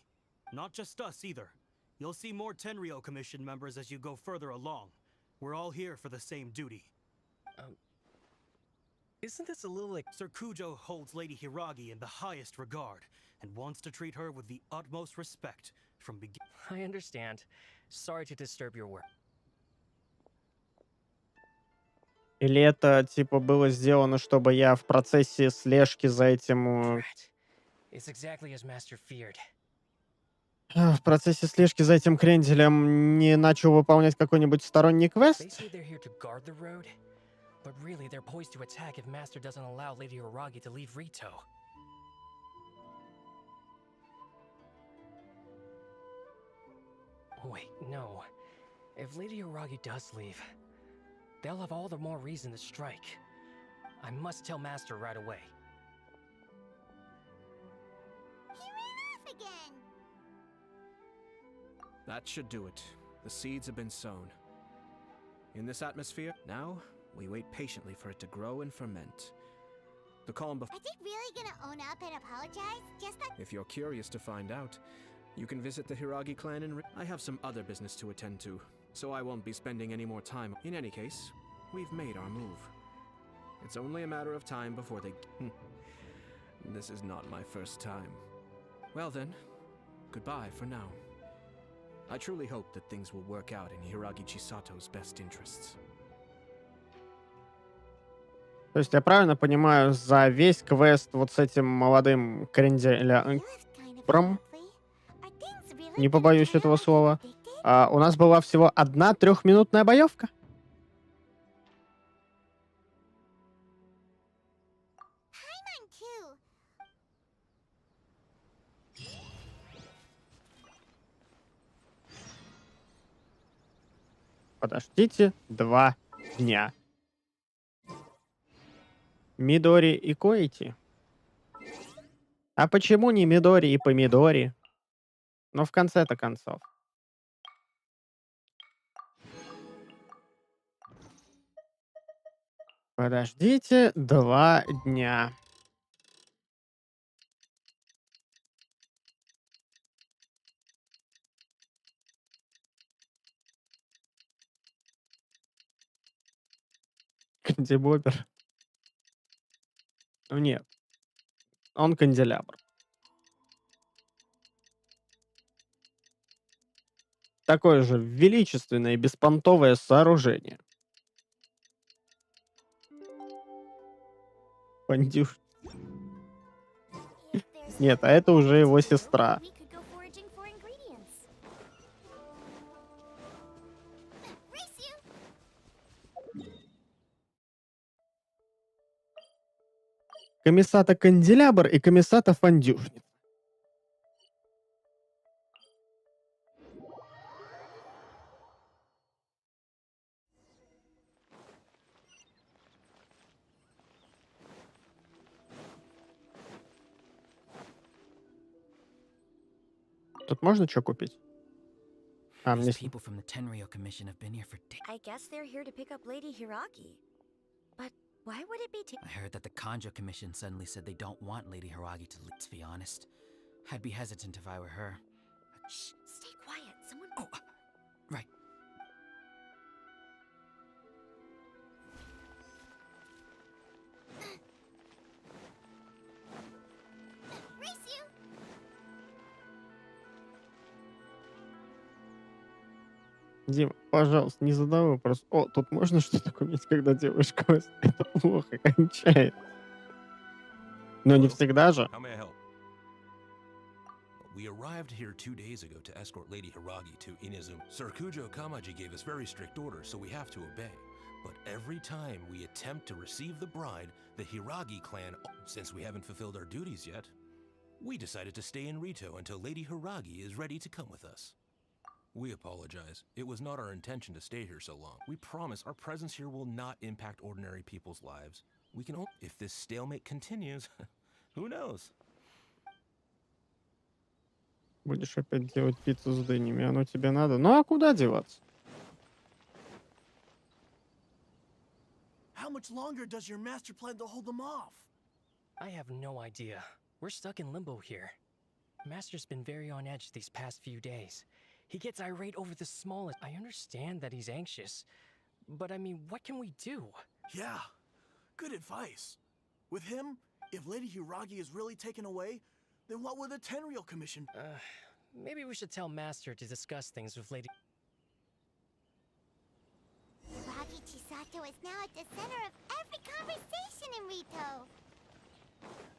Not just us, either. You'll see more Tenryo Commission members as you go further along. We're all here for the same duty. Isn't this a little like... Sir Kujo holds Lady Hiragi in the highest regard, and wants to treat her with the utmost respect from beginning. I understand. Sorry to disturb your work. Или это, типа, было сделано, чтобы я в процессе слежки за этим... It's exactly as Master feared. В процессе слежки за этим кренделем не начал выполнять какой-нибудь сторонний They квест? say they're here to guard the road, but really they're poised to attack if Master doesn't allow Lady Hiragi to leave Rito. Wait, no. If Lady Hiragi does leave, they'll have all the more reason to strike. I must tell Master right away. He ran off again! That should do it. The seeds have been sown. In this atmosphere, now we wait patiently for it to grow and ferment. The calm Are they really gonna own up and apologize? Just like... If you're curious to find out, You can visit the Hiragi clan and I have some other business to attend to, so I won't be spending any more time. In any case, we've made our move. It's only a matter of time before they... This is not my first time. Well then, goodbye for now. I truly hope that things will work out in Hiragi Chisato's best interests. То есть я правильно понимаю, за весь квест вот с этим молодым кренделем, не побоюсь этого слова, у нас была всего одна 3-минутная боевка? Подождите 2 дня. Мидори и Коити. А почему не Мидори и Помидори? Но в конце-то концов. Подождите 2 дня. Кандибобер. Ну нет. Он канделябр. Такое же величественное и беспонтовое сооружение. Фондюш. Нет, а это уже его сестра. Камисато канделябр и Камисато фондюшница. Тут можно что купить? А, мне... People from the Tenryou Commission have been here for days. I guess they're here to pick up Lady Hiragi. But why would it be I heard that the Kanjo Commission suddenly said they don't want Lady Hiragi to leave. To be honest, I'd be hesitant if I were her. Shh, stay quiet. Someone... Oh, right. Дима, пожалуйста, не задавай вопрос. О, тут можно что-то купить, когда делаешь квест? Это плохо кончает. Но не всегда же. How may I help? We arrived here 2 days ago to escort Lady Hiragi to Inazuma. Sir Kujo Kamaji gave us very strict orders, so we have to obey. But every time we attempt to receive the bride, the Hiragi clan, since we haven't fulfilled our duties yet, we decided to stay in Rito until Lady Hiragi is ready to come with us. We apologize. It was not our intention to stay here so long. We promise our presence here will not impact ordinary people's lives. We can only... If this stalemate continues, who knows? Будешь опять делать пиццу с дынями, оно тебе надо. Ну а куда деваться? How much longer does your master plan to hold them off? I have no idea. We're stuck in limbo here. Master's been very on edge these past few days. He gets irate over the smallest. I understand that he's anxious, but I mean, what can we do? Yeah, good advice. With him, if Lady Hiragi is really taken away, then what will the Tenryou Commission... Maybe we should tell Master to discuss things with Lady... Hiragi Chisato is now at the center of every conversation in Rito.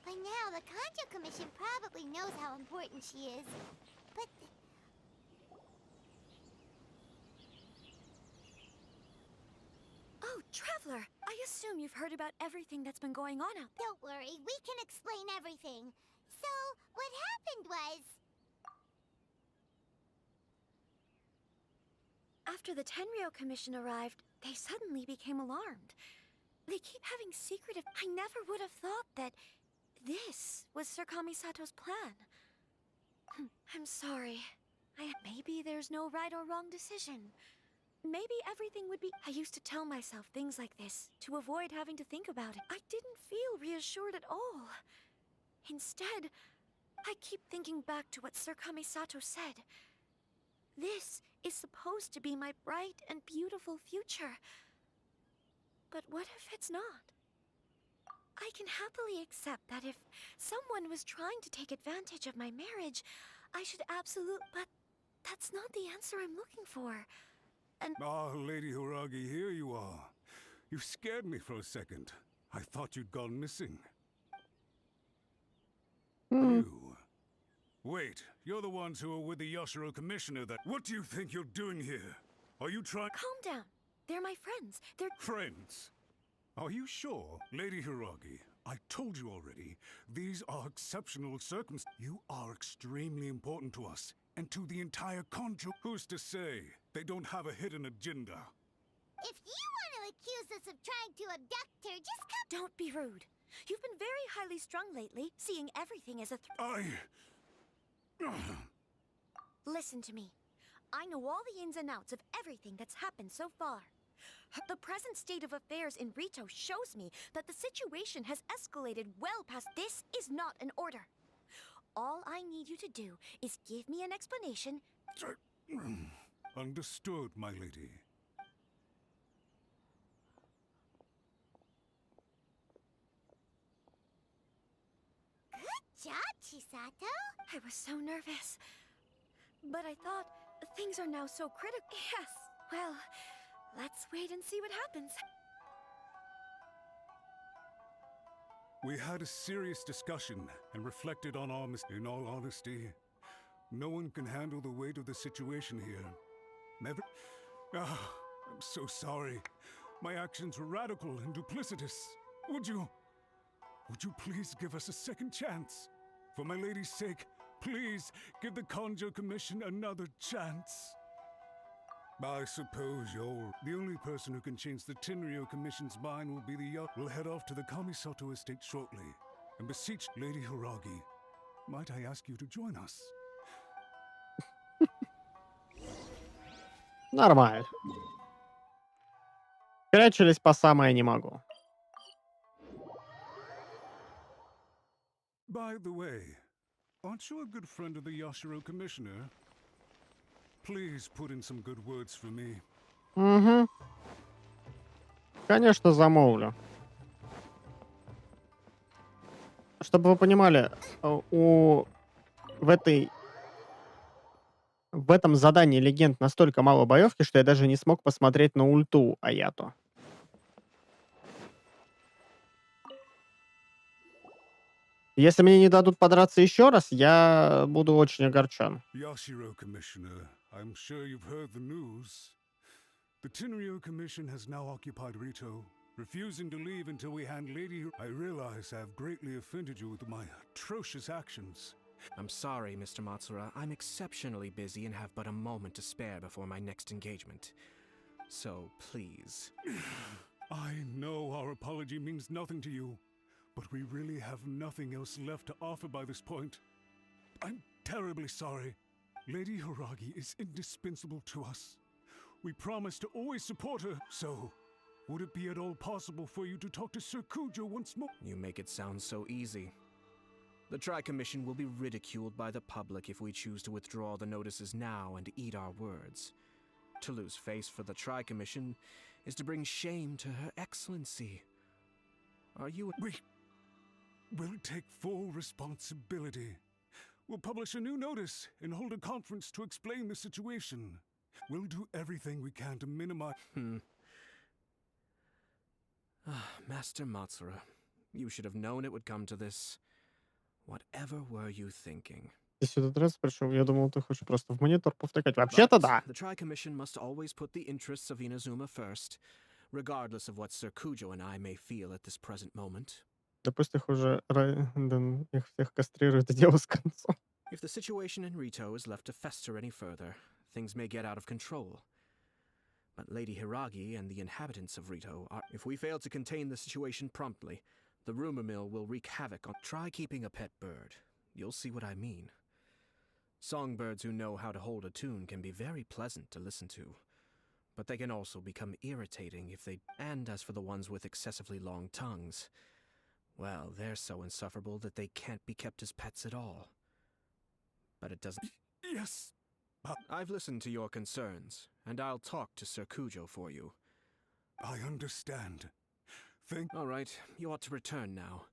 By now, the Kanjo Commission probably knows how important she is. But... Oh, Traveler! I assume you've heard about everything that's been going on out there. Don't worry, we can explain everything. So, what happened was... After the Tenryou Commission arrived, they suddenly became alarmed. They keep having secretive... I never would have thought that this was Sir Kamisato's plan. I'm sorry. Maybe there's no right or wrong decision. Maybe everything would be... I used to tell myself things like this to avoid having to think about it. I didn't feel reassured at all. Instead, I keep thinking back to what Sir Kamisato said. This is supposed to be my bright and beautiful future. But what if it's not? I can happily accept that if someone was trying to take advantage of my marriage, I should but that's not the answer I'm looking for. And Lady Hiragi, here you are. You scared me for a second. I thought you'd gone missing. You? Wait, you're the ones who are with the Yashiro Commissioner that— What do you think you're doing here? Are you trying— Calm down. They're my friends. They're— Friends? Are you sure? Lady Hiragi, I told you already, these are exceptional circumstances. You are extremely important to us, and to the entire conjure. Who's to say they don't have a hidden agenda? If you want to accuse us of trying to abduct her, just come— Don't be rude. You've been very highly strung lately, seeing everything as a Listen to me. I know all the ins and outs of everything that's happened so far. The present state of affairs in Rito shows me that the situation has escalated well past— This is not an order. All I need you to do is give me an explanation. Understood, my lady. Good job, Chisato. I was so nervous. But I thought things are now so critical. Yes, well, let's wait and see what happens. We had a serious discussion and reflected on our mistakes. In all honesty, no one can handle the weight of the situation here. Never. I'm so sorry. My actions were radical and duplicitous. Would you please give us a second chance? For my lady's sake, please give the Conjo Commission another chance. I suppose you're the only person who can change the Tenryou Commission's mind. Will be the We'll head off to the Kamisato estate shortly and beseech Lady Hiragi. Might I ask you to join us? Нормально. Прячились по самое не могу. By the way, aren't you a good friend of the Yashiro Commissioner? Please put in some good words for me. Угу. Конечно, замолвлю. Чтобы вы понимали, в этом задании легенд настолько мало боевки, что я даже не смог посмотреть на ульту Аято. Если мне не дадут подраться еще раз, я буду очень огорчен. Yashiro Commissioner, I'm sure you've heard the news. The Tenryou Commission has now occupied Rito, refusing to leave until we hand Lady... I realize I have greatly offended you with my atrocious actions. I'm sorry, Mr. Matsura. I'm exceptionally busy and have but a moment to spare before my next engagement. So, please. I know our apology means nothing to you, but we really have nothing else left to offer by this point. I'm terribly sorry. Lady Hiragi is indispensable to us. We promise to always support her, so would it be at all possible for you to talk to Sir Kujo once more? You make it sound so easy. The Tri-Commission will be ridiculed by the public if we choose to withdraw the notices now and eat our words. To lose face for the Tri-Commission is to bring shame to Her Excellency. Are you— We'll take full responsibility. We'll publish a new notice and hold a conference to explain the situation. We'll do everything we can to minimize— Master Matsura, you should have known it would come to this. Whatever were you thinking? Ты сюда раз пришел, я думал, ты хочешь просто в монитор повтыкать. Вообще-то да. The Tri-Commission must always put the interests of Inazuma first, regardless of what Sir Kujo and I may feel at this present moment. Да пусть их уже их всех кастрируют и дело с концом. If the situation in Rito is left to fester any further, things may get out of control. But Lady Hiragi and the inhabitants of Rito are— If we fail to contain the situation promptly, the rumor mill will wreak havoc on— Try keeping a pet bird. You'll see what I mean. Songbirds who know how to hold a tune can be very pleasant to listen to, but they can also become irritating if they— And as for the ones with excessively long tongues, well, they're so insufferable that they can't be kept as pets at all. but it doesn't. Yes. I've listened to your concerns, and I'll talk to Sir Kujo for you. I understand. All right, you ought to return now.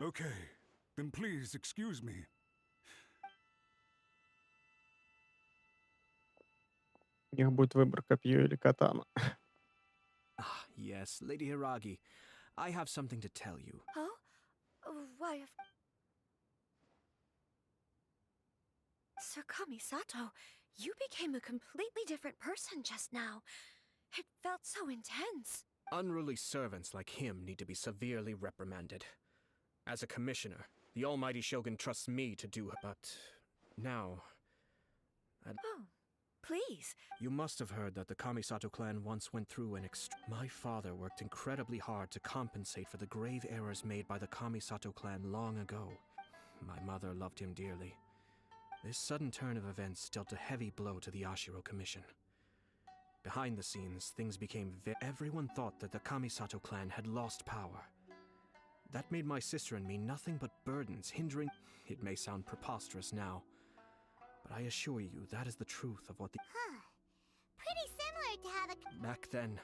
Okay, then please excuse me. У них будет выбор, копье или катана. Ah, yes, Lady Hiragi. I have something to tell you. Oh? Why, of... Sir Kamisato, you became a completely different person just now. It felt so intense. Unruly servants like him need to be severely reprimanded. As a commissioner, the almighty shogun trusts me to do... But now... Oh, please. You must have heard that the Kamisato clan once went through an My father worked incredibly hard to compensate for the grave errors made by the Kamisato clan long ago. My mother loved him dearly. This sudden turn of events dealt a heavy blow to the Yashiro Commission. Behind the scenes, things became everyone thought that the Kamisato clan had lost power. That made my sister and me nothing but burdens, hindering... It may sound preposterous now, but I assure you that is the truth of what the... Huh. Pretty similar to how the... Back then,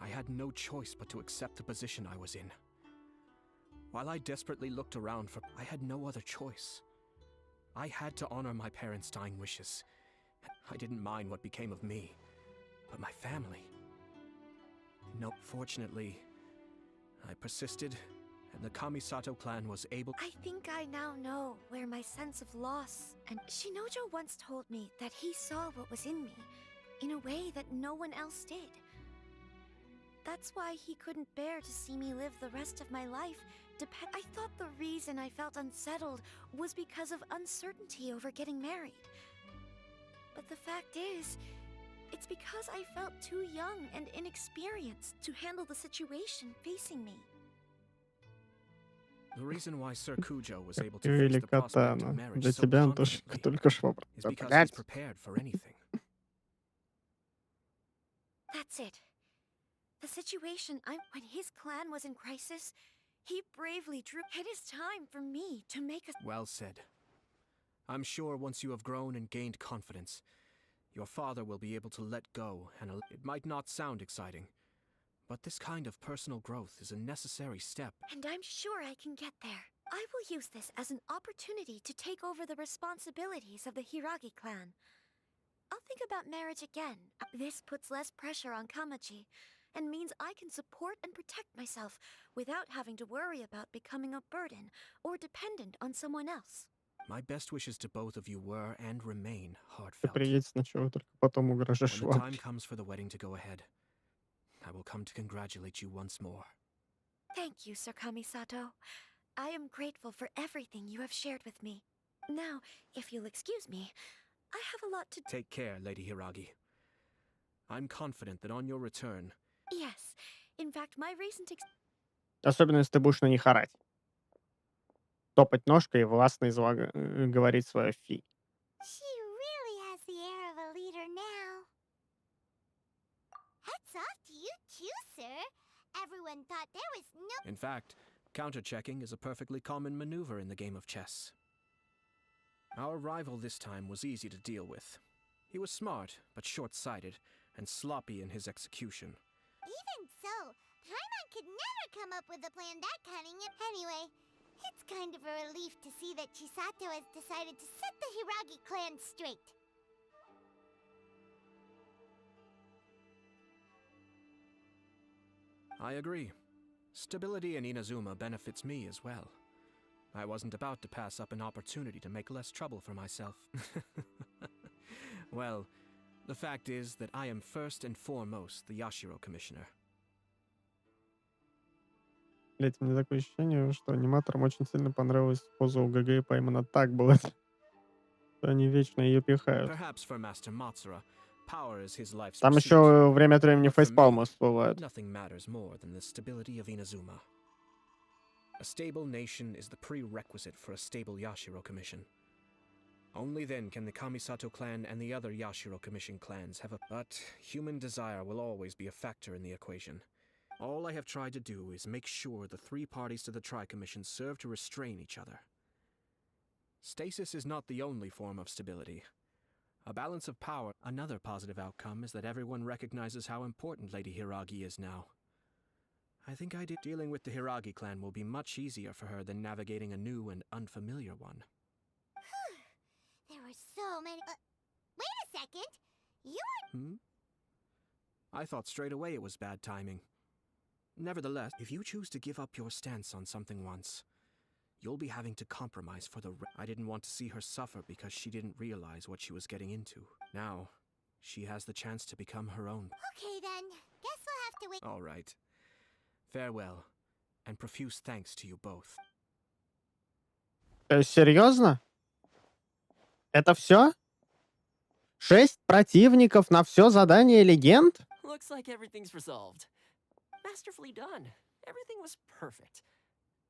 I had no choice but to accept the position I was in. While I desperately looked around for... I had no other choice. I had to honor my parents' dying wishes. I didn't mind what became of me, but my family. No, fortunately, I persisted, and the Kamisato clan was able... I think I now know where my sense of loss and... Shinojo once told me that he saw what was in me, in a way that no one else did. That's why he couldn't bear to see me live the rest of my life. I thought the reason I felt unsettled was because of uncertainty over getting married. But the fact is, it's because I felt too young and inexperienced to handle the situation facing me. The reason why Sir Kujo was able to face Или the prospect катана. of marriage Для so тебя он тоже confidently только что is because he's блядь. prepared for anything. That's it. The situation when his clan was in crisis, he bravely drew. It is time for me to make a... Well said. I'm sure once you have grown and gained confidence, your father will be able to let go, and it might not sound exciting, but this kind of personal growth is a necessary step. And I'm sure I can get there. I will use this as an opportunity to take over the responsibilities of the Hiragi clan. I'll think about marriage again. This puts less pressure on Kamaji, and means I can support and protect myself without having to worry about becoming a burden or dependent on someone else. My best wishes to both of you were and remain Ты heartfelt. приедь сначала, только потом угрожаешь When the time шваброй. comes for the wedding to go ahead, I will come to congratulate you once more. Thank you, Sir Kamisato. I am grateful for everything you have shared with me. Now, if you'll excuse me, I have a lot to... Take care, Lady Hiragi. I'm confident that on your return... Yes. In fact, my recent... Особенно, если ты будешь на них орать. Топать ножкой и властно говорить свое фи. She really has the air of a leader now. Hats off to you too, sir. Everyone thought there was no... In fact, counter-checking is a perfectly common maneuver in the game of chess. Our rival this time was easy to deal with. He was smart, but short-sighted, and sloppy in his execution. Even so, Paimon could never come up with a plan that cunning. Anyway, it's kind of a relief to see that Chisato has decided to set the Hiragi clan straight. I agree. Stability in Inazuma benefits me as well. I wasn't about to pass up an opportunity to make less trouble for myself. Well, the fact is that I am first and foremost the Yashiro Commissioner. Блять, у меня такое ощущение, что аниматорам очень сильно понравилась поза у ГГ и Паймана так было. Они вечно ее пихают. Perhaps for Master Matsura, power is his life's Там pursuit. еще время от времени But for фейспалмы me, всплывают. nothing matters more than the stability of Inazuma. A stable nation is the prerequisite for a stable Yashiro Commission. Only then can the Kamisato clan and the other Yashiro Commission clans have a... But human desire will always be a factor in the equation. All I have tried to do is make sure the three parties to the Tri-Commission serve to restrain each other. Stasis is not the only form of stability. A balance of power. Another positive outcome is that everyone recognizes how important Lady Hiragi is now. I think dealing with the Hiragi clan will be much easier for her than navigating a new and unfamiliar one. There were so many. Wait a second. You I thought straight away it was bad timing. Nevertheless, if you choose to give up your stance on something once, you'll be having to compromise for the I didn't want to see her suffer because she didn't realize what she was getting into. Now, she has the chance to become her own. Okay then. Guess we'll have to wait. All right. Farewell, and profuse thanks to you both. Серьезно? Это все? 6 противников на все задание легенд? Looks like everything's resolved. Masterfully done. Everything was perfect.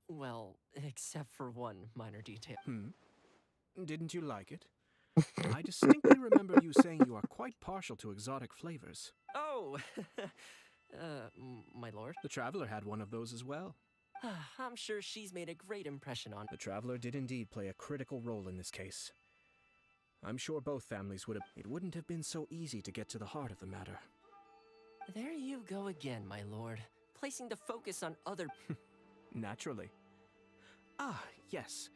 Well, except for one minor detail. Didn't you like it? I distinctly remember you saying you are quite partial to exotic flavors. Oh, my lord. The Traveler had one of those as well. I'm sure she's made a great impression on. The Traveler did indeed play a critical role in this case. I'm sure both families would have. It wouldn't have been so easy to get to the heart of the matter. There you go again, my lord. Placing the focus on other. Naturally. Ah, yes.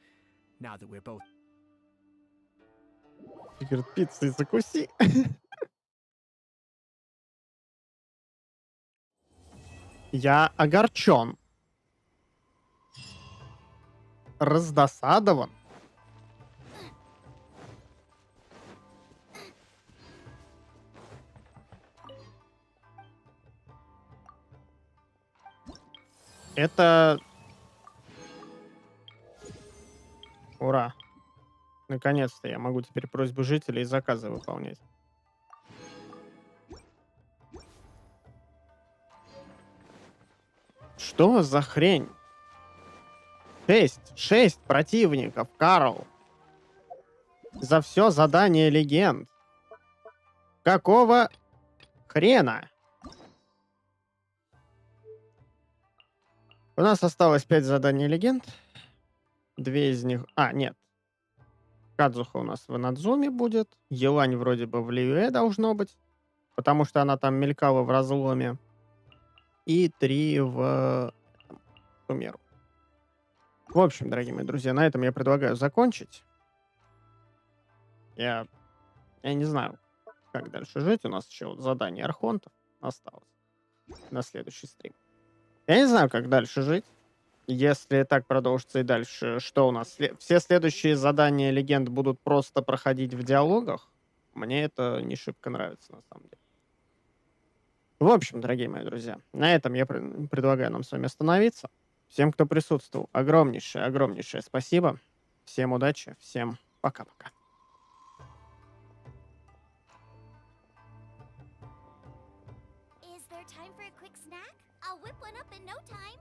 Now that we're both. Говорит, пиццей закуси. Я огорчен. Раздосадован. Это... Ура. Наконец-то я могу теперь просьбу жителей и заказы выполнять. Что за хрень? 6 противников, Карл. За все задание легенд. Какого хрена? У нас осталось 5 заданий легенд. 2 из них... нет. Кадзуха у нас в Инадзуме будет. Елань вроде бы в Лиюэ должно быть. Потому что она там мелькала в разломе. И 3 в Сумеру. В общем, дорогие мои друзья, на этом я предлагаю закончить. Я не знаю, как дальше жить. У нас еще вот задание архонтов осталось на следующий стрим. Я не знаю, как дальше жить. Если так продолжится и дальше, что у нас? Все следующие задания легенд будут просто проходить в диалогах. Мне это не шибко нравится, на самом деле. В общем, дорогие мои друзья, на этом я предлагаю нам с вами остановиться. Всем, кто присутствовал, огромнейшее спасибо. Всем удачи, всем пока-пока. Is there time for a quick snack? I'll whip one up in no time.